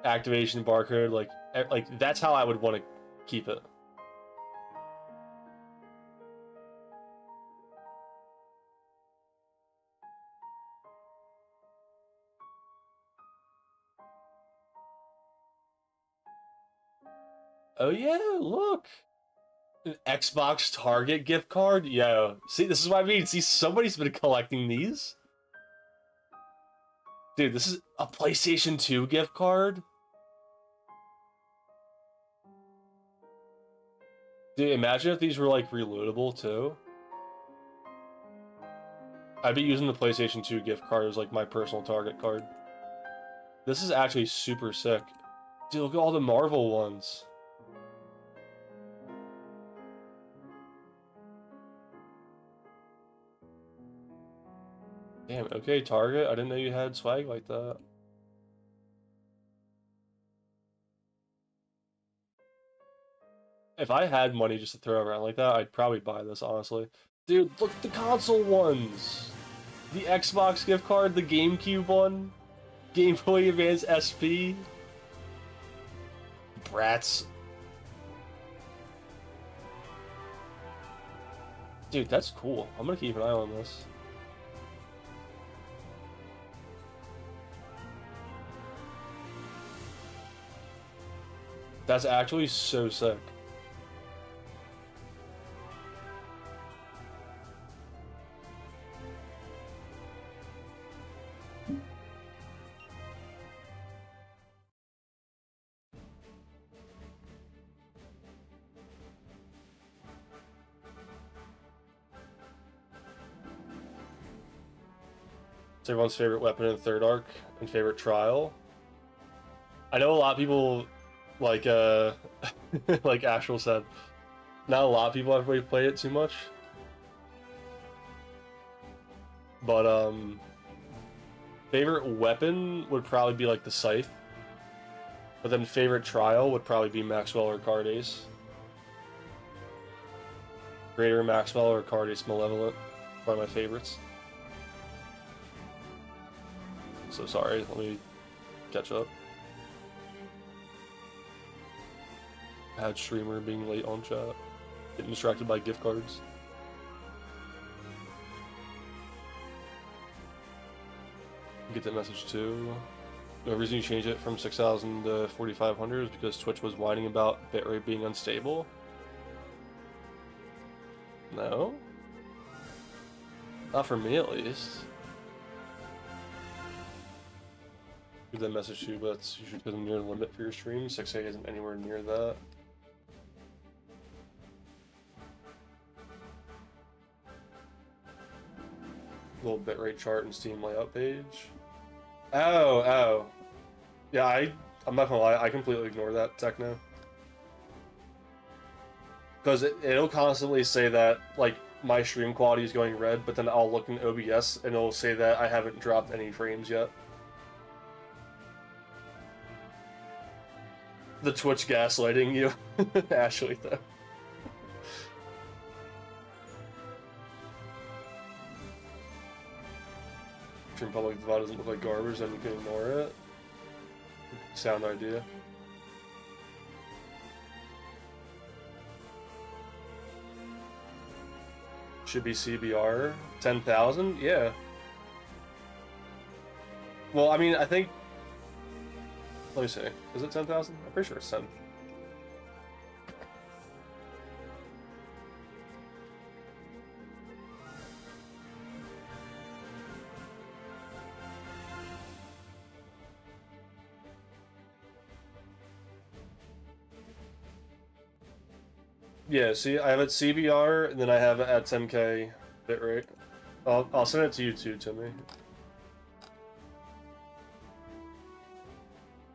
Activation barcode, like that's how I would want to keep it. Oh yeah, look. An Xbox Target gift card? Yo, see, this is what I mean. See, somebody's been collecting these. Dude, this is a PlayStation 2 gift card? Dude, imagine if these were, like, reloadable, too. I'd be using the PlayStation 2 gift card as, like, my personal Target card. This is actually super sick. Dude, look at all the Marvel ones. Damn, okay, Target. I didn't know you had swag like that. If I had money just to throw around like that, I'd probably buy this, honestly. Dude, look at the console ones! The Xbox gift card, the GameCube one, Game Boy Advance SP. Brats. Dude, that's cool. I'm gonna keep an eye on this. That's actually so sick. It's everyone's favorite weapon in the third arc and favorite trial. I know a lot of people like Like Ashwell said, not a lot of people have really played it too much. But favorite weapon would probably be like the scythe. But then favorite trial would probably be Maxwell or Cardace. Greater Maxwell or Cardace Malevolent, one of my favorites. So sorry, let me catch up. I had streamer being late on chat, getting distracted by gift cards. Get that message too. The reason you changed it from 6,000 to 4,500 is because Twitch was whining about bitrate being unstable. No? Not for me, at least. Give that message too, but it's usually because I'm near the limit for your stream. 6K isn't anywhere near that. Little bitrate chart and Steam layout page. Oh. Yeah, I'm not gonna lie, I completely ignore that techno. Because it'll constantly say that, like, my stream quality is going red, but then I'll look in OBS and it'll say that I haven't dropped any frames yet. The Twitch gaslighting you, Ashley, though. Stream public divide doesn't look like garbage, then you can ignore it. Sound idea. Should be CBR 10,000? Yeah. Well, I mean, I think. Let me see. Is it 10,000? I'm pretty sure it's 10. Yeah, see, I have it CBR, and then I have it at 10K bitrate. I'll send it to you too, Timmy.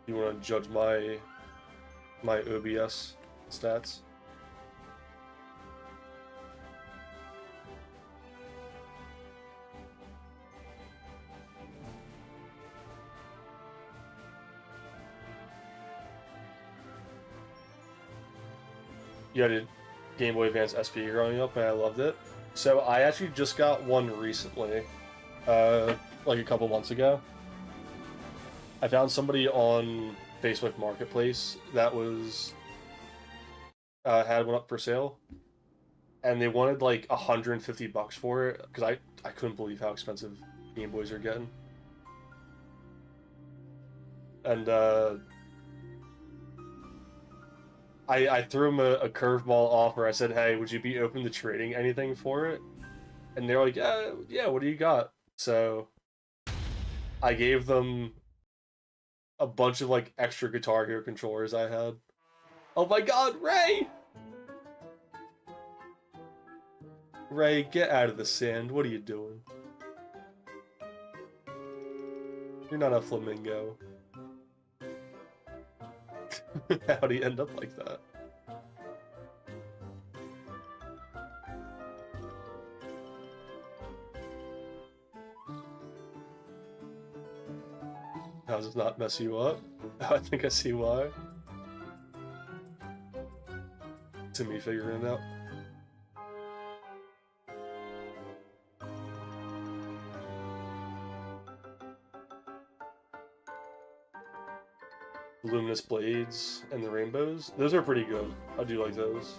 You want to judge my OBS stats? Yeah, dude. Game Boy Advance SP growing up, and I loved it. So I actually just got one recently, like a couple months ago. I found somebody on Facebook Marketplace that was had one up for sale, and they wanted like $150 for it because I couldn't believe how expensive Game Boys are getting. And I threw him a curveball offer. I said, hey, would you be open to trading anything for it? And they're like, yeah, what do you got? So I gave them a bunch of like extra Guitar Hero controllers I had. Oh my god, Ray! Ray, get out of the sand. What are you doing? You're not a flamingo. How'd he end up like that? How does this not mess you up? I think I see why. To me figuring it out. Luminous blades and the rainbows. Those are pretty good. I do like those.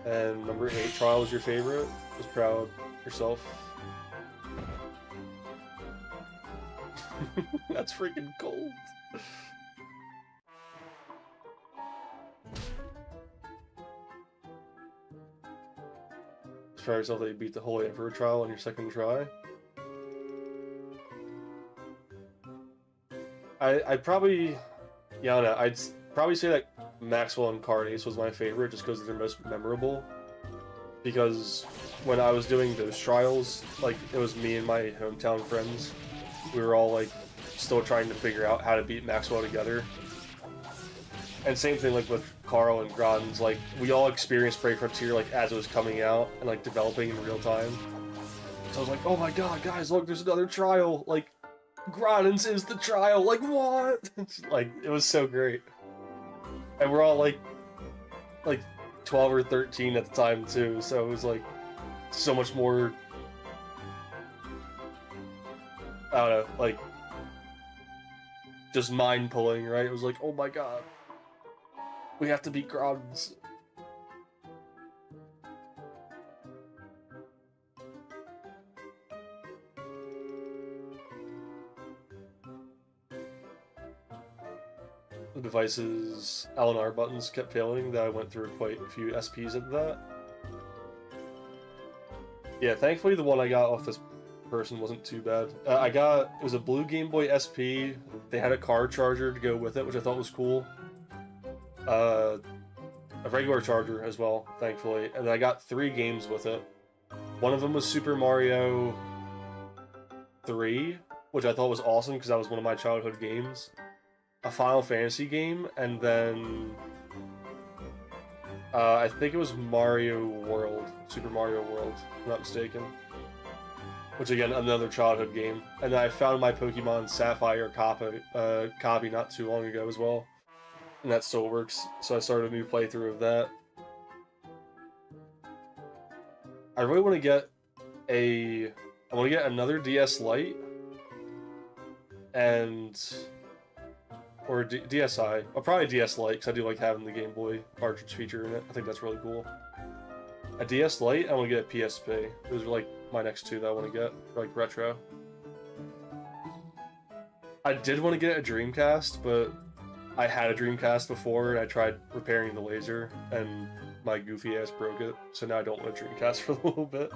And number 8, Trial was your favorite. Was proud yourself. That's freaking cold. Just proud yourself that you beat the Holy Emperor Trial on your second try. I'd probably, yeah, I don't know, I'd probably say that Maxwell and Cardace was my favorite just because they're most memorable. Because when I was doing those trials, like, it was me and my hometown friends. We were all, like, still trying to figure out how to beat Maxwell together. And same thing like with Carl and Groddens, like we all experienced Brave Frontier like as it was coming out and like developing in real time. So I was like, oh my god, guys, look, there's another trial. Like, Groddens is the trial. Like, what? Like, it was so great. And we're all like 12 or 13 at the time too, so it was like so much more, I don't know, like just mind pulling, right? It was like, oh my god, we have to beat Groddens. The device's L&R buttons kept failing, that I went through quite a few SPs of that. Yeah, thankfully the one I got off this person wasn't too bad. It was a blue Game Boy SP, they had a car charger to go with it, which I thought was cool. A regular charger as well, thankfully, and I got 3 games with it. One of them was Super Mario 3, which I thought was awesome because that was one of my childhood games. A Final Fantasy game, and then I think it was Mario World, Super Mario World, if I'm not mistaken. Which again, another childhood game. And then I found my Pokemon Sapphire copy not too long ago as well, and that still works. So I started a new playthrough of that. I really want to get another DS Lite or DSi. I'll probably DS Lite, because I do like having the Game Boy cartridge feature in it. I think that's really cool. A DS Lite, I want to get a PSP. Those are like my next 2 that I want to get, for like retro. I did want to get a Dreamcast, but I had a Dreamcast before, and I tried repairing the laser, and my goofy ass broke it, so now I don't want a Dreamcast for a little bit.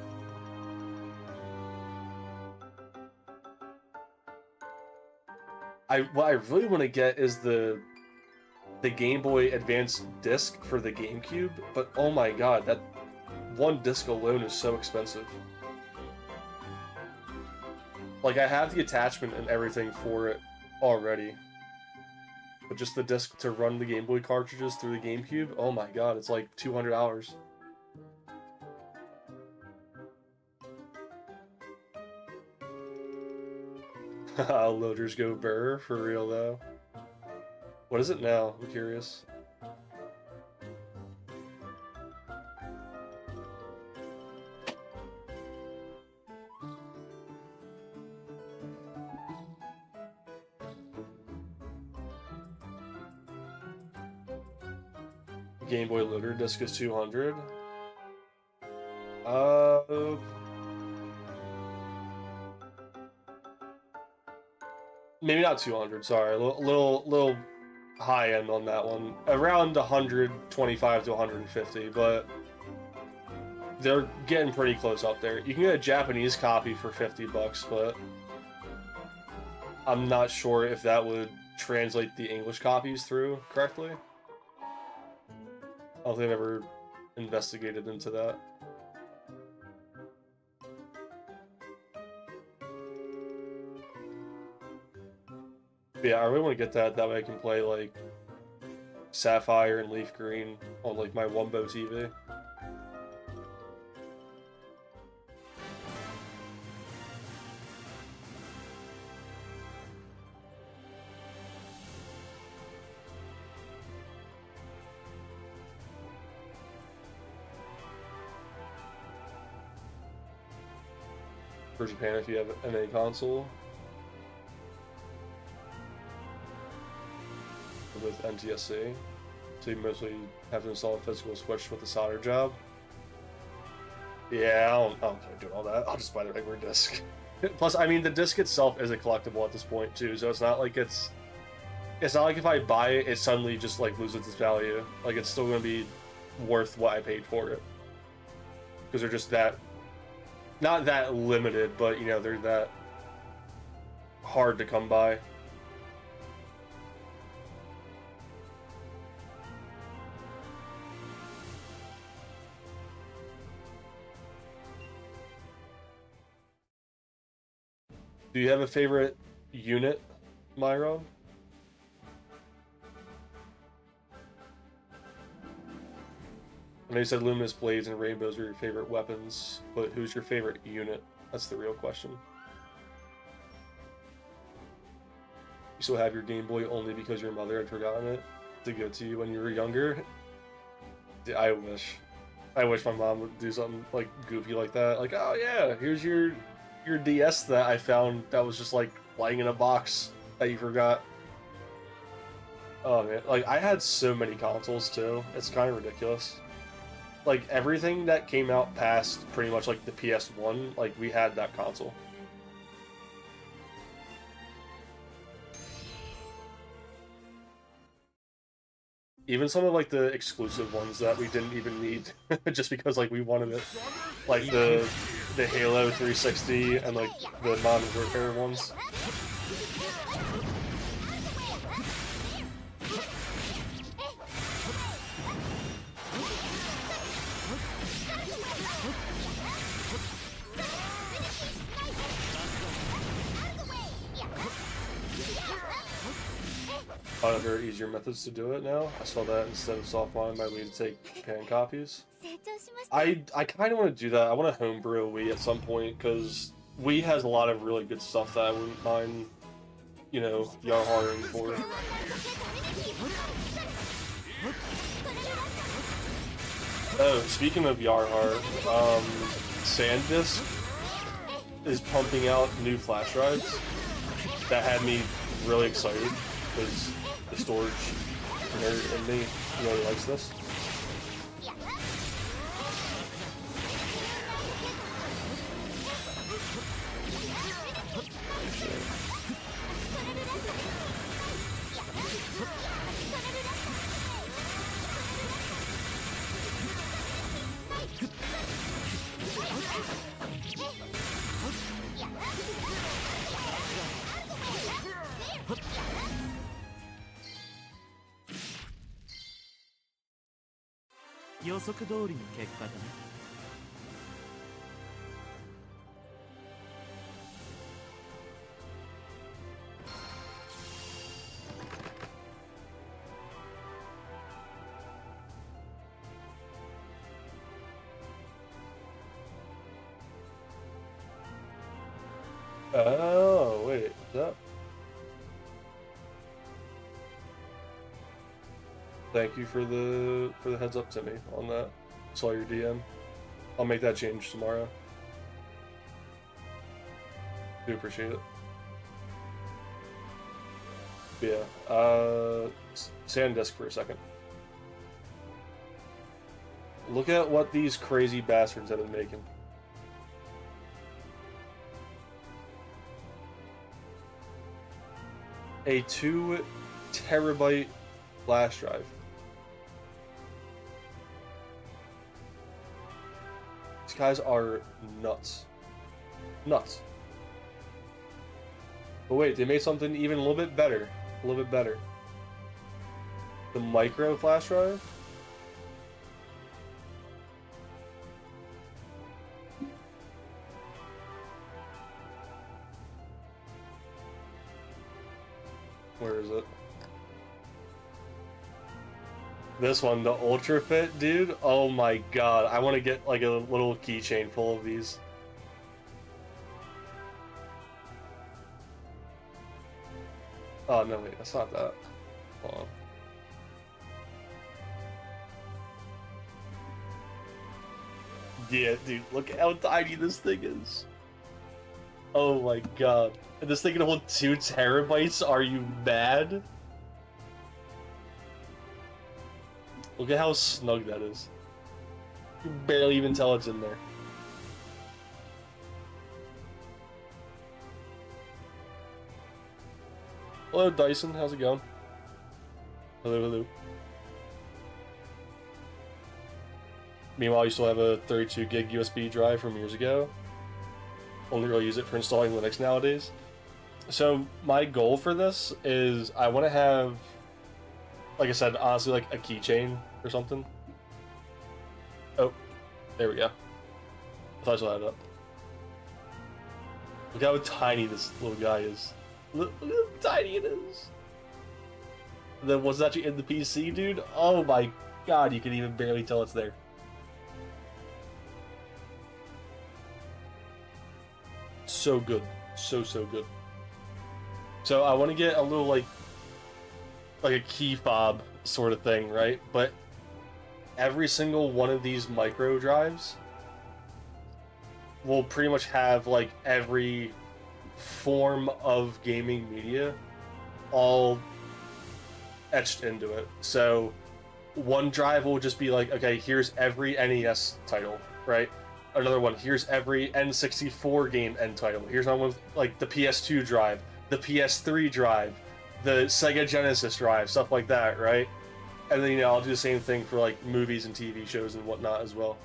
What I really want to get is the Game Boy Advance disc for the GameCube, but oh my god, that one disc alone is so expensive. Like, I have the attachment and everything for it already, but just the disc to run the Game Boy cartridges through the GameCube, oh my god, it's like $200. Loaders go burr, for real though. What is it now? I'm curious. Game Boy loader disc is 200. Maybe not 200, sorry. A little high end on that one. Around 125 to 150, but they're getting pretty close up there. You can get a Japanese copy for 50 bucks, but I'm not sure if that would translate the English copies through correctly. I don't think I've ever investigated into that. But yeah, I really want to get that way I can play like Sapphire and Leaf Green on like my Wumbo TV. For Japan, if you have an NA console. With NTSC, so you mostly have to install a physical switch with a solder job. Yeah, I don't do all that. I'll just buy the regular disc. Plus, I mean, the disc itself is a collectible at this point too, so it's not like it's not like if I buy it, it suddenly just like loses its value. Like, it's still going to be worth what I paid for it, because they're just that, not that limited, but you know, they're that hard to come by. Do you have a favorite unit, Myron? I know you said luminous blades and rainbows are your favorite weapons, but who's your favorite unit? That's the real question. You still have your Game Boy only because your mother had forgotten it to give it to you when you were younger? Dude, I wish. I wish my mom would do something like goofy like that. Like, oh yeah, here's your DS that I found that was just like lying in a box that you forgot. Oh man, like I had so many consoles too. It's kind of ridiculous. Like everything that came out past pretty much like the PS1, like we had that console. Even some of like the exclusive ones that we didn't even need, just because like we wanted it, like the Halo 360 and like the Modern Warfare ones. Oh, there are easier methods to do it now. I saw that instead of softline, my Wii to take pan copies. I kind of want to do that. I want to homebrew a Wii at some point because Wii has a lot of really good stuff that I wouldn't mind, you know, yarharing for. Oh, speaking of Yarhar, SanDisk is pumping out new flash drives that had me really excited because the storage nerd in me really likes this. Oh, wait, what's up? Thank you for the heads up to me on that. Saw your DM. I'll make that change tomorrow. Do appreciate it. Yeah. SanDisk for a second. Look at what these crazy bastards have been making. A 2 terabyte flash drive. These guys are nuts. Nuts. But wait, they made something even a little bit better. A little bit better. The micro flash drive? Where is it? This one, the Ultra Fit, dude. Oh my god, I want to get like a little keychain full of these. Oh no, wait, that's not that. Hold on. Yeah, dude, look how tiny this thing is. Oh my god. And this thing can hold 2 terabytes? Are you mad? Look at how snug that is. You can barely even tell it's in there. Hello, Dyson. How's it going? Hello, hello. Meanwhile, you still have a 32 gig USB drive from years ago. Only really use it for installing Linux nowadays. So my goal for this is I want to have, like I said, honestly, like a keychain or something. Oh, there we go. I thought I saw that up. Look how tiny this little guy is. Look how tiny it is. And then what's actually in the PC, dude? Oh my god, you can even barely tell it's there. so good. So good. So I want to get a little like a key fob sort of thing, right? But every single one of these micro drives will pretty much have like every form of gaming media all etched into it. So one drive will just be like, okay, here's every NES title, right? Another one, here's every N64 game end title. Here's another one with like the PS2 drive, the PS3 drive, the Sega Genesis drive, stuff like that, right? And then, you know, I'll do the same thing for like movies and TV shows and whatnot as well.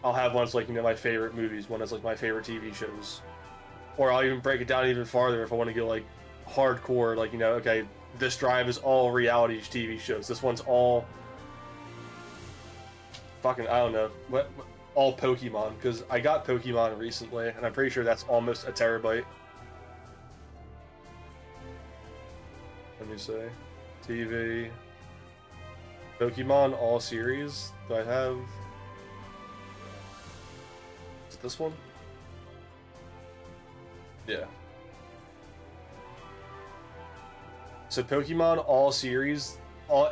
I'll have ones like, you know, my favorite movies, one that's like my favorite TV shows. Or I'll even break it down even farther if I want to get like hardcore, like, you know, okay, this drive is all reality TV shows. This one's all fucking, I don't know, all Pokemon, because I got Pokemon recently, and I'm pretty sure that's almost a terabyte. Let me see. TV. Pokemon all series. Do I have... Is it this one? Yeah. So Pokemon all series,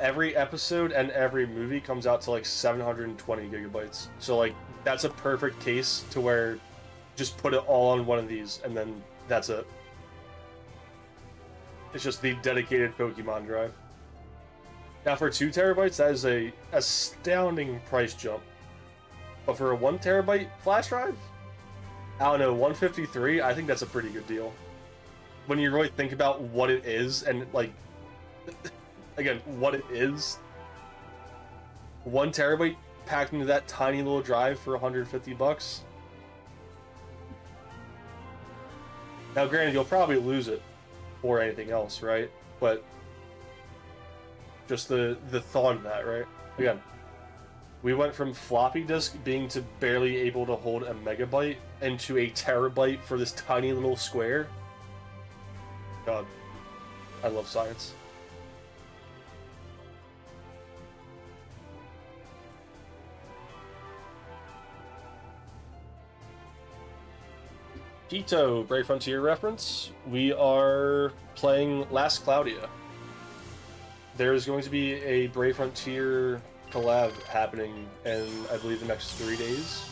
every episode and every movie comes out to like 720 gigabytes. So like that's a perfect case to where just put it all on one of these and then that's it. It's just the dedicated Pokemon drive. Now for 2 terabytes, that is a astounding price jump. But for a 1 terabyte flash drive, I don't know, 153, I think that's a pretty good deal. When you really think about what it is and like, again, what it is, 1 terabyte packed into that tiny little drive for 150 bucks. Now granted, you'll probably lose it or anything else, right? But just the thought of that, right? Again, we went from floppy disk being to barely able to hold a megabyte into a terabyte for this tiny little square. God, I love science. Quito, Brave Frontier reference. We are playing Last Cloudia. There's going to be a Brave Frontier collab happening in, I believe, the next 3 days.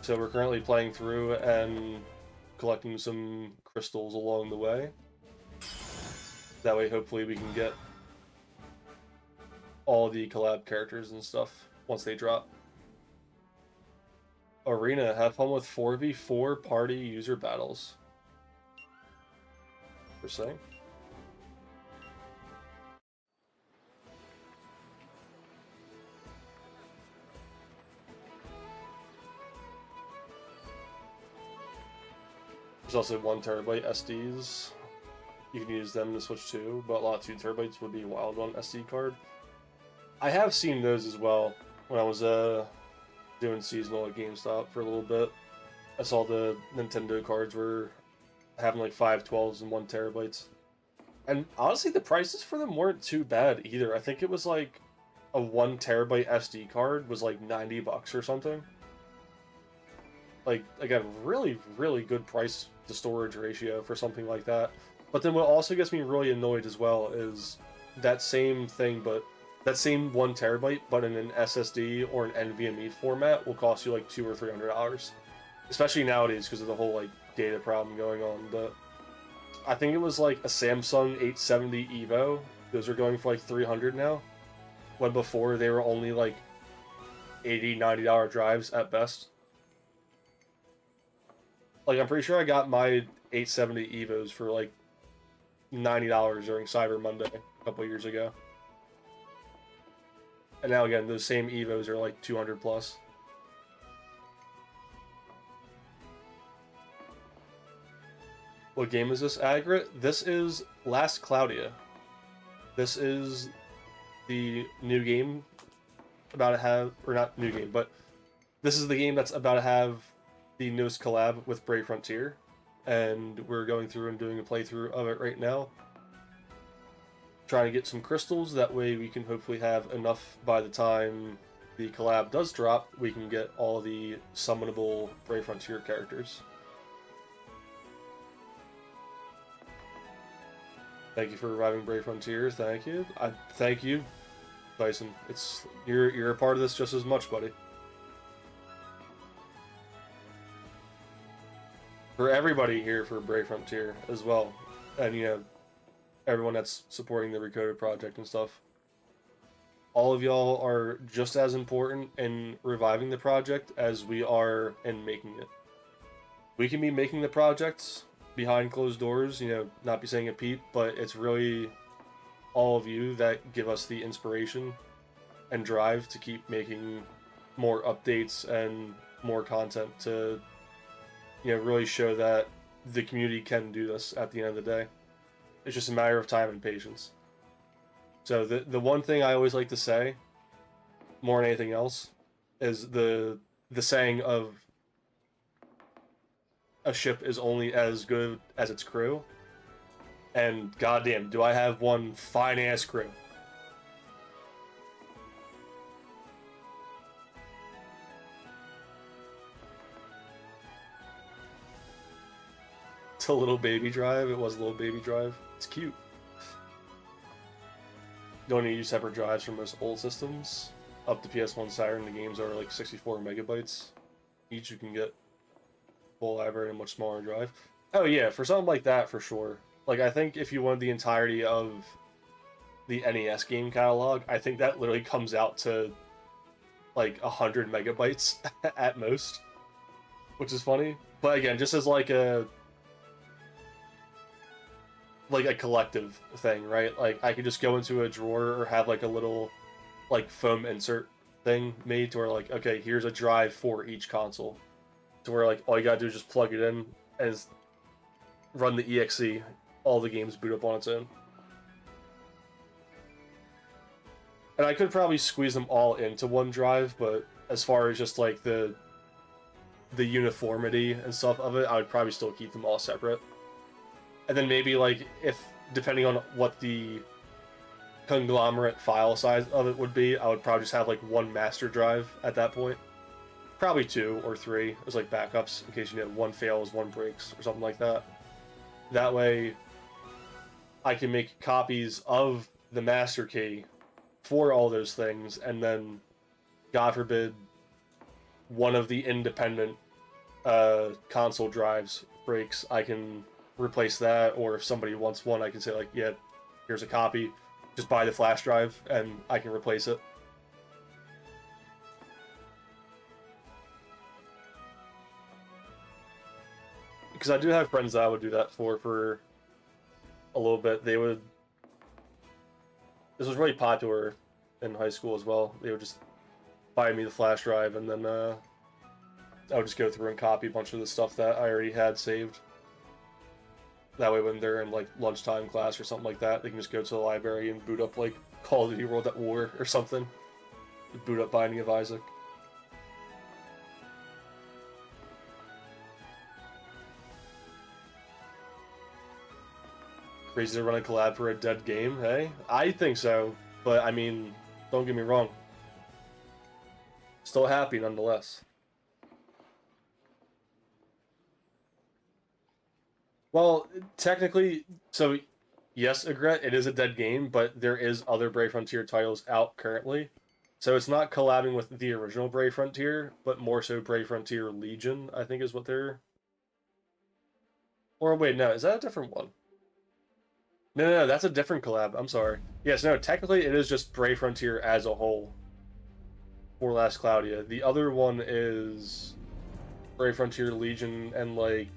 So we're currently playing through and collecting some crystals along the way. That way, hopefully, we can get all the collab characters and stuff once they drop. Arena, have fun with 4v4 party user battles. Per se. There's also 1 terabyte SDs. You can use them to switch to, but a lot of 2 terabytes would be wild on SD card. I have seen those as well when I was doing seasonal at GameStop for a little bit. I saw the Nintendo cards were having like 512s and 1 terabytes. And honestly, the prices for them weren't too bad either. I think it was like a 1 terabyte SD card was like 90 bucks or something. Like, again, really, really good price to storage ratio for something like that. But then what also gets me really annoyed as well is that same thing, but that same 1 terabyte, but in an SSD or an NVMe format will cost you like $200 or $300. Especially nowadays because of the whole like data problem going on. But I think it was like a Samsung 870 EVO. Those are going for like $300 now. When before they were only like $80, $90 drives at best. Like, I'm pretty sure I got my 870 EVOs for like $90 during Cyber Monday a couple years ago. And now again, those same EVOs are like 200 plus. What game is this, Agrit? This is Last Cloudia. This is the new game about to have, or not new game, but this is the game that's about to have the newest collab with Brave Frontier, and we're going through and doing a playthrough of it right now. Trying to get some crystals, that way we can hopefully have enough by the time the collab does drop, we can get all the summonable Brave Frontier characters. Thank you for reviving Brave Frontier. Thank you. I thank you, Tyson. It's you're a part of this just as much, buddy. For everybody here for Brave Frontier as well, and you know, everyone that's supporting the Recoded project and stuff. All of y'all are just as important in reviving the project as we are in making it. We can be making the projects behind closed doors, you know, not be saying a peep, but it's really all of you that give us the inspiration and drive to keep making more updates and more content to, you know, really show that the community can do this at the end of the day. It's just a matter of time and patience. So the one thing I always like to say, more than anything else, is the saying of a ship is only as good as its crew. And goddamn, do I have one fine ass crew. It's a little baby drive. It was a little baby drive. It's cute. Don't need to use separate drives for most old systems. Up to PS1 Saturn, the games are like 64 megabytes each. You can get full library in a much smaller drive. Oh yeah, for something like that, for sure. Like, I think if you wanted the entirety of the NES game catalog, I think that literally comes out to like 100 megabytes at most, which is funny. But again, just as like a collective thing, right? Like, I could just go into a drawer or have like a little like foam insert thing made to where like, okay, here's a drive for each console, to where like all you gotta do is just plug it in and run the exe, all the games boot up on its own. And I could probably squeeze them all into one drive, but as far as just like the uniformity and stuff of it, I would probably still keep them all separate. And then maybe, like, if, depending on what the conglomerate file size of it would be, I would probably just have, like, one master drive at that point. Probably 2 or 3 as, like, backups, in case, you know, one fails, one breaks, or something like that. That way, I can make copies of the master key for all those things, and then, God forbid, one of the independent console drives breaks, I can replace that, or if somebody wants one, I can say like, yeah, here's a copy, just buy the flash drive and I can replace it. Because I do have friends that I would do that for a little bit. They would, this was really popular in high school as well, they would just buy me the flash drive, and then I would just go through and copy a bunch of the stuff that I already had saved. That way when they're in, like, lunchtime class or something like that, they can just go to the library and boot up, like, Call of Duty World at War or something. Boot up Binding of Isaac. Crazy to run a collab for a dead game, hey? I think so, but, I mean, don't get me wrong. Still happy nonetheless. Well, technically, so yes, Egret, it is a dead game, but there is other Brave Frontier titles out currently. So it's not collabing with the original Brave Frontier, but more so Brave Frontier Legion, I think is what they're... Or wait, no, is that a different one? No, that's a different collab, I'm sorry. Yes, no, technically it is just Brave Frontier as a whole for Last Cloudia. The other one is Brave Frontier Legion and, like,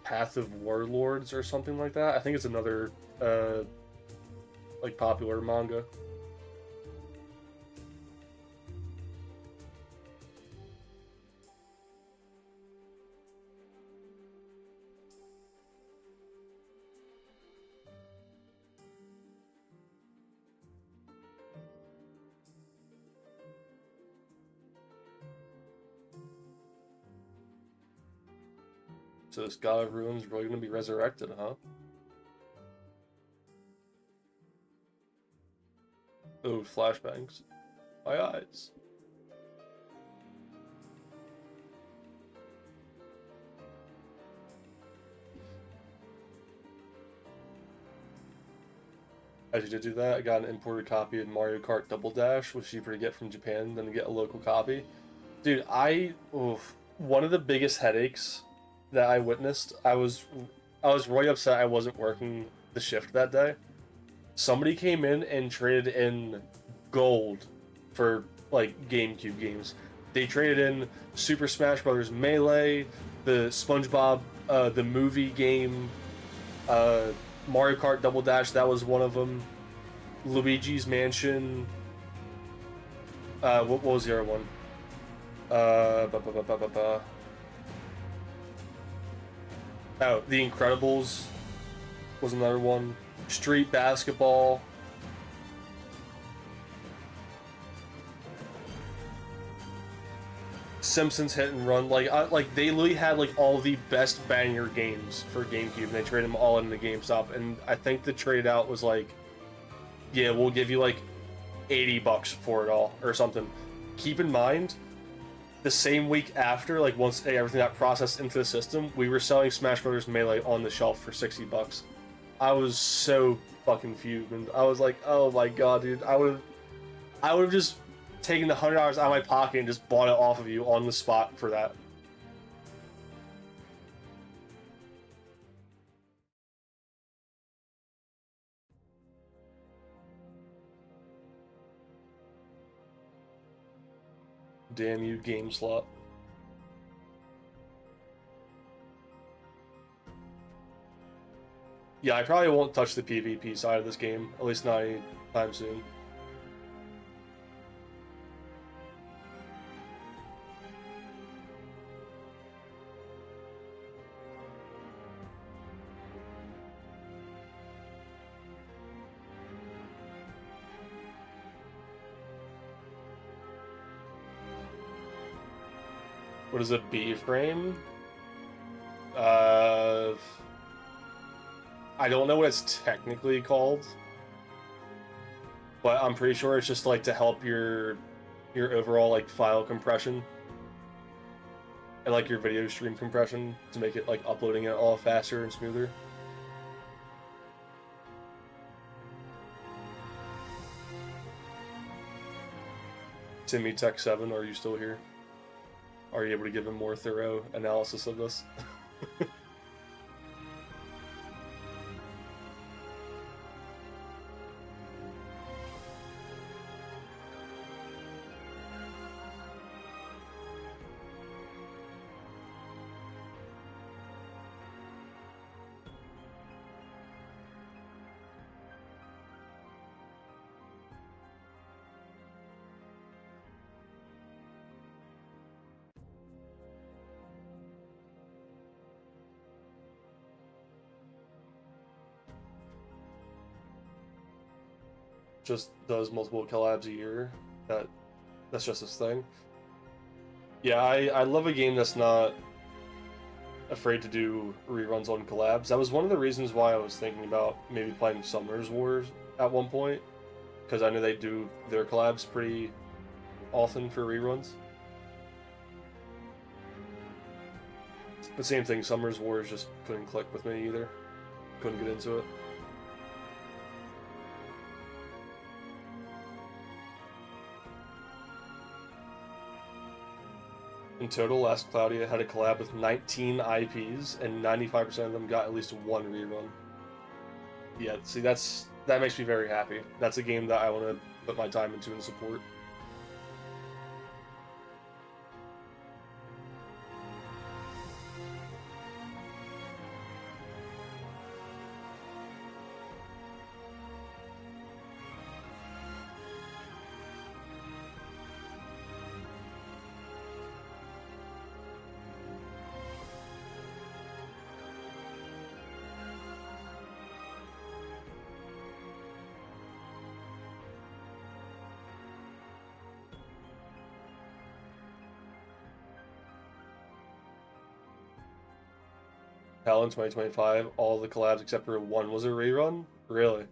Path of Warlords or something like that. I think it's another, like, popular manga. So this God of Ruins is really going to be resurrected, huh? Oh, flashbangs. My eyes. actually did do that. I got an imported copy of Mario Kart Double Dash, which cheaper to get from Japan than to get a local copy. Dude, one of the biggest headaches that I witnessed, I was really upset I wasn't working the shift that day. Somebody came in and traded in gold for like GameCube games. They traded in Super Smash Bros. Melee, the SpongeBob, the movie game, Mario Kart Double Dash. That was one of them. Luigi's Mansion. What was the other one? Oh, The Incredibles was another one. Street Basketball. Simpsons Hit and Run. Like they literally had like all the best banger games for GameCube, and they traded them all into GameStop. And I think the trade out was like, yeah, we'll give you like $80 for it all or something. Keep in mind, the same week after, like once everything got processed into the system, we were selling Smash Bros. Melee on the shelf for $60. I was so fucking fuming. I was like, oh my god, dude. I would have just taken the $100 out of my pocket and just bought it off of you on the spot for that. Damn you, game slot. Yeah, I probably won't touch the PvP side of this game, at least not anytime soon. What is a B-frame? I don't know what it's technically called, but I'm pretty sure it's just like to help your overall like file compression and like your video stream compression to make it like uploading it all faster and smoother. Timmy Tech 7, are you still here? Are you able to give a more thorough analysis of this? Just does multiple collabs a year. That's just his thing. Yeah, I love a game that's not afraid to do reruns on collabs. That was one of the reasons why I was thinking about maybe playing Summer's Wars at one point, because I know they do their collabs pretty often for reruns. But same thing, Summer's Wars just couldn't click with me either. Couldn't get into it. In total, Last Cloudia had a collab with 19 IPs, and 95% of them got at least one rerun. Yeah, see, that makes me very happy. That's a game that I want to put my time into and support. Hell, in 2025, all the collabs except for one was a rerun? Really?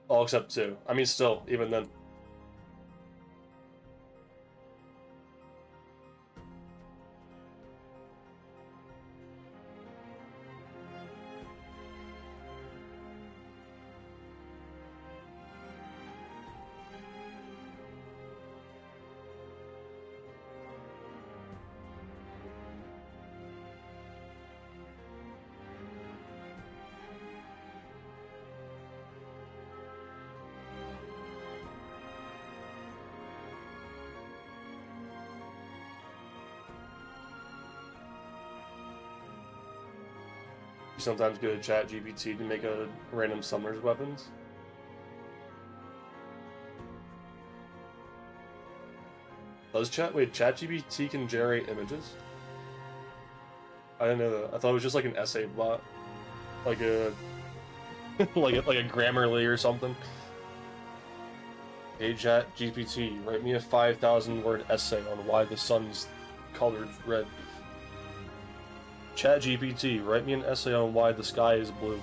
All except two. I mean, still, even then. sometimes go to ChatGPT to make a random summoner's weapons. Does ChatGPT can generate images? I didn't know that. I thought it was just like an essay bot, like a like a Grammarly or something. Hey ChatGPT, write me a 5,000-word essay on why the sun's colored red. ChatGPT, write me an essay on why the sky is blue.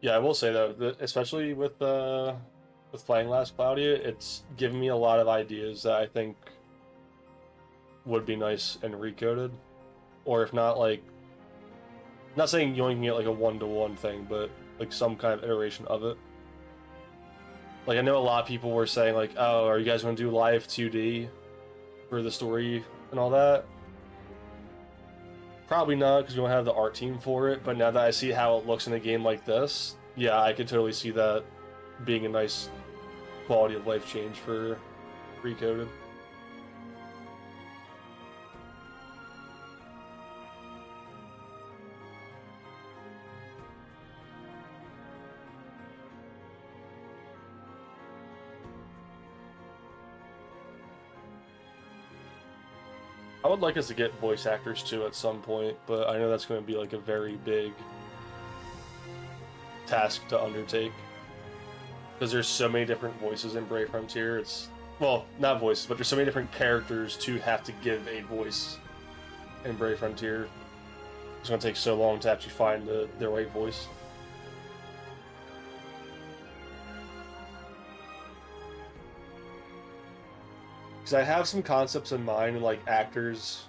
Yeah, I will say though, that especially with playing Last Cloudia, it's given me a lot of ideas that I think would be nice and recoded, or if not, like, not saying you only can get like a one-to-one thing, but like some kind of iteration of it. Like, I know a lot of people were saying like, oh, are you guys going to do live 2D for the story and all that? Probably not, because we don't have the art team for it, but now that I see how it looks in a game like this, yeah, I could totally see that being a nice quality of life change for Recoded. I would like us to get voice actors too at some point, but I know that's going to be like a very big task to undertake. Because there's so many different voices in Brave Frontier, it's... Well, not voices, but there's so many different characters to have to give a voice in Brave Frontier. It's going to take so long to actually find the right voice. Because I have some concepts in mind, like actors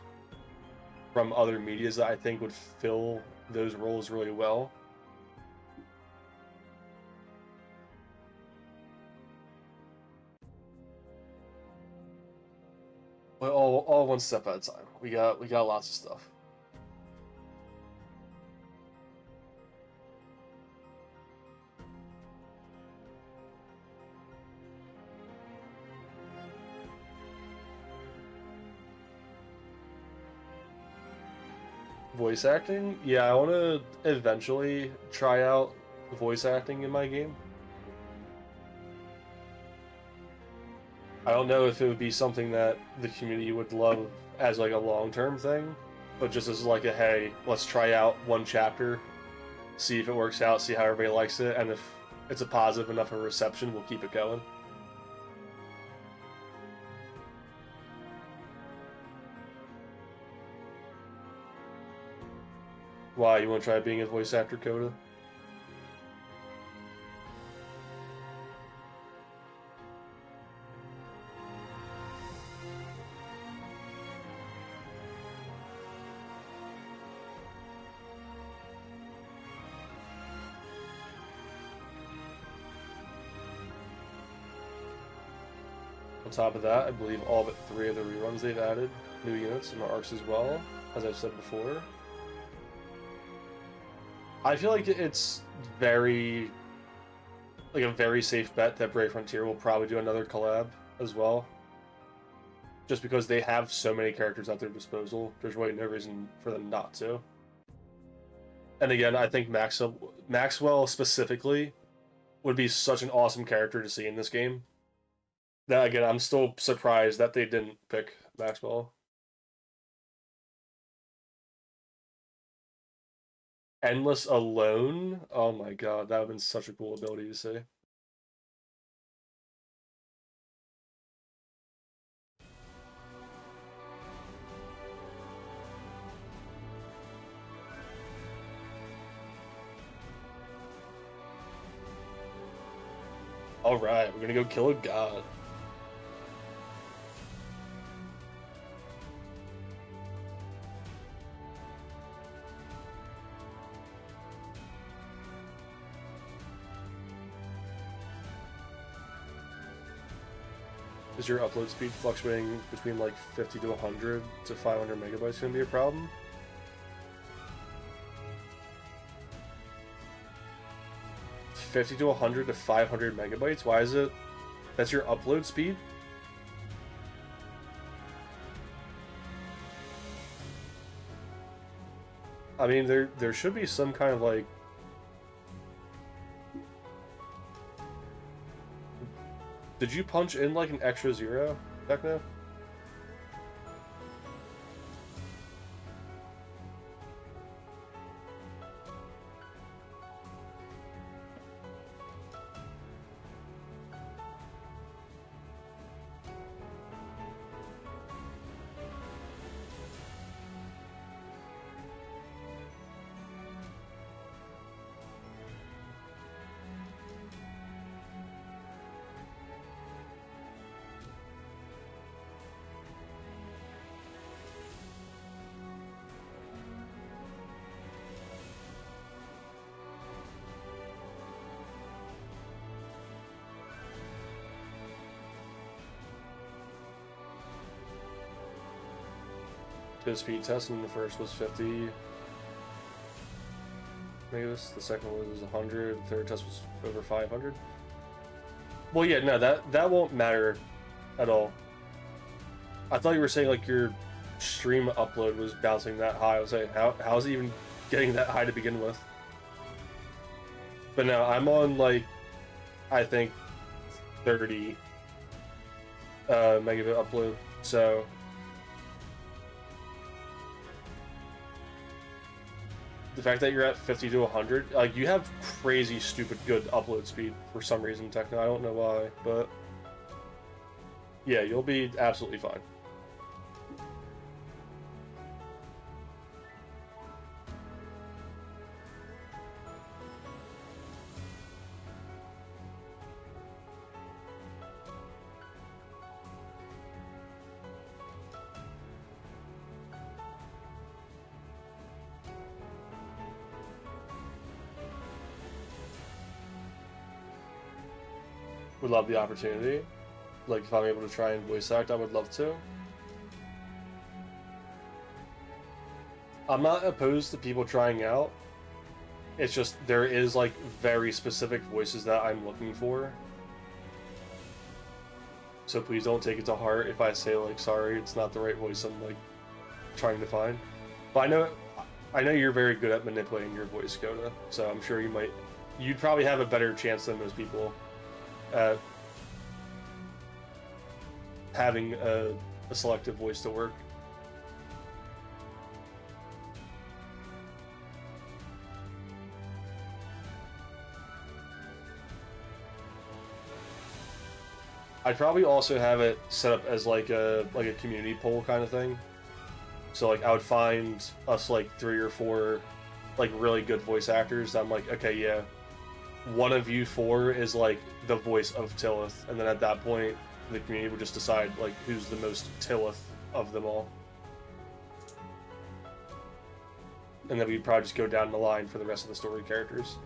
from other medias that I think would fill those roles really well. But all one step at a time. We got lots of stuff. Voice acting? Yeah, I want to eventually try out voice acting in my game. I don't know if it would be something that the community would love as like a long-term thing, but just as like a, hey, let's try out one chapter, see if it works out, see how everybody likes it, and if it's a positive enough of a reception, we'll keep it going. Why, you want to try being a voice actor, Coda? On top of that, I believe all but 3 of the reruns they've added new units and arcs as well, as I've said before. I feel like it's very, like a very safe bet that Brave Frontier will probably do another collab as well. Just because they have so many characters at their disposal, there's really no reason for them not to. And again, I think Maxwell specifically would be such an awesome character to see in this game. That, again, I'm still surprised that they didn't pick Maxwell. Endless alone? Oh my god, that would have been such a cool ability to see. Alright, we're gonna go kill a god. Is your upload speed fluctuating between like 50 to 100 to 500 megabytes going to be a problem? $50 to 100 to 500 megabytes? Why is it? That's your upload speed? I mean, there should be some kind of like... Did you punch in like an extra 0, Techno? The speed test in the first was 50 megas, the second was 100, the third test was over 500. Well, yeah, no, that won't matter at all. I thought you were saying like your stream upload was bouncing that high. I was like, how is it even getting that high to begin with? But no, I'm on like, I think 30 megabit upload, so the fact that you're at 50 to 100, like, you have crazy, stupid good upload speed for some reason, Techno. I don't know why, but yeah, you'll be absolutely fine. Would love the opportunity. Like, if I'm able to try and voice act, I would love to. I'm not opposed to people trying out. It's just, there is, like, very specific voices that I'm looking for. So please don't take it to heart if I say, like, sorry, it's not the right voice I'm, like, trying to find. But I know you're very good at manipulating your voice, Coda, so I'm sure you'd probably have a better chance than most people at having a selective voice to work. I'd probably also have it set up as like a community poll kind of thing. So like I would find us like 3 or 4 like really good voice actors that I'm like, okay, yeah, one of you 4 is like the voice of Tillith, and then at that point the community would just decide like who's the most Tillith of them all, and then we'd probably just go down the line for the rest of the story characters.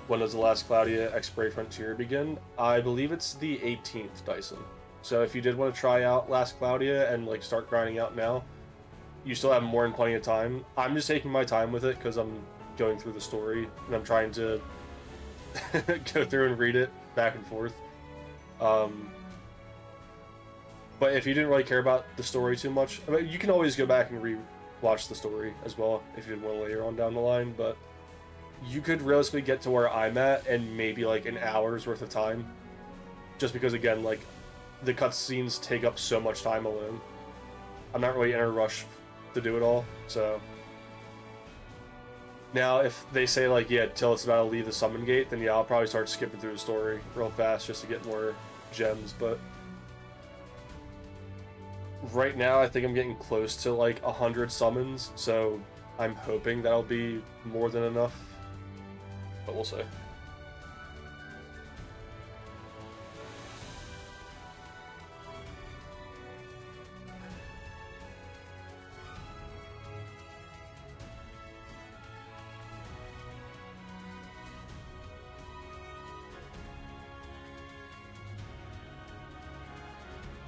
When does the Last Cloudia X-Bray Frontier begin? I believe it's the 18th, Dyson. So if you did want to try out Last Cloudia and like start grinding out now, you still have more than plenty of time. I'm just taking my time with it because I'm going through the story and I'm trying to go through and read it back and forth. But if you didn't really care about the story too much, I mean, you can always go back and re-watch the story as well if you didn't want to later on down the line, but you could realistically get to where I'm at in maybe like an hour's worth of time. Just because, again, like, the cutscenes take up so much time alone. I'm not really in a rush to do it all, so. Now, if they say, like, yeah, till it's about to leave the summon gate, then yeah, I'll probably start skipping through the story real fast just to get more gems, but right now I think I'm getting close to, like, 100 summons, so I'm hoping that'll be more than enough, but we'll see.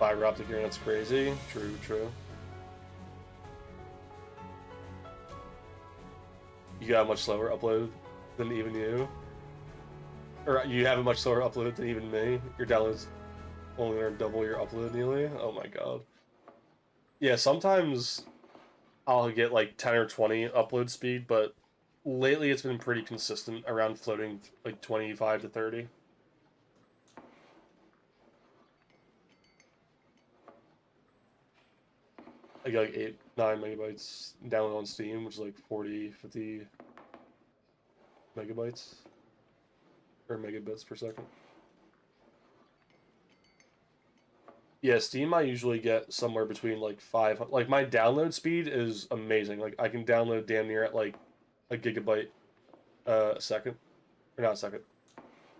fiber optic internet's crazy. True, true. You got a much slower upload than even you. Or you have a much slower upload than even me. Your downloads only are double your upload nearly. Oh my god. Yeah, sometimes I'll get like 10 or 20 upload speed, but lately it's been pretty consistent around floating like 25 to 30. I get like 8, 9 megabytes download on Steam, which is like 40, 50 megabytes. Or megabits per second. Yeah, Steam I usually get somewhere between like 500. Like my download speed is amazing. Like I can download damn near at like a gigabyte a second. Or not a second.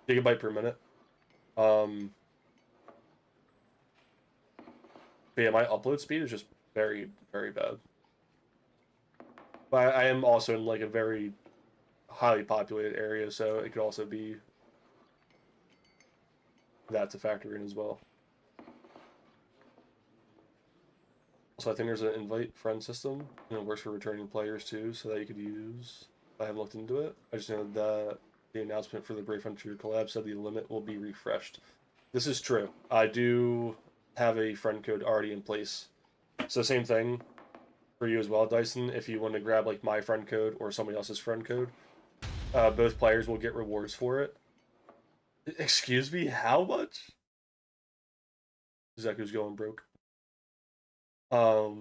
Gigabyte per minute. But yeah, my upload speed is just very, very bad. But I am also in like a very highly populated area, so it could also be that to factor in as well. So I think there's an invite friend system, and it works for returning players too, so that you could use. I haven't looked into it. I just know that the announcement for the Brave Frontier collab said the limit will be refreshed. This is true. I do have a friend code already in place. So same thing for you as well, Dyson. If you want to grab like my friend code or somebody else's friend code, both players will get rewards for it. Excuse me, how much? Zeku's going broke. I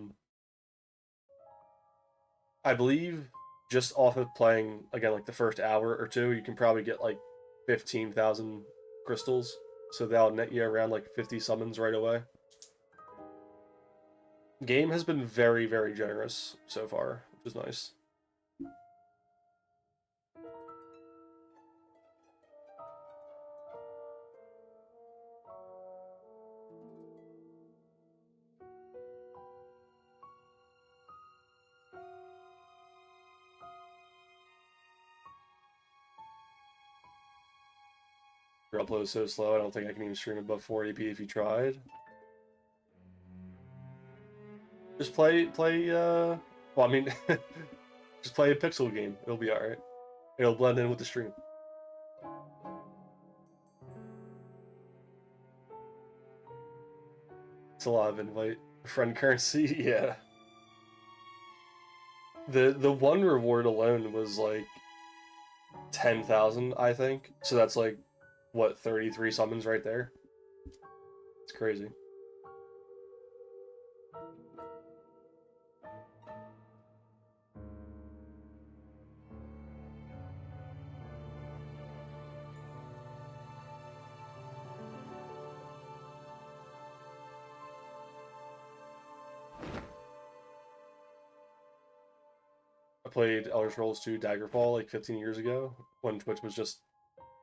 believe just off of playing again like the first hour or two, you can probably get like 15,000 crystals. So that'll net you around like 50 summons right away. Game has been very, very generous so far, which is nice. Your upload is so slow, I don't think I can even stream above 480p if you tried. Just well, I mean, just play a pixel game. It'll be alright. It'll blend in with the stream. It's a lot of invite. Friend currency, yeah. The one reward alone was like 10,000, I think. So that's like, what, 33 summons right there? It's crazy. I played Elder Scrolls 2 Daggerfall like 15 years ago when Twitch was just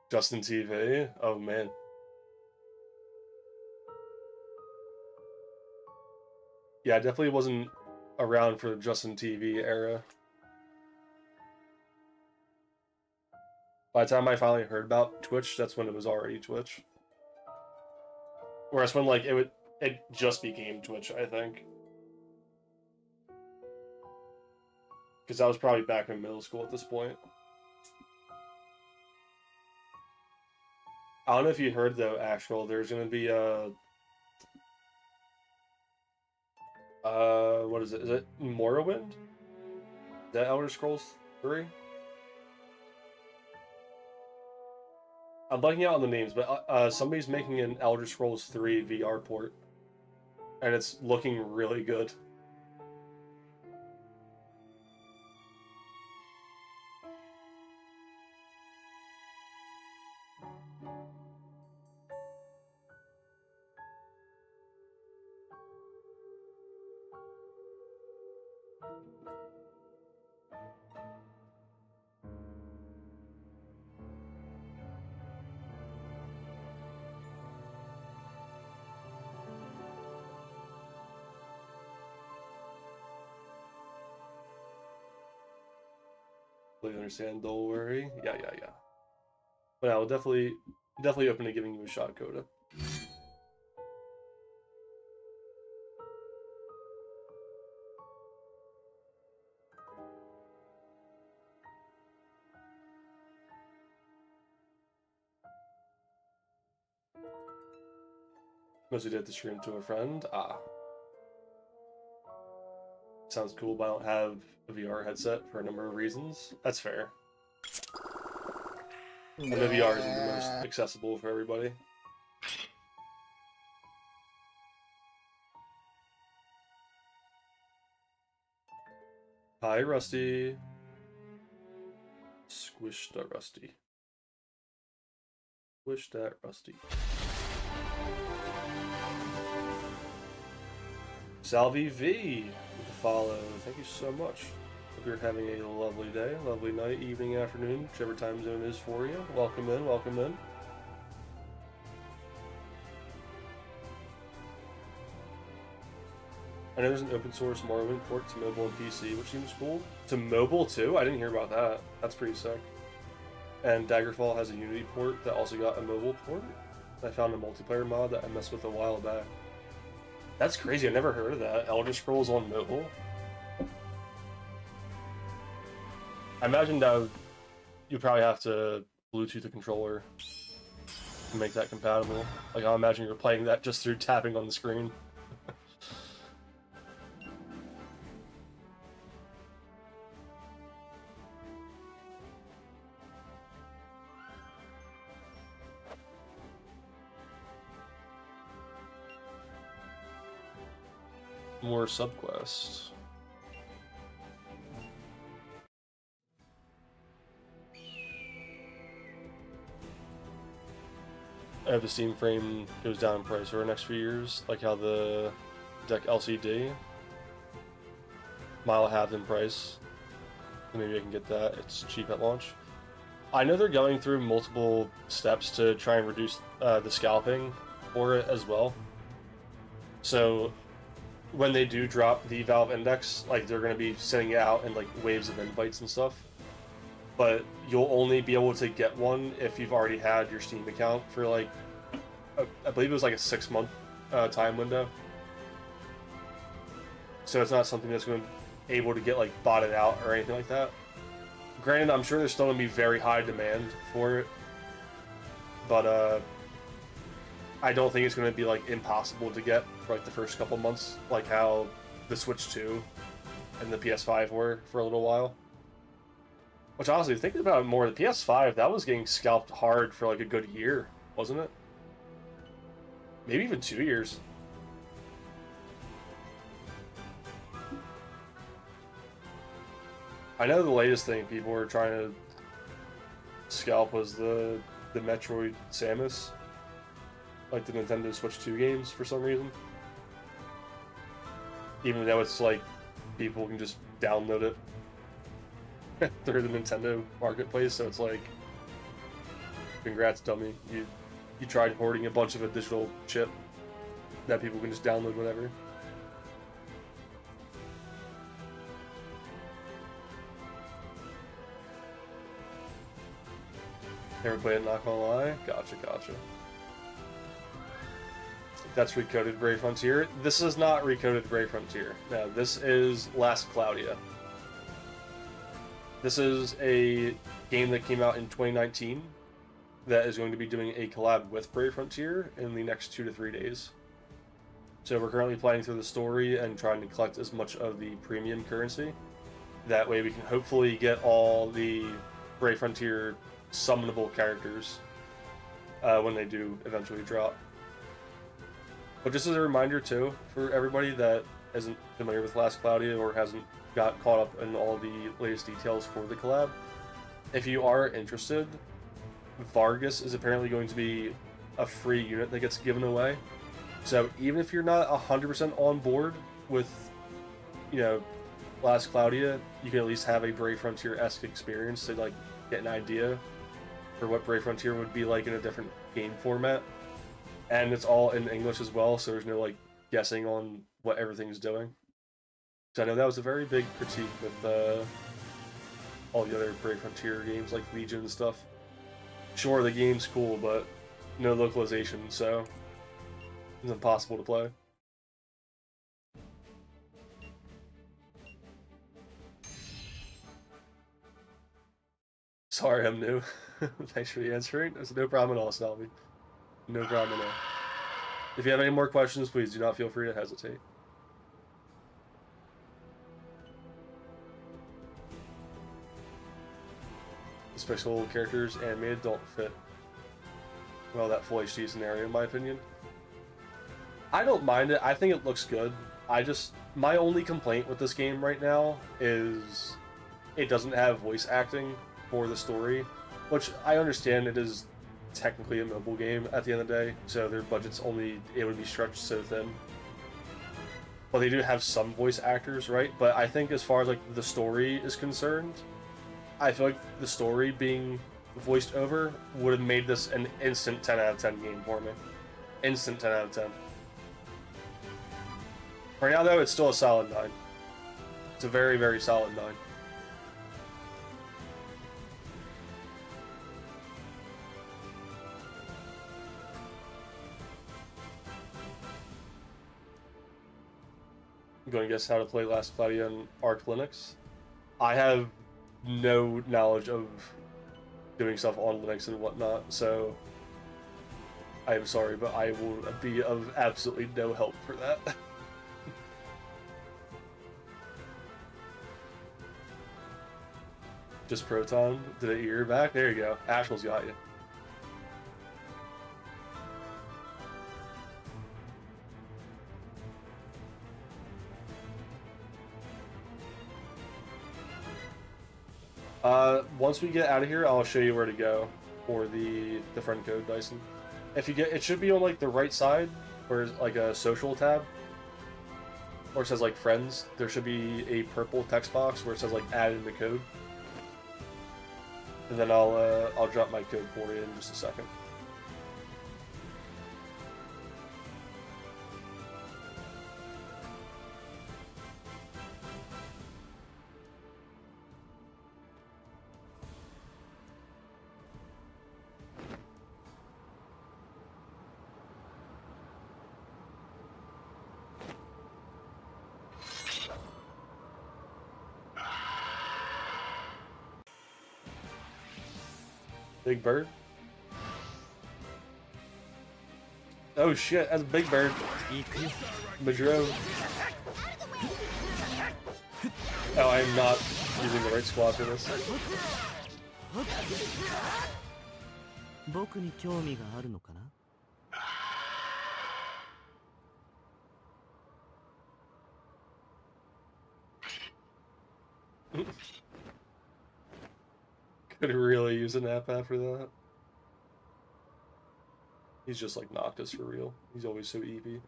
Justin TV. Oh man. Yeah, I definitely wasn't around for the Justin TV era. By the time I finally heard about Twitch, that's when it was already Twitch. Whereas when like it just became Twitch, I think. Because I was probably back in middle school at this point. I don't know if you heard though, Astral, there's gonna be what is it? Is it Morrowind? Is that Elder Scrolls 3? I'm blanking out on the names, but somebody's making an Elder Scrolls 3 VR port. And it's looking really good. Please understand, don't worry. Yeah. But I will definitely open to giving you a shot, Coda. Mostly did the stream to a friend. Ah. Sounds cool, but I don't have a VR headset for a number of reasons. That's fair. And the VR isn't the most accessible for everybody. Hi, Rusty. Squish that Rusty. Squish that Rusty. Salvi V with the follow. Thank you so much. Hope you're having a lovely day, lovely night, evening, afternoon, whichever time zone is for you. Welcome in, welcome in. I know there's an open source Morrowind port to mobile and PC, which seems cool. To mobile too? I didn't hear about that. That's pretty sick. And Daggerfall has a Unity port that also got a mobile port. I found a multiplayer mod that I messed with a while back. That's crazy, I never heard of that. Elder Scrolls on mobile? I imagine that you probably have to Bluetooth the controller to make that compatible. Like, I imagine you're playing that just through tapping on the screen. More subquests. I hope the Steam frame goes down in price over the next few years, like how the deck LCD mile halved in price. Maybe I can get that. It's cheap at launch. I know they're going through multiple steps to try and reduce the scalping for it as well. So when they do drop the Valve Index, like, they're going to be sending it out in like waves of invites and stuff. But you'll only be able to get one if you've already had your Steam account for like, I believe it was like a 6-month time window. So it's not something that's going to be able to get like botted out or anything like that. Granted, I'm sure there's still going to be very high demand for it. But I don't think it's going to be like impossible to get for like the first couple months, like how the Switch 2 and the PS5 were for a little while. Which honestly, thinking about it more, the PS5, that was getting scalped hard for like a good year, wasn't it? Maybe even 2 years. I know the latest thing people were trying to scalp was the Metroid Samus. Like the Nintendo Switch 2 games for some reason. Even though it's like people can just download it through the Nintendo marketplace, so it's like, congrats dummy, you tried hoarding a bunch of a digital chip that people can just download whenever. Never played it, not gonna lie. Gotcha. That's Recoded Brave Frontier. This is not Recoded Brave Frontier. No, this is Last Cloudia. This is a game that came out in 2019 that is going to be doing a collab with Brave Frontier in the next 2 to 3 days. So we're currently playing through the story and trying to collect as much of the premium currency. That way we can hopefully get all the Brave Frontier summonable characters when they do eventually drop. But just as a reminder too, for everybody that isn't familiar with Last Cloudia or hasn't got caught up in all the latest details for the collab, if you are interested, Vargas is apparently going to be a free unit that gets given away. So even if you're not 100% on board with, you know, Last Cloudia, you can at least have a Brave Frontier-esque experience to like get an idea for what Brave Frontier would be like in a different game format. And it's all in English as well, so there's no like guessing on what everything's doing. So I know that was a very big critique with all the other Brave Frontier games like Legion and stuff. Sure, the game's cool, but no localization, so it's impossible to play. Sorry, I'm new. Thanks for the answering. There's no problem at all, Salvi. No problem at all. If you have any more questions, please do not feel free to hesitate. Special characters animated don't fit well that full HD scenario, in my opinion. I don't mind it. I think it looks good. My only complaint with this game right now is it doesn't have voice acting for the story, which I understand it is technically a mobile game at the end of the day, so their budget's only able to be stretched so thin. But they do have some voice actors, right? But I think as far as like the story is concerned, I feel like the story being voiced over would have made this an instant 10 out of 10 game for me. Instant 10 out of 10. Right now, though, it's still a solid 9. It's a very, very solid 9. I'm going to guess how to play Last Cloudia on Arch Linux. I have no knowledge of doing stuff on Linux and whatnot, so I am sorry, but I will be of absolutely no help for that. Just Proton. Did it ear back? There you go. Ashley's got you. Once we get out of here, I'll show you where to go for the friend code, Dyson. If you get, it should be on like the right side, where it's like a social tab, where it says like friends. There should be a purple text box where it says like add in the code, and then I'll drop my code for you in just a second. Big Bird? Oh shit, that's Big Bird. Madro. Oh, I'm not using the right squad for this. 僕に興味があるのかな? Could really use a nap after that. He's just like Noctis for real. He's always so EP. I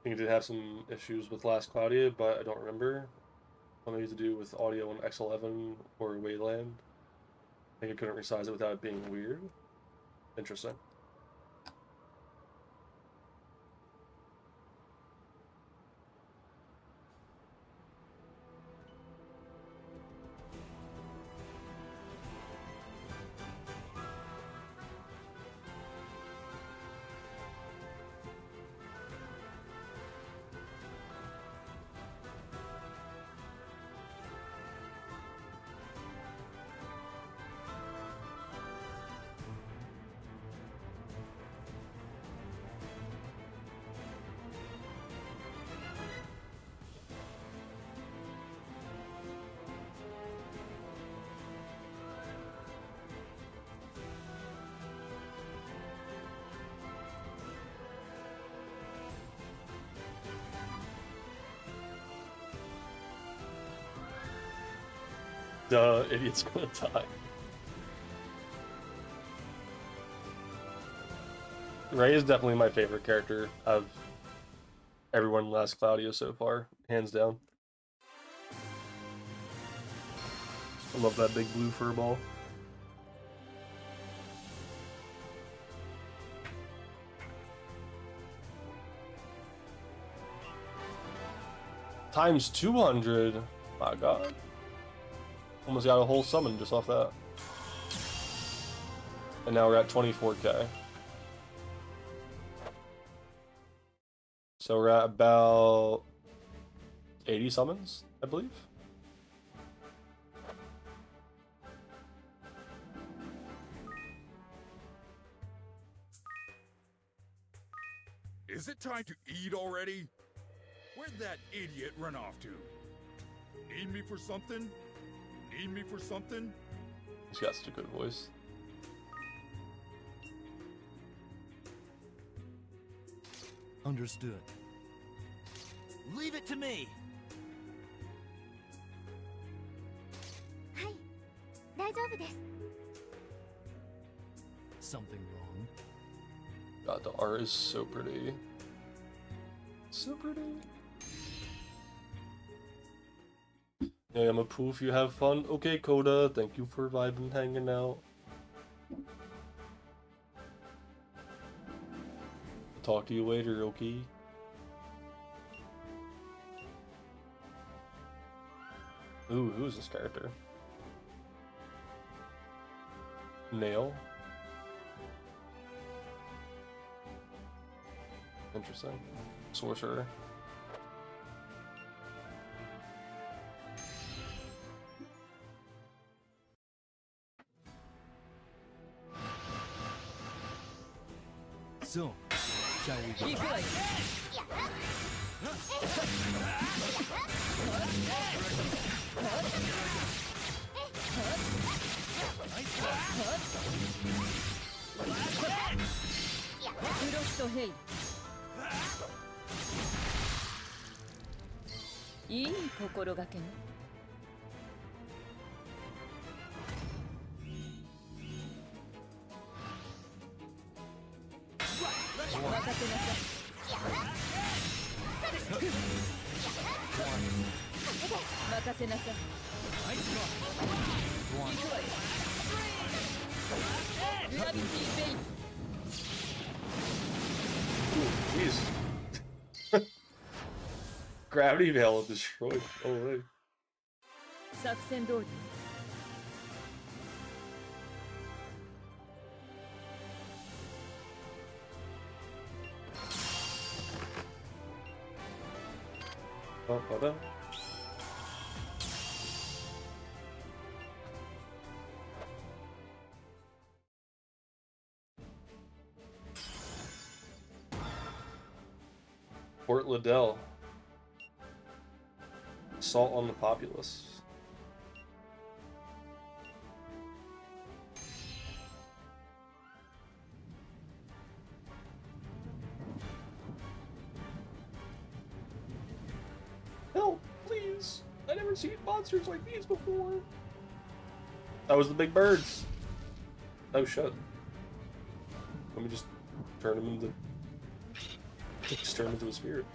think it did have some issues with Last Cloudia, but I don't remember. Something to do with audio on X11 or Wayland. I think I couldn't resize it without it being weird. Interesting. Duh, idiot's gonna die. Ray is definitely my favorite character of everyone in Last Cloudia so far, hands down. I love that big blue fur ball. Times 200? My god. Almost got a whole summon just off that. And now we're at 24k. So we're at about 80 summons, I believe. Is it time to eat already? Where'd that idiot run off to? Need me for something? Need me for something? He's got such a good voice. Understood. Leave it to me. はい大丈夫です Something wrong? God, the art is so pretty. So pretty. Hey, I'm a poof, you have fun. Okay, Coda, thank you for vibing, hanging out. Talk to you later, okay? Ooh, who's this character? Nail. Interesting. Sorcerer. So, shall we begin? Ooh, jeez. Gravity Veil destroyed. Oh, wait. 作戦通り Oh, hold on. Fort Liddell. Assault on the populace. Help, please! I never seen monsters like these before. That was the big birds. Oh shit. Let me just turn him into. Just turn him into a spirit.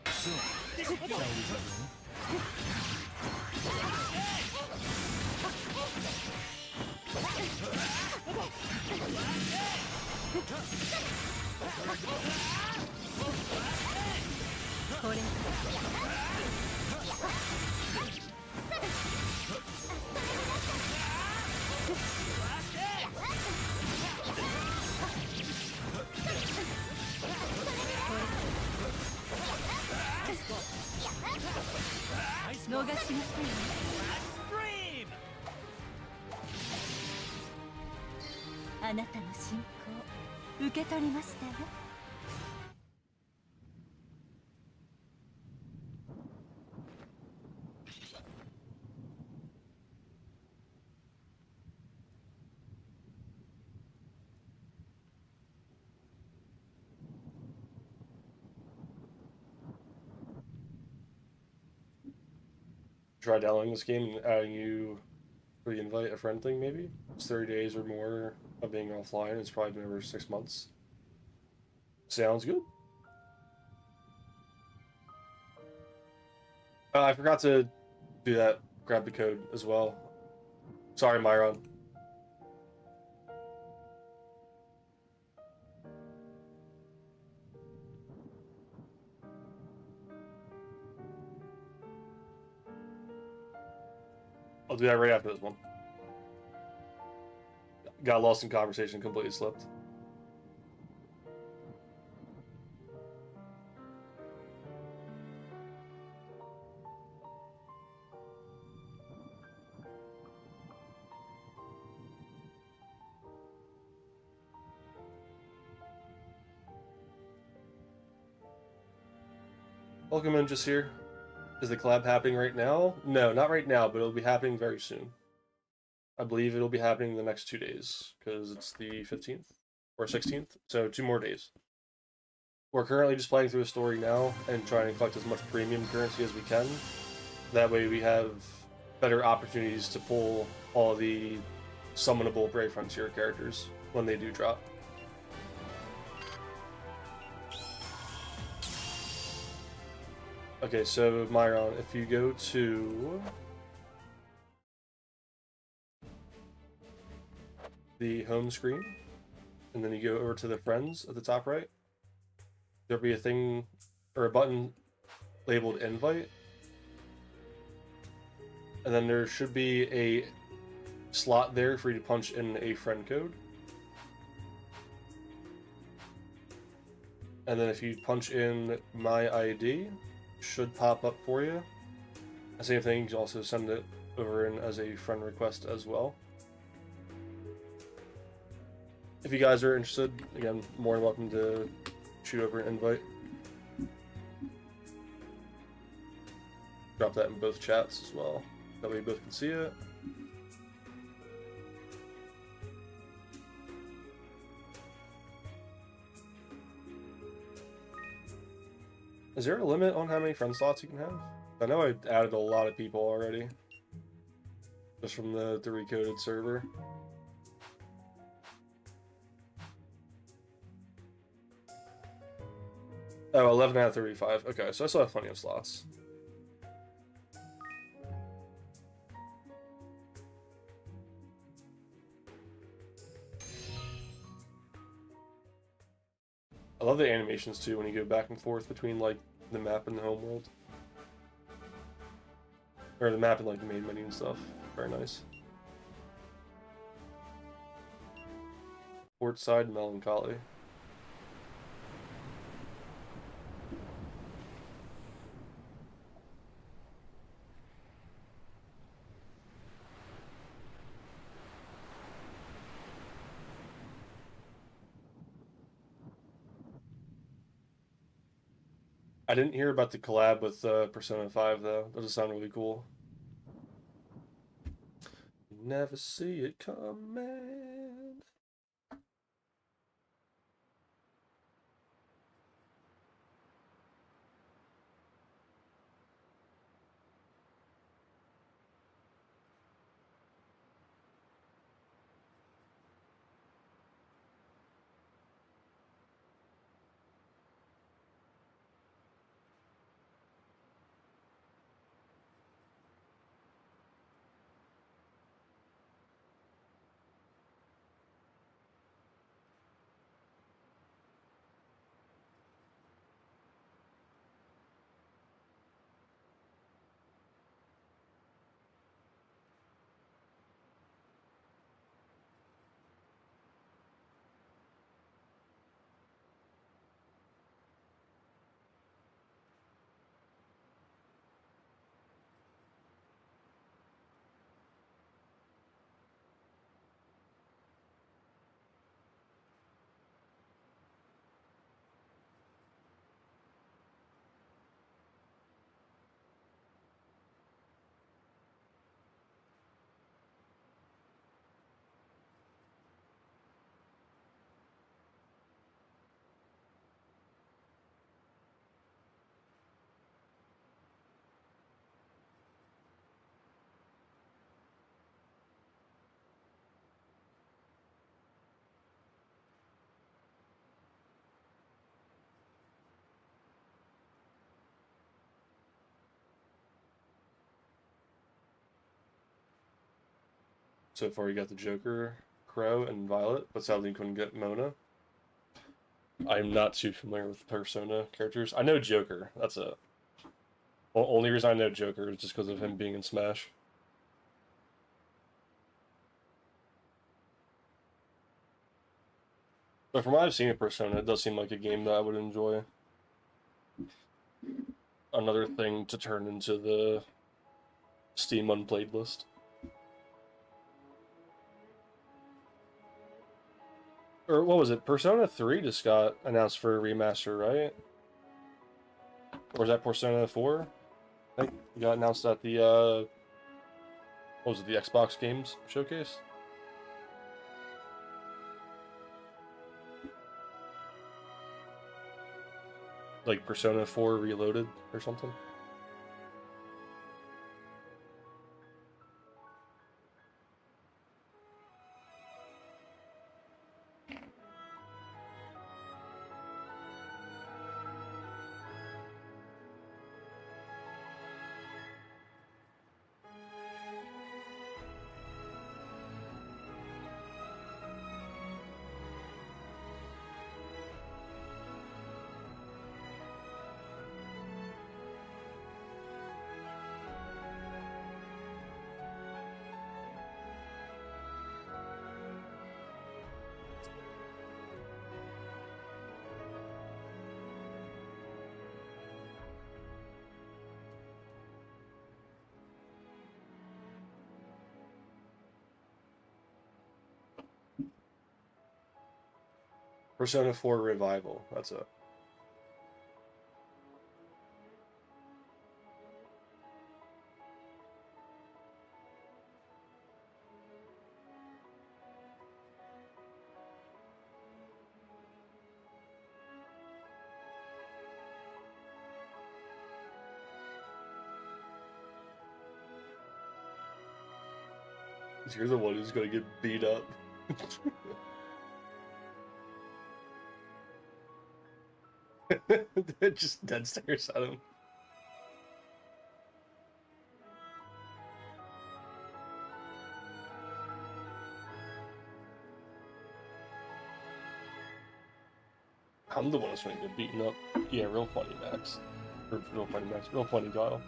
So, shall we begin? Dream! あなたの信仰受け取りましたよ Try downloading this game and adding you for the invite a friend thing, maybe? It's 30 days or more of being offline. It's probably been over 6 months. Sounds good. I forgot to do that. Grab the code as well. Sorry, Myron. I'll do that right after this one. Got lost in conversation, completely slipped. Welcome in, just here. Is the collab happening right now? No, not right now, but it'll be happening very soon. I believe it'll be happening in the next 2 days, because it's the 15th or 16th, so 2 more days. We're currently just playing through the story now and trying to collect as much premium currency as we can. That way we have better opportunities to pull all the summonable Brave Frontier characters when they do drop. Okay, so Myron, if you go to the home screen, and then you go over to the friends at the top right, there'll be a thing or a button labeled invite, and then there should be a slot there for you to punch in a friend code. And then if you punch in my ID, should pop up for you. The same thing, you can also send it over in as a friend request as well. If you guys are interested, again, more than welcome to shoot over an invite. Drop that in both chats as well. That way you both can see it. Is there a limit on how many friend slots you can have? I know I added a lot of people already. Just from the recoded server. Oh, 11 out of 35. Okay, so I still have plenty of slots. I love the animations too when you go back and forth between like the map and the home world. Or the map and like the main menu and stuff. Very nice. Portside Melancholy. I didn't hear about the collab with Persona 5 though. That does sound really cool. Never see it coming. So far you got the Joker, Crow, and Violet, but sadly you couldn't get Mona. I'm not too familiar with Persona characters. I know Joker, that's it. Well, only reason I know Joker is just because of him being in Smash. But from what I've seen of Persona, it does seem like a game that I would enjoy. Another thing to turn into the Steam unplayed list. Or what was it? Persona 3 just got announced for a remaster, right? Or is that Persona 4? I think it got announced at the, what was it, the Xbox Games Showcase? Like Persona 4 Reloaded or something? Persona 4 Revival, that's it. You're the one who's gonna get beat up. Just dead stares at him. I'm the one that's gonna get beaten up. Yeah, real funny, Max. Or real funny, Max. Real funny, Kyle.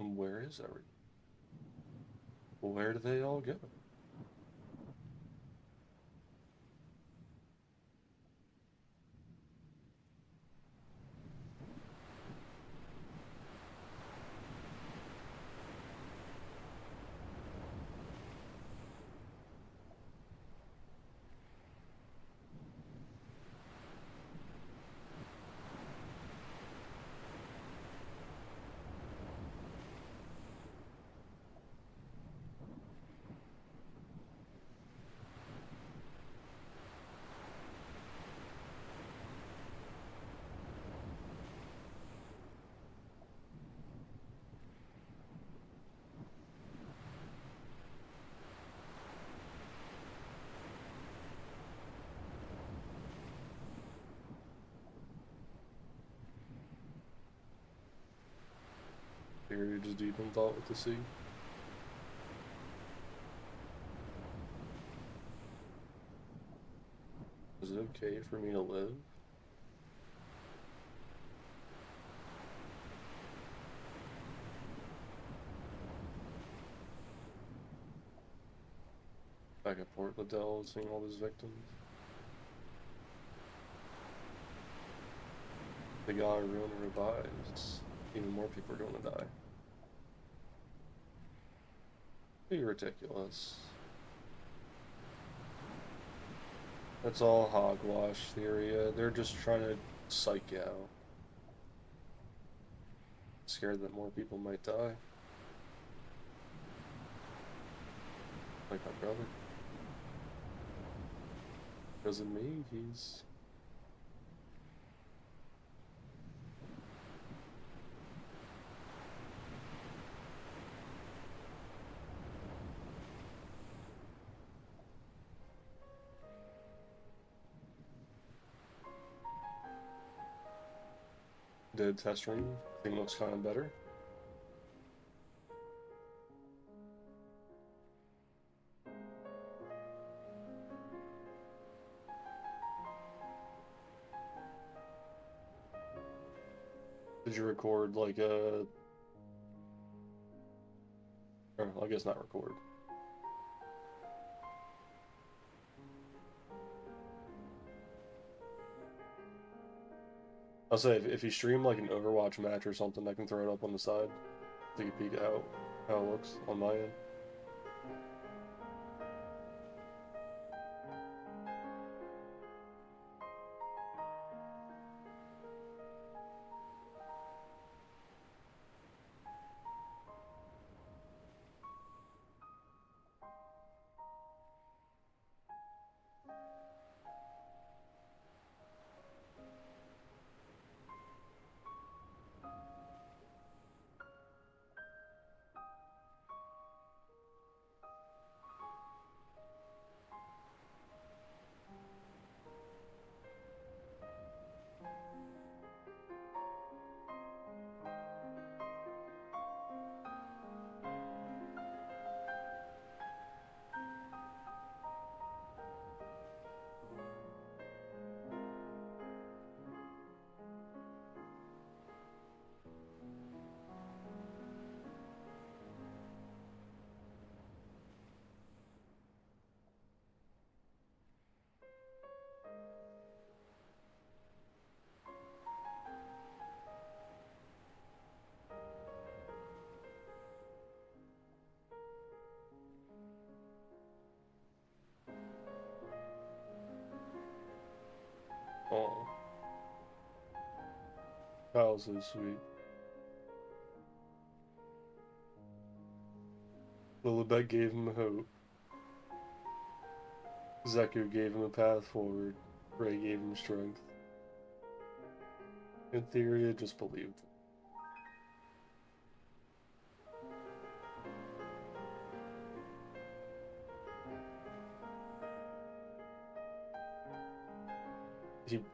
And where is everyone? Where do they all go? Figured you just deep in thought with the sea. Is it okay for me to live? Back at Port Liddell, seeing all those victims. The guy ruined her lives. Even more people are going to die. Be ridiculous. That's all hogwash theory. They're just trying to psych you out. Scared that more people might die. Like my brother. Because of me, did test stream. I think it looks kind of better. Did you record like a... Or, I guess not record. I'll say if you stream like an Overwatch match or something, I can throw it up on the side. Take a peek at how it looks on my end. Oh. Kyle's so sweet. Lilibet gave him hope. Zeku gave him a path forward. Ray gave him strength. In theory, I just believed.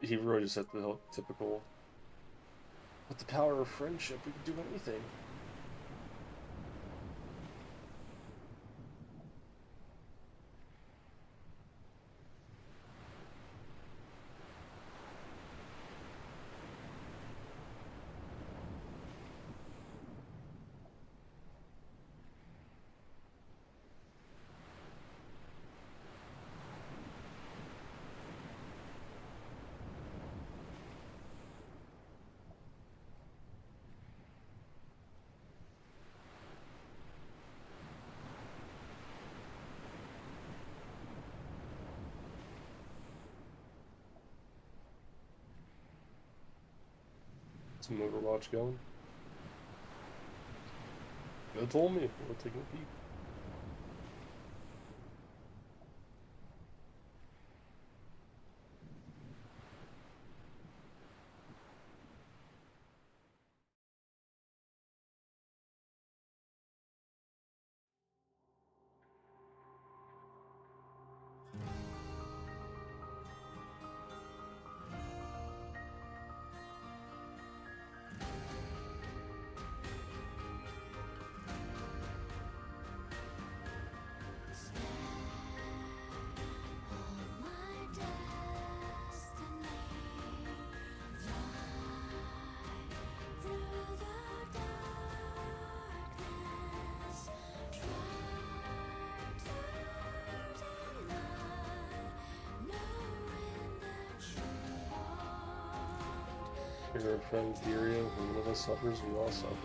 He really just said the typical, with the power of friendship, we can do anything. Some Overwatch going. You told me. We're taking a peek. You're a friend theory, when one of us suffers, we all suffer.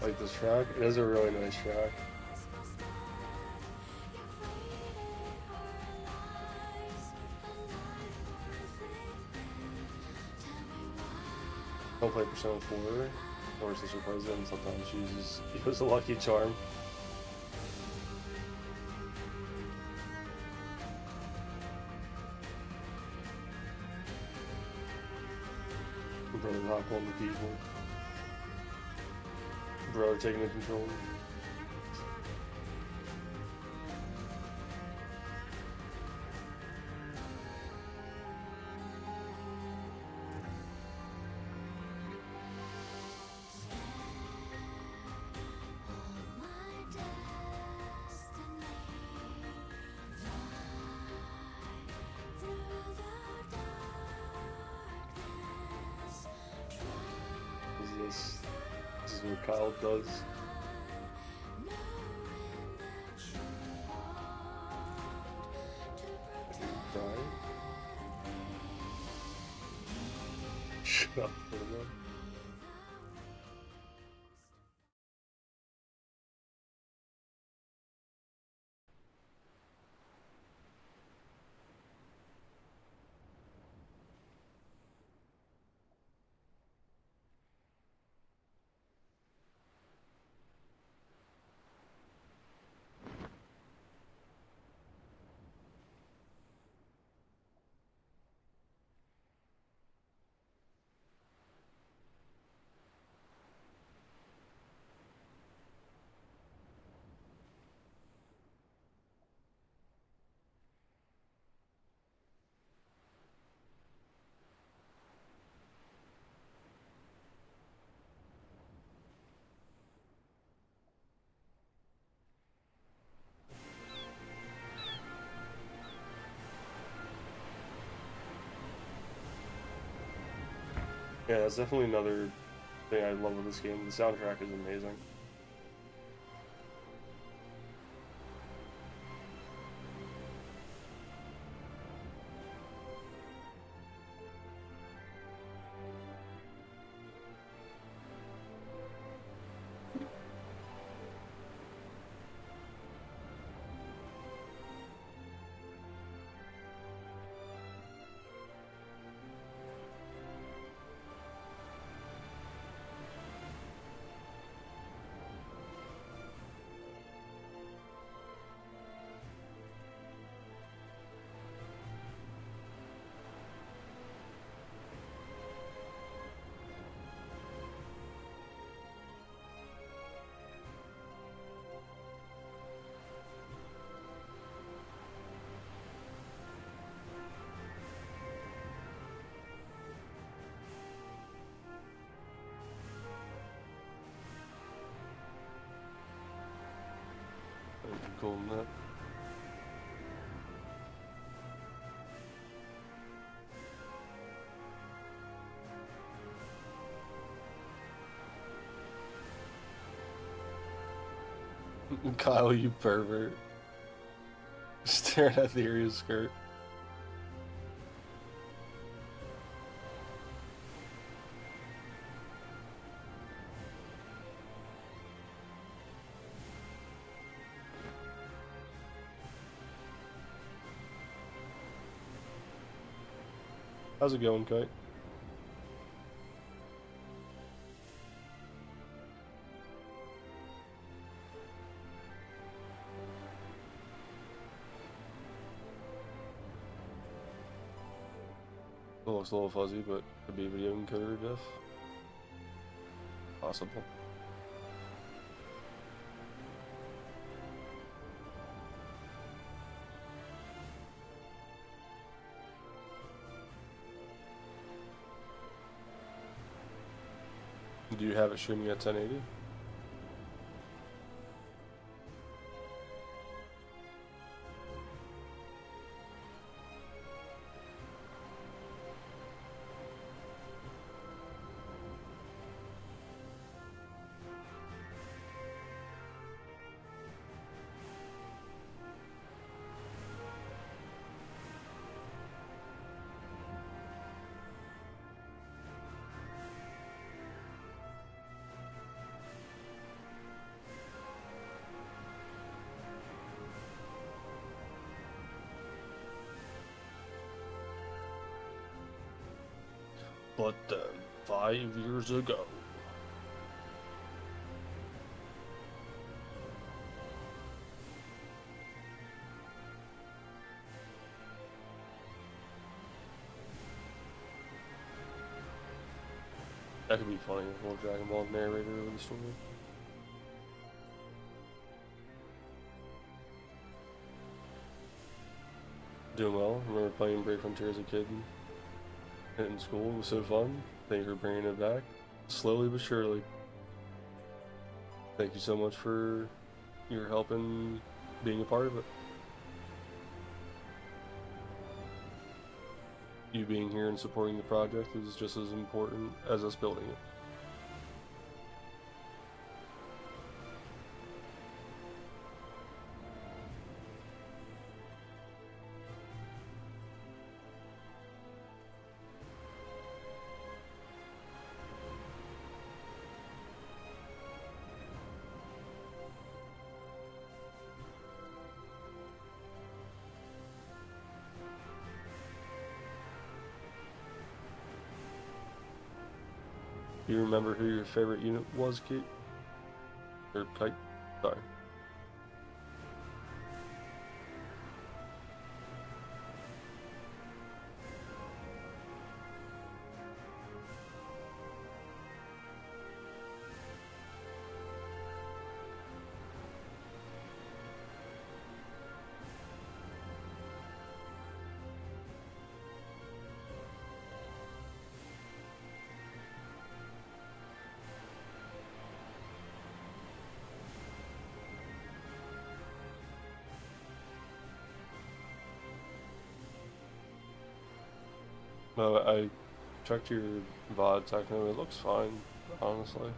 Like this track? It is a really nice track. Don't play Persona 4. Or sister plays it, and sometimes she uses a lucky charm. Bro, rock on the people. Bro, taking the control. This is what Kyle does. Cry. Shut up, man. Yeah, that's definitely another thing I love with this game. The soundtrack is amazing. Cool, man. Kyle, you pervert. Staring at the area skirt. How's it going, Kite? It looks a little fuzzy, but could be video encoder diff. Possible. Do you have it streaming at 1080? But 5 years ago. That could be funny, a little Dragon Ball narrator of the story. Doing well. I remember playing Brave Frontier as a kid in school. It was so fun. Thank you for bringing it back. Slowly but surely. Thank you so much for your help in being a part of it. You being here and supporting the project is just as important as us building it. Do you remember who your favorite unit was, Kate? Or Kite? Sorry. No, I checked your VOD techno, it looks fine, honestly.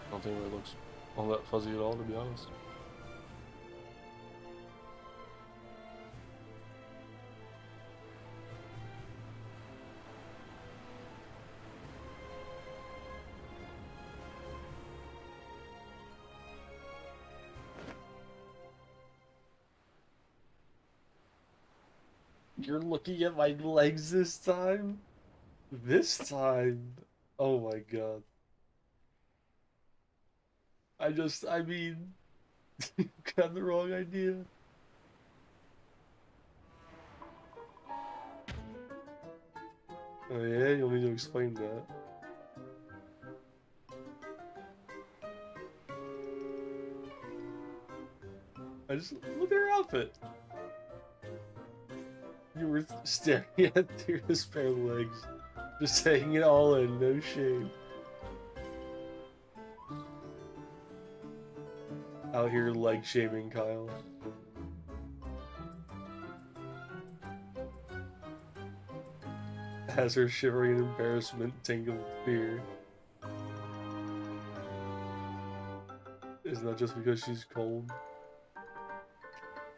I don't think it looks all that fuzzy at all, to be honest. You're looking at my legs this time? This time? Oh my god. I mean, you got the wrong idea. Oh yeah, you'll need to explain that. I just, look at her outfit. You were staring at Tira's pair of legs, just taking it all in, no shame. Out here leg shaming Kyle. Has her shivering in embarrassment, tingling fear. Isn't that just because she's cold?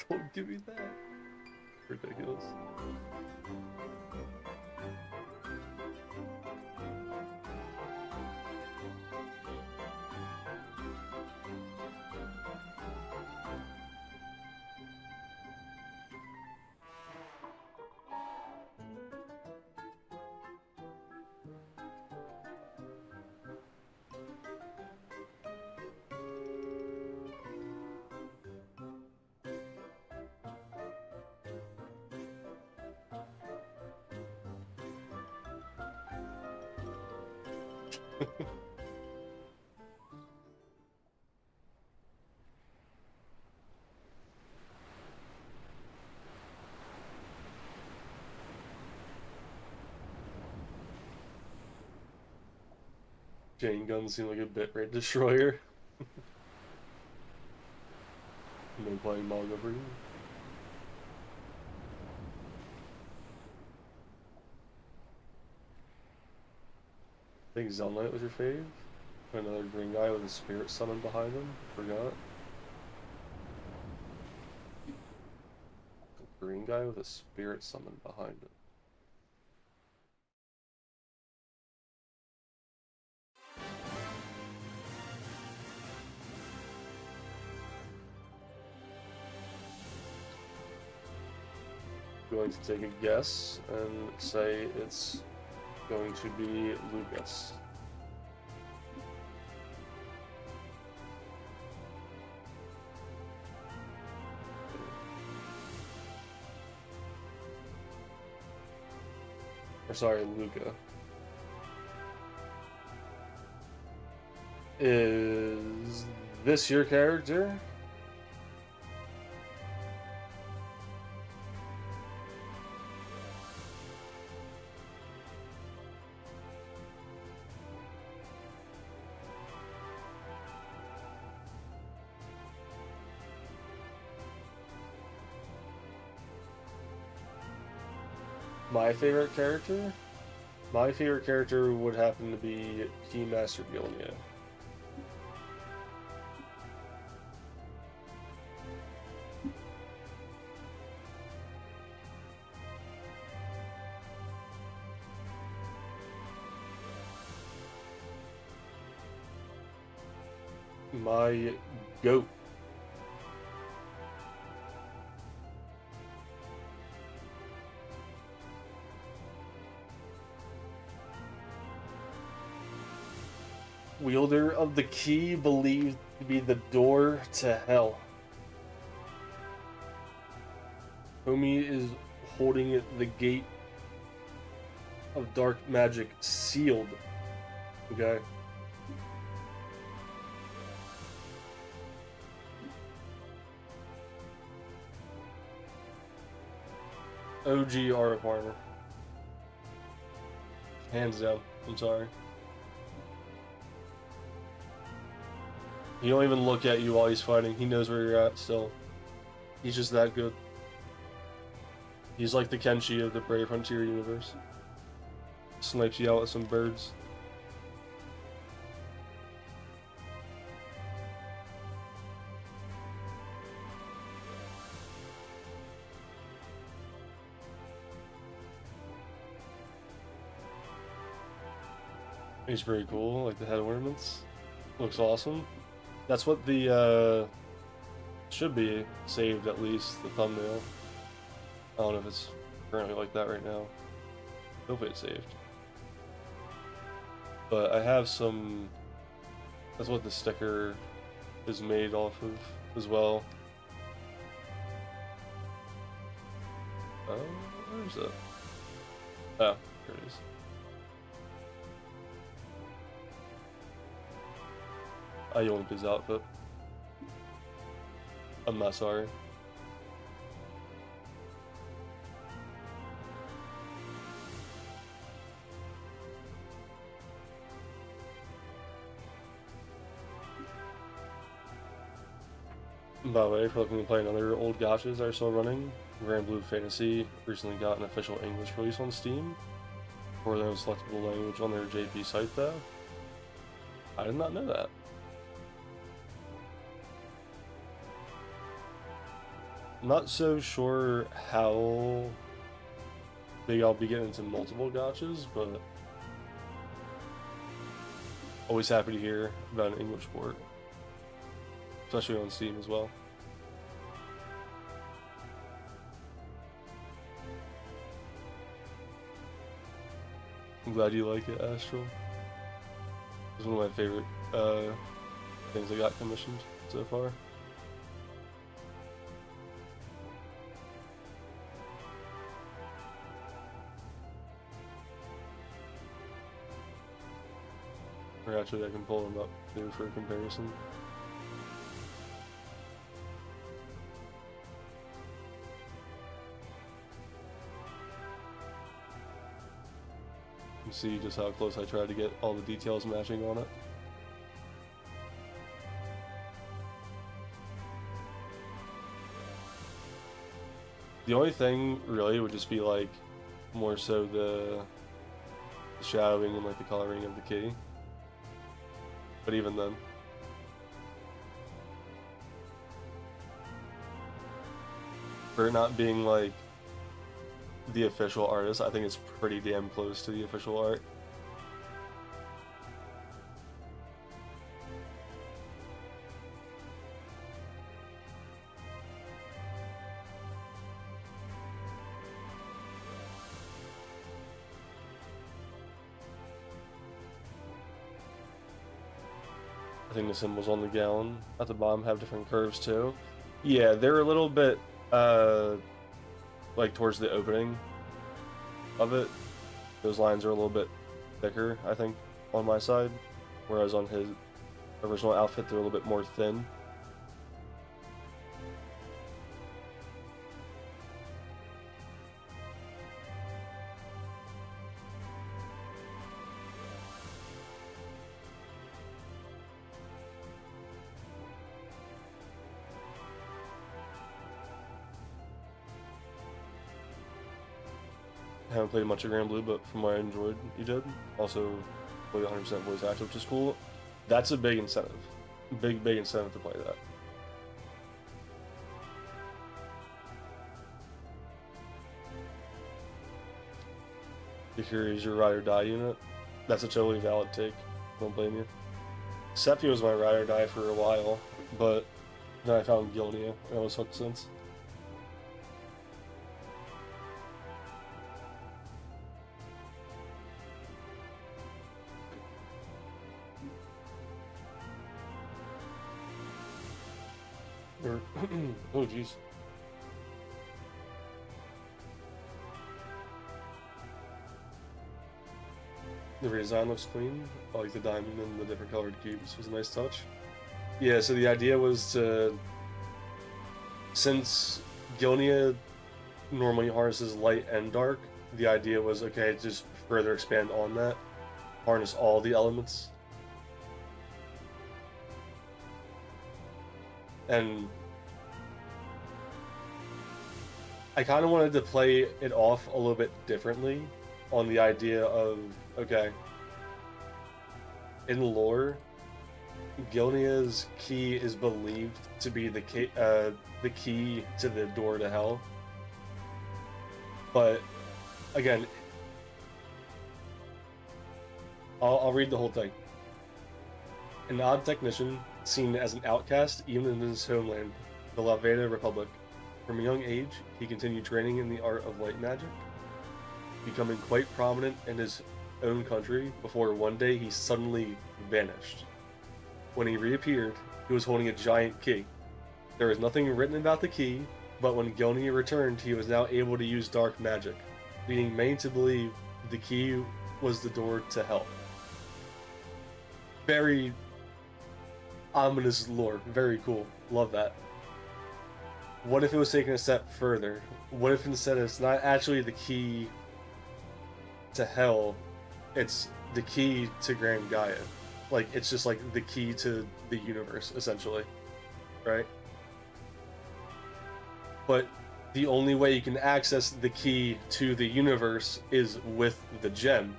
Don't give me that. Ridiculous. Jane guns seem like a bitrate destroyer. No playing manga for you. I think Zelnite was your fave. Another green guy with a spirit summon behind him. Forgot. Green one guy with a spirit summon behind him. Going to take a guess and say it's going to be Lucas. Or sorry, Luca. Is this your character? My favorite character? My favorite character would happen to be Keymaster Gilnia. My goat. Wielder of the key believed to be the door to hell. Homie is holding the gate of dark magic sealed. Okay. OG Aura Farmer. Hands down. I'm sorry. He don't even look at you while he's fighting. He knows where you're at still. He's just that good. He's like the Kenshi of the Brave Frontier universe. Snipes you out with some birds. He's very cool, like the head ornaments. Looks awesome. That's what the, should be saved at least, the thumbnail. I don't know if it's currently like that right now. Hopefully it's saved. But I have some, that's what the sticker is made off of as well. Oh, where's it? Oh, here it is. I yoinked his outfit. I'm not sorry. By the way, if you're looking to play another old gachas that are still running, Grand Blue Fantasy recently got an official English release on Steam for their own selectable language on their JP site though. I did not know that. Not so sure how big I'll be getting into multiple gachas, but always happy to hear about an English port, especially on Steam as well. I'm glad you like it, Astral. It's one of my favorite things I got commissioned so far. Or actually I can pull them up too for comparison. You see just how close I tried to get all the details matching on it. The only thing really would just be like more so the shadowing and like the coloring of the key. But even then. For it not being like the official artist. I think it's pretty damn close to the official art. I think the symbols on the gallon at the bottom have different curves too. Yeah, they're a little bit like towards the opening of it. Those lines are a little bit thicker, I think, on my side, whereas on his original outfit they're a little bit more thin. I haven't played much of Grand Blue, but from what I enjoyed, you did. Also, played 100% voice actor, which is cool. That's a big incentive. Big incentive to play that. Ikiri is your ride or die unit. That's a totally valid take. Don't blame you. Sephi was my ride or die for a while, but then I found Gilnia, and I was hooked since. Oh jeez. The redesign looks clean. I like the diamond and the different colored cubes. Was a nice touch. Yeah, so the idea was to, since Gilnia normally harnesses light and dark, the idea was, okay, just further expand on that. Harness all the elements. And I kind of wanted to play it off a little bit differently on the idea of, okay, in lore, Gilnea's key is believed to be the key to the door to hell. But again, I'll read the whole thing. An odd technician, seen as an outcast even in his homeland, the Laveda Republic. From a young age, he continued training in the art of light magic, becoming quite prominent in his own country before one day he suddenly vanished. When he reappeared, he was holding a giant key. There was nothing written about the key, but when Gilnia returned, he was now able to use dark magic, leading many to believe the key was the door to hell. Very ominous lore, very cool, love that. What if it was taken a step further? What if instead it's not actually the key to hell, it's the key to Grand Gaia? Like, it's just like the key to the universe, essentially, right? But the only way you can access the key to the universe is with the gem,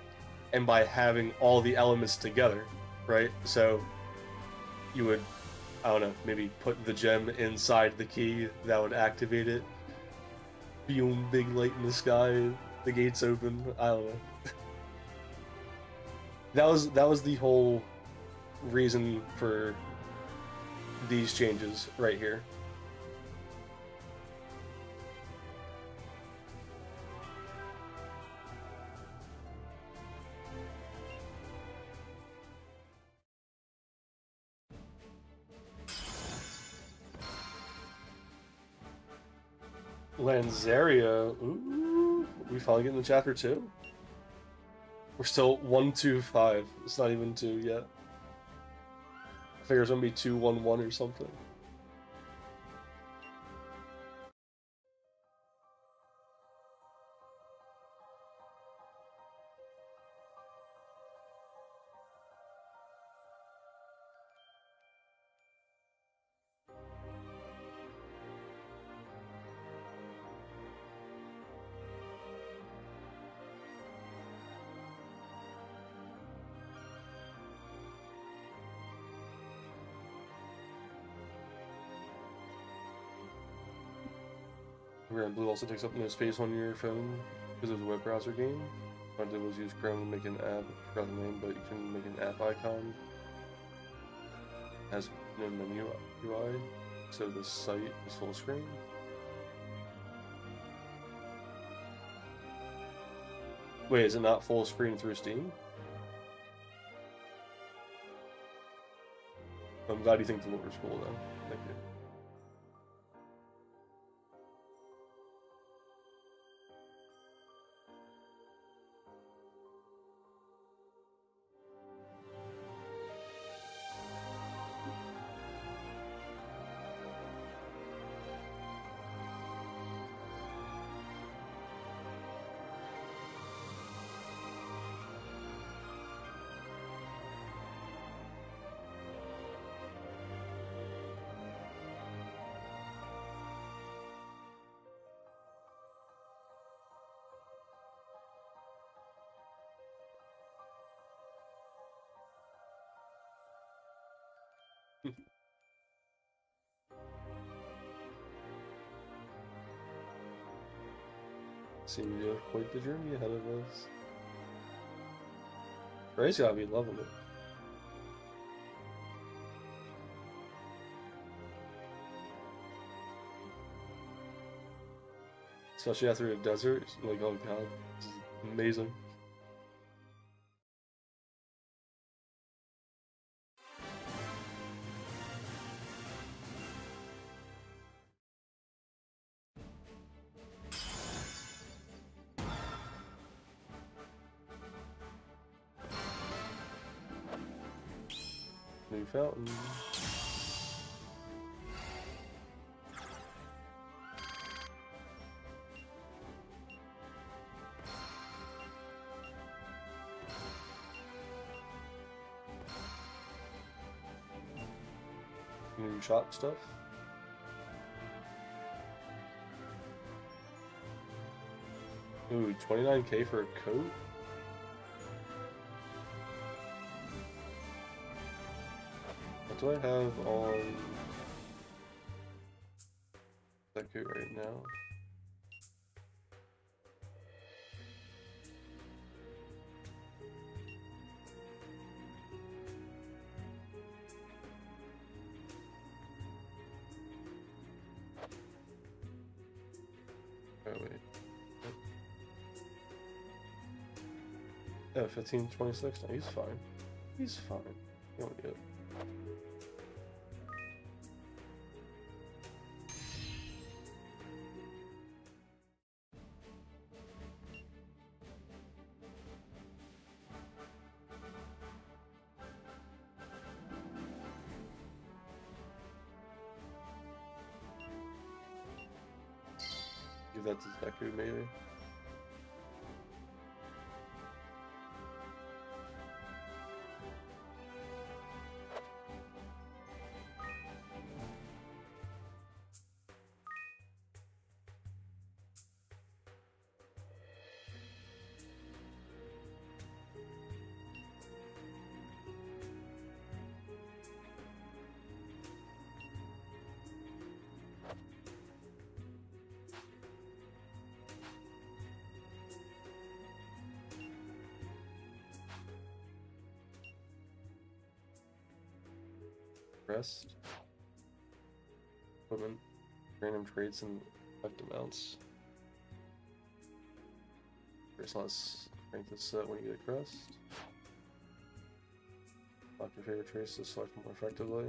and by having all the elements together, right? So you would, I don't know, maybe put the gem inside the key, that would activate it. Boom, big light in the sky, the gates open, I don't know. That was the whole reason for these changes right here. Lanzaria, ooh, we finally getting to chapter 2? We're still 1-2-5. It's not even 2 yet. I figure it's gonna be 2-1-1 or something. Red and Blue also takes up no space on your phone because it's a web browser game. What I did was use Chrome to make an app, I forgot the name, but you can make an app icon. It has no menu UI, so the site is full screen. Wait, is it not full screen through Steam? I'm glad you think the lore is cool though. Thank you. Seem to have quite the journey ahead of us. Ray's gotta be loving it. Especially after a desert, like, oh god, this is amazing. New fountain. New shop stuff. Ooh, 29k for a coat? What do I have on that coat right now? Oh wait. Oh, 1526? No, he's fine. He's fine. He won't get it. Give that to Deku, maybe. Rest. Equipment. Random traits and effect amounts. There's less strength to set when you get a crest. Lock your favorite traits to select more effectively.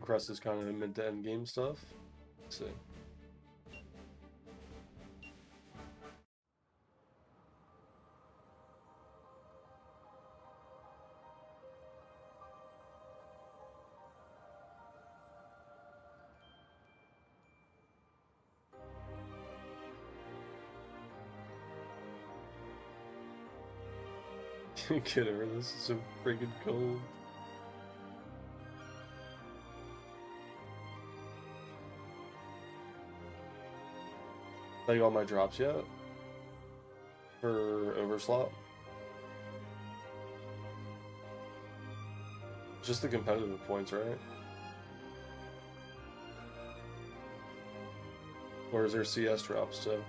Crest is kind of mid to end game stuff. Let's see. Can't get over this. It's so freaking cold. Have you got my drops yet? For overslot? Just the competitive points, right? Or is there CS drops too?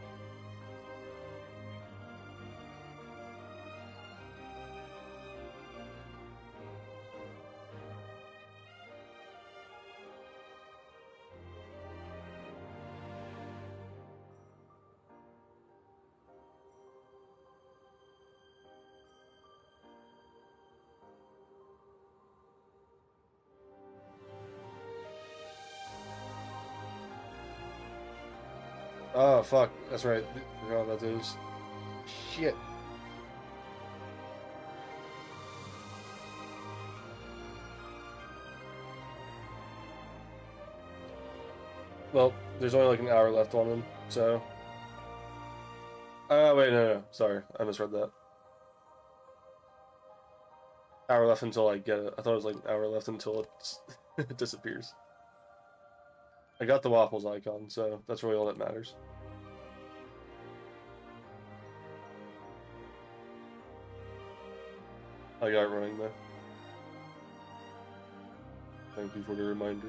Oh, fuck. That's right. Forgot about those. Shit. Well, there's only like an hour left on them, so... wait, no. Sorry. I misread that. Hour left until I get it. I thought it was like an hour left until it disappears. I got the waffles icon, so that's really all that matters. I got it running though. Thank you for the reminder.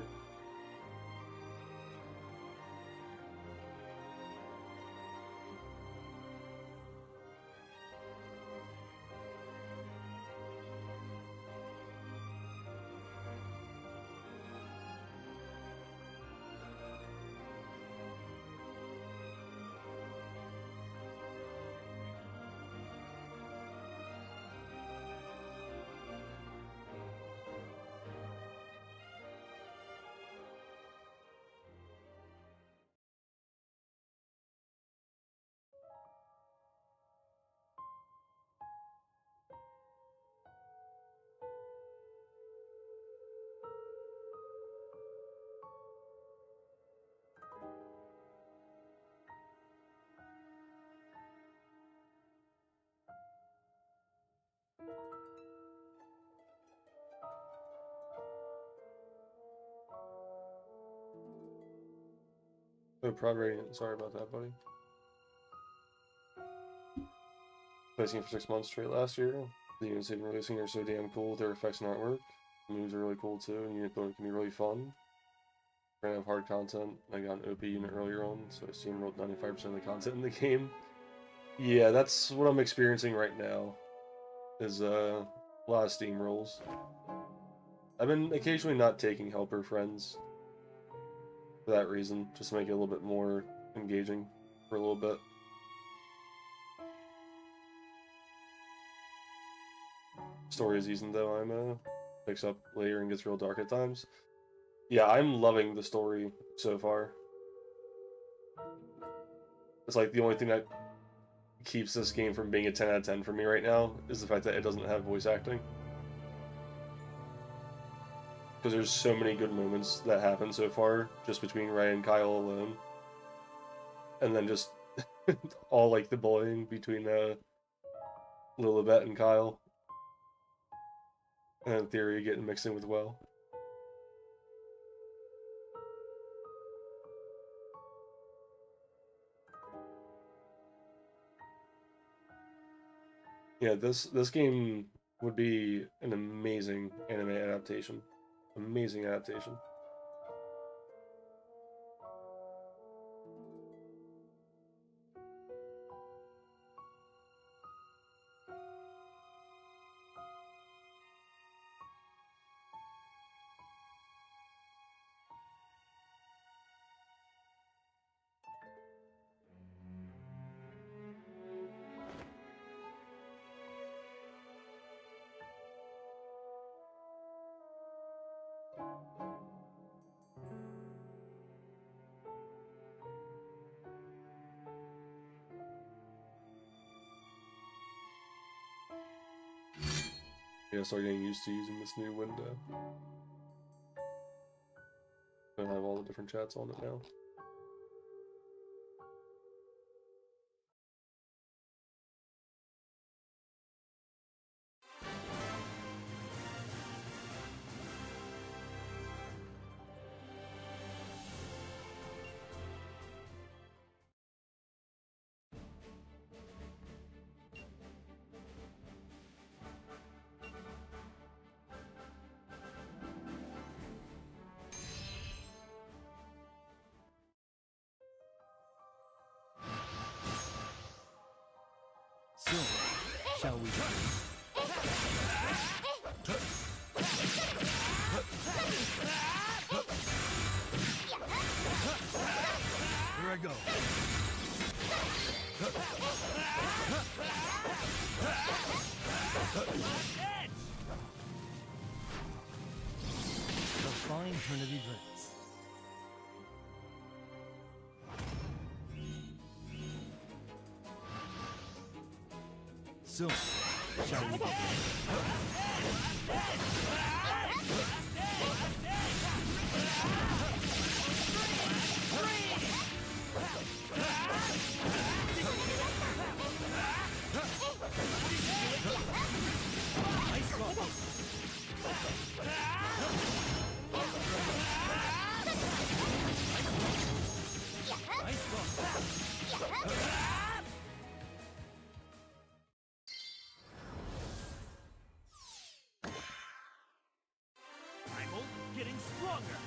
Oh, Prod Radiant. Sorry about that, buddy. Placing for 6 months straight last year. The units they've been releasing are so damn cool with their effects and artwork. The moves are really cool too, and unit building can be really fun. We're gonna have hard content. I got an OP unit earlier on, so I steamrolled 95% of the content in the game. Yeah, that's what I'm experiencing right now. Is a lot of steamrolls. I've been occasionally not taking helper friends for that reason, just to make it a little bit more engaging for a little bit. Story is easy though. Picks up later and gets real dark at times. Yeah, I'm loving the story so far. It's like the only thing that keeps this game from being a 10 out of 10 for me right now is the fact that it doesn't have voice acting. Because there's so many good moments that happen so far just between Ray and Kyle alone. And then just all like the bullying between Lilibet and Kyle. And then Theory getting mixed in with Well. Yeah, this game would be an amazing anime adaptation. Amazing adaptation. Yeah, start getting used to using this new window. I have all the different chats on it now. Shall we begin? Here I go. A fine turn of events. So, shall we begin? I'm only getting stronger.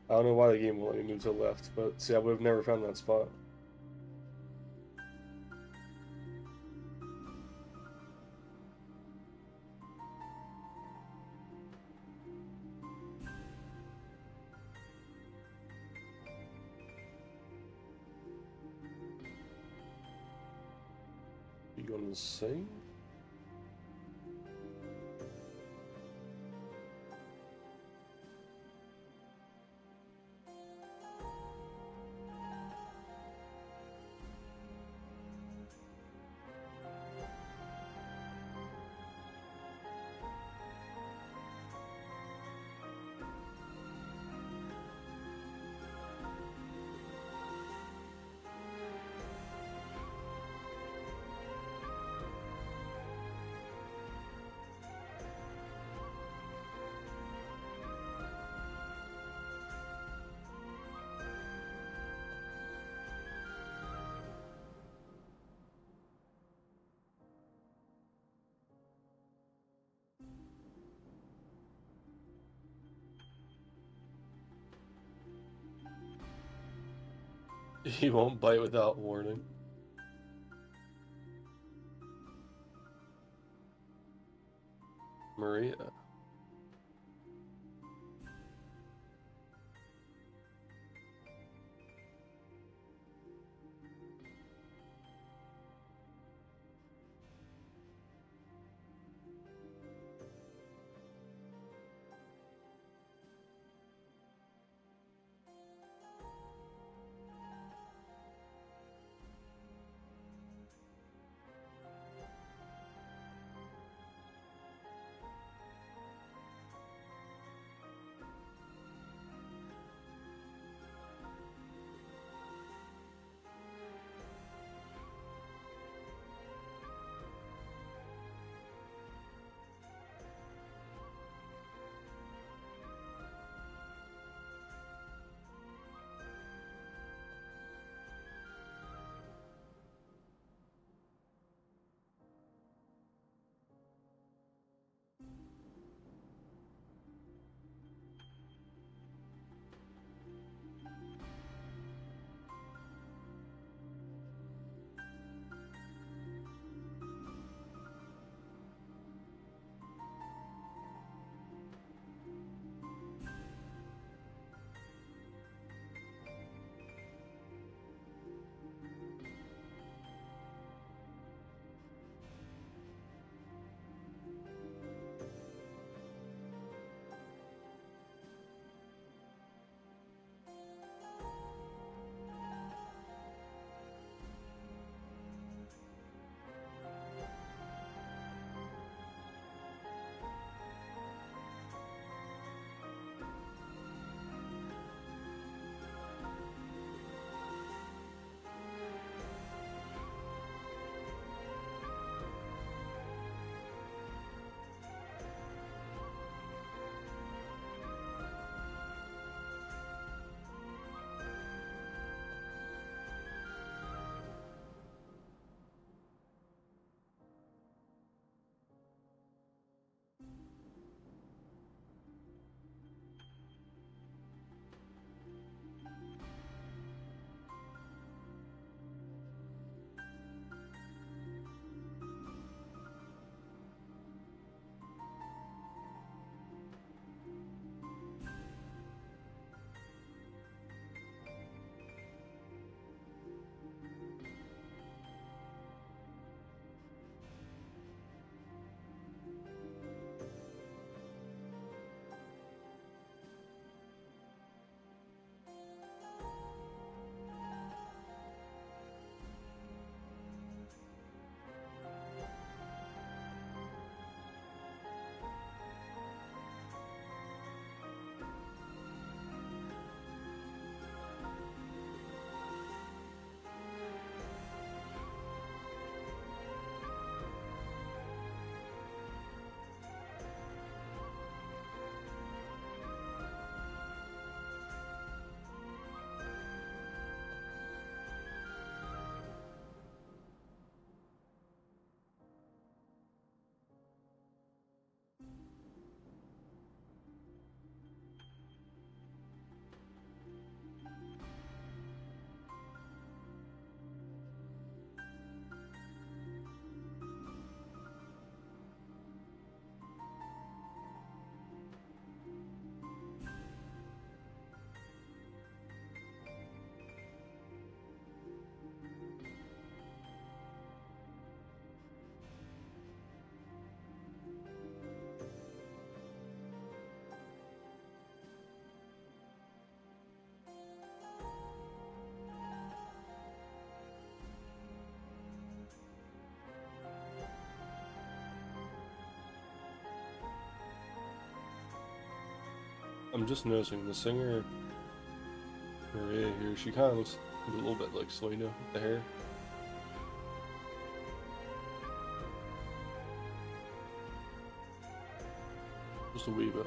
I don't know why the game won't let me move to the left, but see, I would have never found that spot. You gonna sing? He won't bite without warning. Maria. I'm just noticing the singer Maria here, she kind of looks a little bit like Selena with the hair. Just a wee bit.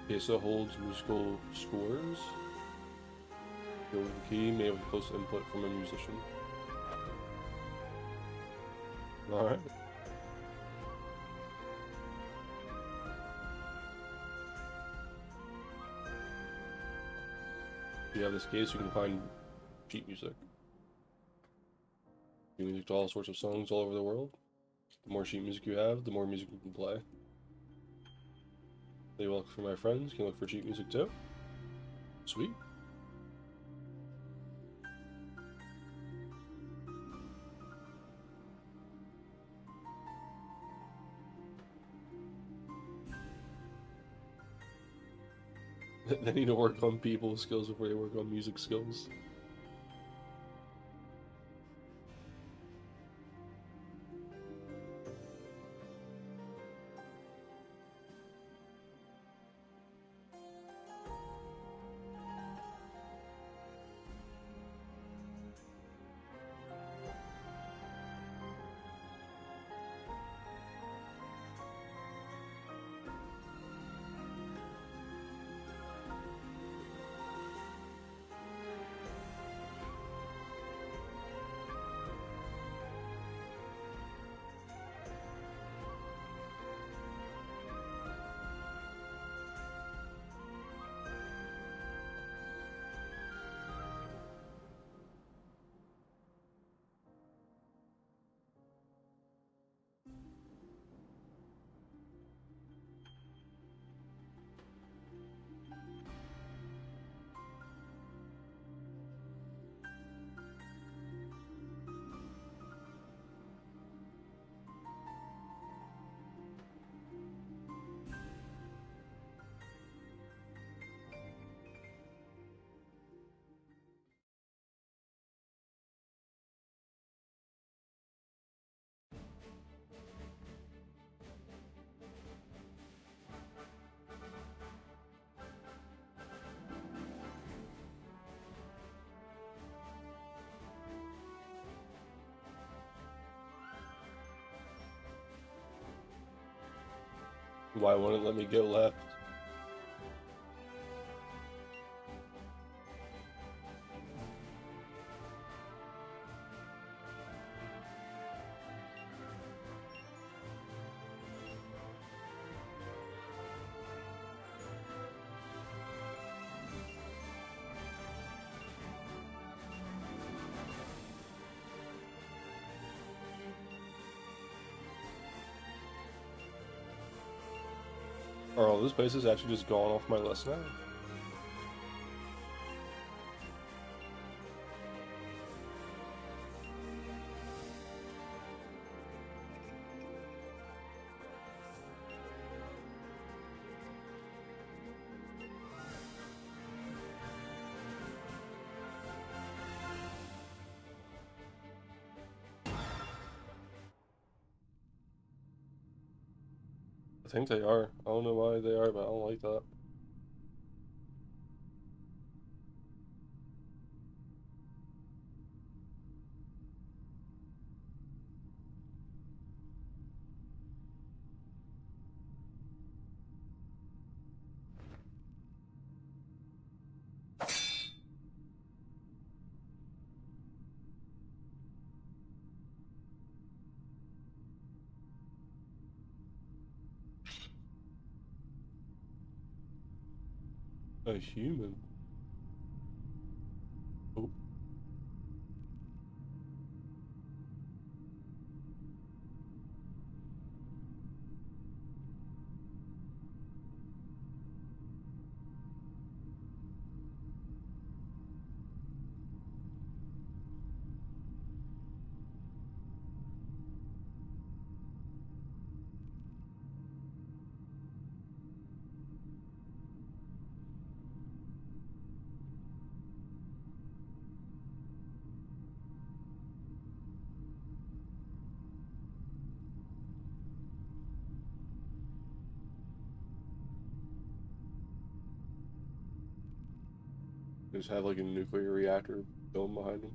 PSO holds musical scores. Go with the key, may have close input from a musician. Alright. If you have this case, you can find sheet music. Sheet music to all sorts of songs all over the world. The more sheet music you have, the more music you can play. They look for my friends, you can look for sheet music too. Sweet. They need to work on people skills before they work on music skills. Why wouldn't it let me go left? Are all those places actually just gone off my list now? I think they are. I don't know why they are, but I don't like that. A human. Oh. Just have like a nuclear reactor dome behind them.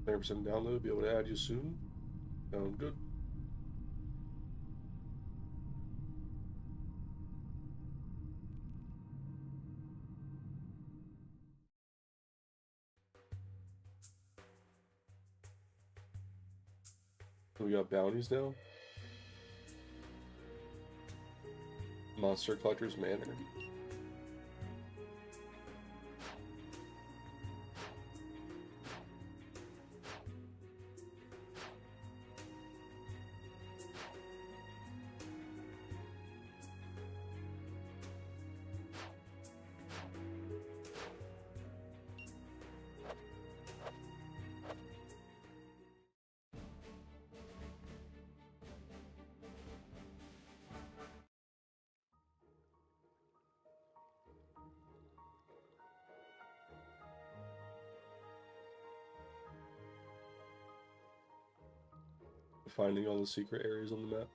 %, download, be able to add you soon. Sound good. We got bounties now. Monster Collector's Manor. finding all the secret areas on the map.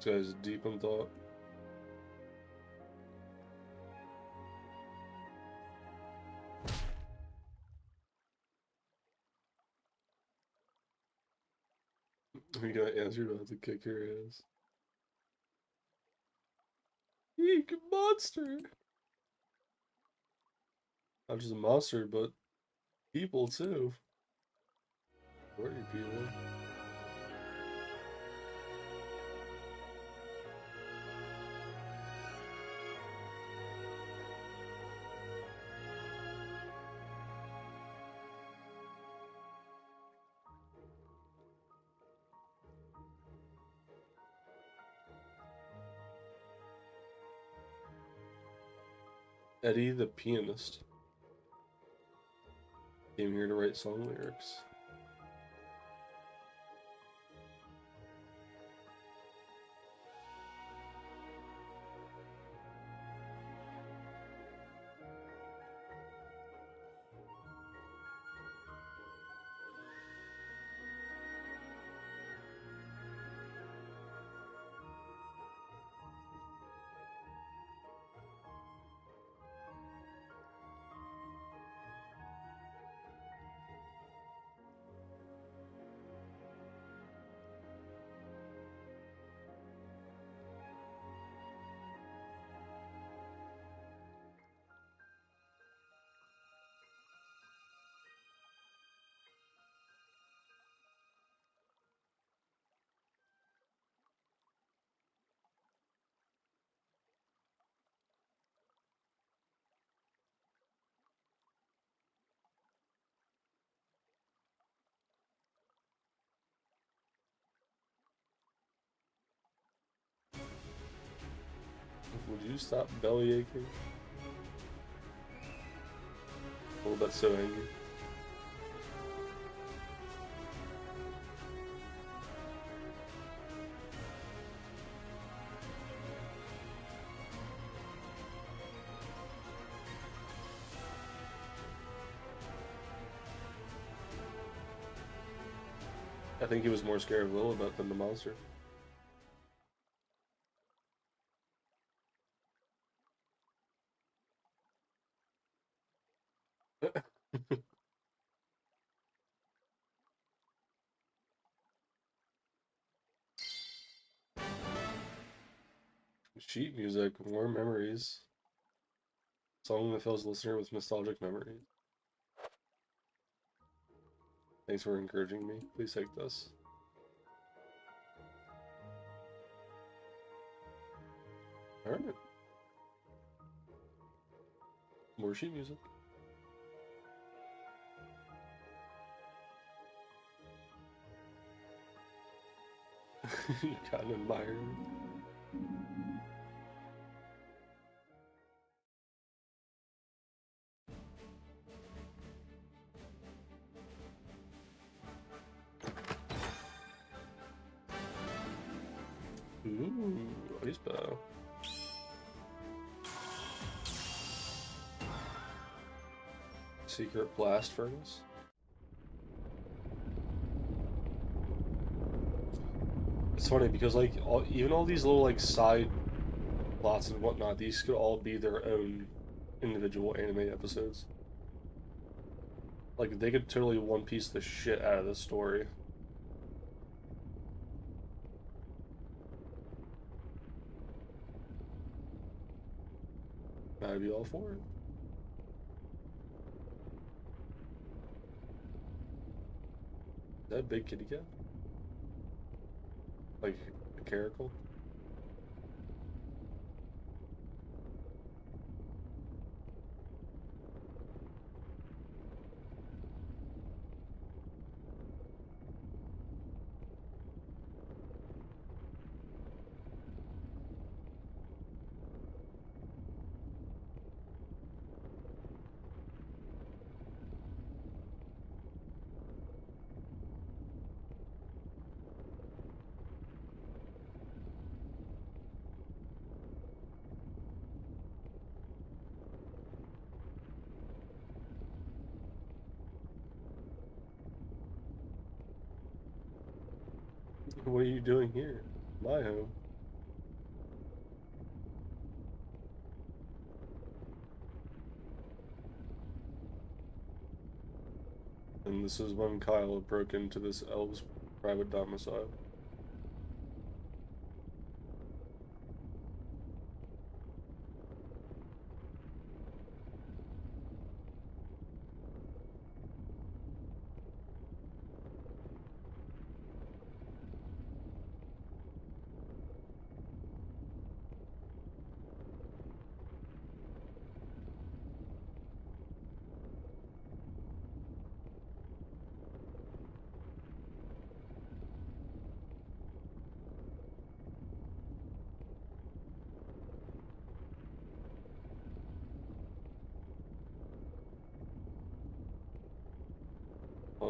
This guy's deep in thought. We got answered about to kick your ass. Eek, monster! Not just a monster, but people too. Where are you people? Eddie the pianist came here to write song lyrics. Would you stop belly aching? Oh, that's so angry. I think he was more scared of Lilibet than the monster. Sheet music, warm memories. Song that fills the listener with nostalgic memories. Thanks for encouraging me. Please take this. Alright. More sheet music. You kind of admire it. Ooh, ice bow. Secret blast furnace. It's funny because like even all these little like side plots and whatnot, these could all be their own individual anime episodes. Like they could totally One Piece the shit out of this story. I'd be all for it. Is that a big kitty cat? Like a caracal? What are you doing here? My home. And this is when Kyle broke into this elf's private domicile.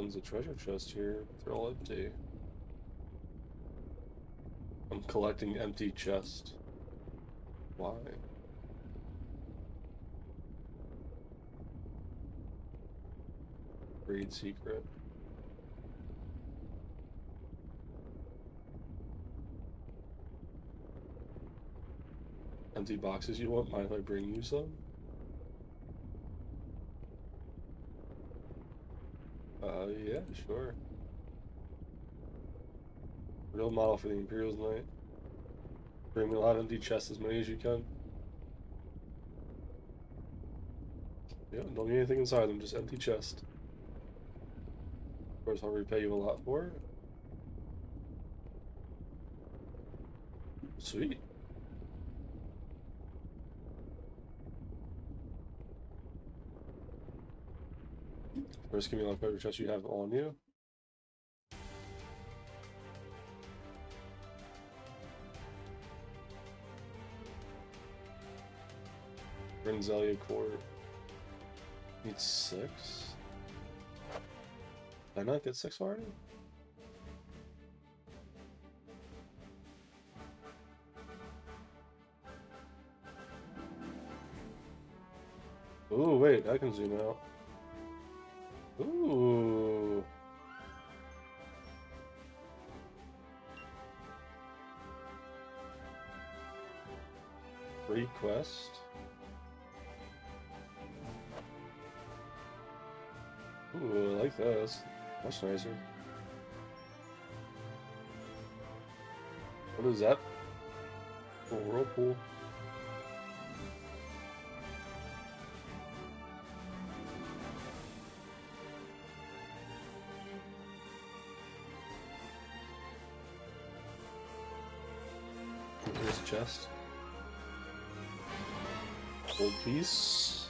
There's a treasure chest here, but they're all empty. I'm collecting empty chests. Why? Read secret. Empty boxes you want? Mind if I bring you some? Yeah, sure. Real model for the Imperials night. Bring me a lot of empty chests, as many as you can. Yeah, don't need anything inside them, just empty chest. Of course, I'll repay you a lot for it. Sweet. First, give me all the treasure chests you have on you. Renzelia Court. Need 6? Did I not get 6 already? Ooh, wait, I can zoom out. Ooh. Free quest. Ooh, I like this. Much nicer. What is that? Oh, whirlpool. Here's a chest. Gold piece.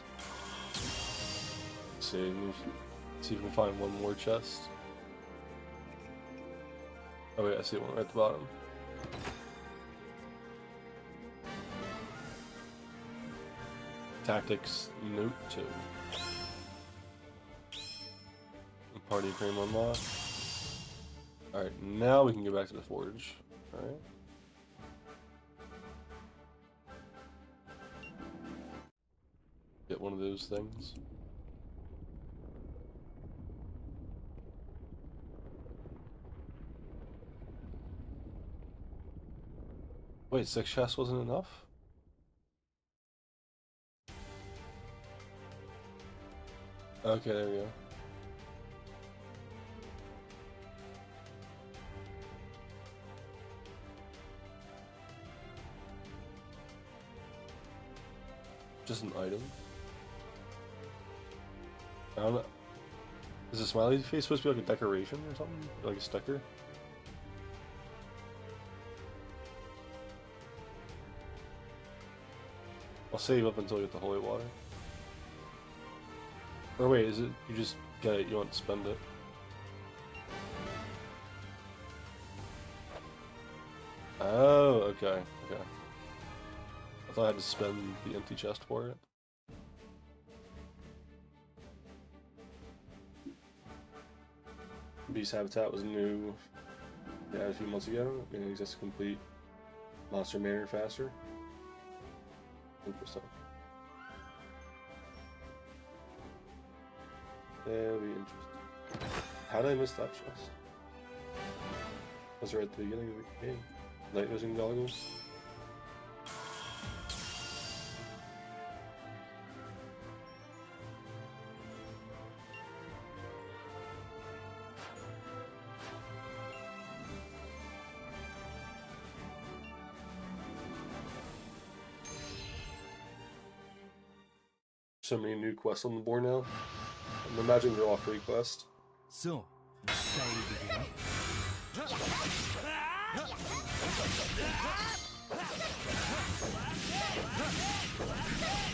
Save. See if we can find one more chest. Oh wait, I see one right at the bottom. Tactics Note 2. Party frame unlocked. Alright, now we can go back to the forge. Alright. Get one of those things. Wait, 6 chests wasn't enough? Okay, there we go. Just an item. I don't know. Is a smiley face supposed to be like a decoration or something? Like a sticker? I'll save up until I get the holy water. Or wait, is it you just get it, you don't spend it? Oh, okay, okay. I thought I had to spend the empty chest for it. Beast Habitat was new a few months ago, and it exists to complete Monster Manor faster. Interesting. That'll be interesting. How did I miss that chest? Was it right at the beginning of the game? Night vision goggles? So many new quests on the board now. I'm imagining they're all free quests. So, shall we begin?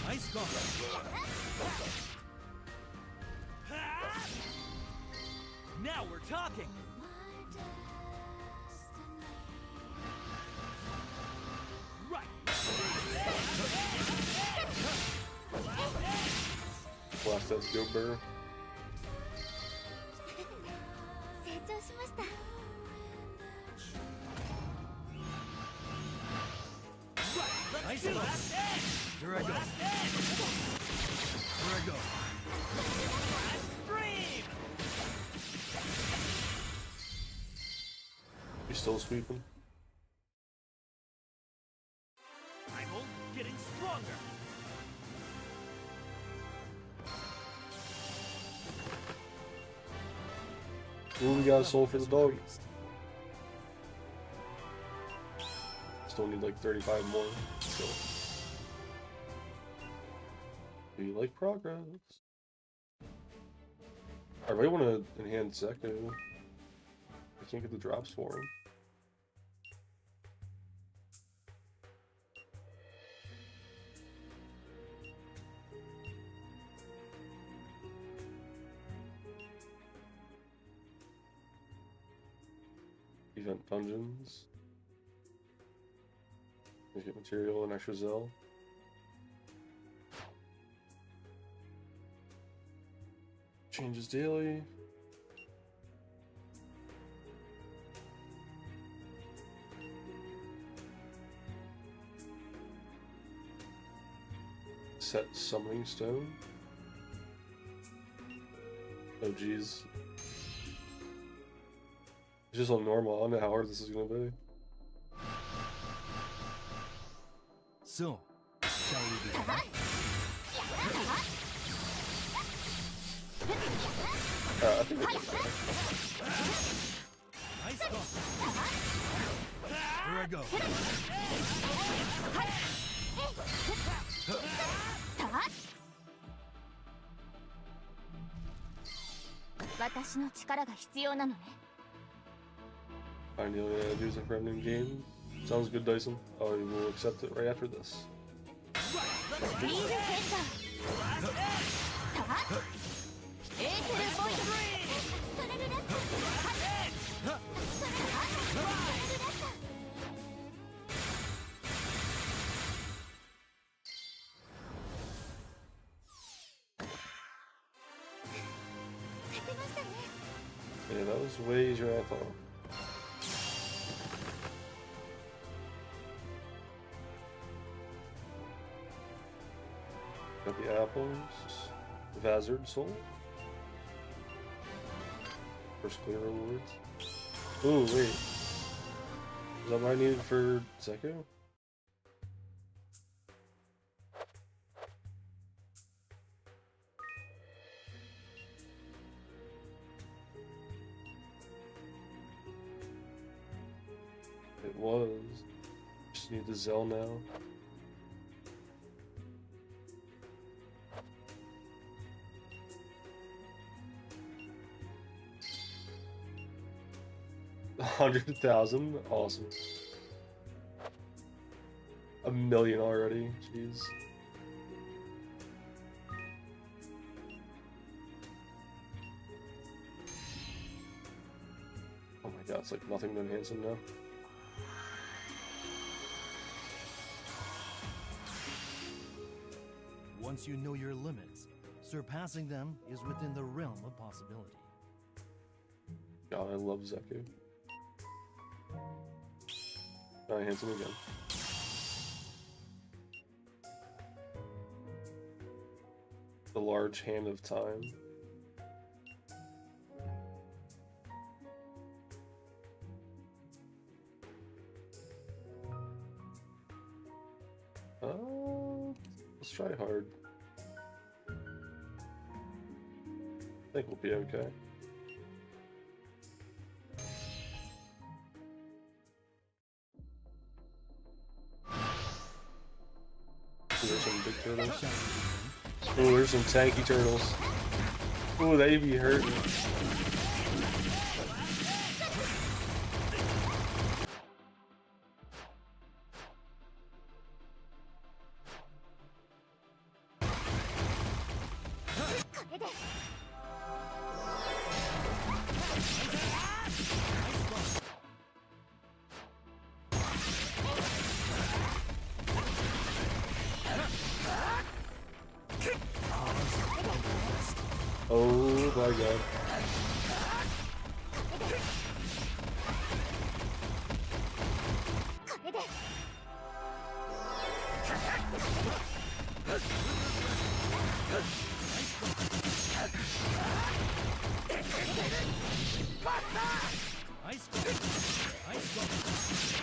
Nice going. Now we're talking. Right. Blast us, go burr. 成長しました。 Nice one. Here I go. Here I go. Scream! You still sweeping? Primal getting stronger. Ooh, we got a soul for the dog. Still need like 35 more. So. Do you like progress? I really want to enhance Zeko. I can't get the drops for him. Event dungeons. You get material and extra Zell. Changes daily. Set summoning stone. Oh geez. It's just on normal. I don't know how hard this is gonna be. So, shall we begin? I think it's Nice going. Here I go. 私の力が必要なのね。 Finally use it for a new game. Sounds good, Dyson. I will accept it right after this. Right, Yeah, that was way easier than I thought. Got the apples, Vazard Soul. First clear rewards. Ooh, wait. Is that what I needed for Zeko? It was. Just need the Zell now. $100,000, awesome. 1,000,000 already, jeez. Oh my god, it's like nothing to enhance him now. Once you know your limits, surpassing them is within the realm of possibility. God, I love Zeku. I enhance him again. The large hand of time. Let's try hard. I think we'll be okay. There's some big turtles. Oh, there's some tanky turtles. Oh, they be hurting. Oh my god.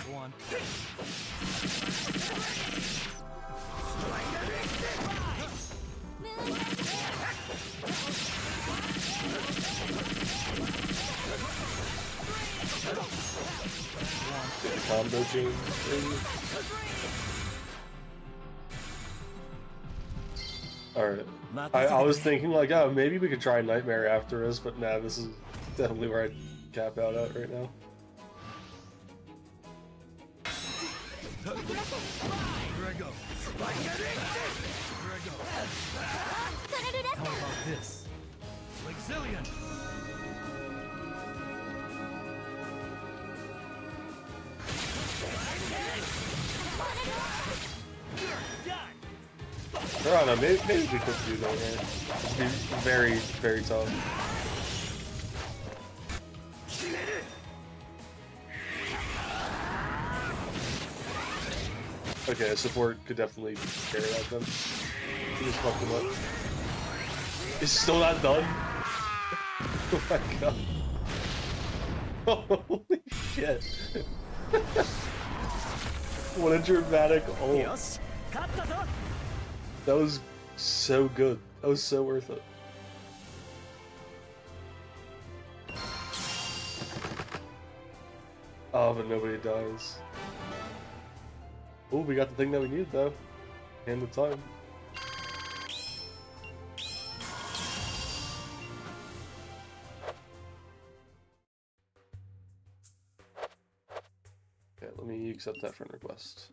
Go on. Combo chain. Alright. I was thinking like, oh, maybe we could try Nightmare after this, but nah, this is definitely where I cap out at right now. Here I go. Here I go. How about this? Like Zillion. I don't know, maybe we could do that, man. It'd be very, very tough. Okay, support could definitely carry that then. He just fucked him up. It's still not done? Oh my god. Holy shit. What a dramatic ult. That was so good. That was so worth it. Oh, but nobody dies. Oh, we got the thing that we need though. And the time. Okay, let me accept that friend request.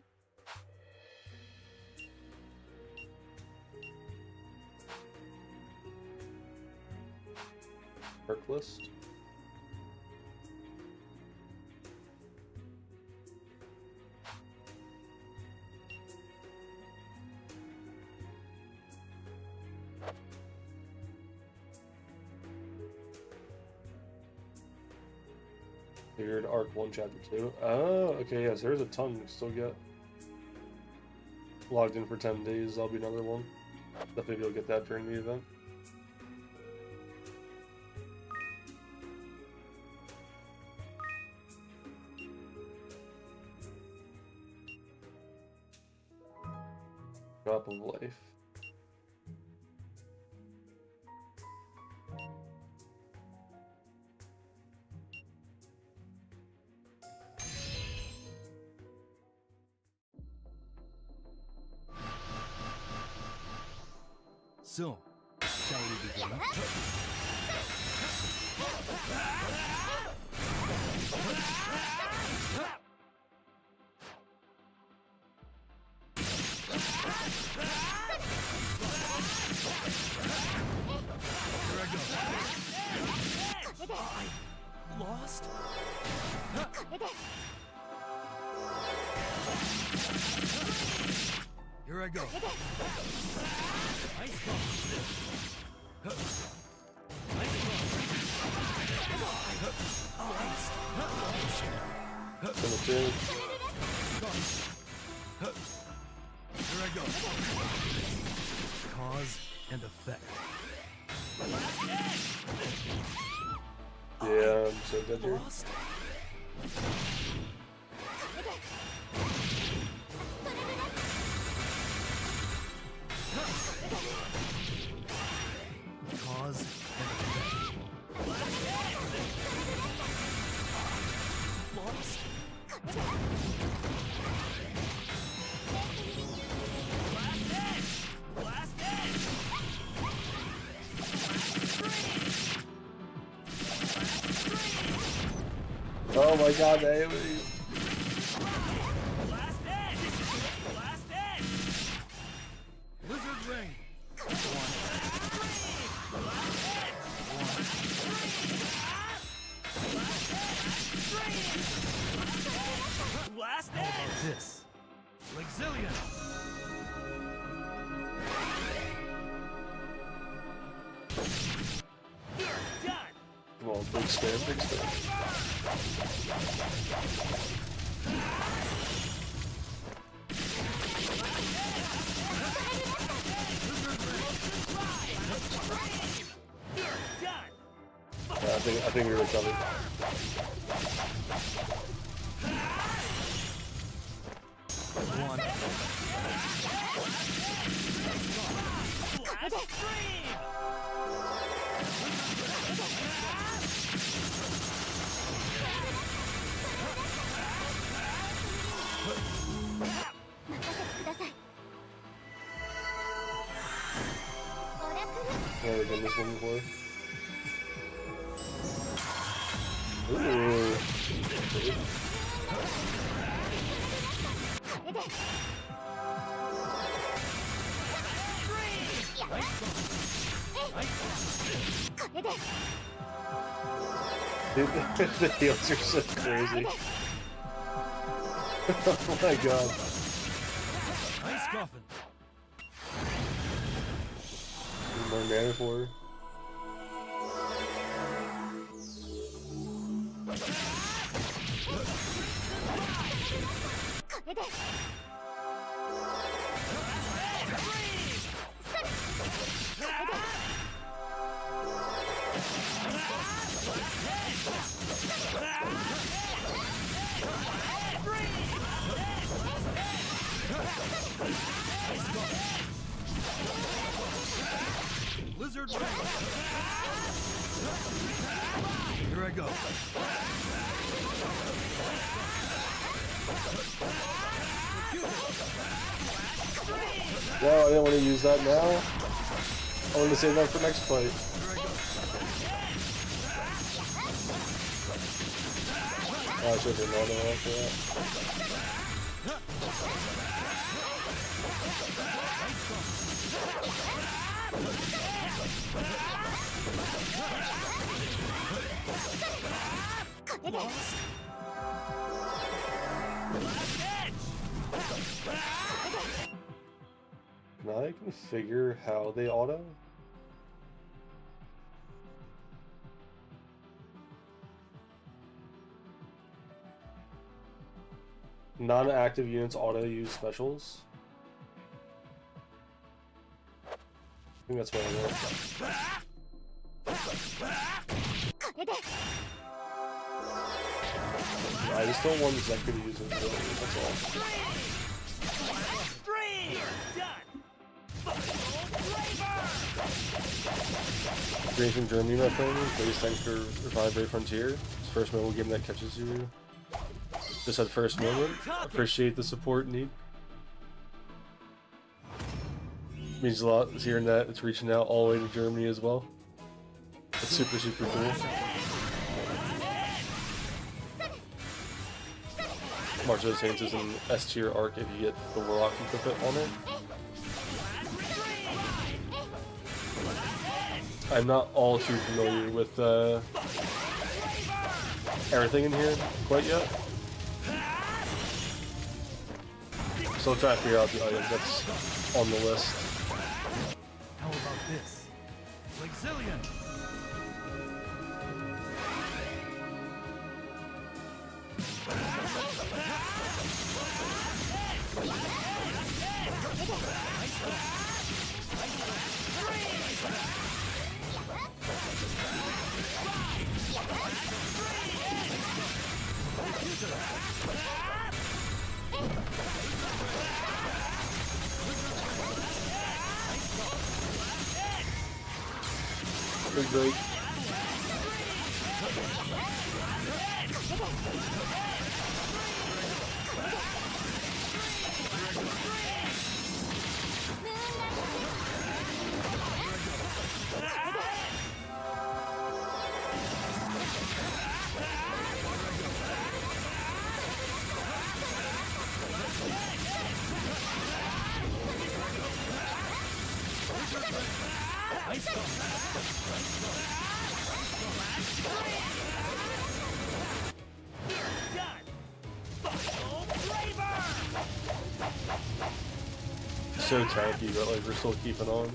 Perk list. Figured Arc 1, Chapter 2. Oh, okay, yes, there's a ton we still get. Logged in for 10 days, that'll be another one. Definitely go get that during the event. Drop of life. So, shall we begin? Here I go. Lost? Here I go. Ice bomb. Number 2. Here I go. Cause and effect. Yeah, I'm so dead here. Lost? Cause and effect. Lost? Blast edge! Oh my god, they Blast edge! Blast edge! Lizard ring. Blast edge! This. Lexillion. You're done! Come on, big spin, big spin. You're done! Yeah, I think we were coming. One. Blast stream! Never done this one before. Ooh. Dude, the heals are so crazy. Oh my god. Ice coffin. More mana for her. Lizard ring. Here I go. No, I didn't want to use that now. I wanted to save that for next fight. Oh, I should have been auto after that. Last edge. Now I can figure how they auto. Non-active units auto use specials. I think that's what I want. I just don't want Zeka to use his ability, that's all. Greetings from Germany, my friend. Please thanks for Revive Brave Frontier. It's the first mobile game that catches you. Just at first moment. Appreciate the support need. Means a lot hearing that it's reaching out all the way to Germany as well. It's super, super cool. March of the Saints is an S tier arc if you get the Warlock equip on it. I'm not all too familiar with everything in here quite yet. Still trying to figure out the item that's on the list. How about this? Flexillion! Big break. So tanky, but like we're still keeping on.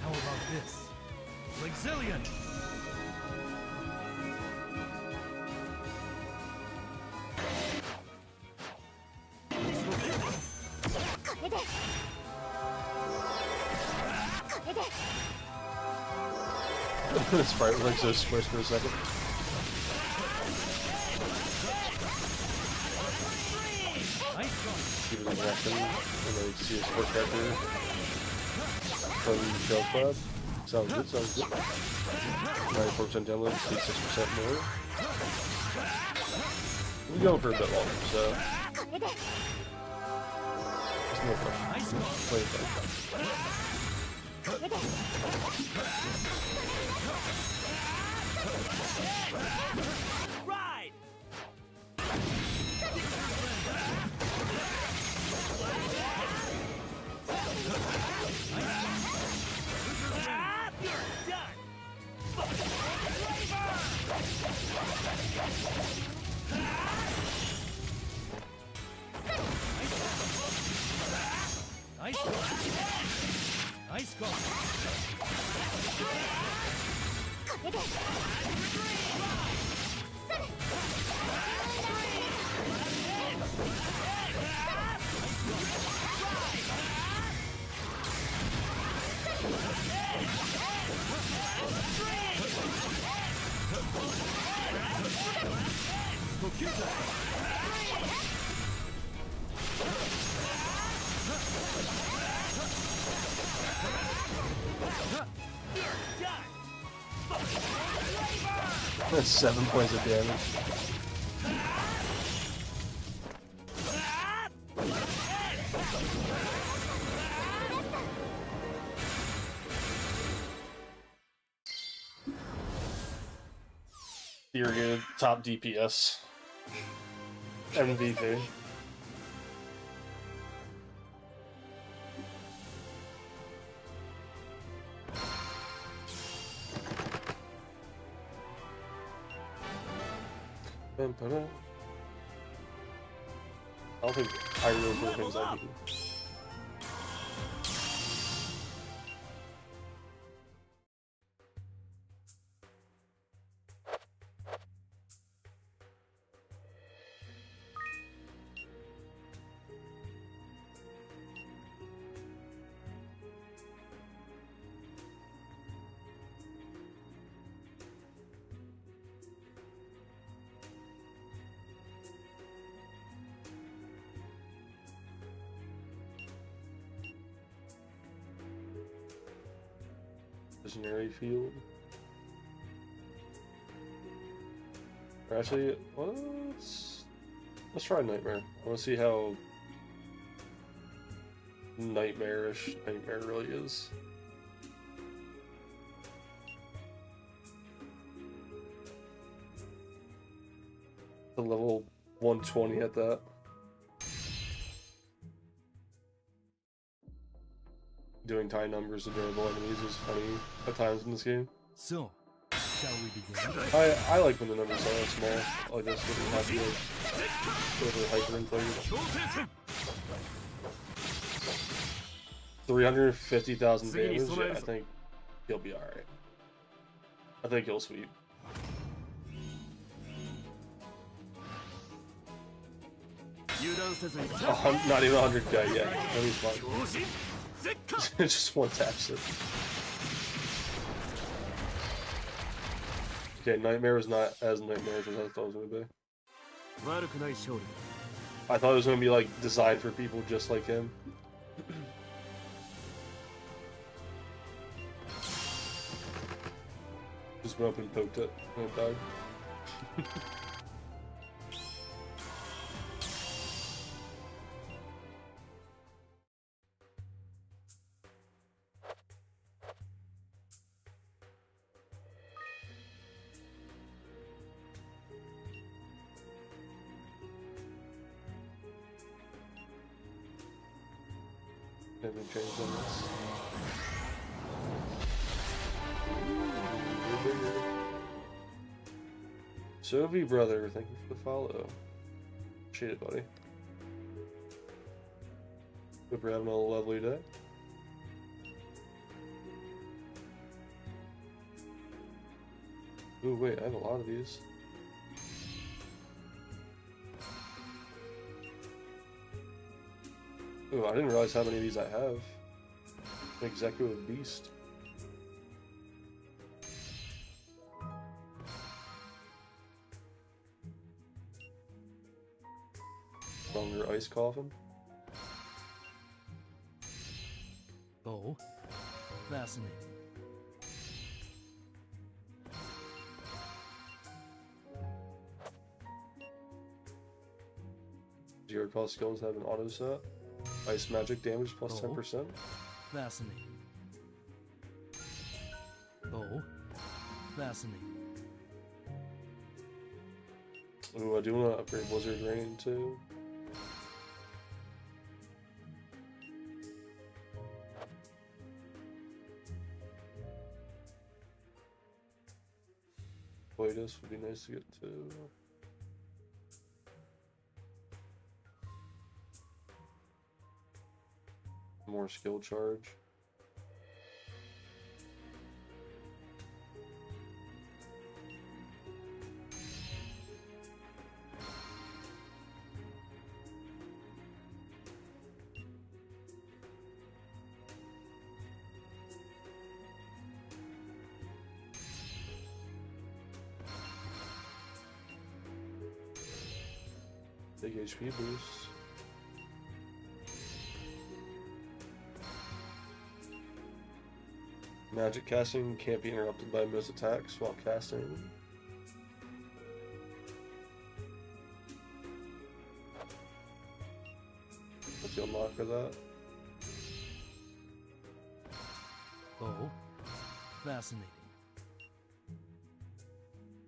How about this? Flexillion! This sprite was like so squished for a second. Give it a reaction, and then you can see a support character from Shell Club. Sounds good, sounds good. 94% download, 6% more. We're going for a bit longer, so. There's no question. Play it back. Ride! You're done! Nice go! Nice go! That's 7 points of damage. You're good. Top DPS. MVP. I don't think either of those were things I needed. Visionary field. Or actually, let's try Nightmare. I want to see how nightmarish Nightmare really is. The level 120 at that. Doing tiny numbers of durable enemies is funny at times in this game. So, shall we begin? I like when the numbers are small like this, so you have to be like hyperinflated. 350,000 damage. Yeah, I think he'll be alright. I think he'll sweep. Oh, not even 100k yet. No, he's fine. Just one taps it. Okay, Nightmare is not as nightmarish as I thought it was going to be. I thought it was going to be like designed for people just like him. Just went up and poked it and it died. Haven't changed on this. Sophie brother, thank you for the follow. Appreciate it, buddy. Hope you're having a lovely day. Ooh, wait, I have a lot of these. Ooh, I didn't realize how many of these I have. Executive Beast. Stronger Ice Coffin. Oh, fascinating. Zero cost skills have an auto set. Ice magic damage plus 10%. Fascinating. Oh, fascinating. Ooh, I do want to upgrade Blizzard Rain too. This would be nice to get to. More skill charge. Big HP boost. Magic casting can't be interrupted by most attacks while casting. specialty unlock for that. Oh, fascinating.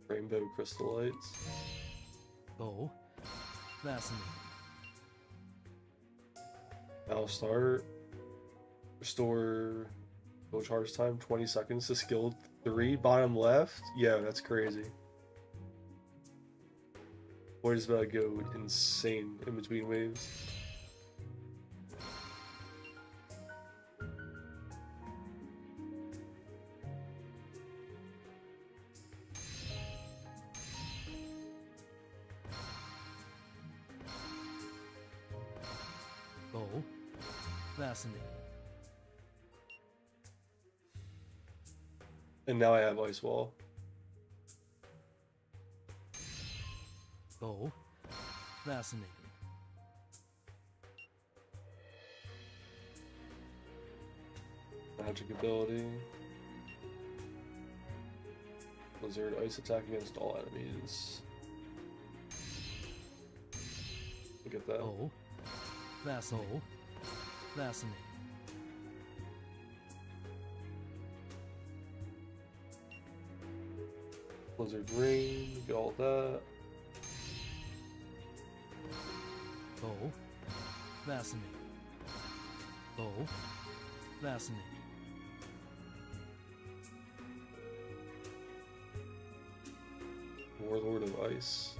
Rainbow crystallites. Oh, fascinating. Now start. Restore full charge time 20 seconds to skill 3 bottom left. Yeah, that's crazy. Boy is about to go insane in between waves. Oh, fascinating. And now I have Ice Wall. Oh, fascinating. Magic ability. Blizzard ice attack against all enemies. Look at that. Oh, fascinating. Fascinating. Blizzard Rain, get all that. Oh, fascinating. Oh, fascinating. Warlord of Ice.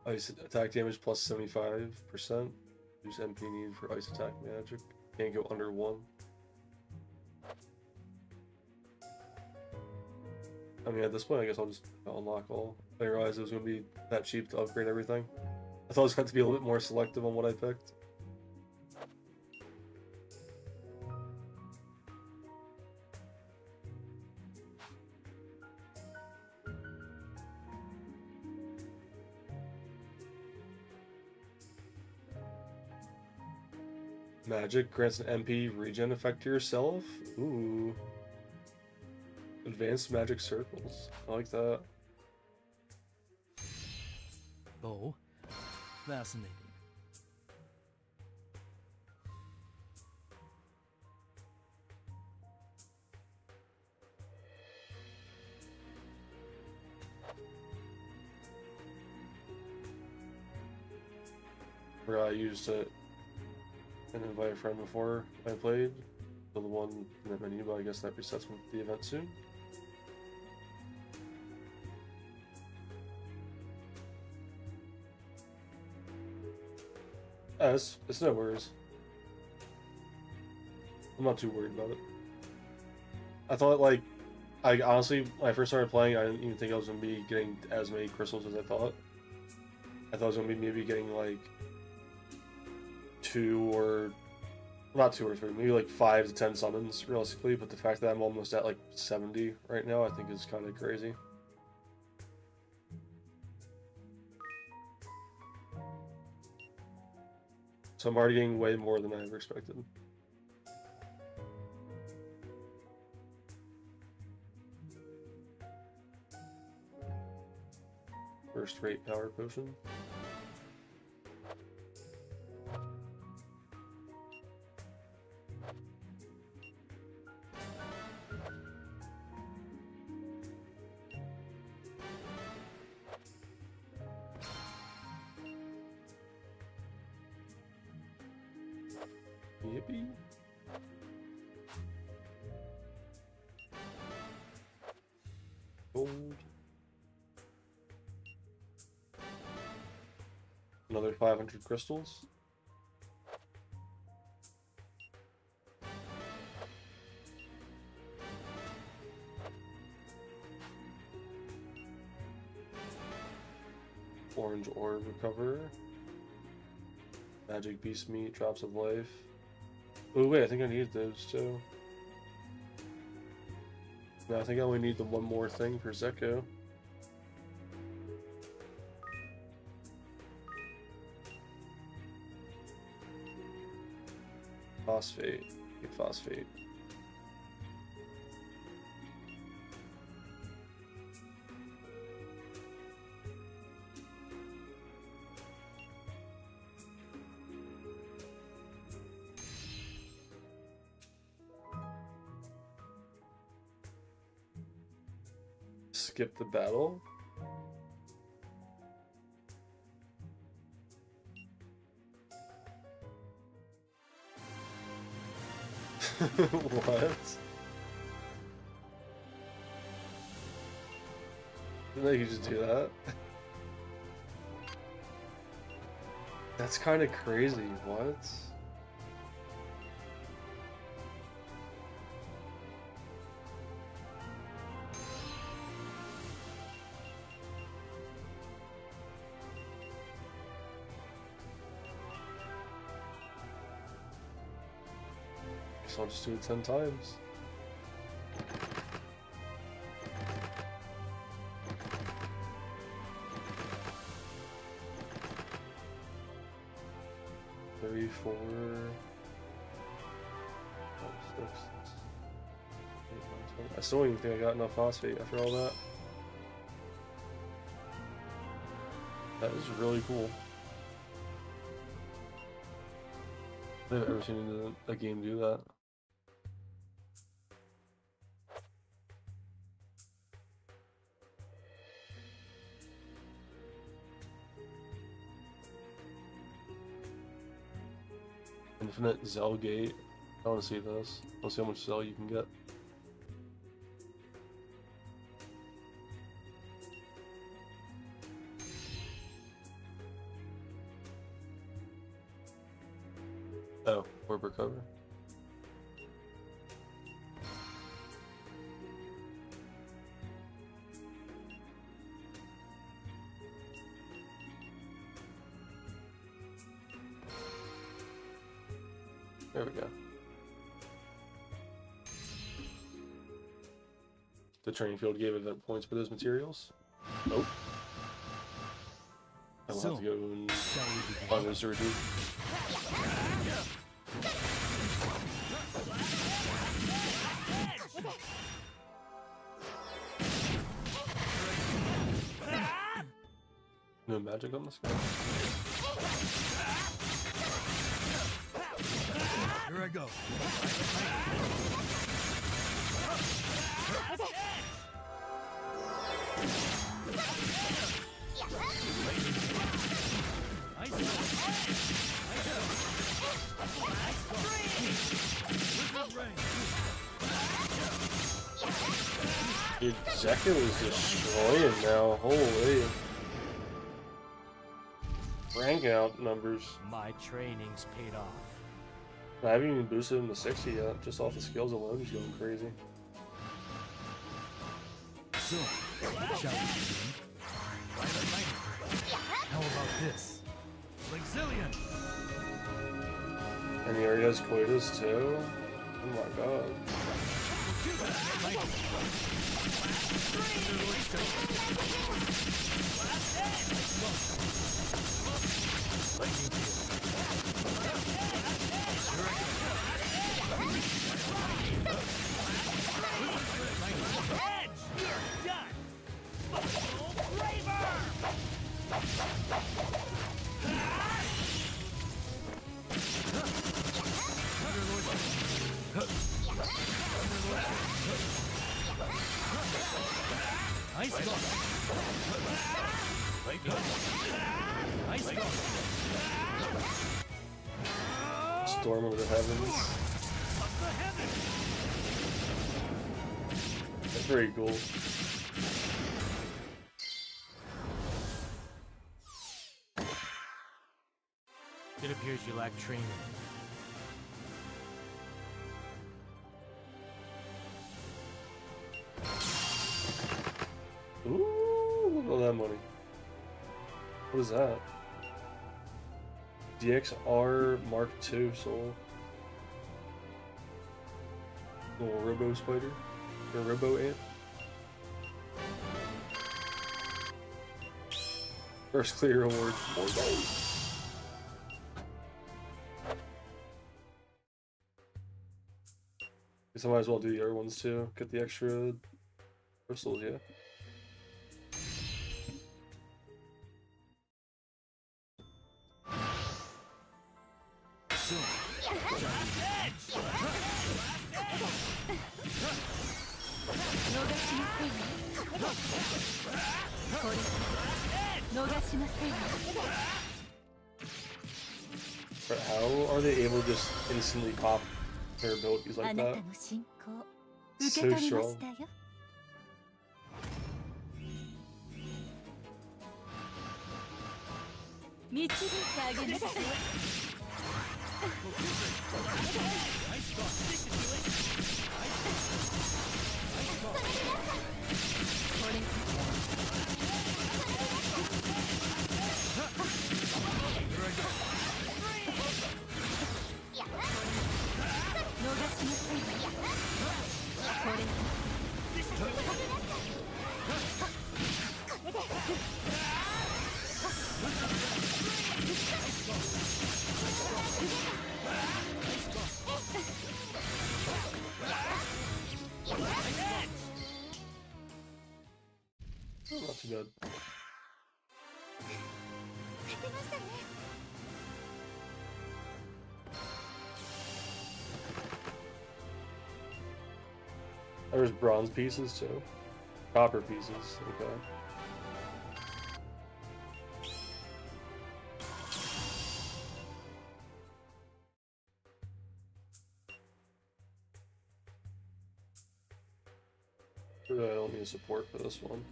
Ice attack damage plus 75%. Use MP need for ice attack magic. Can't go under 1. I mean, at this point, I guess I'll just unlock all. I didn't realize it was going to be that cheap to upgrade everything. I thought it was going to be a little bit more selective on what I picked. Magic grants an MP regen effect to yourself. Ooh. Advanced magic circles. I like that. Oh, fascinating. Where I used it and invite a friend before I played. So the one in that menu, but I guess that resets with the event soon. It's no worries. I'm not too worried about it. I thought, like, I honestly, when I first started playing, I didn't even think I was going to be getting as many crystals as I thought. I thought I was going to be maybe getting, like, 2 or... Not 2 or 3, maybe like 5 to 10 summons, realistically, but the fact that I'm almost at, like, 70 right now, I think is kind of crazy. So I'm already getting way more than I ever expected. First rate power potion. Yippee. Gold. Another 500 crystals. Orange orb recover. Magic beast meat, drops of life. Oh wait, I think I need those too. No, I think I only need the one more thing for Zeko. Phosphate. Get phosphate. skip the battle. What? Didn't they just do that? That's kind of crazy. What? Guess I'll just do it 10 times. Three, 4, 5, 6, 8, 9, 10. I still don't even think I got enough phosphate after all that. That is really cool. I've ever seen a game do that. Infinite Zell Gate. I want to see this. Let's see how much Zell you can get. Oh, orb recover. There we go. The training field gave event points for those materials. Nope. I will have to go and find those to redeem. No magic on this guy. Here I go. Dude, Zeku is destroying now. Holy. Rank out numbers. My training's paid off. I haven't even boosted him to 60 yet. Just off the skills alone, he's going crazy. So, shall we begin? Violet Lightning. How about this? Lexillion. And he already has Coitus too? Oh my god. Storm of the heavens. That's pretty cool. It appears you lack training. Ooh, look at all that money. What is that? DXR Mark II soul. Little Robo Spider. Or Robo Ant. First clear award. More gold. Guess I might as well do the other ones too. Get the extra crystals, yeah. But how are they able to just instantly pop their abilities あ like なた that? の信仰受 So け取りま strong. したよ。導いてあげますよ。Oh, not too bad. There's bronze pieces too. Copper pieces, okay. I don't need support for this one.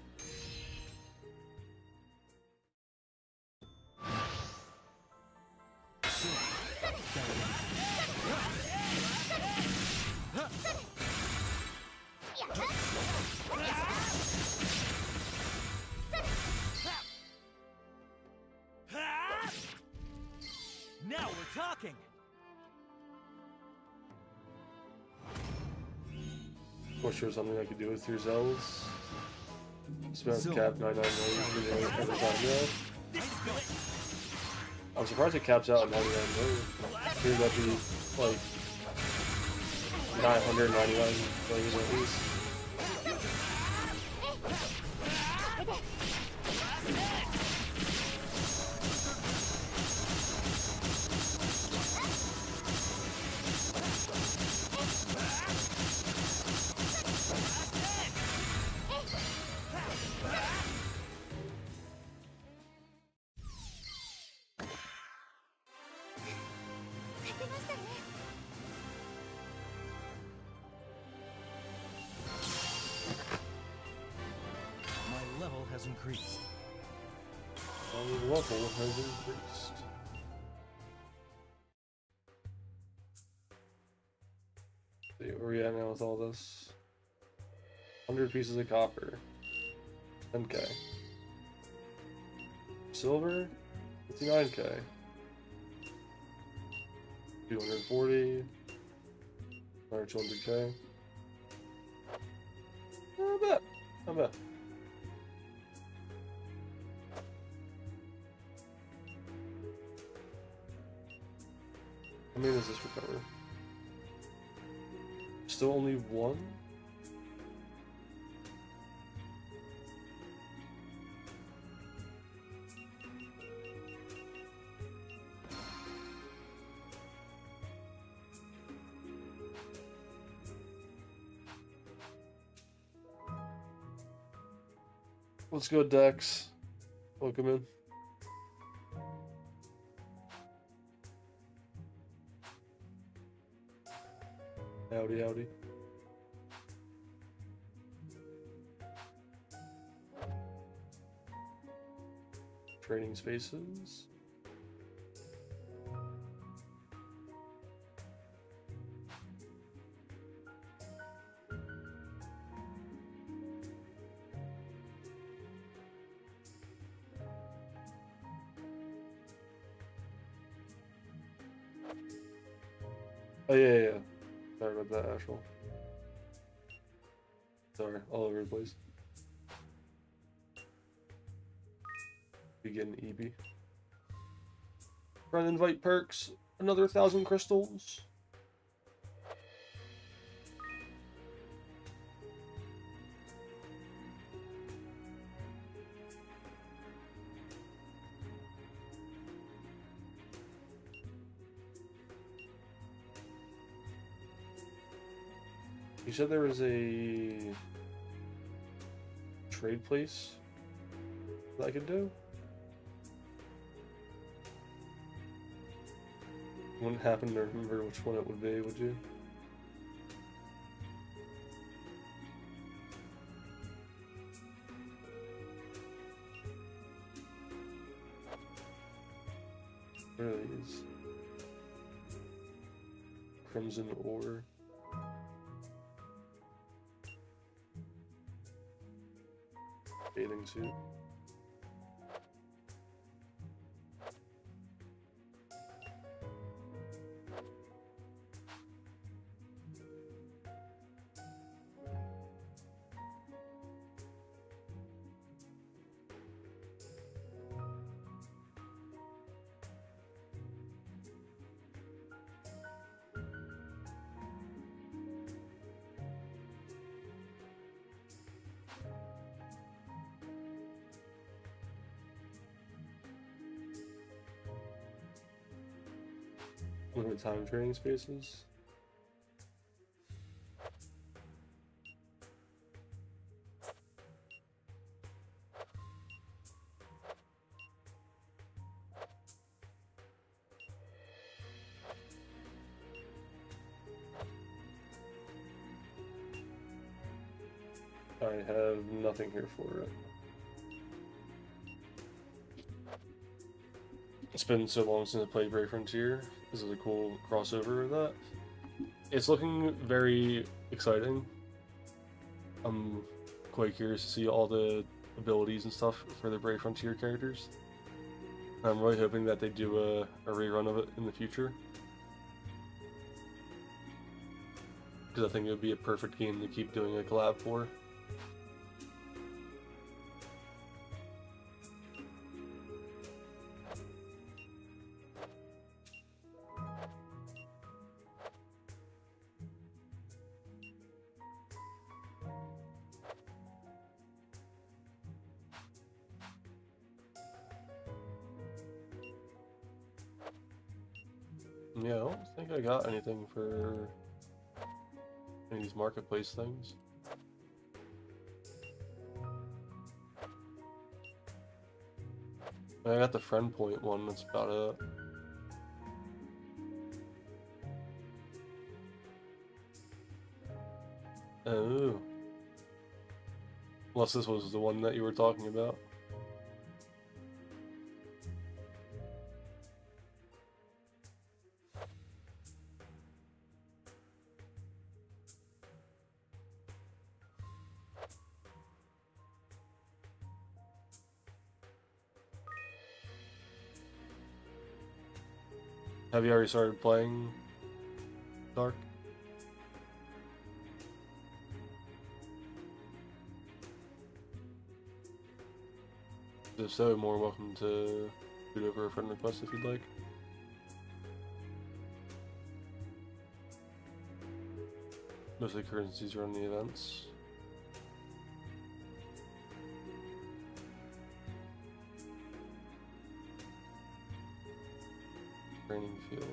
Now we're talking. Wish there was something I could do with your zells. Spent cap 99 million every time now. I'm surprised it caps out at 99 million. Here that'd be like 999 million at least. My level has increased. My level has increased. See where we at now with all this. 100 pieces of copper. 10k. Silver? 59k. 240. Another 200k. Not bad. Not bad. How many does this recover? Still only one? Let's go, Dex. Welcome in. Howdy, howdy. Trading spaces. Oh yeah. Sorry about that, Ashwell. Sorry, all over the place. Begin EB. Friend invite perks. Another 1,000 crystals. You said there was a trade place that I could do? You wouldn't happen to remember which one it would be, would you? What are these? Crimson ore. Bathing suit. Limited time training spaces. I have nothing here for it. It's been so long since I played Brave Frontier. This is a cool crossover of that. It's looking very exciting. I'm quite curious to see all the abilities and stuff for the Brave Frontier characters. I'm really hoping that they do a rerun of it in the future. Because I think it would be a perfect game to keep doing a collab for. Yeah, I don't think I got anything for any of these marketplace things. I got the friend point one, that's about it. Oh. Unless this was the one that you were talking about. Have you already started playing Dark? If so, more welcome to shoot over a friend request if you'd like. Most of the currencies are on the events. Training field.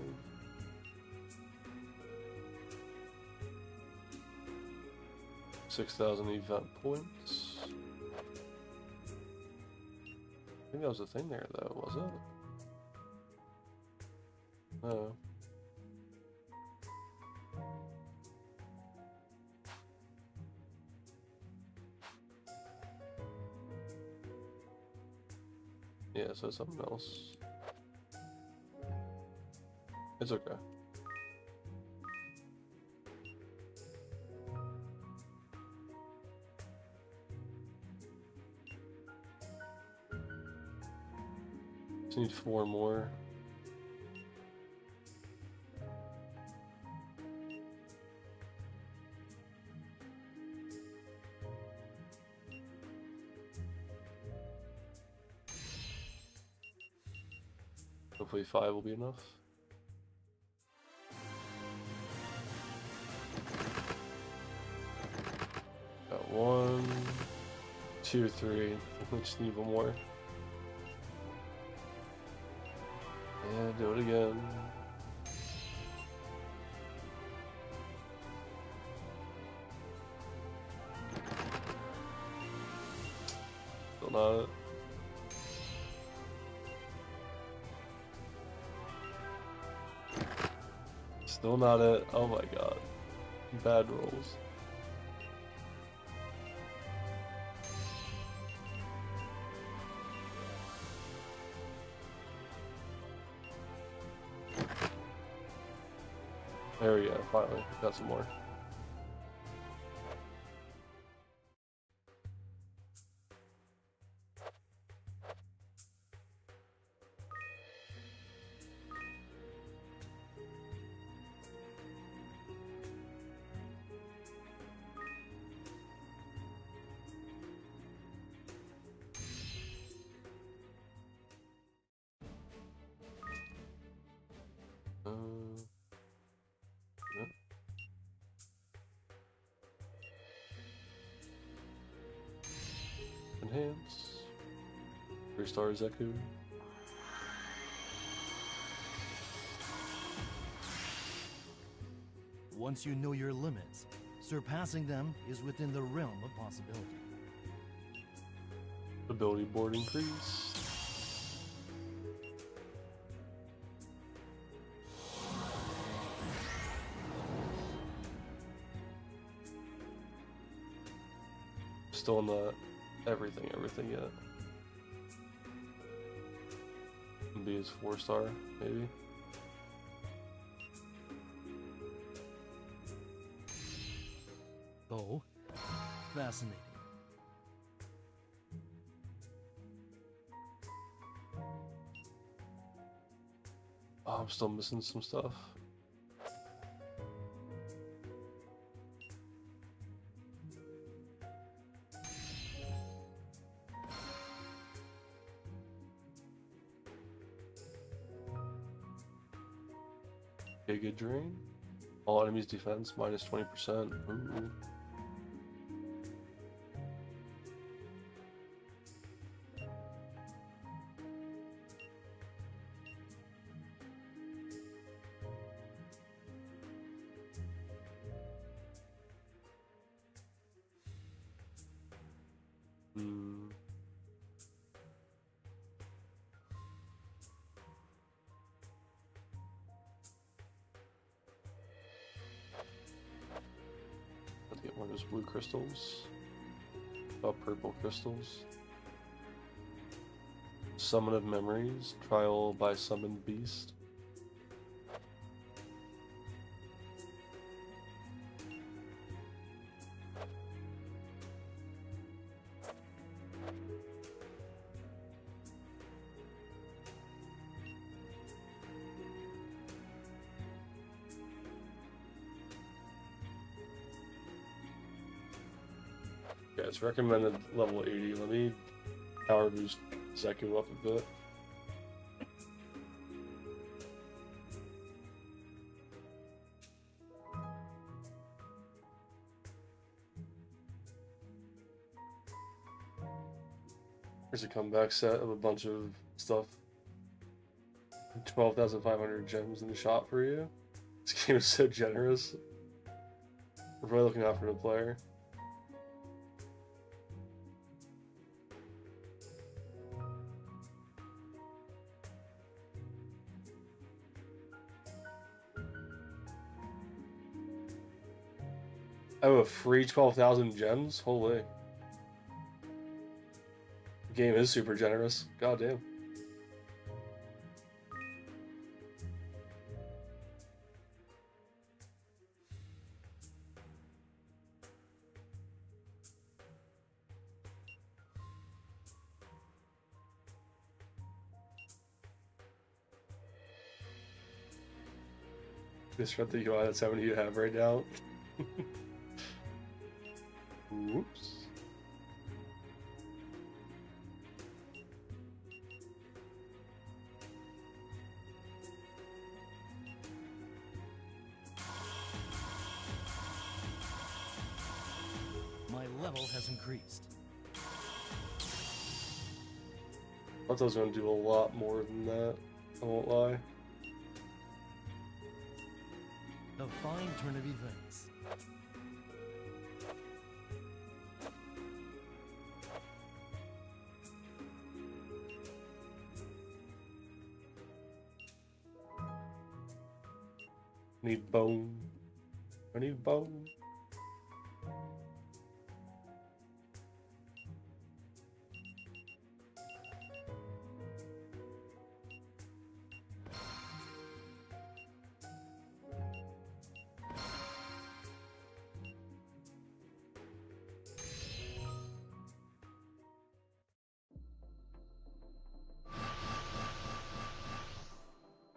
$6,000 event points. I think that was the thing there though, was it? No. Yeah, so something else. It's okay. Just need 4 more. Hopefully 5 will be enough. Got 1, 2, 3. We just need 1 more. Yeah, do it again. Still not it. Still not it. Oh my god. Bad rolls. There we go, finally. Got some more. Yep. Enhance. 3-star Zeku. Once you know your limits, surpassing them is within the realm of possibility. Ability board increase. Still not everything yet. B is 4-star, maybe. Oh, fascinating. Oh, I'm still missing some stuff. Giga Drain. All enemies defense minus 20%. Ooh. Let's get one of those blue crystals. Purple crystals. Summon of Memories. Trial by Summoned Beast. Yeah, it's recommended level 80. Let me power boost Zeku up a bit. Here's a comeback set of a bunch of stuff. 12,500 gems in the shop for you. This game is so generous. We're really looking out for the player. Oh, a free 12,000 gems? Holy. The game is super generous. God damn. Disrupt the UI. That's how many you have right now. Whoops. My level has increased. I thought I was going to do a lot more than that. I won't lie. A fine turn of events. Need bone. I need bone.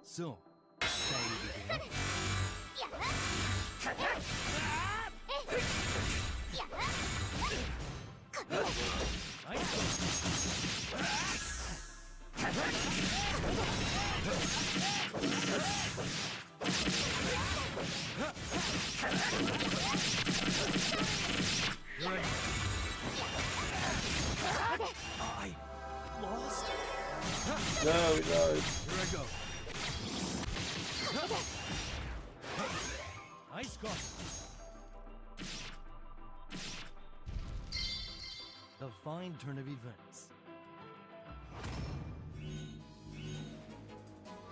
So, shall we begin? I lost? No, he died. Here I go. Ice Guard. The fine turn of events.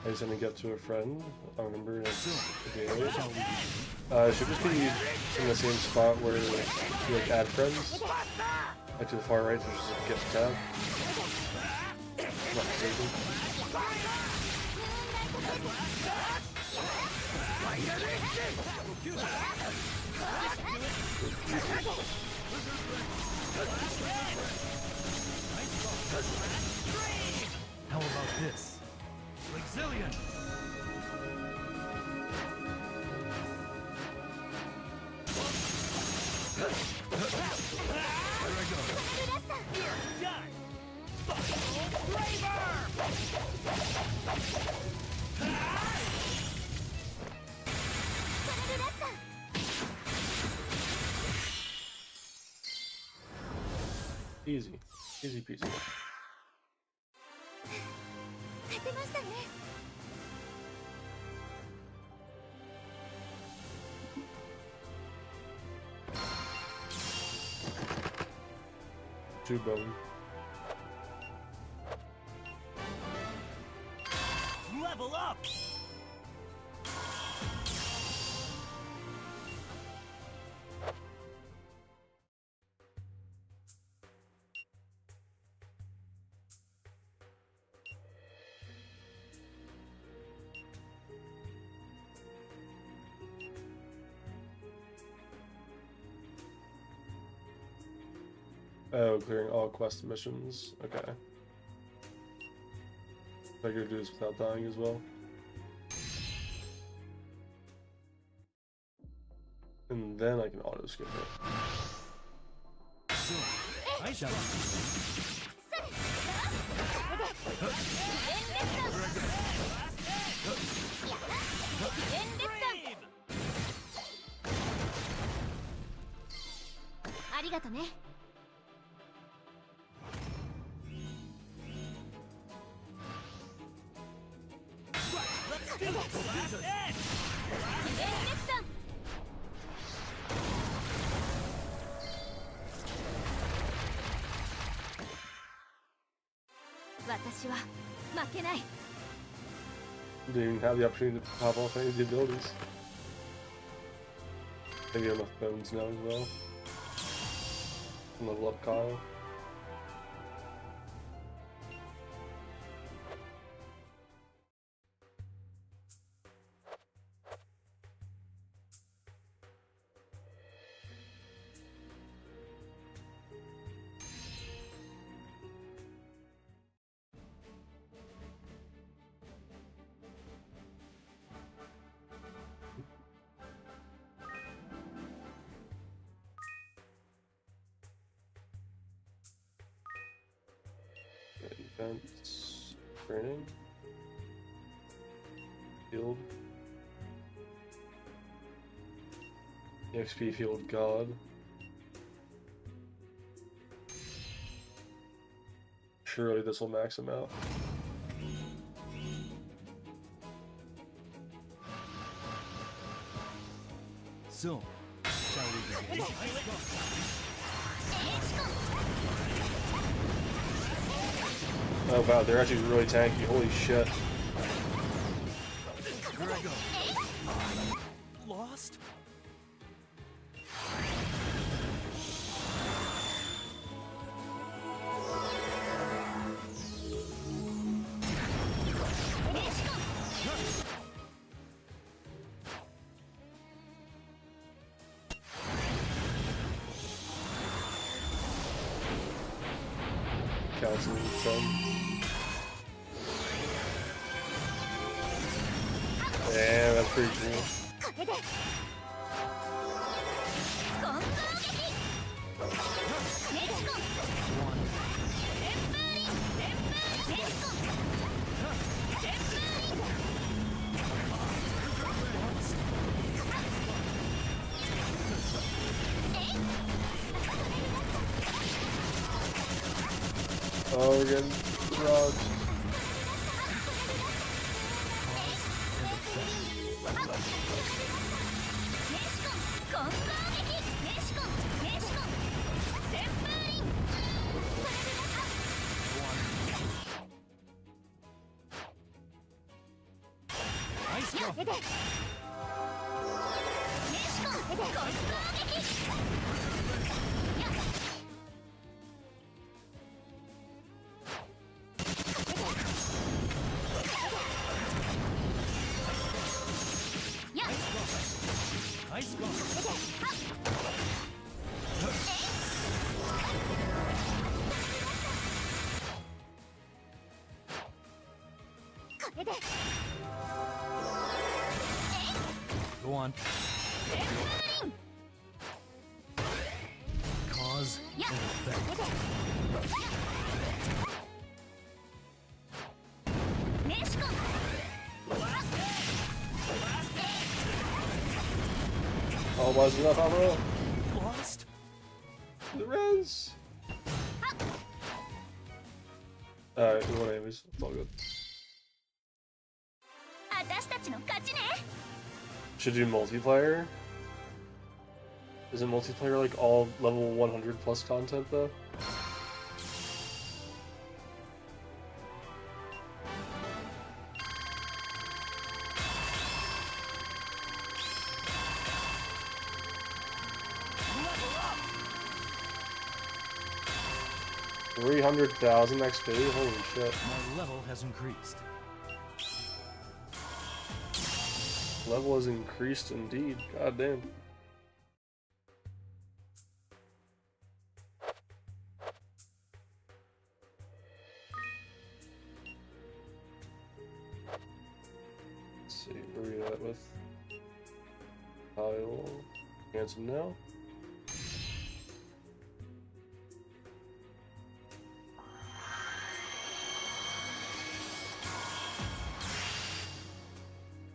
I just didn't get to a friend. I remember it's the daily. Shall we begin? It should just be in the same spot where you like add friends. Like to the far right, there's just a gift tab. Not mistaken. How about this? Exilian! Easy. Easy peasy. 勝てましたね。 Two bone. Level up! Oh, clearing all quest missions. Okay. I could do this without dying as well. And then I can auto skip it. So, I shall begin. ありがとね。 私は負けない。 Didn't even have the opportunity to pop off any of the abilities. Maybe enough bones now as well. And level up Kyle. Events, training, field, EXP field god. Surely this will max him out. So, shall we begin? Oh wow, they're actually really tanky. Holy shit. Here I go. Lost? Counts in 10. Damn, that's pretty cool. これで混合撃ネジコン旋風輪ネジコン旋風輪 Oh, we're getting robbed. Nice go. Nice go. Go on. Cause and effect. Oh, why is it not on Lost? the res? Alright, what anyways, it's all good. 私たちの勝ちね Should do multiplayer? Isn't multiplayer like all level 100 plus content though? Level up. 300,000 XP? Holy shit. My level has increased. Level has increased indeed. God damn. Let's see, where are we at with Kyle? Cancel now.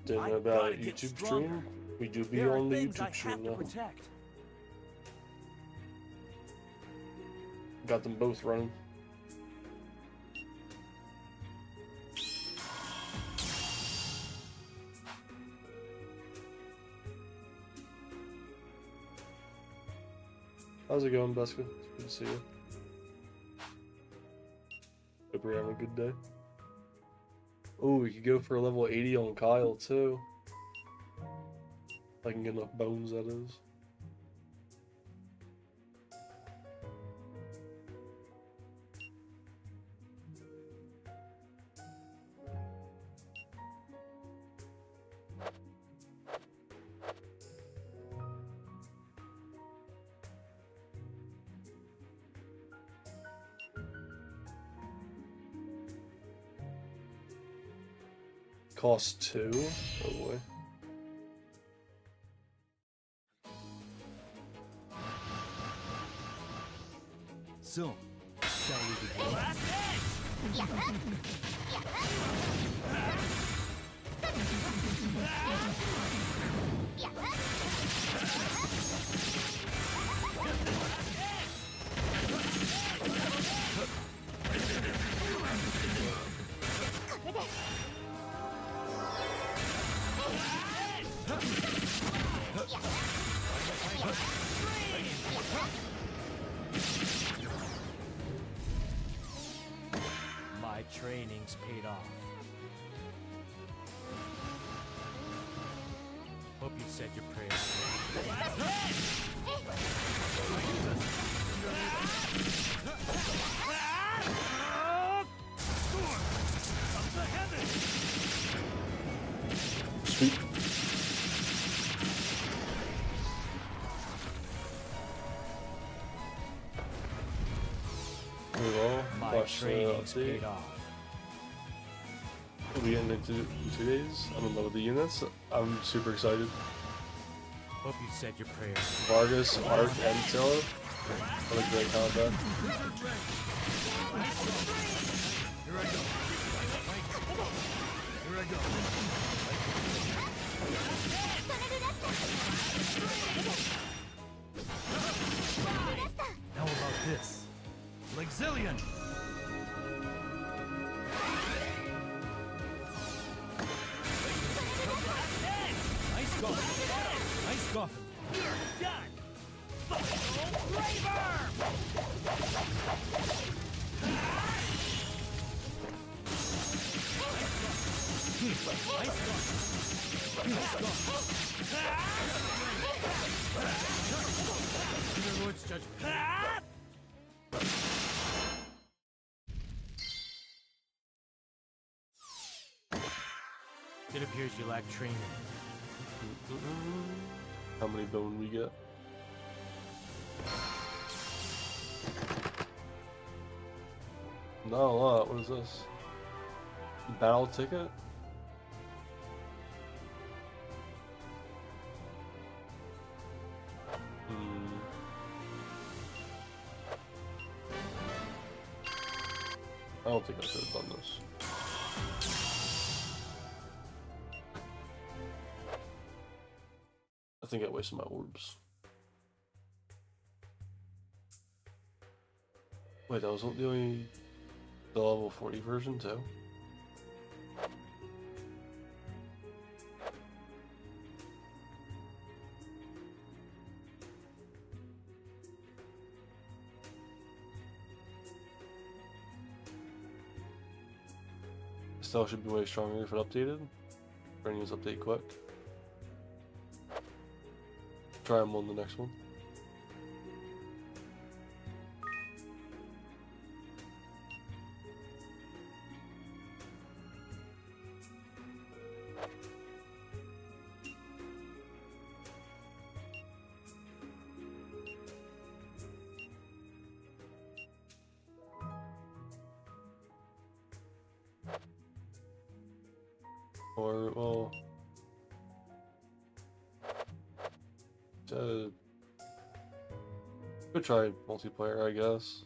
Didn't know about a YouTube stream. We do be on the YouTube stream now. Got them both running. How's it going, Beska? It's good to see you. Hope you're having a good day. Oh, we could go for a level 80 on Kyle, too. If I can get enough bones, that is. Cost 2? Oh boy. Soon, shall we begin? Last edge. My training's paid off. Hope you've said your prayers. Sweet. We will My watch the training's update. paid off. We'll be in in 2 days. I'm in love with the units. I'm super excited. Hope you said your prayers. Vargas, Arc, and Tilla. What a great combat. Here I go. Here I go. How about this? Lexillion! Nice golf. Nice golf. You're done! Final Braver! Nice golf. Nice golf. Your Lord's judgment. It appears you lack training. How many bone we get? Not a lot. What is this? Battle ticket? I don't think I should have done this. I think I wasted my orbs. Wait, that was the only the level 40 version too? Still should be way stronger if it updated. Bring this update quick. Try them on the next one. Or, well, could try multiplayer, I guess.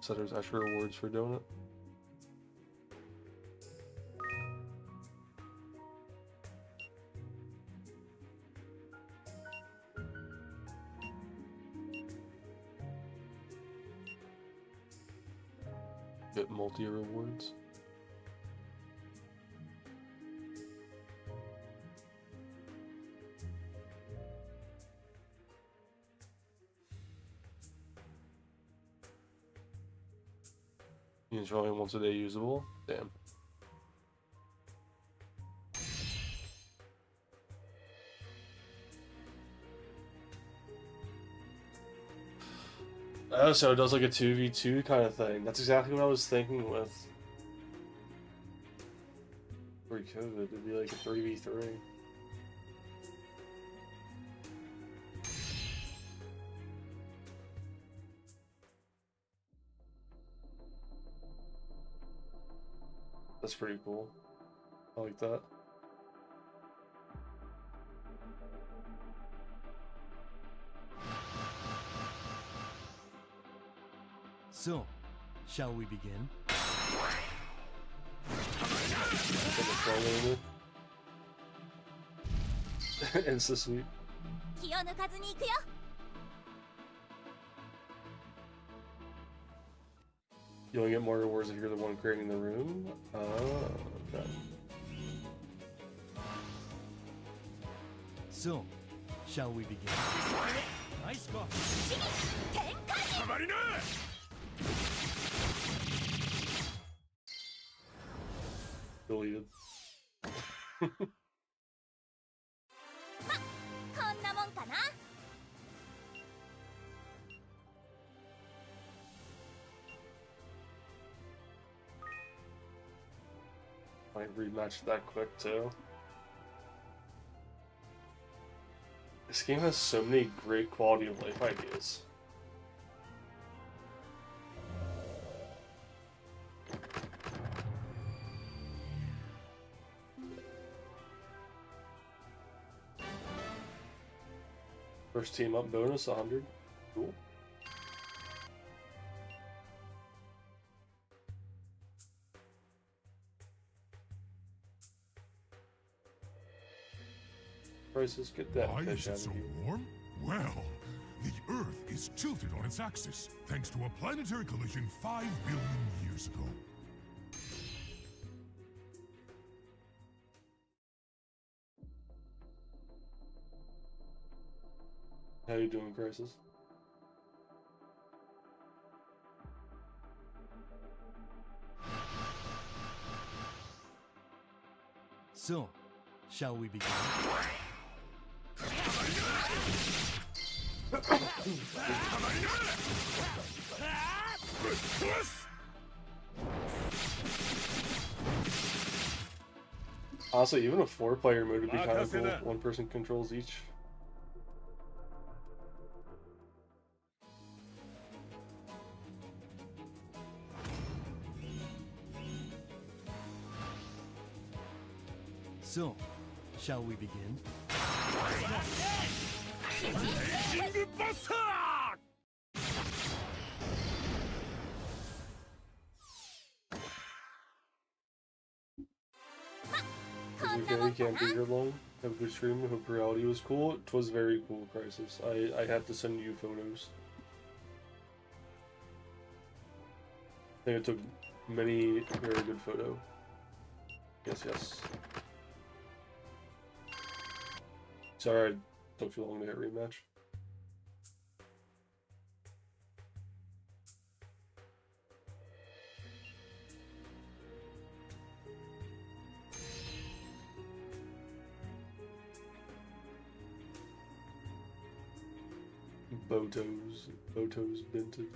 So there's extra rewards for doing it. Get multi-rewards. It's only once a day usable. Damn. Oh, so it does like a 2v2 kind of thing. That's exactly what I was thinking with pre-COVID. It'd be like a 3v3. That's pretty cool. I like that. So, shall we begin? Insta sweep. 気を抜かずに行くよ You only get more rewards if you're the one creating the room. Oh, okay. So, shall we begin? Nice golf. 天下人 たまりな！ Deleted. こんなもんかな。 Might rematch that quick too. This game has so many great quality of life ideas. First team up bonus 100. Cool. Prices, get that Why fish is out it of so here. warm? Well, the Earth is tilted on its axis, thanks to a planetary collision 5 billion years ago. How you doing, Crisis? So, shall we begin? Honestly, even a 4-player mode would be kind of cool if one person controls each. So, shall we begin? It's okay, you can't be here long. Have a good stream. Hope reality was cool. It was very cool, Crisis. I had to send you photos. I think it took many very good photo. Yes, yes. Sorry I took too long to hit rematch. Botos Binted.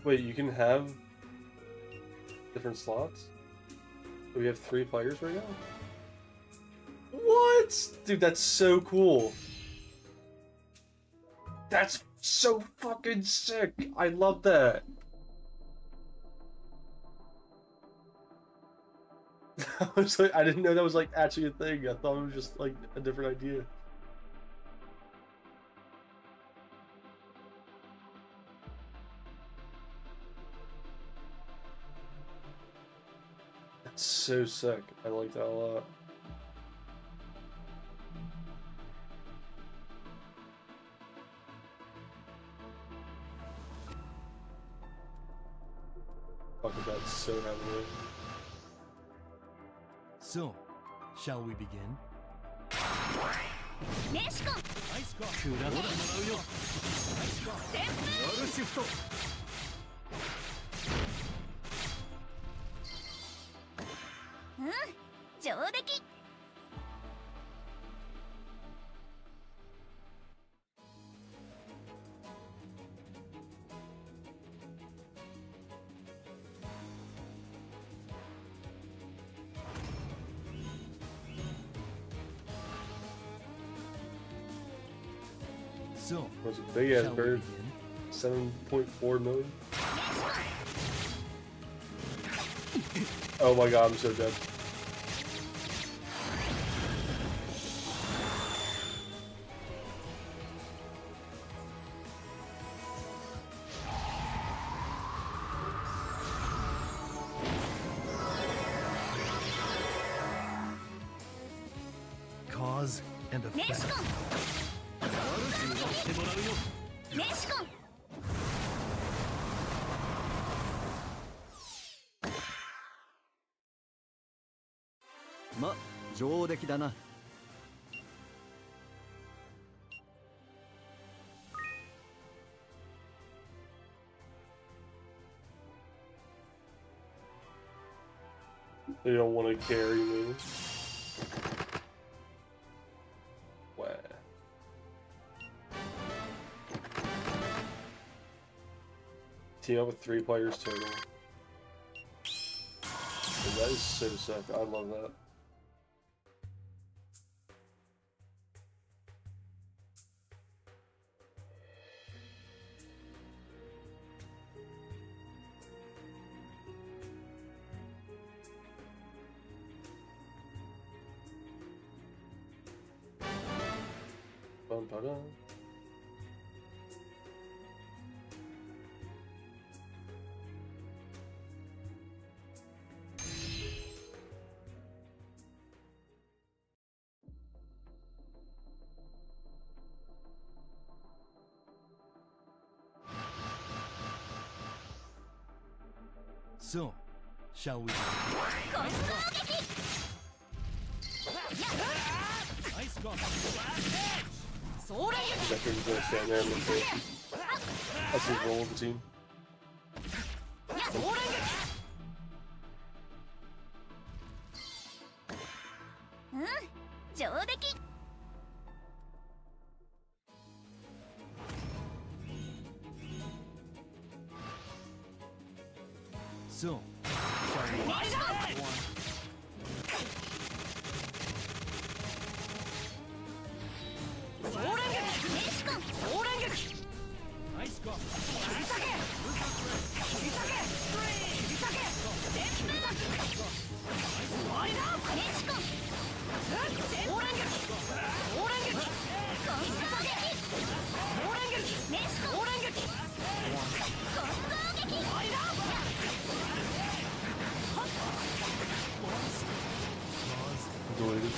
Wait, you can have different slots? We have 3 players right now? What? Dude, that's so cool. That's so fucking sick. I love that. I was like, I didn't know that was like actually a thing. I thought it was just like a different idea. That's so sick. I like that a lot. Fuck with that so heavily. So, shall we begin? ネシコン 食らってもらうよ。ワルシフト。うん上出来 So, Was a big ass shall we bird. begin? 7.4 million. Oh my god, I'm so dead. Cause and ネシ effect. コン ネシコンま、上出来だな。They don't want to carry me. Wow. Team up with 3 players total. And that is so sick. I love that. Bum, ba-dum. So, shall we? Ice golf. Blast edge. Zeker's gonna stand there and look great. That's his role of the team. So, shall we? Ice golf. Deleted.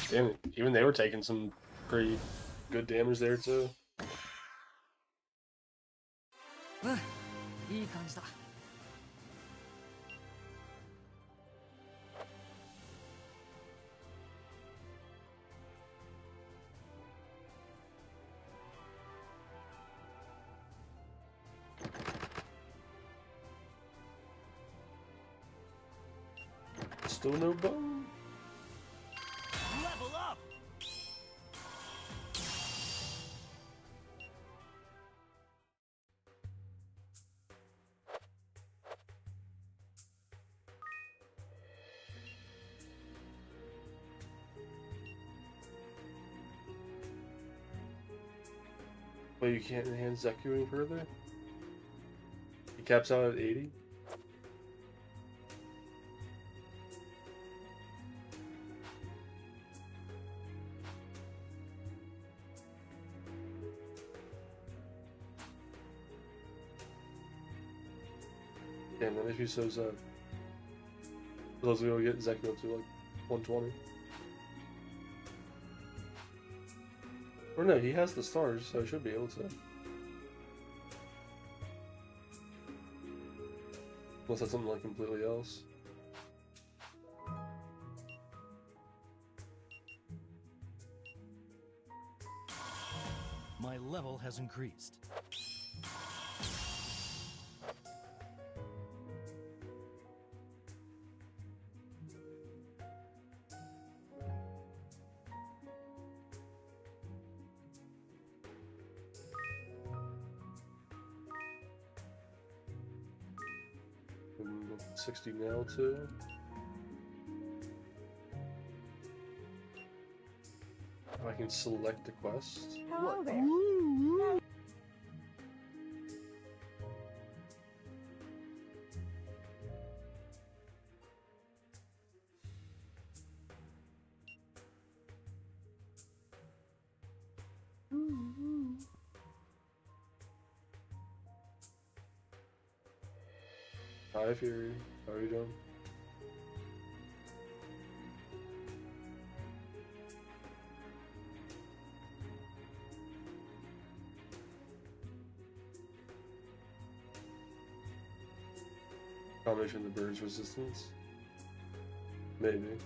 Damn it. Even they were taking some pretty good damage there too. いい感じだ。Still no bone. Level up. Wait, you can't enhance Zeku any further? He caps out at 80? Damn, that makes me so sad. I was gonna get Zeku up to like 120. Or no, he has the stars, so I should be able to. Unless that's something like completely else. My level has increased. I'm 60 now too. I can select the quest. Hello there. Hi, Fury. How are you doing? Combination of the bird's resistance? Maybe.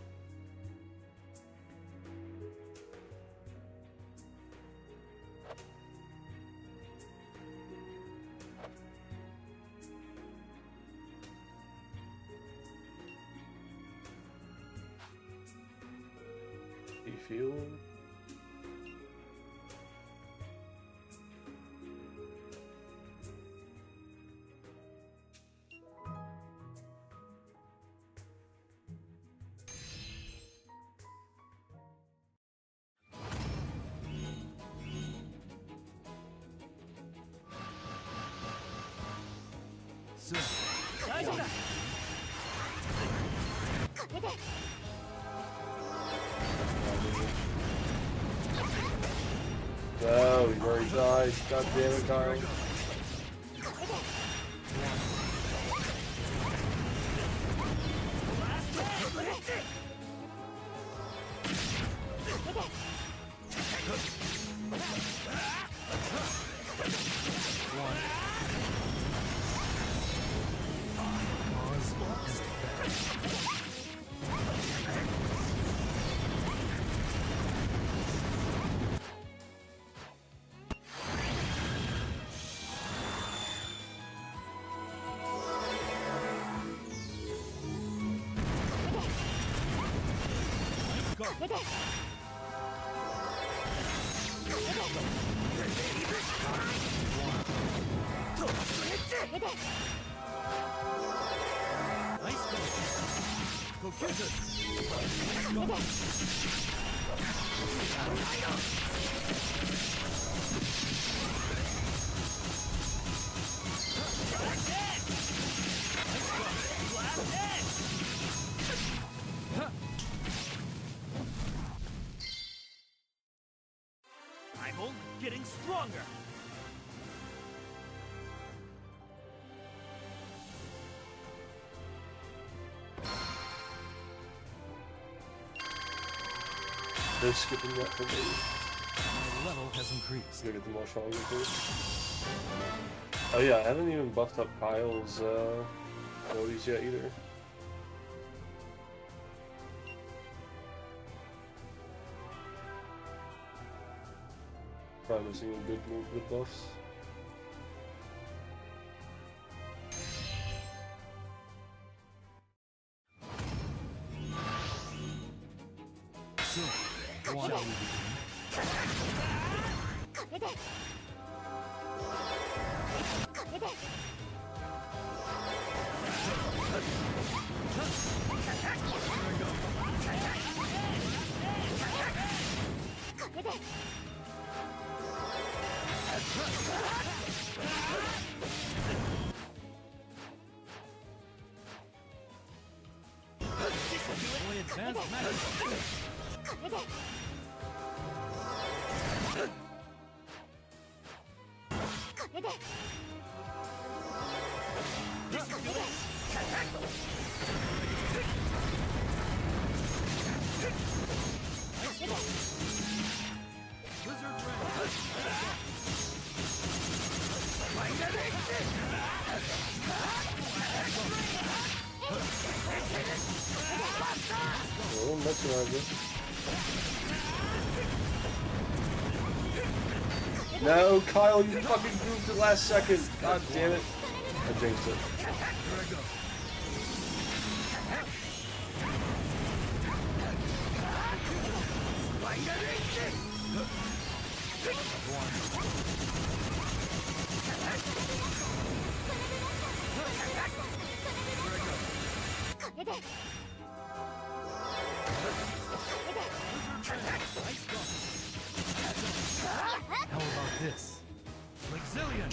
Do you feel? So, 大丈夫だ No, he already died. God damn it, Kyle. I'm only getting stronger. They're skipping that for me. my level has increased. Gotta get them all stronger first. Oh yeah, I haven't even buffed up Kyle's abilities yet either. Probably missing a good buffs. So, shall we begin? Boy, advanced magic. Oh, that's what I did. No, Kyle, you fucking moved it last second. God damn it. I jinxed it. How about this? Exilian!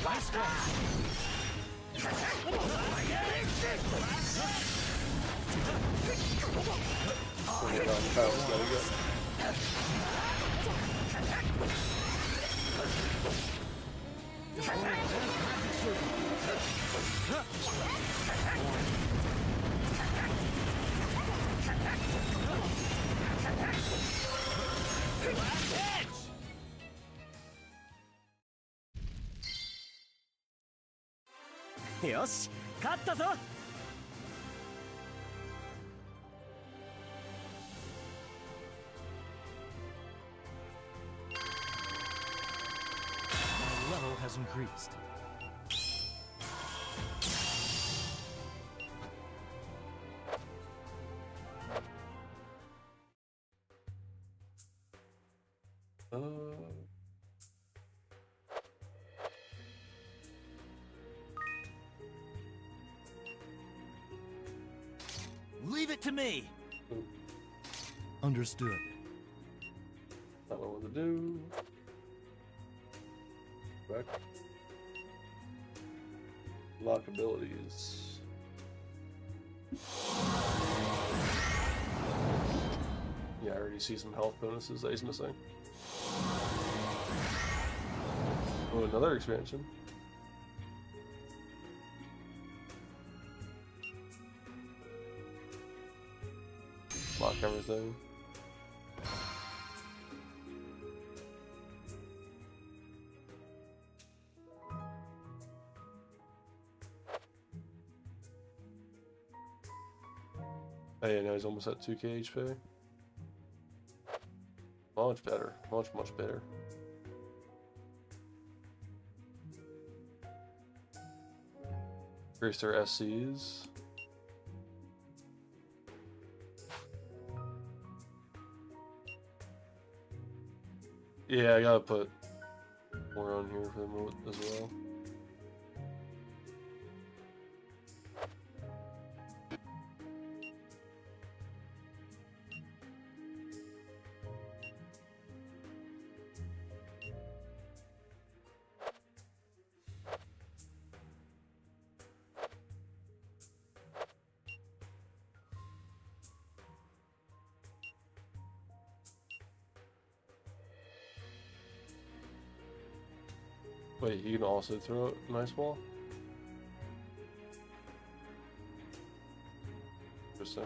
Nice Bring it on. Alright, let's go. Edge! よし、勝ったぞ。My level has increased. Leave it to me. Understood. Not know what to do. Back. Lock abilities. Yeah, I already see some health bonuses that he's missing. Oh, another expansion. Lock everything. Oh yeah, now he's almost at 2k HP. Much better. Much better. Increase their SCs. Yeah, I gotta put more on here for them as well. Wait, you can also throw a nice ball? Interesting.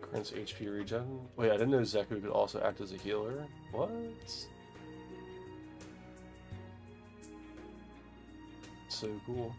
Grants HP regen. Wait, I didn't know Zeku could also act as a healer. What? So cool.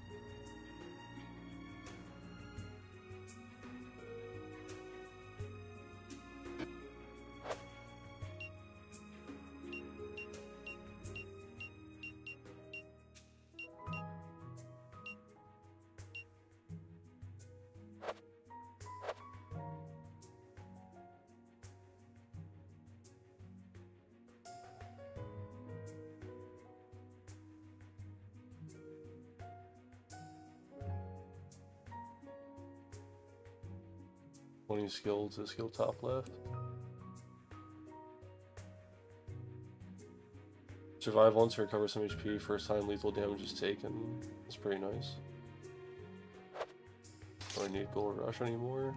Skill to skill top left. Survive once to recover some HP. First time lethal damage is taken. That's pretty nice. Don't need Gold Rush anymore.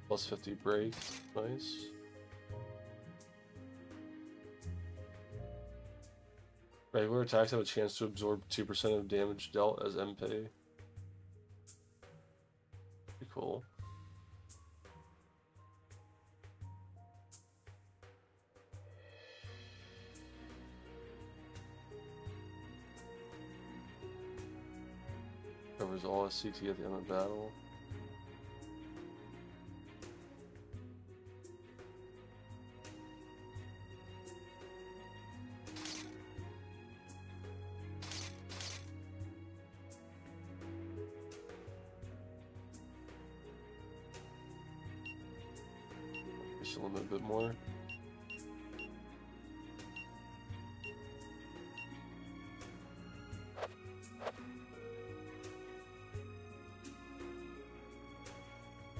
Plus 50 break. Nice. Regular attacks have a chance to absorb 2% of damage dealt as MP. Pretty cool. Covers all SCT at the end of battle. Just a little bit more.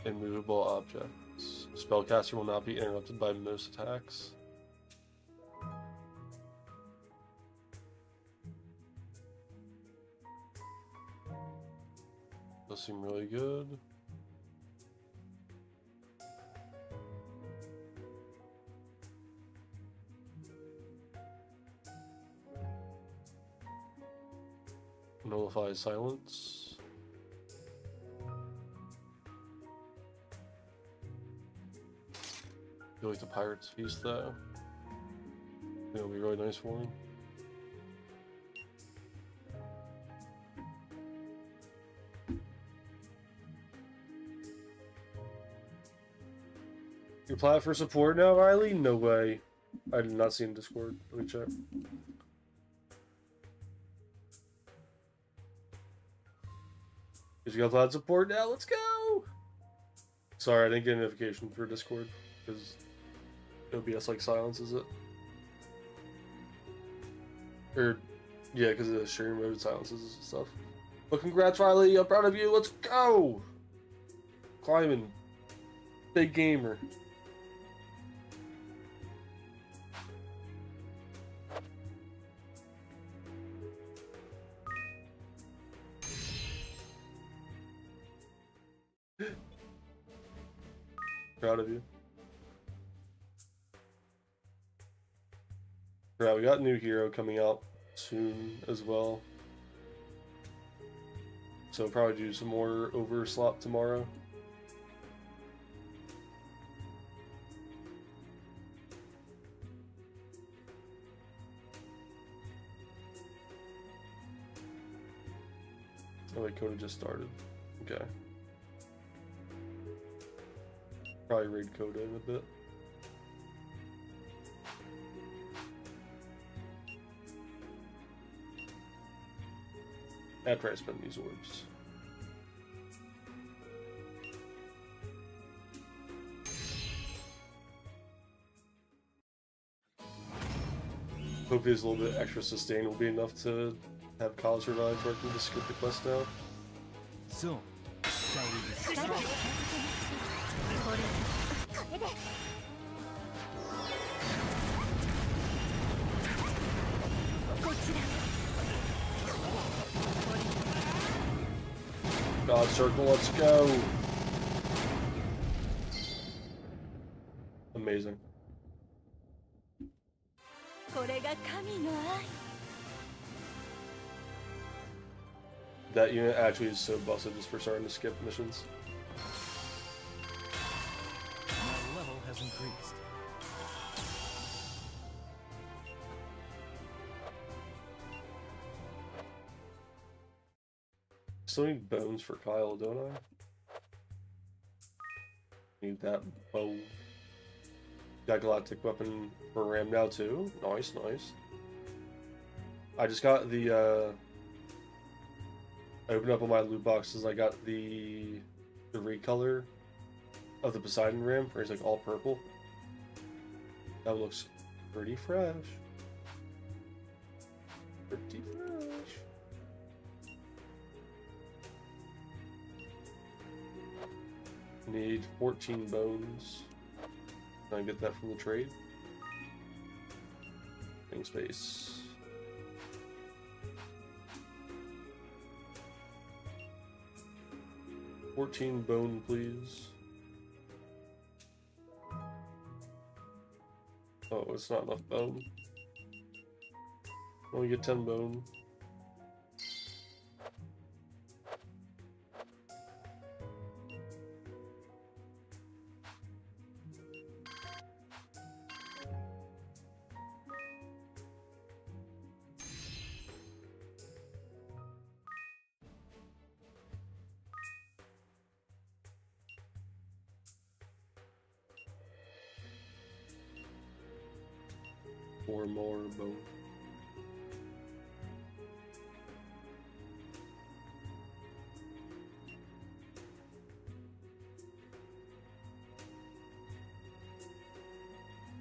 Immovable objects. Spellcaster will not be interrupted by most attacks. seem really good. Nullify silence. You like the Pirate's Feast though? It'll be really nice for him. You apply for support now, Riley? No way. I did not see in Discord. Let me check. Because you got applied support now. Let's go! Sorry, I didn't get a notification for Discord. Because OBS like silences it. Or, yeah, because the sharing mode silences stuff. But congrats, Riley. I'm proud of you. Let's go! Climbing. Big gamer. Proud of you. Right, we got a new hero coming out soon as well. So we'll probably do some more overslot tomorrow. Oh wait, Coda just started. Okay. Probably raid Coda in a bit. After I spend these orbs. Hope his little bit extra sustain will be enough to have Kyle survive so I can just skip the quest now. So, shall we begin? これで こちら God circle, let's go! Amazing. これが神の愛 That unit actually is so busted just for starting to skip missions. My level has increased. Still need bones for Kyle, don't I? Need that bow. Got galactic weapon for Ram now too. Nice, nice. I just got the I opened up all my loot boxes. I got the recolor of the Poseidon Ram, where he's like all purple. That looks pretty fresh. Pretty fresh. Need 14 bones. Can I get that from the trade? Ring space. $14 bone, please. Oh, it's not enough bone. Only get 10 bone. Four more bone.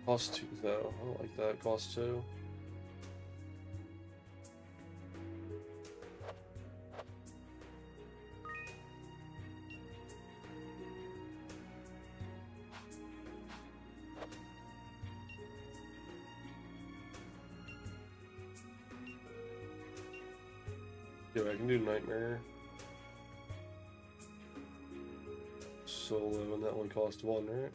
Cost 2 though. I don't like that. Cost 2. Yeah, I can do Nightmare. solo, and that only cost 1, right?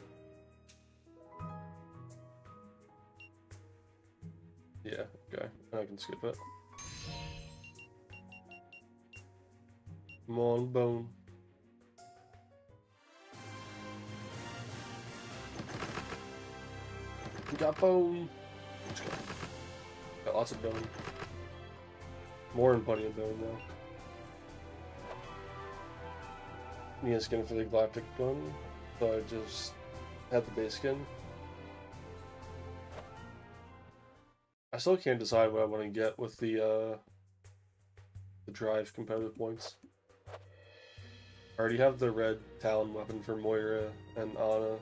Yeah, okay. I can skip it. Come on, bone. We got bone. Got lots of bone. More than plenty of bone now. Need a skin for the galactic gun, so I just had the base skin. I still can't decide what I want to get with the drive competitive points. I already have the red Talon weapon for Moira and Ana.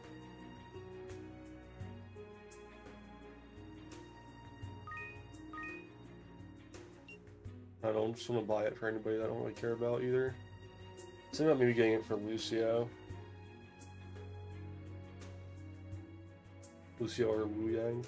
I don't just want to buy it for anybody that I don't really care about either. Think about maybe getting it for Lucio. Lucio or Wu Yang.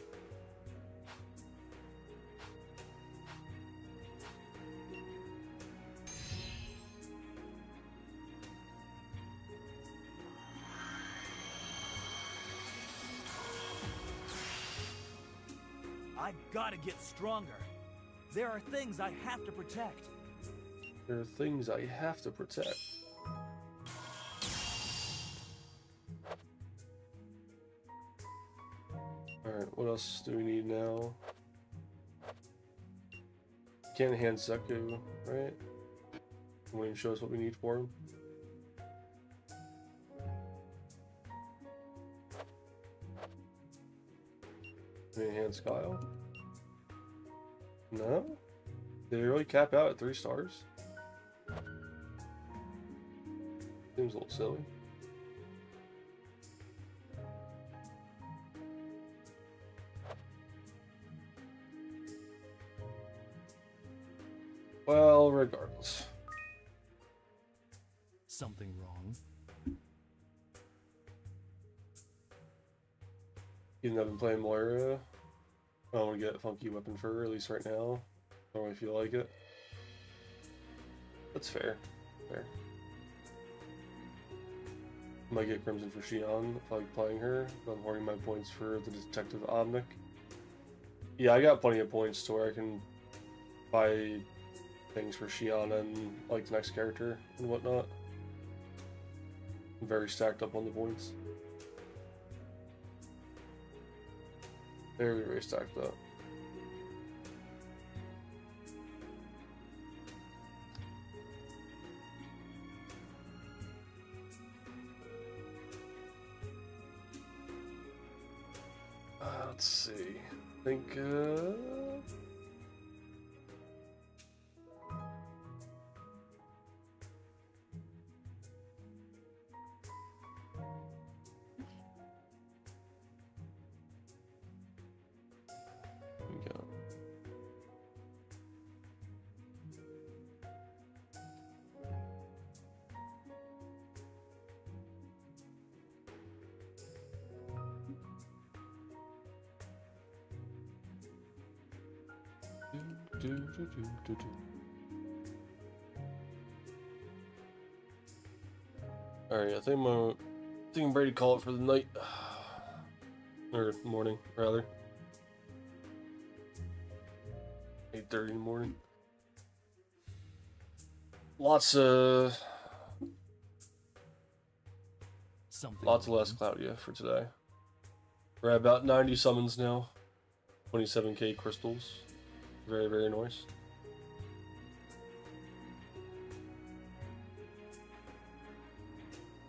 I've got to get stronger. There are things I have to protect. There are things I have to protect. Alright, what else do we need now? Can't hand Zeku, right? Won't even show us what we need for him. Can we enhance Kyle? No? Did they really cap out at 3 stars? Seems a little silly. Well, regardless. Something wrong? Even though I've been playing Moira, I don't want to get a funky weapon for her, at least right now. I don't really feel like it. That's fair. Fair. Might get Crimson for Xion if I like playing her, but I'm hoarding my points for the Detective Omnic. Yeah, I got plenty of points to where I can buy things for Xion and like the next character and whatnot. I'm very stacked up on the points. Very, very stacked up. Let's see. I think, Alright, I think I'm ready to call it for the night. Or morning, rather. 8:30 in the morning. Lots of Last Cloudia for today. We're at about 90 summons now. 27k crystals. Very, very nice.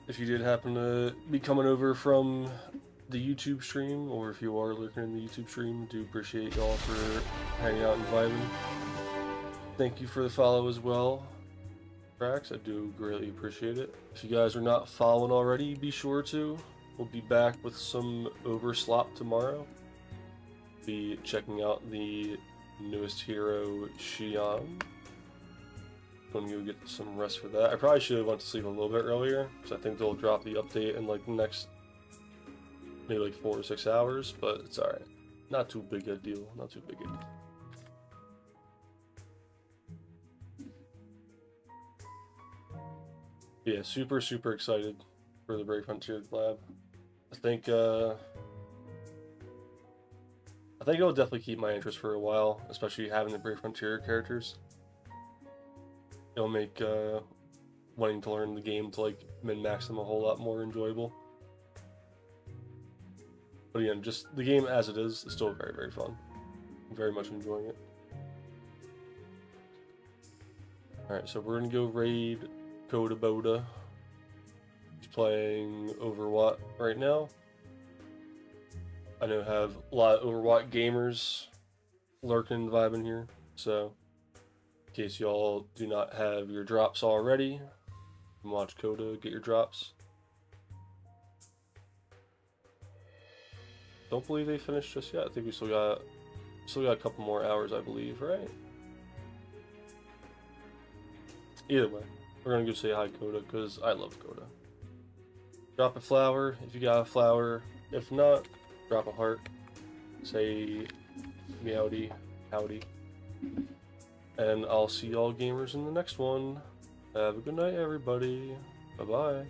If you did happen to be coming over from the YouTube stream, or if you are lurking in the YouTube stream, do appreciate y'all for hanging out and vibing. Thank you for the follow as well, Brax. I do greatly appreciate it. If you guys are not following already, be sure to. We'll be back with some Overslop tomorrow. Be checking out the newest hero, Xion. Gonna go get some rest for that. I probably should have went to sleep a little bit earlier, because I think they'll drop the update in like the next maybe like 4 or 6 hours, but it's alright. Not too big a deal. Not too big a deal. Yeah, super, super excited for the Brave Frontier collab. I think it'll definitely keep my interest for a while, especially having the Brave Frontier characters. It'll make wanting to learn the game to like min-max them a whole lot more enjoyable. But again, just the game as it is still very, very fun. I'm very much enjoying it. Alright, so we're gonna go raid Coda Boda. He's playing Overwatch right now. I know I have a lot of Overwatch gamers lurking, vibing here, so in case y'all do not have your drops already, watch Coda get your drops. Don't believe they finished just yet. I think we still got a couple more hours, I believe, right? Either way, we're gonna go say hi Coda because I love Coda. Drop a flower if you got a flower. If not, drop a heart. Say meowdy, howdy. And I'll see y'all gamers in the next one. Have a good night, everybody. Bye-bye.